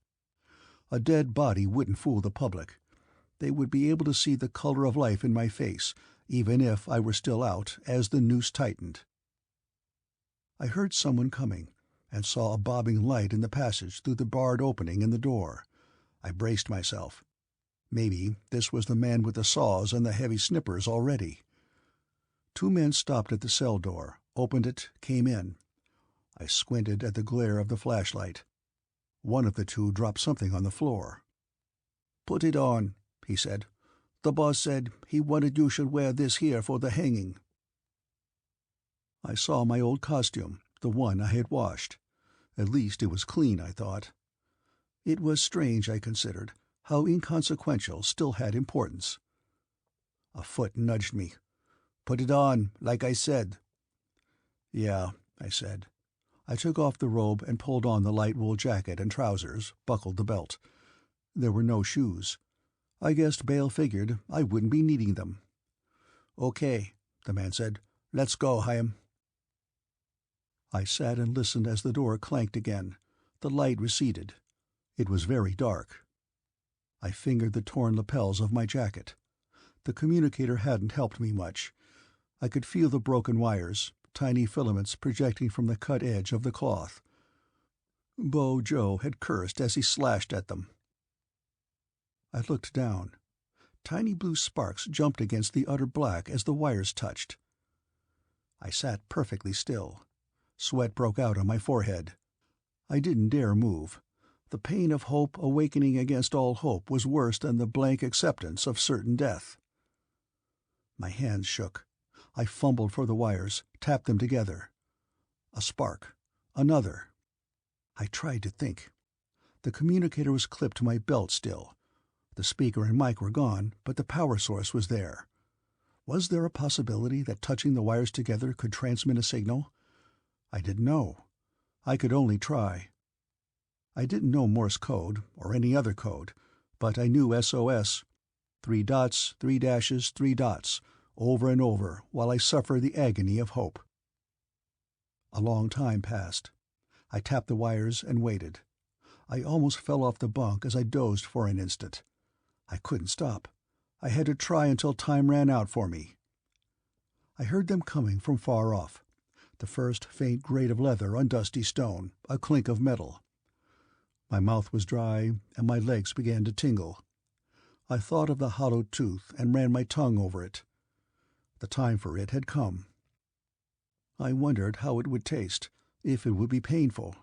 A dead body wouldn't fool the public. They would be able to see the color of life in my face, even if I were still out, as the noose tightened. I heard someone coming, and saw a bobbing light in the passage through the barred opening in the door. I braced myself. Maybe this was the man with the saws and the heavy snippers already. 2 men stopped at the cell door, opened it, came in. I squinted at the glare of the flashlight. One of the 2 dropped something on the floor. "Put it on," he said. "The boss said he wanted you should wear this here for the hanging." I saw my old costume, the one I had washed. At least it was clean, I thought. It was strange, I considered, how inconsequential still had importance. A foot nudged me. "Put it on, like I said." "Yeah," I said. I took off the robe and pulled on the light wool jacket and trousers, buckled the belt. There were no shoes. I guessed Bale figured I wouldn't be needing them. "Okay," the man said. "Let's go, Chaim." I sat and listened as the door clanked again. The light receded. It was very dark. I fingered the torn lapels of my jacket. The communicator hadn't helped me much. I could feel the broken wires, tiny filaments projecting from the cut edge of the cloth. Bo Joe had cursed as he slashed at them. I looked down. Tiny blue sparks jumped against the utter black as the wires touched. I sat perfectly still. Sweat broke out on my forehead. I didn't dare move. The pain of hope awakening against all hope was worse than the blank acceptance of certain death. My hands shook. I fumbled for the wires, tapped them together. A spark. Another. I tried to think. The communicator was clipped to my belt still. The speaker and mic were gone, but the power source was there. Was there a possibility that touching the wires together could transmit a signal? I didn't know. I could only try. I didn't know Morse code, or any other code, but I knew SOS. 3 dots, 3 dashes, 3 dots, over and over, while I suffered the agony of hope. A long time passed. I tapped the wires and waited. I almost fell off the bunk as I dozed for an instant. I couldn't stop. I had to try until time ran out for me. I heard them coming from far off. The first faint grate of leather on dusty stone, a clink of metal. My mouth was dry, and my legs began to tingle. I thought of the hollowed tooth and ran my tongue over it. The time for it had come. I wondered how it would taste, if it would be painful.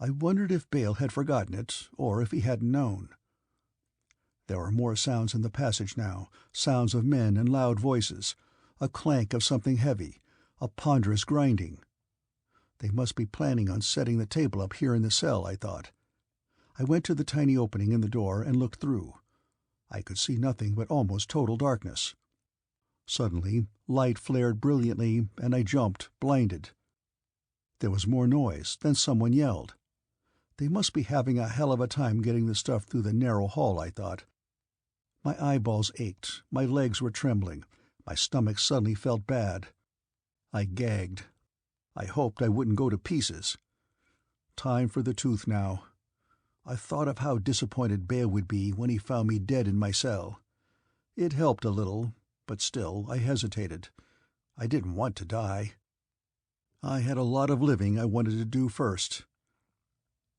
I wondered if Bale had forgotten it, or if he hadn't known. There were more sounds in the passage now, sounds of men and loud voices, a clank of something heavy, a ponderous grinding. They must be planning on setting the table up here in the cell, I thought. I went to the tiny opening in the door and looked through. I could see nothing but almost total darkness. Suddenly, light flared brilliantly, and I jumped, blinded. There was more noise, then someone yelled. They must be having a hell of a time getting the stuff through the narrow hall, I thought. My eyeballs ached, my legs were trembling, my stomach suddenly felt bad. I gagged. I hoped I wouldn't go to pieces. Time for the tooth now. I thought of how disappointed Bale would be when he found me dead in my cell. It helped a little, but still I hesitated. I didn't want to die. I had a lot of living I wanted to do first.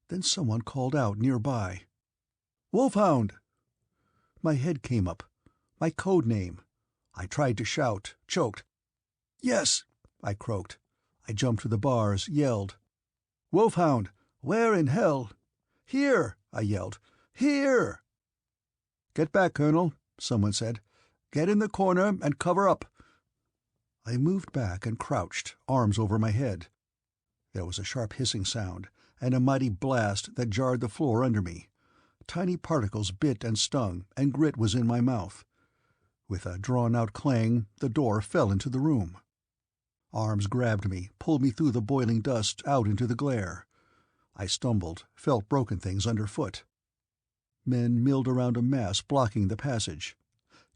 Then someone called out nearby. "Wolfhound!" My head came up. My code name. I tried to shout, choked. "Yes," I croaked. I jumped to the bars, yelled. "Wolfhound! Where in hell?" "Here!" I yelled. "Here!" "Get back, Colonel," someone said. "Get in the corner and cover up." I moved back and crouched, arms over my head. There was a sharp hissing sound, and a mighty blast that jarred the floor under me. Tiny particles bit and stung, and grit was in my mouth. With a drawn-out clang, the door fell into the room. Arms grabbed me, pulled me through the boiling dust out into the glare. I stumbled, felt broken things underfoot. Men milled around a mass blocking the passage.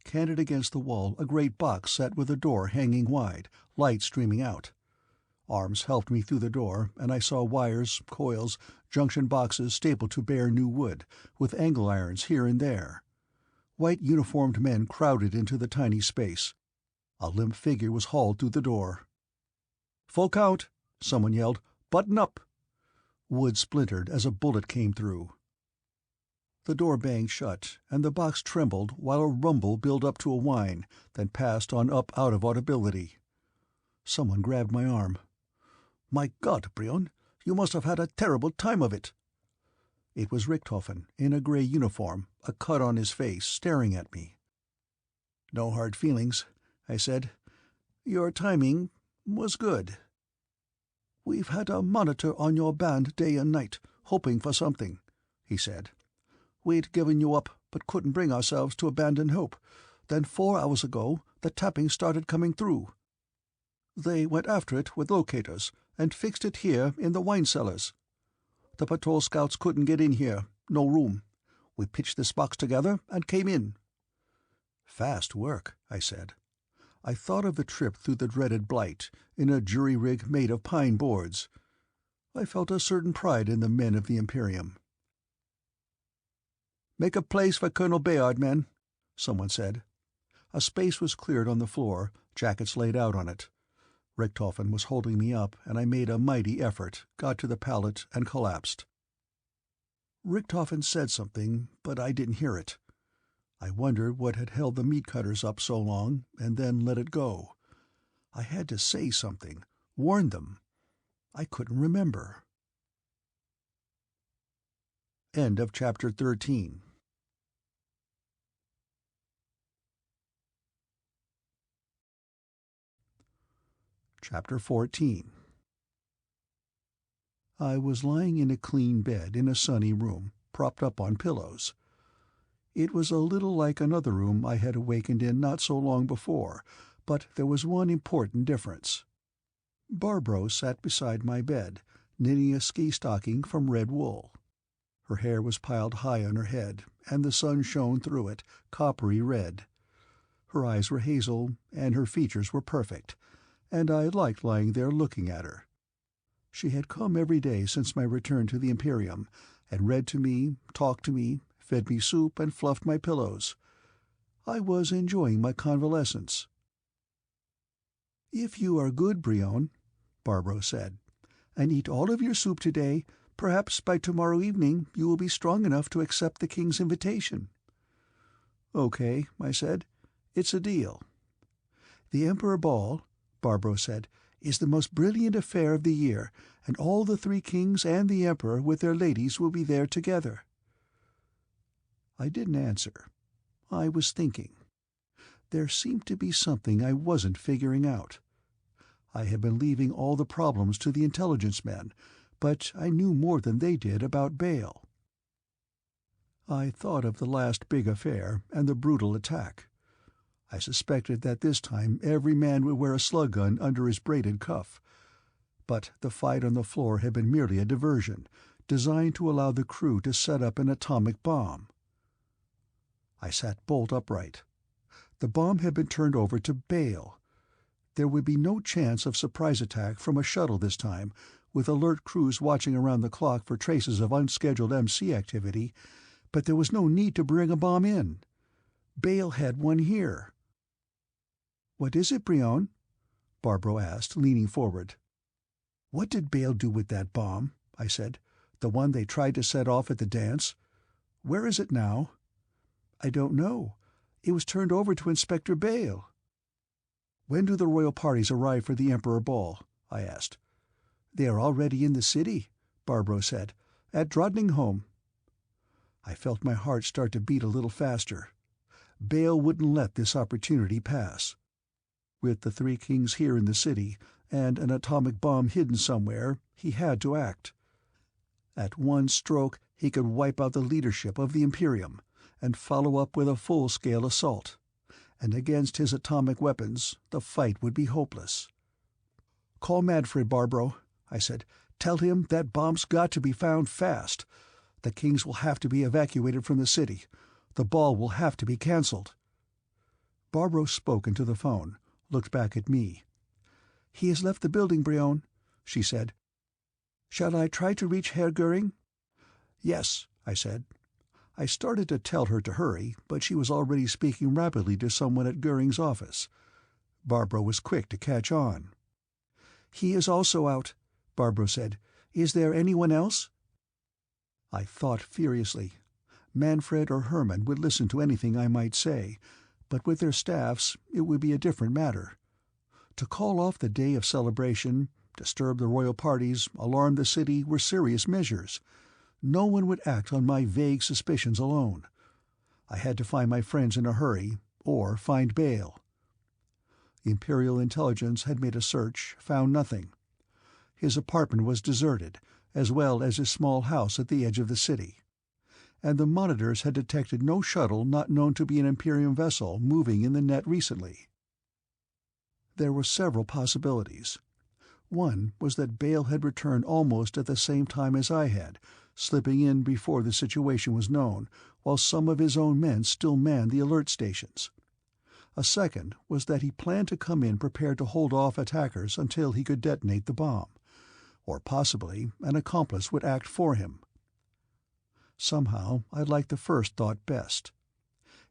Canted against the wall, a great box sat with a door hanging wide, light streaming out. Arms helped me through the door, and I saw wires, coils, junction boxes stapled to bare new wood, with angle irons here and there. White uniformed men crowded into the tiny space. A limp figure was hauled through the door. "Full count!" someone yelled. "Button up!" Wood splintered as a bullet came through. The door banged shut, and the box trembled while a rumble built up to a whine, then passed on up out of audibility. Someone grabbed my arm. "My God, Brion, you must have had a terrible time of it." It was Richthofen, in a grey uniform, a cut on his face, staring at me. "No hard feelings," I said. "Your timing was good. We've had a monitor on your band day and night, hoping for something," he said. "We'd given you up, but couldn't bring ourselves to abandon hope. Then 4 hours ago, the tapping started coming through. They went after it with locators, and fixed it here in the wine cellars. The patrol scouts couldn't get in here, no room. We pitched this box together and came in." "Fast work," I said. I thought of the trip through the dreaded Blight, in a jury-rig made of pine boards. I felt a certain pride in the men of the Imperium. "Make a place for Colonel Bayard, men," someone said. A space was cleared on the floor, jackets laid out on it. Richthofen was holding me up, and I made a mighty effort, got to the pallet, and collapsed. Richthofen said something, but I didn't hear it. I wondered what had held the meat cutters up so long, and then let it go. I had to say something, warn them. I couldn't remember. End of Chapter 13. Chapter 14. I was lying in a clean bed in a sunny room, propped up on pillows. It was a little like another room I had awakened in not so long before, but there was one important difference. Barbro sat beside my bed, knitting a ski stocking from red wool. Her hair was piled high on her head, and the sun shone through it, coppery red. Her eyes were hazel, and her features were perfect, and I liked lying there looking at her. She had come every day since my return to the Imperium, and read to me, talked to me, fed me soup, and fluffed my pillows. I was enjoying my convalescence. "If you are good, Brion," Barbro said, "and eat all of your soup today, perhaps by tomorrow evening you will be strong enough to accept the king's invitation." "Okay," I said. "It's a deal." "The Emperor Ball," Barbro said, "is the most brilliant affair of the year, and all the three kings and the Emperor with their ladies will be there together." I didn't answer. I was thinking. There seemed to be something I wasn't figuring out. I had been leaving all the problems to the intelligence men, but I knew more than they did about Baal. I thought of the last big affair and the brutal attack. I suspected that this time every man would wear a slug gun under his braided cuff. But the fight on the floor had been merely a diversion, designed to allow the crew to set up an atomic bomb. I sat bolt upright. The bomb had been turned over to Baal. There would be no chance of surprise attack from a shuttle this time, with alert crews watching around the clock for traces of unscheduled MC activity, but there was no need to bring a bomb in. Baal had one here. "What is it, Brion?" Barbro asked, leaning forward. "What did Baal do with that bomb?" I said. "The one they tried to set off at the dance? Where is it now?" "I don't know. It was turned over to Inspector Baal." "When do the royal parties arrive for the Emperor Ball?" I asked. "They are already in the city," Barbro said, "at Drodlingholm." I felt my heart start to beat a little faster. Baal wouldn't let this opportunity pass. With the three kings here in the city, and an atomic bomb hidden somewhere, he had to act. At one stroke he could wipe out the leadership of the Imperium, and follow up with a full-scale assault. And against his atomic weapons, the fight would be hopeless. "Call Manfred, Barbro," I said. "Tell him that bomb's got to be found fast. The kings will have to be evacuated from the city. The ball will have to be cancelled." Barbro spoke into the phone, looked back at me. "He has left the building, Brion," she said. "Shall I try to reach Herr Goering?" "Yes," I said. I started to tell her to hurry, but she was already speaking rapidly to someone at Goering's office. Barbro was quick to catch on. "He is also out," Barbro said. "Is there anyone else?" I thought furiously. Manfred or Hermann would listen to anything I might say, but with their staffs it would be a different matter. To call off the day of celebration, disturb the royal parties, alarm the city were serious measures. No one would act on my vague suspicions alone. I had to find my friends in a hurry, or find Baal. Imperial intelligence had made a search, found nothing. His apartment was deserted, as well as his small house at the edge of the city. And the monitors had detected no shuttle not known to be an Imperium vessel moving in the net recently. There were several possibilities. One was that Baal had returned almost at the same time as I had, slipping in before the situation was known, while some of his own men still manned the alert stations. A second was that he planned to come in prepared to hold off attackers until he could detonate the bomb, or possibly an accomplice would act for him. Somehow I liked the first thought best.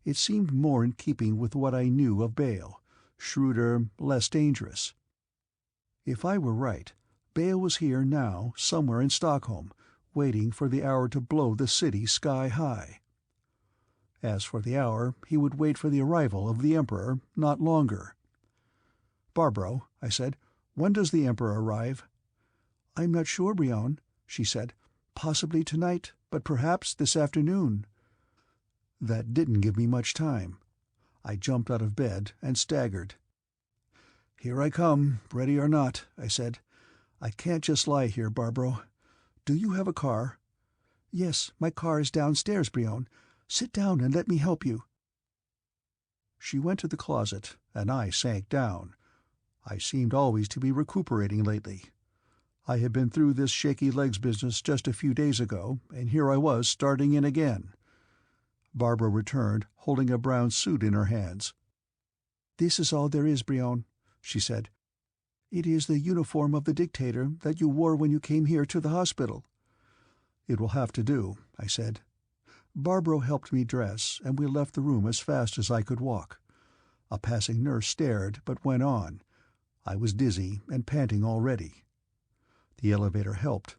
It seemed more in keeping with what I knew of Baal, shrewder, less dangerous. If I were right, Baal was here now, somewhere in Stockholm, waiting for the hour to blow the city sky high. As for the hour, he would wait for the arrival of the Emperor, not longer. "Barbro," I said, "when does the Emperor arrive?" "I'm not sure, Brion," she said. "Possibly tonight, but perhaps this afternoon." That didn't give me much time. I jumped out of bed and staggered. "Here I come, ready or not," I said. "I can't just lie here, Barbro. Do you have a car?" "Yes, my car is downstairs, Brion. Sit down and let me help you." She went to the closet, and I sank down. I seemed always to be recuperating lately. I had been through this shaky legs business just a few days ago, and here I was starting in again. Barbara returned, holding a brown suit in her hands. "This is all there is, Brion," she said. "It is the uniform of the dictator that you wore when you came here to the hospital." "It will have to do," I said. Barbro helped me dress, and we left the room as fast as I could walk. A passing nurse stared, but went on. I was dizzy and panting already. The elevator helped.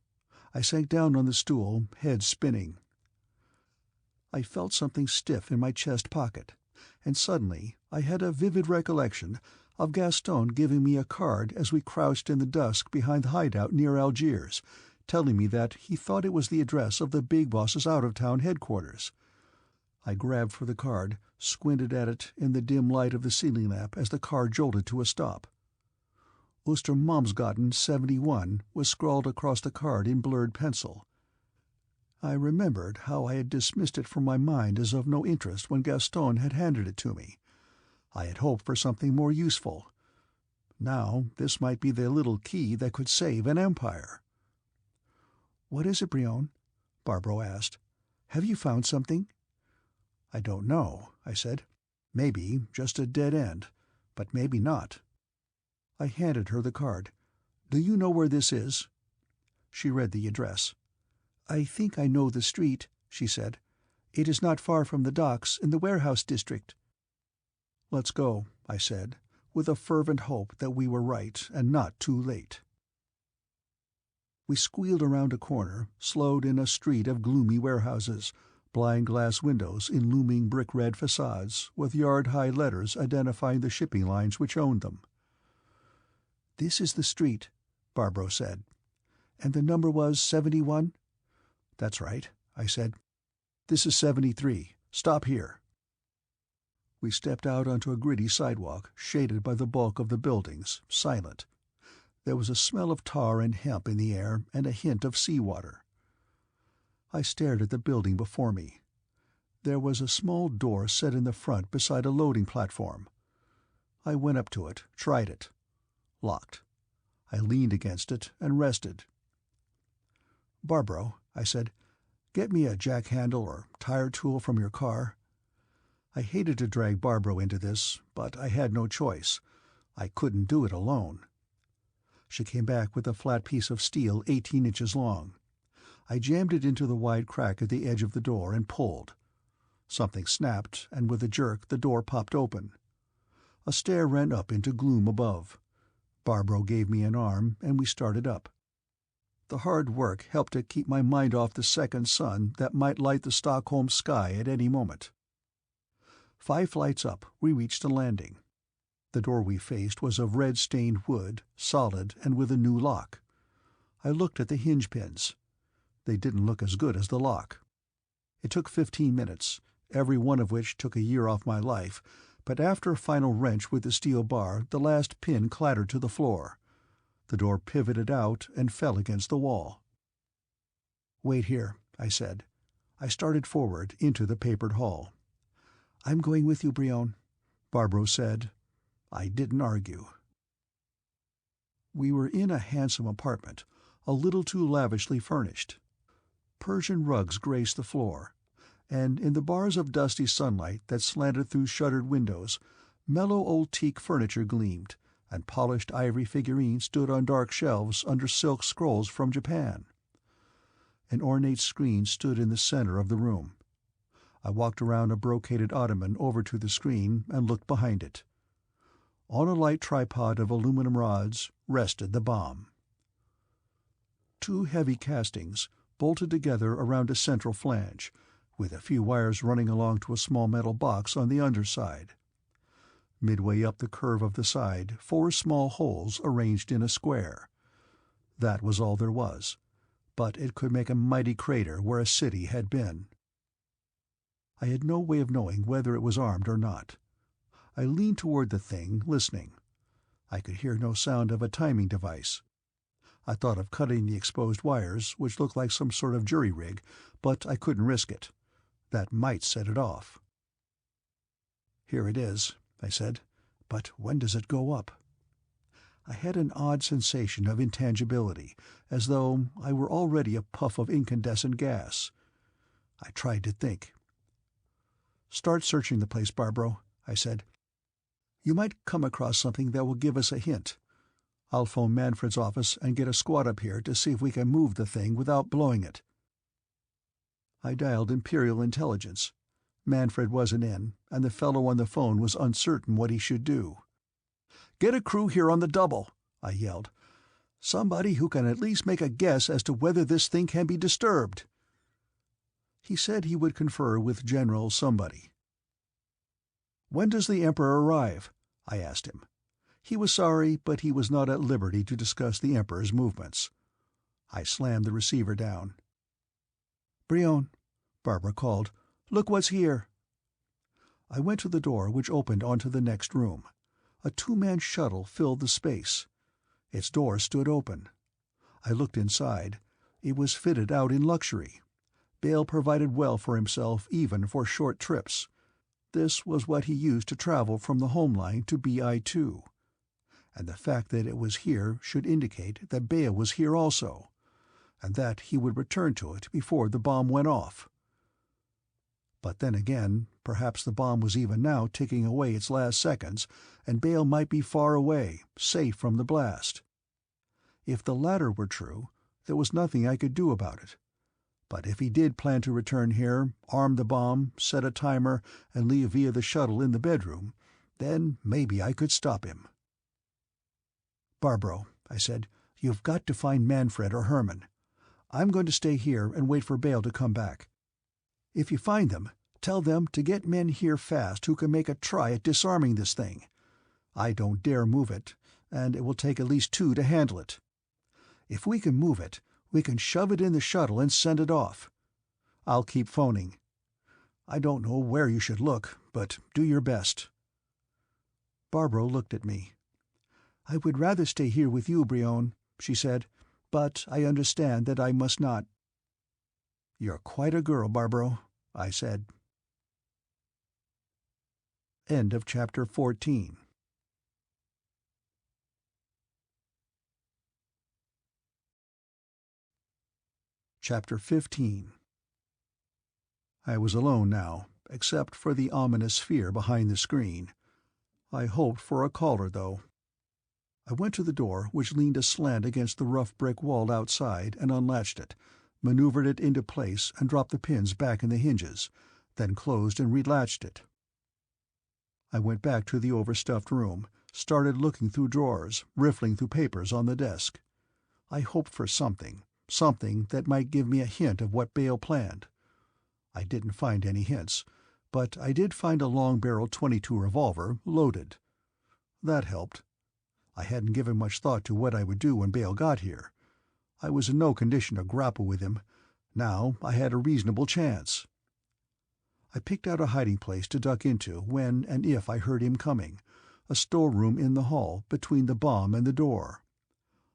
I sank down on the stool, head spinning. I felt something stiff in my chest pocket, and suddenly I had a vivid recollection of Gaston giving me a card as we crouched in the dusk behind the hideout near Algiers, telling me that he thought it was the address of the big boss's out-of-town headquarters. I grabbed for the card, squinted at it in the dim light of the ceiling lamp as the car jolted to a stop. Ostermalmsgatten 71 was scrawled across the card in blurred pencil. I remembered how I had dismissed it from my mind as of no interest when Gaston had handed it to me. I had hoped for something more useful. Now this might be the little key that could save an empire. "What is it, Brion?" Barbro asked. "Have you found something?" "I don't know," I said. "Maybe just a dead end, but maybe not." I handed her the card. "Do you know where this is?" She read the address. "I think I know the street," she said. "It is not far from the docks in the warehouse district." "Let's go," I said, with a fervent hope that we were right and not too late. We squealed around a corner, slowed in a street of gloomy warehouses, blind glass windows in looming brick-red facades, with yard-high letters identifying the shipping lines which owned them. "This is the street," Barbro said. "And the number was 71? "That's right," I said. "This is 73. Stop here." We stepped out onto a gritty sidewalk, shaded by the bulk of the buildings, silent. There was a smell of tar and hemp in the air, and a hint of seawater. I stared at the building before me. There was a small door set in the front beside a loading platform. I went up to it, tried it. Locked. I leaned against it and rested. "Barbro," I said, "get me a jack-handle or tire tool from your car." I hated to drag Barbro into this, but I had no choice. I couldn't do it alone. She came back with a flat piece of steel 18 inches long. I jammed it into the wide crack at the edge of the door and pulled. Something snapped, and with a jerk the door popped open. A stair ran up into gloom above. Barbro gave me an arm, and we started up. The hard work helped to keep my mind off the second sun that might light the Stockholm sky at any moment. 5 flights up, we reached a landing. The door we faced was of red-stained wood, solid and with a new lock. I looked at the hinge pins. They didn't look as good as the lock. It took 15 minutes, every one of which took a year off my life, but after a final wrench with the steel bar, the last pin clattered to the floor. The door pivoted out and fell against the wall. "Wait here," I said. I started forward into the papered hall. "I'm going with you, Brion," Barbro said. I didn't argue. We were in a handsome apartment, a little too lavishly furnished. Persian rugs graced the floor, and in the bars of dusty sunlight that slanted through shuttered windows, mellow old teak furniture gleamed, and polished ivory figurines stood on dark shelves under silk scrolls from Japan. An ornate screen stood in the center of the room. I walked around a brocaded ottoman over to the screen and looked behind it. On a light tripod of aluminum rods rested the bomb. 2 heavy castings, bolted together around a central flange, with a few wires running along to a small metal box on the underside. Midway up the curve of the side, 4 small holes arranged in a square. That was all there was, but it could make a mighty crater where a city had been. I had no way of knowing whether it was armed or not. I leaned toward the thing, listening. I could hear no sound of a timing device. I thought of cutting the exposed wires, which looked like some sort of jury rig, but I couldn't risk it. That might set it off. "Here it is," I said. "But when does it go up?" I had an odd sensation of intangibility, as though I were already a puff of incandescent gas. I tried to think. "Start searching the place, Barbro," I said. "You might come across something that will give us a hint." I'll phone Manfred's office and get a squad up here to see if we can move the thing without blowing it." I dialed Imperial Intelligence. Manfred wasn't in, and the fellow on the phone was uncertain what he should do. "Get a crew here on the double," I yelled. "Somebody who can at least make a guess as to whether this thing can be disturbed." He said he would confer with General somebody. "When does the Emperor arrive?" I asked him. He was sorry, but he was not at liberty to discuss the Emperor's movements. I slammed the receiver down. "Brion," Barbara called, "look what's here." I went to the door, which opened onto the next room. A two-man shuttle filled the space. Its door stood open. I looked inside. It was fitted out in luxury. Bale provided well for himself even for short trips. This was what he used to travel from the home line to BI-2. And the fact that it was here should indicate that Bale was here also, and that he would return to it before the bomb went off. But then again, perhaps the bomb was even now ticking away its last seconds, and Bale might be far away, safe from the blast. If the latter were true, there was nothing I could do about it. But if he did plan to return here, arm the bomb, set a timer, and leave via the shuttle in the bedroom, then maybe I could stop him. "Barbro," I said, "you've got to find Manfred or Herman. I'm going to stay here and wait for Bale to come back. If you find them, tell them to get men here fast who can make a try at disarming this thing. I don't dare move it, and it will take at least 2 to handle it. If we can move it, we can shove it in the shuttle and send it off. I'll keep phoning. I don't know where you should look, but do your best." Barbro looked at me. "I would rather stay here with you, Brion," she said, "but I understand that I must not." "You're quite a girl, Barbro," I said. End of Chapter 14. Chapter 15. I was alone now, except for the ominous fear behind the screen. I hoped for a caller, though. I went to the door, which leaned aslant against the rough brick wall outside, and unlatched it, maneuvered it into place and dropped the pins back in the hinges, then closed and relatched it. I went back to the overstuffed room, started looking through drawers, riffling through papers on the desk. I hoped for something that might give me a hint of what Bale planned. I didn't find any hints, but I did find a long-barreled .22 revolver, loaded. That helped. I hadn't given much thought to what I would do when Bale got here. I was in no condition to grapple with him. Now I had a reasonable chance. I picked out a hiding place to duck into when and if I heard him coming, a storeroom in the hall between the bomb and the door.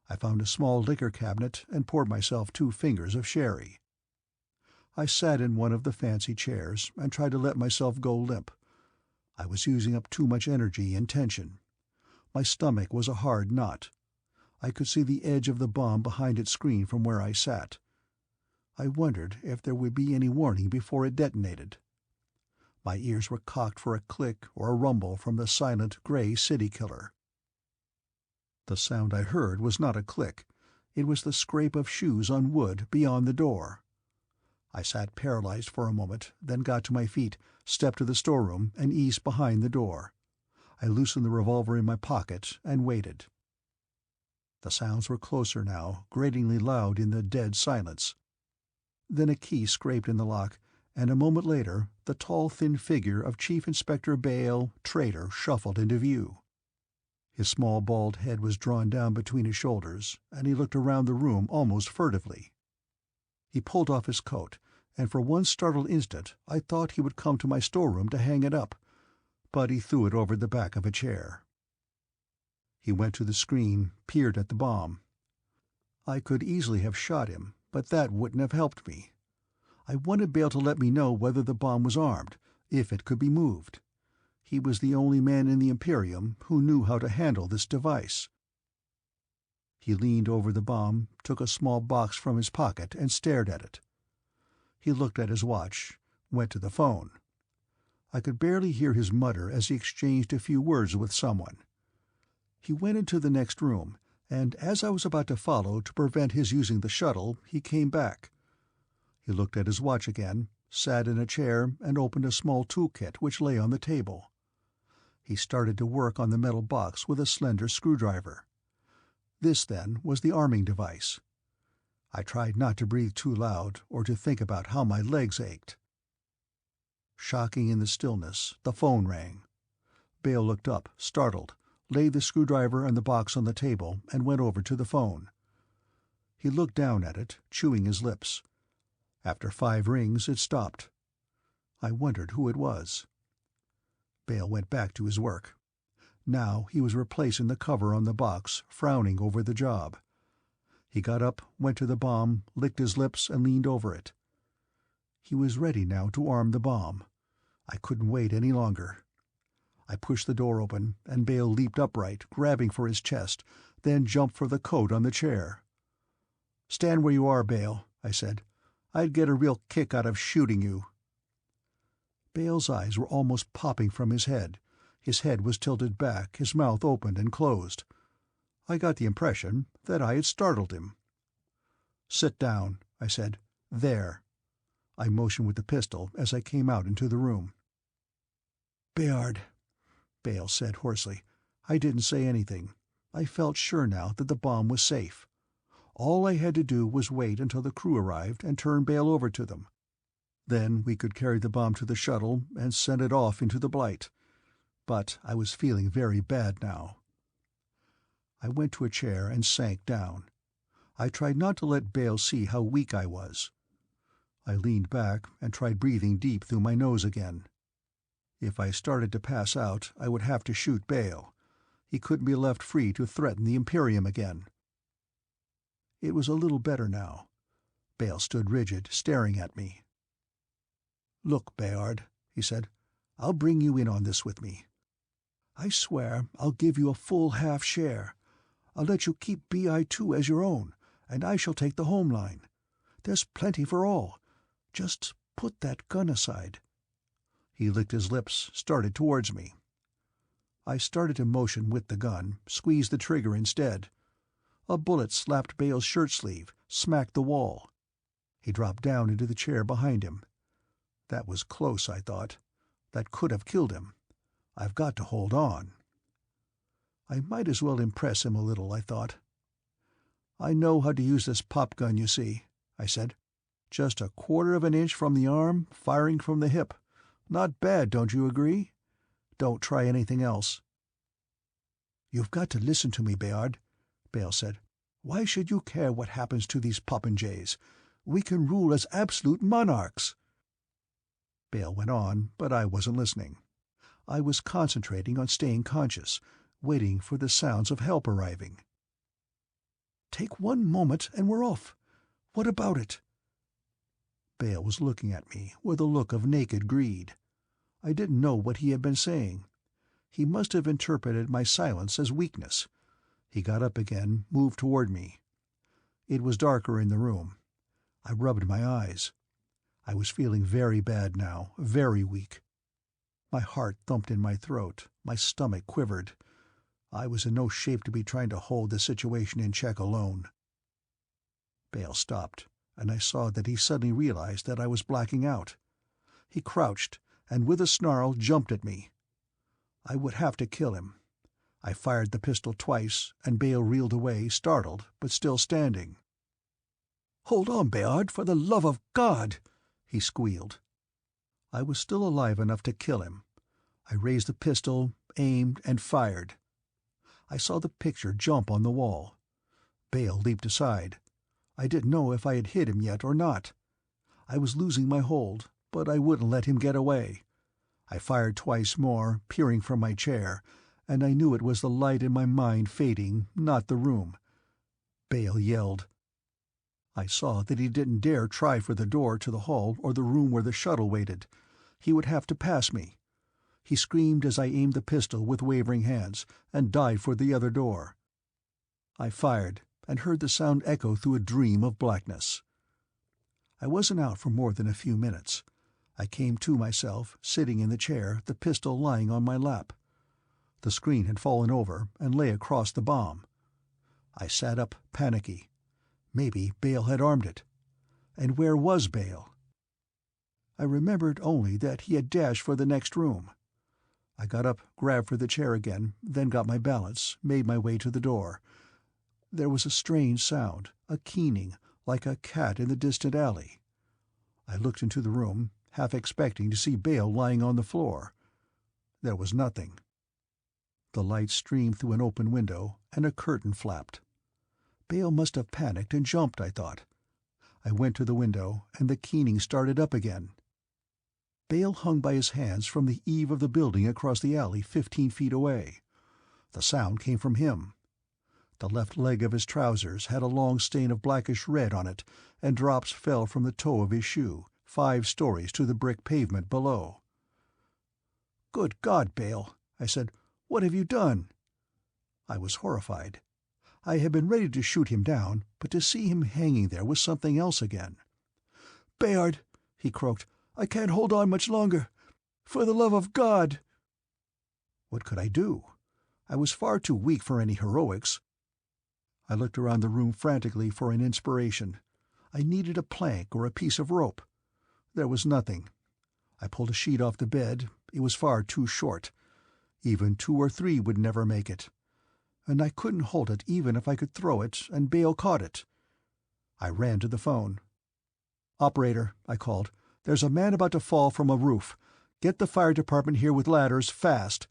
I found a small liquor cabinet and poured myself 2 fingers of sherry. I sat in one of the fancy chairs and tried to let myself go limp. I was using up too much energy and tension. My stomach was a hard knot. I could see the edge of the bomb behind its screen from where I sat. I wondered if there would be any warning before it detonated. My ears were cocked for a click or a rumble from the silent, gray city killer. The sound I heard was not a click. It was the scrape of shoes on wood beyond the door. I sat paralyzed for a moment, then got to my feet, stepped to the storeroom, and eased behind the door. I loosened the revolver in my pocket and waited. The sounds were closer now, gratingly loud in the dead silence. Then a key scraped in the lock, and a moment later the tall, thin figure of Chief Inspector Bale, traitor, shuffled into view. His small bald head was drawn down between his shoulders, and he looked around the room almost furtively. He pulled off his coat, and for one startled instant I thought he would come to my storeroom to hang it up, but he threw it over the back of a chair. He went to the screen, peered at the bomb. I could easily have shot him, but that wouldn't have helped me. I wanted Bale to let me know whether the bomb was armed, if it could be moved. He was the only man in the Imperium who knew how to handle this device. He leaned over the bomb, took a small box from his pocket, and stared at it. He looked at his watch, went to the phone. I could barely hear his mutter as he exchanged a few words with someone. He went into the next room, and as I was about to follow to prevent his using the shuttle, he came back. He looked at his watch again, sat in a chair, and opened a small toolkit which lay on the table. He started to work on the metal box with a slender screwdriver. This, then, was the arming device. I tried not to breathe too loud or to think about how my legs ached. Shocking in the stillness, the phone rang. Bale looked up, startled, laid the screwdriver and the box on the table, and went over to the phone. He looked down at it, chewing his lips. After 5 rings, it stopped. I wondered who it was. Bale went back to his work. Now he was replacing the cover on the box, frowning over the job. He got up, went to the bomb, licked his lips, and leaned over it. He was ready now to arm the bomb. I couldn't wait any longer. I pushed the door open, and Bale leaped upright, grabbing for his chest, then jumped for the coat on the chair. "Stand where you are, Bale," I said. "I'd get a real kick out of shooting you." Bale's eyes were almost popping from his head. His head was tilted back, his mouth opened and closed. I got the impression that I had startled him. "Sit down," I said. "There." I motioned with the pistol as I came out into the room. "Bayard," Bale said hoarsely. I didn't say anything. I felt sure now that the bomb was safe. All I had to do was wait until the crew arrived and turn Bale over to them. Then we could carry the bomb to the shuttle and send it off into the Blight. But I was feeling very bad now. I went to a chair and sank down. I tried not to let Bale see how weak I was. I leaned back and tried breathing deep through my nose again. If I started to pass out, I would have to shoot Bale. He couldn't be left free to threaten the Imperium again. It was a little better now. Bale stood rigid, staring at me. "Look, Bayard," he said, "I'll bring you in on this with me. I swear I'll give you a full half share. I'll let you keep BI-2 as your own, and I shall take the home line. There's plenty for all. Just put that gun aside." He licked his lips, started towards me. I started to motion with the gun, squeezed the trigger instead. A bullet slapped Bale's shirt sleeve, smacked the wall. He dropped down into the chair behind him. That was close, I thought. That could have killed him. I've got to hold on. I might as well impress him a little, I thought. "I know how to use this pop gun, you see," I said. "Just 1/4 of an inch from the arm, firing from the hip. Not bad, don't you agree? Don't try anything else." "You've got to listen to me, Bayard," Bale said. "Why should you care what happens to these popinjays? We can rule as absolute monarchs." Bale went on, but I wasn't listening. I was concentrating on staying conscious, waiting for the sounds of help arriving. "Take one moment and we're off. What about it?" Bale was looking at me with a look of naked greed. I didn't know what he had been saying. He must have interpreted my silence as weakness. He got up again, moved toward me. It was darker in the room. I rubbed my eyes. I was feeling very bad now, very weak. My heart thumped in my throat, my stomach quivered. I was in no shape to be trying to hold the situation in check alone. Bale stopped, and I saw that he suddenly realized that I was blacking out. He crouched, and with a snarl jumped at me. I would have to kill him. I fired the pistol twice, and Bale reeled away, startled, but still standing. "Hold on, Bayard, for the love of God!" he squealed. I was still alive enough to kill him. I raised the pistol, aimed, and fired. I saw the picture jump on the wall. Bale leaped aside. I didn't know if I had hit him yet or not. I was losing my hold, but I wouldn't let him get away. I fired twice more, peering from my chair, and I knew it was the light in my mind fading, not the room. Bale yelled. I saw that he didn't dare try for the door to the hall or the room where the shuttle waited. He would have to pass me. He screamed as I aimed the pistol with wavering hands, and dived for the other door. I fired, and heard the sound echo through a dream of blackness. I wasn't out for more than a few minutes. I came to myself, sitting in the chair, the pistol lying on my lap. The screen had fallen over and lay across the bomb. I sat up, panicky. Maybe Bayard had armed it. And where was Bayard? I remembered only that he had dashed for the next room. I got up, grabbed for the chair again, then got my balance, made my way to the door. There was a strange sound, a keening, like a cat in the distant alley. I looked into the room, half expecting to see Bayard lying on the floor. There was nothing. The light streamed through an open window, and a curtain flapped. Bayard must have panicked and jumped, I thought. I went to the window, and the keening started up again. Bayard hung by his hands from the eave of the building across the alley 15 feet away. The sound came from him. The left leg of his trousers had a long stain of blackish red on it, and drops fell from the toe of his shoe, 5 stories to the brick pavement below. "Good God, Bayard," I said, "what have you done?" I was horrified. I had been ready to shoot him down, but to see him hanging there was something else again. "Bayard," he croaked, "I can't hold on much longer. For the love of God!" What could I do? I was far too weak for any heroics. I looked around the room frantically for an inspiration. I needed a plank or a piece of rope. There was nothing. I pulled a sheet off the bed. It was far too short. Even 2 or 3 would never make it. And I couldn't hold it even if I could throw it, and Bayard caught it. I ran to the phone. "Operator," I called, "there's a man about to fall from a roof. Get the fire department here with ladders, fast.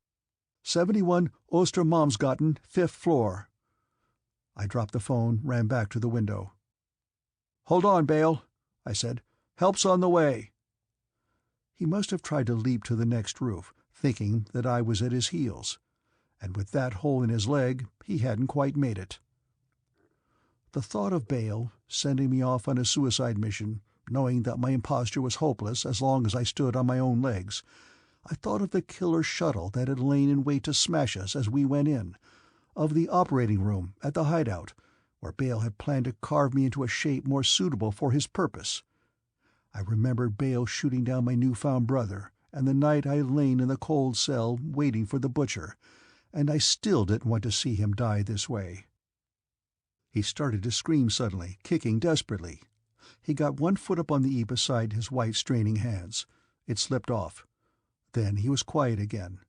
71 Ostermalmsgatten, 5th floor." I dropped the phone, ran back to the window. "Hold on, Bayard," I said. "Help's on the way." He must have tried to leap to the next roof, thinking that I was at his heels. And with that hole in his leg, he hadn't quite made it. The thought of Bayard sending me off on a suicide mission, knowing that my imposture was hopeless as long as I stood on my own legs, I thought of the killer shuttle that had lain in wait to smash us as we went in, of the operating room at the hideout, where Bayard had planned to carve me into a shape more suitable for his purpose. I remembered Bayard shooting down my newfound brother, and the night I had lain in the cold cell waiting for the butcher, and I still didn't want to see him die this way. He started to scream suddenly, kicking desperately. He got one foot up on the eave beside his white straining hands. It slipped off. Then he was quiet again.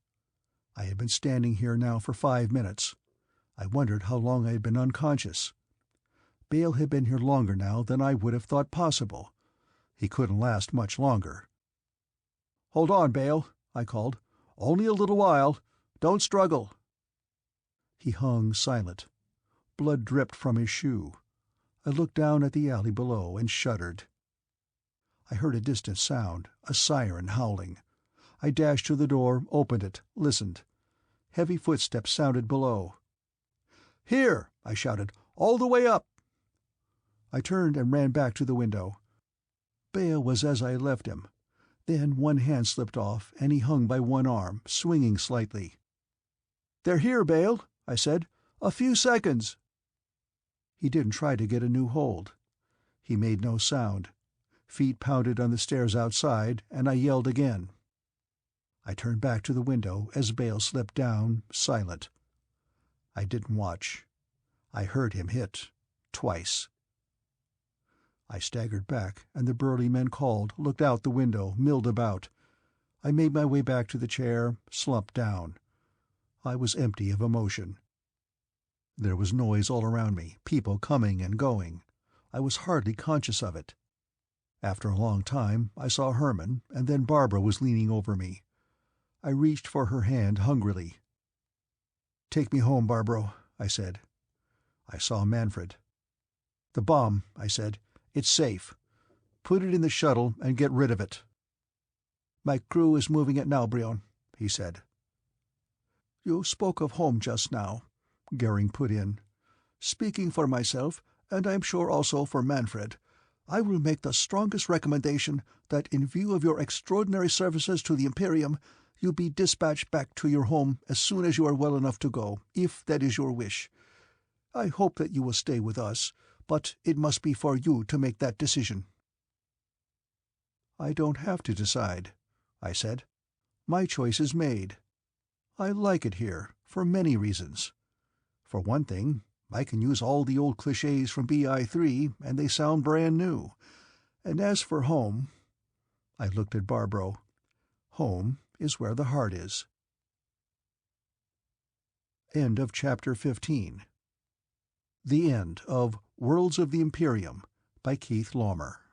I had been standing here now for 5 minutes. I wondered how long I had been unconscious. Bayard had been here longer now than I would have thought possible. He couldn't last much longer. "Hold on, Bayard," I called. "Only a little while. Don't struggle." He hung silent. Blood dripped from his shoe. I looked down at the alley below and shuddered. I heard a distant sound, a siren howling. I dashed to the door, opened it, listened. Heavy footsteps sounded below. "Here!" I shouted. "All the way up!" I turned and ran back to the window. Bayard was as I had left him. Then one hand slipped off, and he hung by one arm, swinging slightly. "They're here, Bayard," I said. "A few seconds." He didn't try to get a new hold. He made no sound. Feet pounded on the stairs outside, and I yelled again. I turned back to the window as Bayard slipped down, silent. I didn't watch. I heard him hit. Twice. I staggered back, and the burly men called, looked out the window, milled about. I made my way back to the chair, slumped down. I was empty of emotion. There was noise all around me, people coming and going. I was hardly conscious of it. After a long time I saw Herman, and then Barbara was leaning over me. I reached for her hand hungrily. "Take me home, Barbara," I said. I saw Manfred. "The bomb," I said. "It's safe. Put it in the shuttle and get rid of it." "My crew is moving it now, Brion," he said. "You spoke of home just now," Gehring put in. "Speaking for myself, and I am sure also for Manfred, I will make the strongest recommendation that in view of your extraordinary services to the Imperium, you be dispatched back to your home as soon as you are well enough to go, if that is your wish. I hope that you will stay with us, but it must be for you to make that decision." "I don't have to decide," I said. "My choice is made. I like it here, for many reasons. For one thing, I can use all the old clichés from BI3, and they sound brand new. And as for home," I looked at Barbro, "home is where the heart is." End of Chapter 15. The End of Worlds of the Imperium by Keith Laumer.